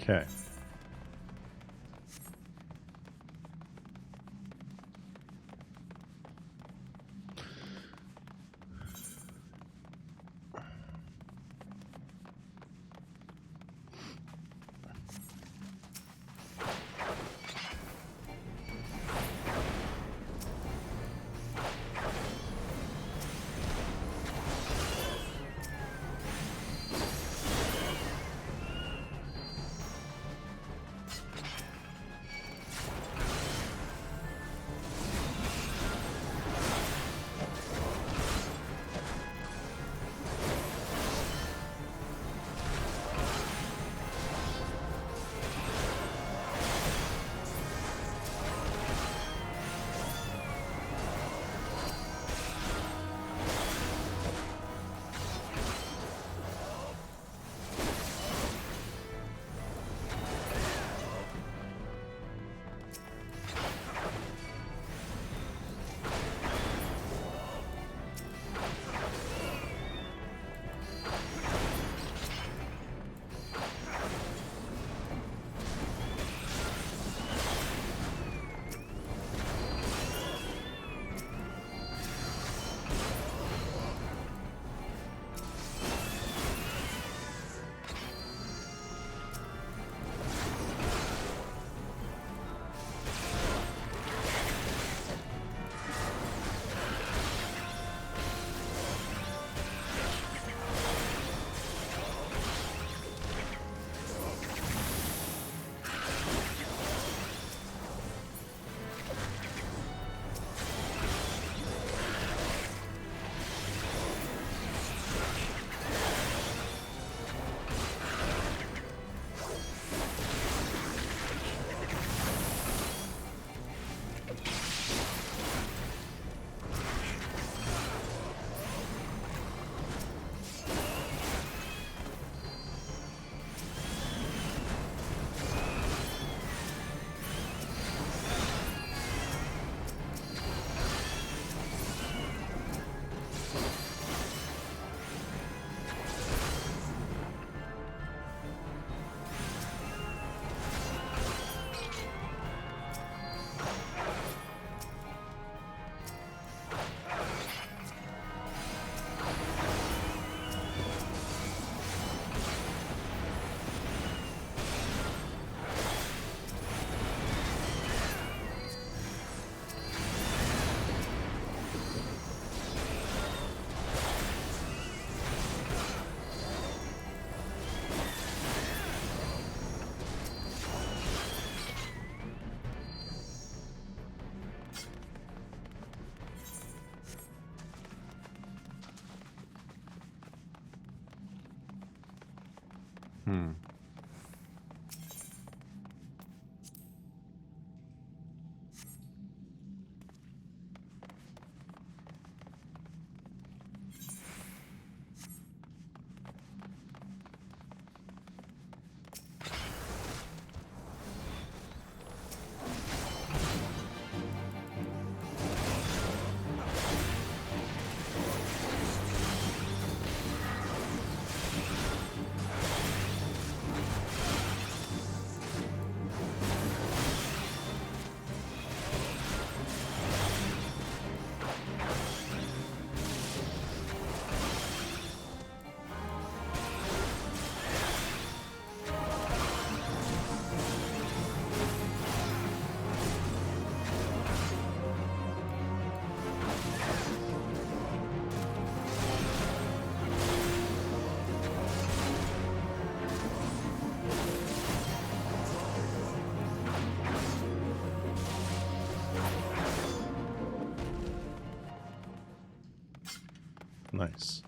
Okay. Nice.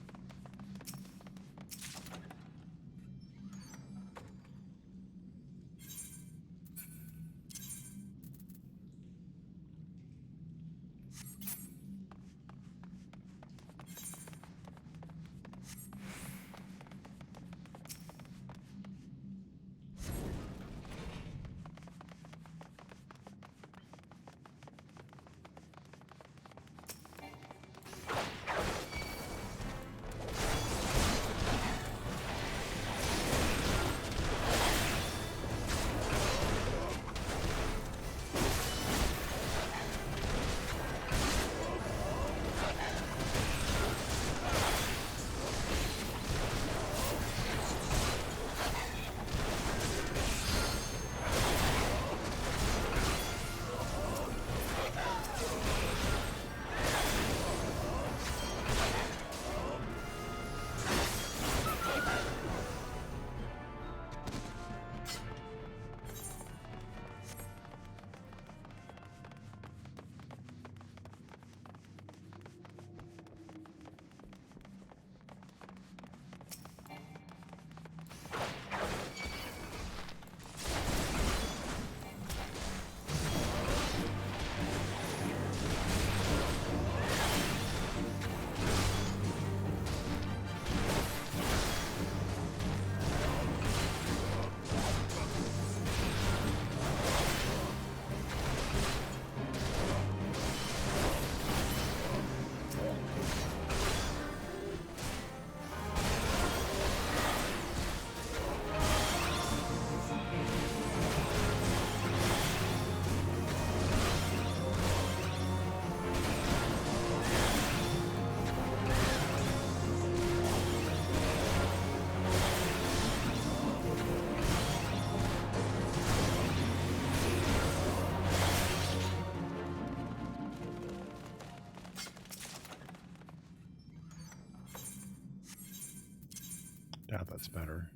Yeah, that's better.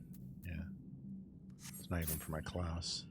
Yeah. It's not even for my class.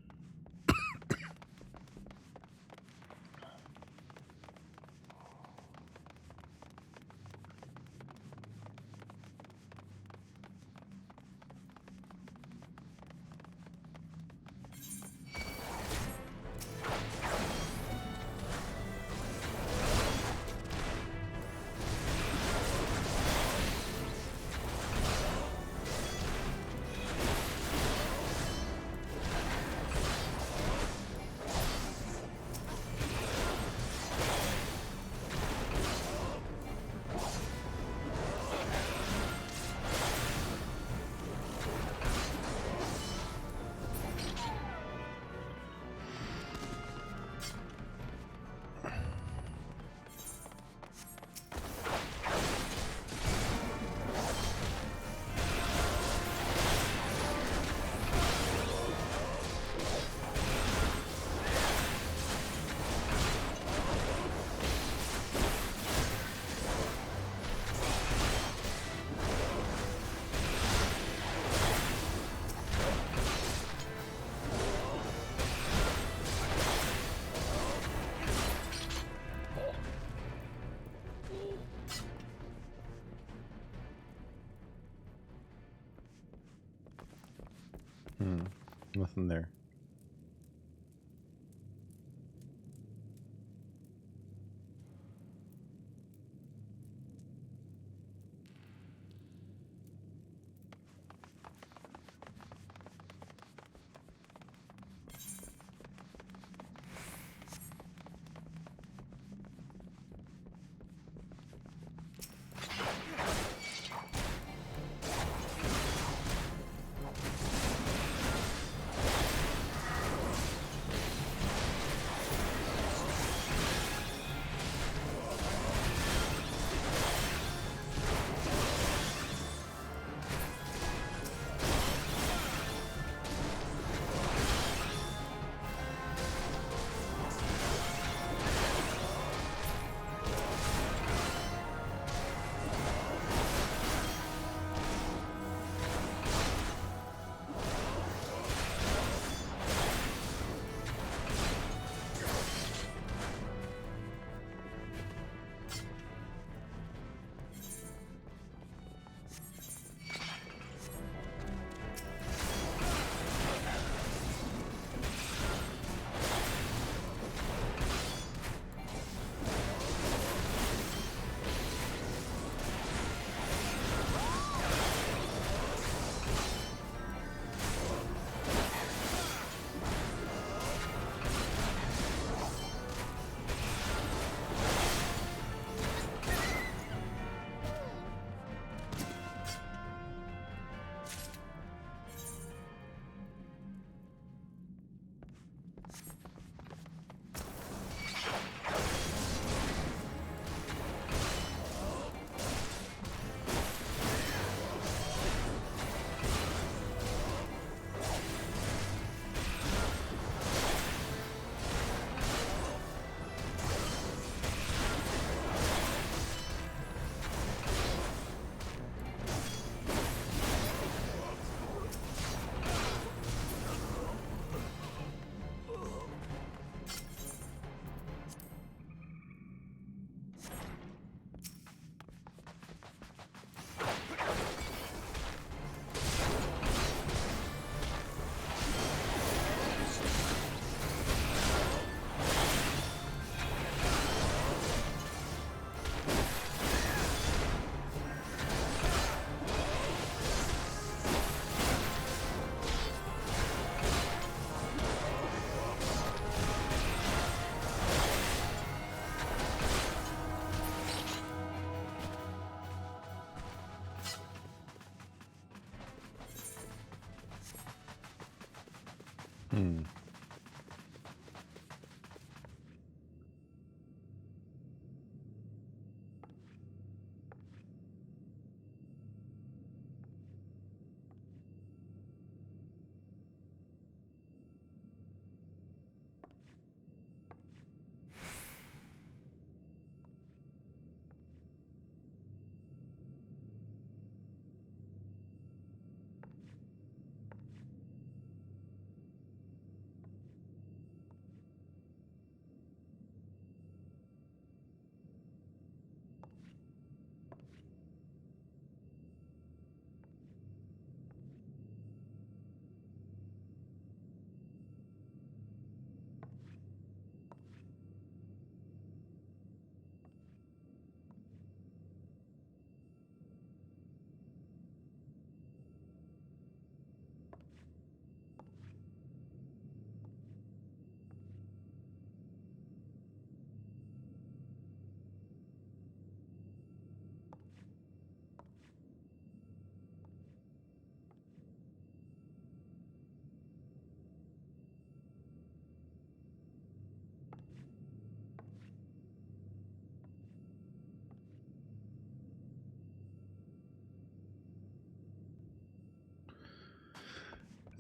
Nothing there.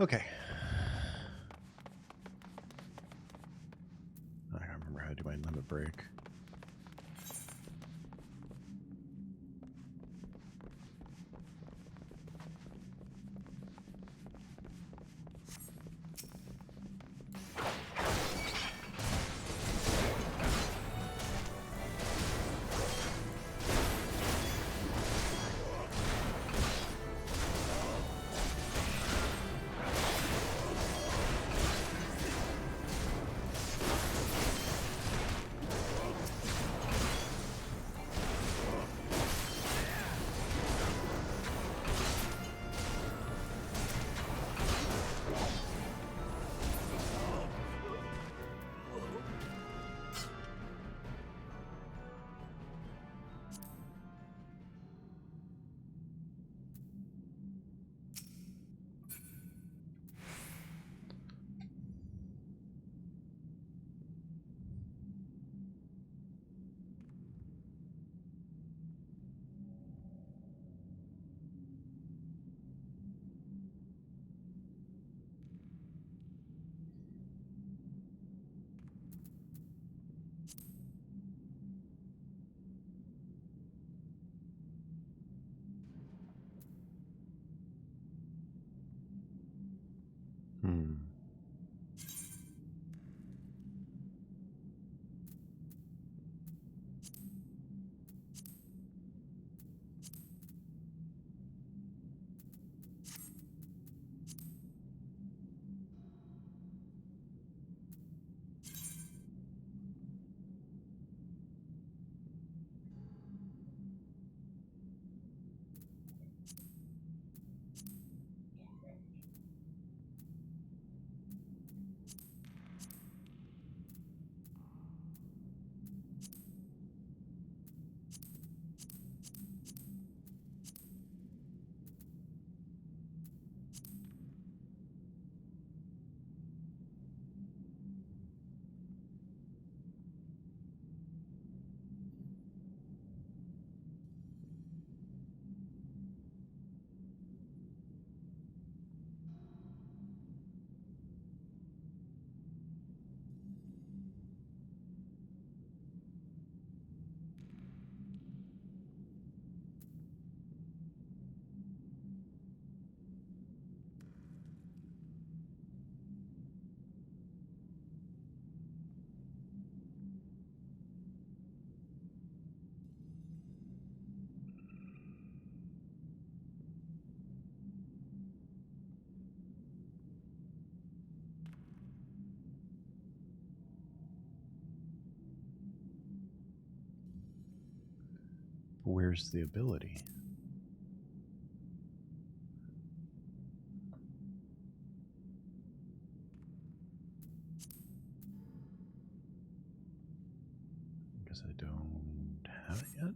Okay. I don't remember how to do my limit break. Hmm. Where's the ability? Guess I don't have it yet.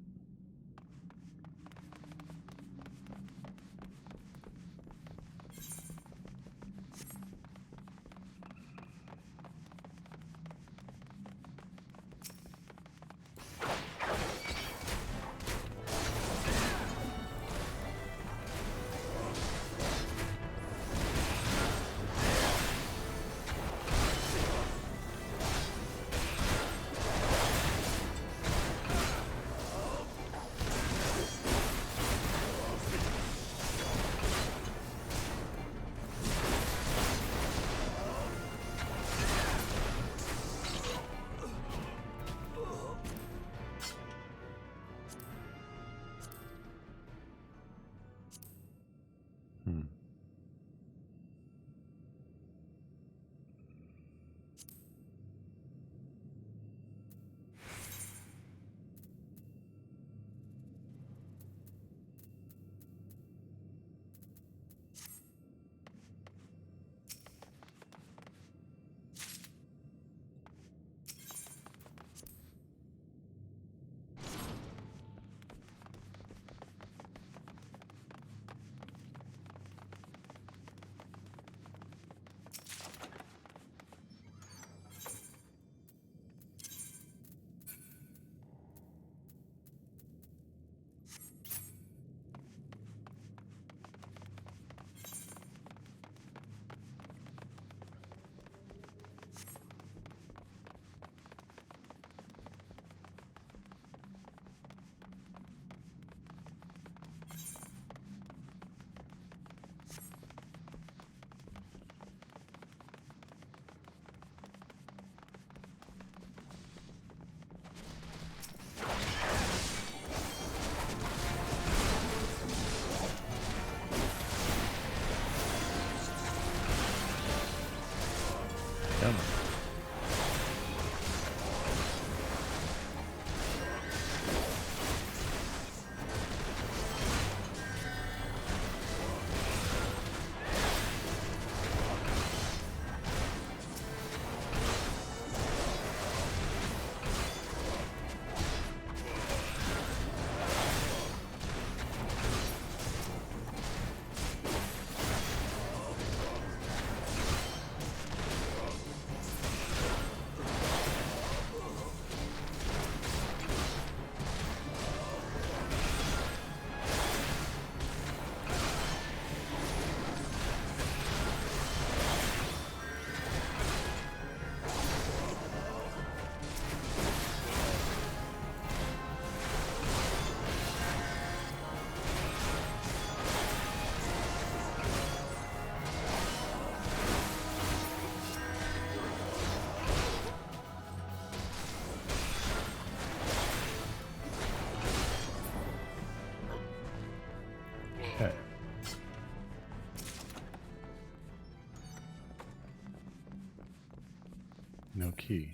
No key.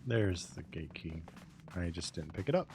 There's the gate key. I just didn't pick it up.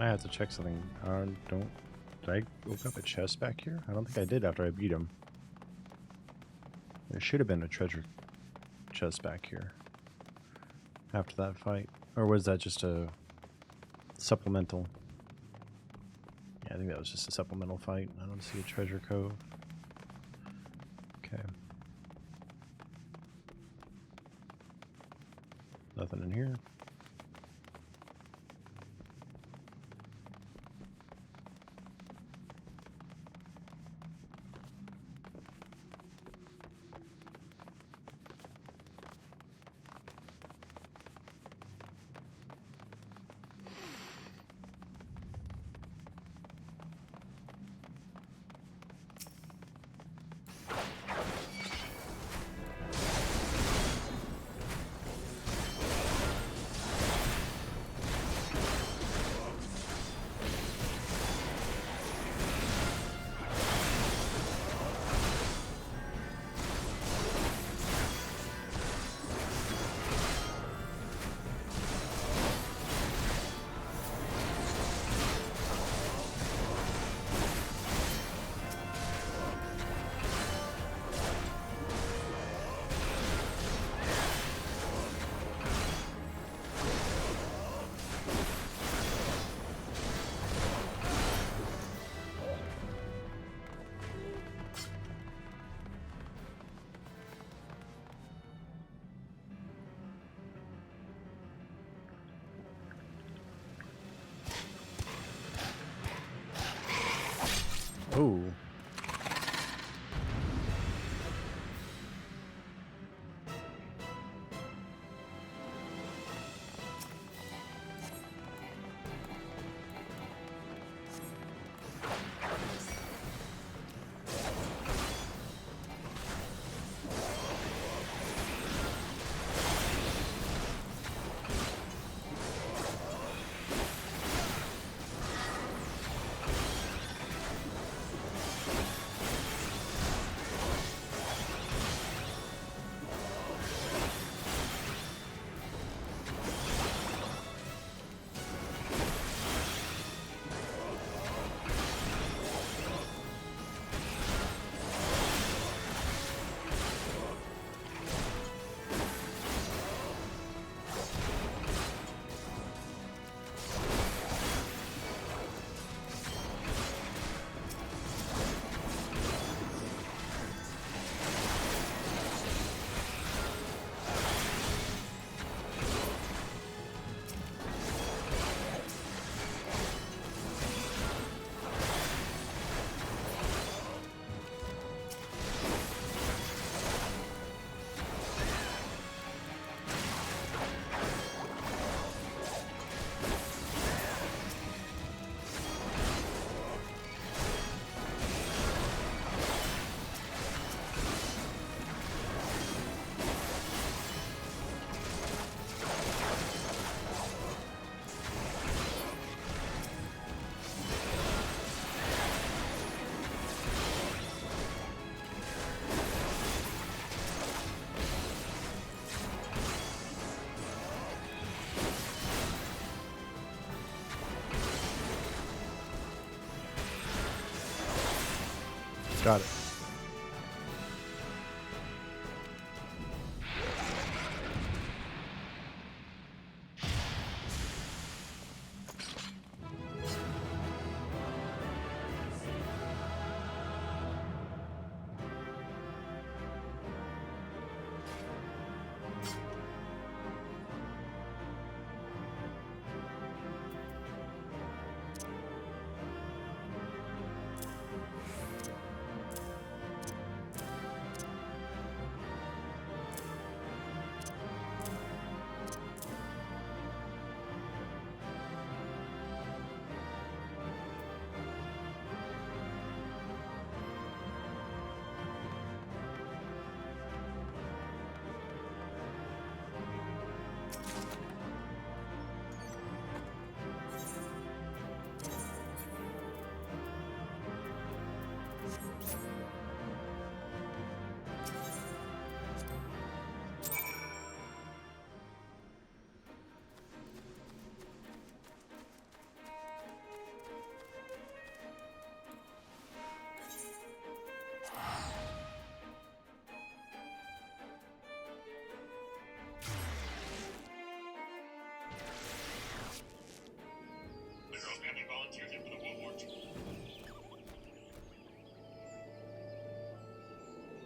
I have to check something. Did I open up a chest back here? I don't think I did after I beat him. There should have been a treasure chest back here after that fight. Or was that just a supplemental? Yeah, I think that was just a supplemental fight. I don't see a treasure cove. Okay. Nothing in here. Oh. Got it.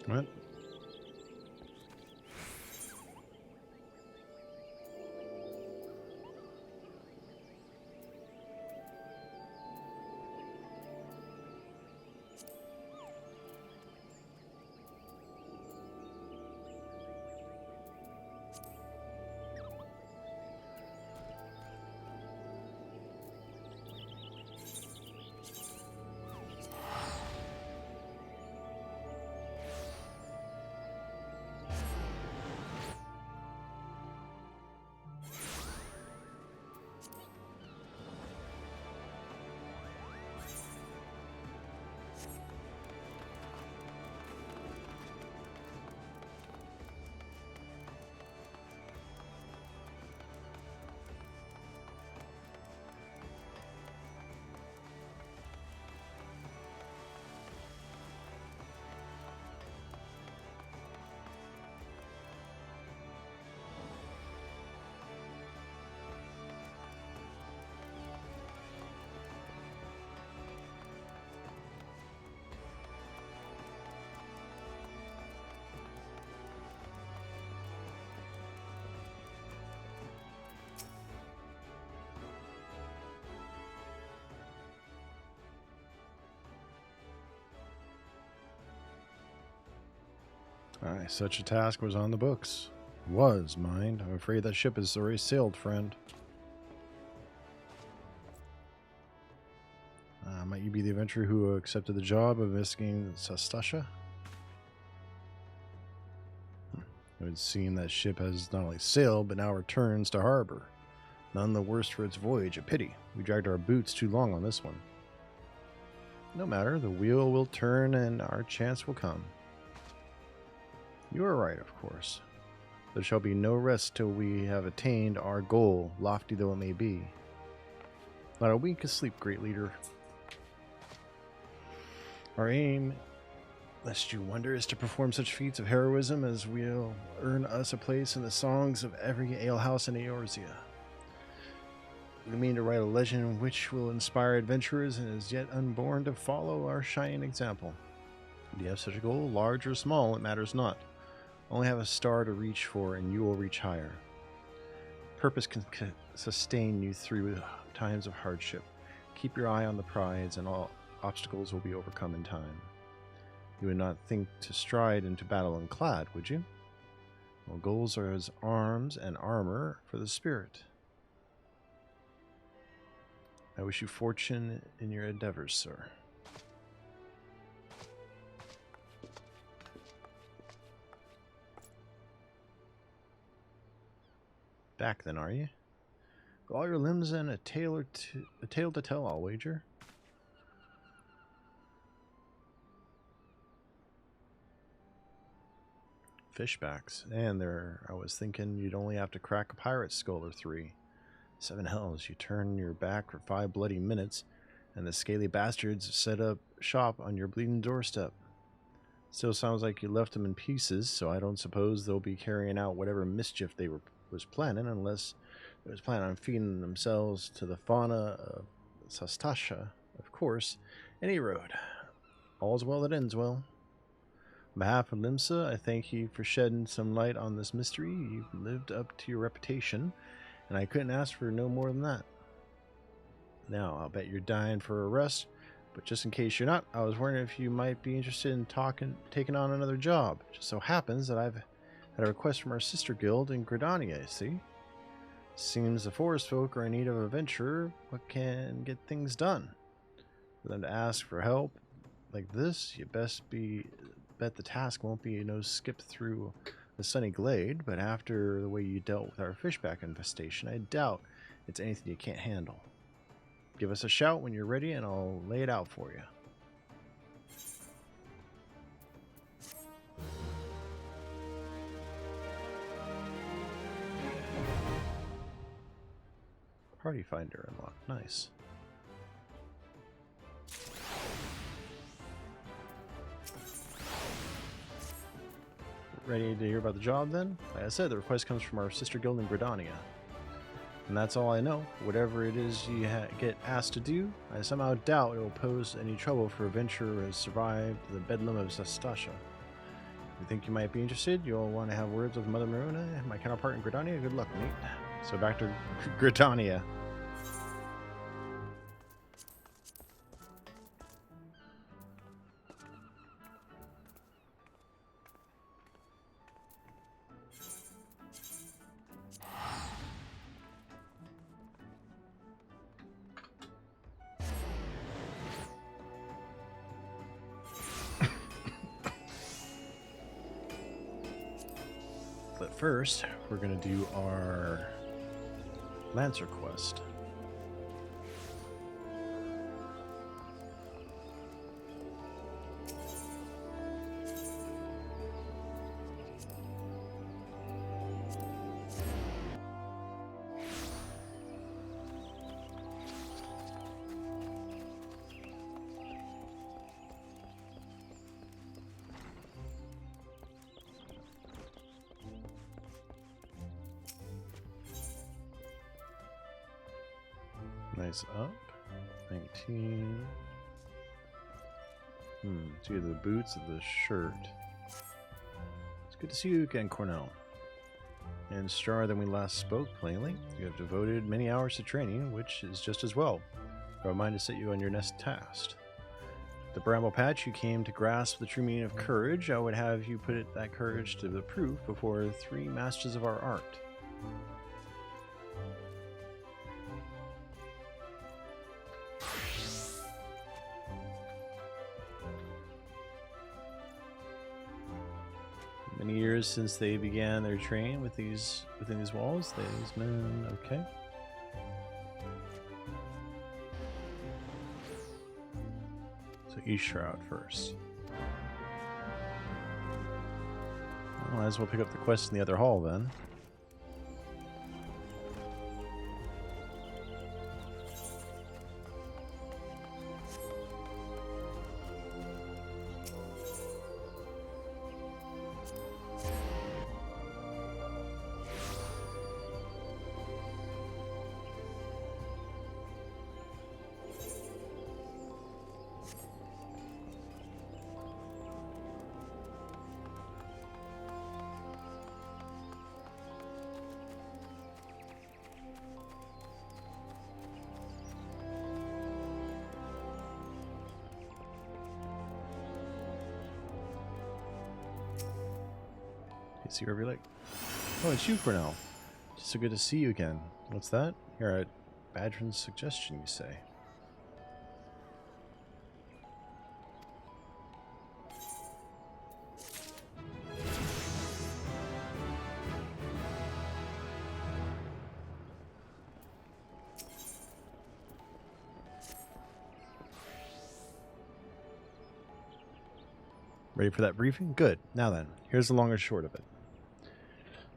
What? Aye, such a task was on the books. Was, mind. I'm afraid that ship has already sailed, friend. Might you be the adventurer who accepted the job of investigating Sastasha? It would seem that ship has not only sailed, but now returns to harbor. None the worse for its voyage, a pity. We dragged our boots too long on this one. No matter, the wheel will turn and our chance will come. You are right, of course. There shall be no rest till we have attained our goal, lofty though it may be. Not a wink of sleep, great leader. Our aim, lest you wonder, is to perform such feats of heroism as will earn us a place in the songs of every alehouse in Eorzea. We mean to write a legend which will inspire adventurers and as yet unborn to follow our shining example. Do you have such a goal, large or small, it matters not. Only have a star to reach for, and you will reach higher. Purpose can sustain you through times of hardship. Keep your eye on the prize, and all obstacles will be overcome in time. You would not think to stride into battle unclad, would you? Well, goals are as arms and armor for the spirit. I wish you fortune in your endeavors, sir. Back then, are you? With all your limbs and a tale to tell, I'll wager. Fishbacks. And there, I was thinking you'd only have to crack a pirate skull or 3. 7 hells, you turn your back for 5 bloody minutes, and the scaly bastards set up shop on your bleeding doorstep. Still sounds like you left them in pieces, so I don't suppose they'll be carrying out whatever mischief they was planning, unless they was planning on feeding themselves to the fauna of Sastasha, of course. Any road. All's well that ends well. On behalf of Limsa, I thank you for shedding some light on this mystery. You've lived up to your reputation, and I couldn't ask for no more than that. Now, I'll bet you're dying for a rest, but just in case you're not, I was wondering if you might be interested in taking on another job. It just so happens that I've had a request from our sister guild in Gridania, see? Seems the forest folk are in need of a venturer what can get things done. For them to ask for help like this, you best bet the task won't be no skip through the sunny glade, but after the way you dealt with our fishback infestation, I doubt it's anything you can't handle. Give us a shout when you're ready and I'll lay it out for you. Party finder unlocked. Nice. Ready to hear about the job then? Like I said, the request comes from our sister guild in Gridania. And that's all I know. Whatever it is you get asked to do, I somehow doubt it will pose any trouble for a venturer who has survived the bedlam of Sastasha. you think you might be interested, you'll want to have words with Mother Maruna, my counterpart in Gridania. Good luck, mate. So back to Gridania. But first, we're going to do our Lancer quest. Nice up. 19. It's either the boots or the shirt. It's good to see you again, Cornell. And stronger than we last spoke, plainly. You have devoted many hours to training, which is just as well. I have a mind to set you on your next task. The Bramble Patch, you came to grasp the true meaning of courage. I would have you put that courage to the proof before 3 masters of our art. Many years since they began their training within these walls. These men, okay. So East Shroud first. Well, might as well pick up the quest in the other hall then. See wherever you like. Oh, it's you, Cornell. So good to see you again. What's that? You're at Badrin's suggestion, you say? Ready for that briefing? Good. Now then, here's the long and short of it.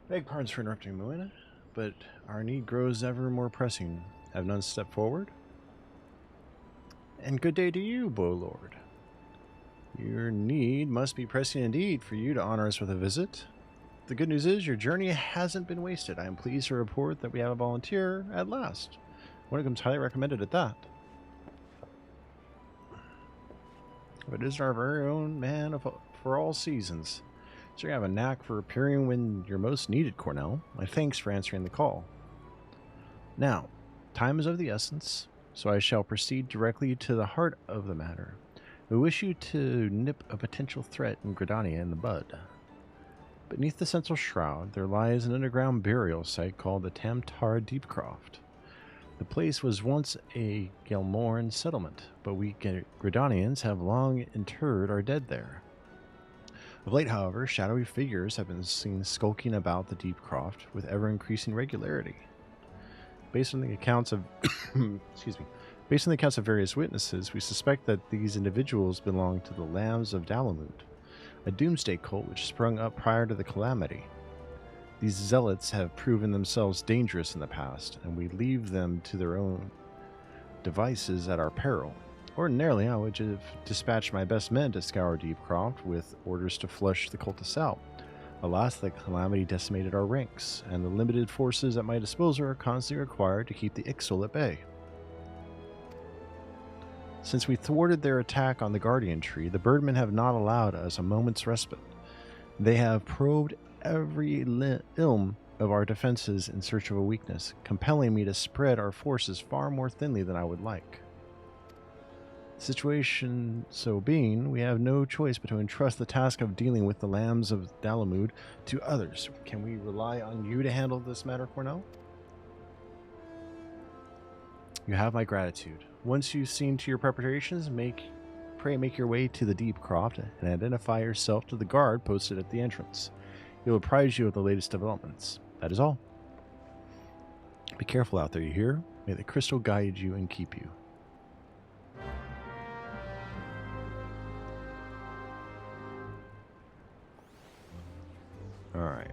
Beg pardons for interrupting, Moina, but our need grows ever more pressing. Have none stepped forward? And good day to you, Bowlord. Your need must be pressing indeed for you to honor us with a visit. The good news is your journey hasn't been wasted. I am pleased to report that we have a volunteer at last. One of them's highly recommended at that. But it is our very own man for all seasons. So you have a knack for appearing when you're most needed, Cornell. My thanks for answering the call. Now, time is of the essence, so I shall proceed directly to the heart of the matter. We wish you to nip a potential threat in Gridania in the bud. Beneath the central shroud, there lies an underground burial site called the Tamtar Deepcroft. The place was once a Gelmorn settlement, but we Gridanians have long interred our dead there. Of late, however, shadowy figures have been seen skulking about the Deepcroft with ever-increasing regularity. Based on the accounts of based on the accounts of various witnesses, we suspect that these individuals belong to the Lambs of Dalamut, a doomsday cult which sprung up prior to the calamity. These zealots have proven themselves dangerous in the past, and we leave them to their own devices at our peril. Ordinarily, I would have dispatched my best men to scour Deepcroft with orders to flush the cultists out. Alas, the calamity decimated our ranks, and the limited forces at my disposal are constantly required to keep the Ixal at bay. Since we thwarted their attack on the Guardian Tree, the Birdmen have not allowed us a moment's respite. They have probed every ilm of our defenses in search of a weakness, compelling me to spread our forces far more thinly than I would like. Situation so being, we have no choice but to entrust the task of dealing with the lambs of Dalamud to others. Can we rely on you to handle this matter, Cornell? You have my gratitude. Once you've seen to your preparations, pray make your way to the Deep Croft and identify yourself to the guard posted at the entrance. He will apprise you of the latest developments. That is all. Be careful out there, you hear? May the crystal guide you and keep you. All right.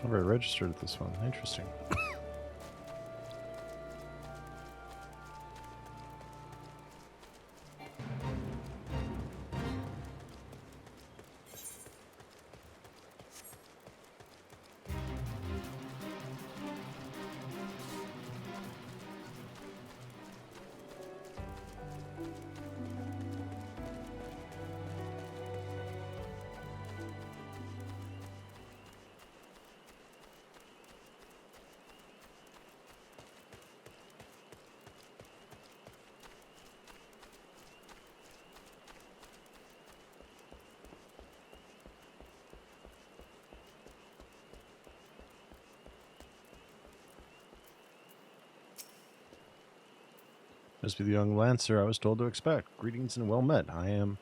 I've already registered this one. Interesting. Must be the young lancer I was told to expect. Greetings and well met. I am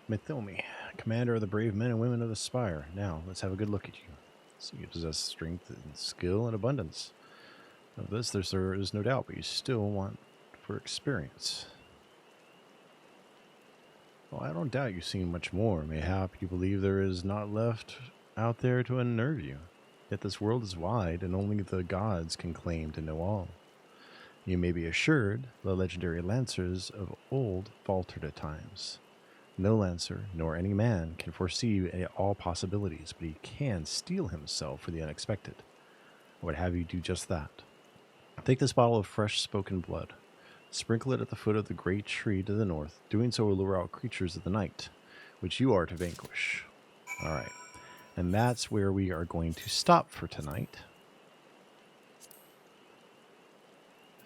Mithomi, commander of the brave men and women of the Spire. Now, let's have a good look at you. So you possess strength and skill and abundance. Of this there is no doubt, but you still want for experience. Well, I don't doubt you've seen much more. Mayhap you believe there is not left out there to unnerve you. Yet this world is wide, and only the gods can claim to know all. You may be assured the legendary lancers of old faltered at times. No lancer, nor any man, can foresee all possibilities, but he can steel himself for the unexpected. I would have you do just that. Take this bottle of fresh spoken blood. Sprinkle it at the foot of the great tree to the north. Doing so will lure out creatures of the night, which you are to vanquish. All right. And that's where we are going to stop for tonight.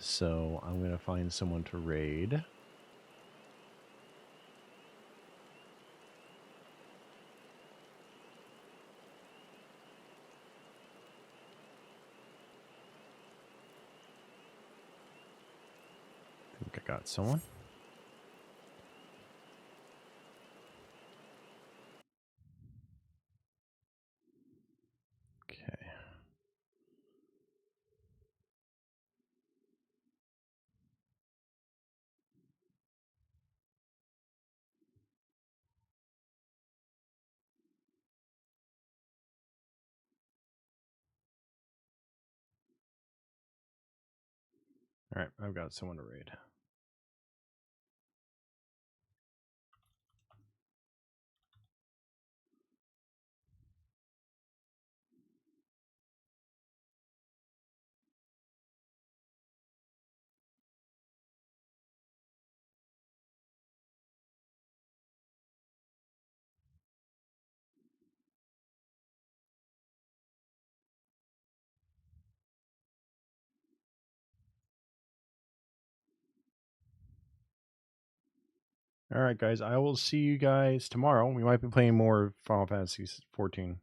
So I'm going to find someone to raid. I think I got someone. Okay. All right, I've got someone to raid. All right, guys, I will see you guys tomorrow. We might be playing more Final Fantasy XIV.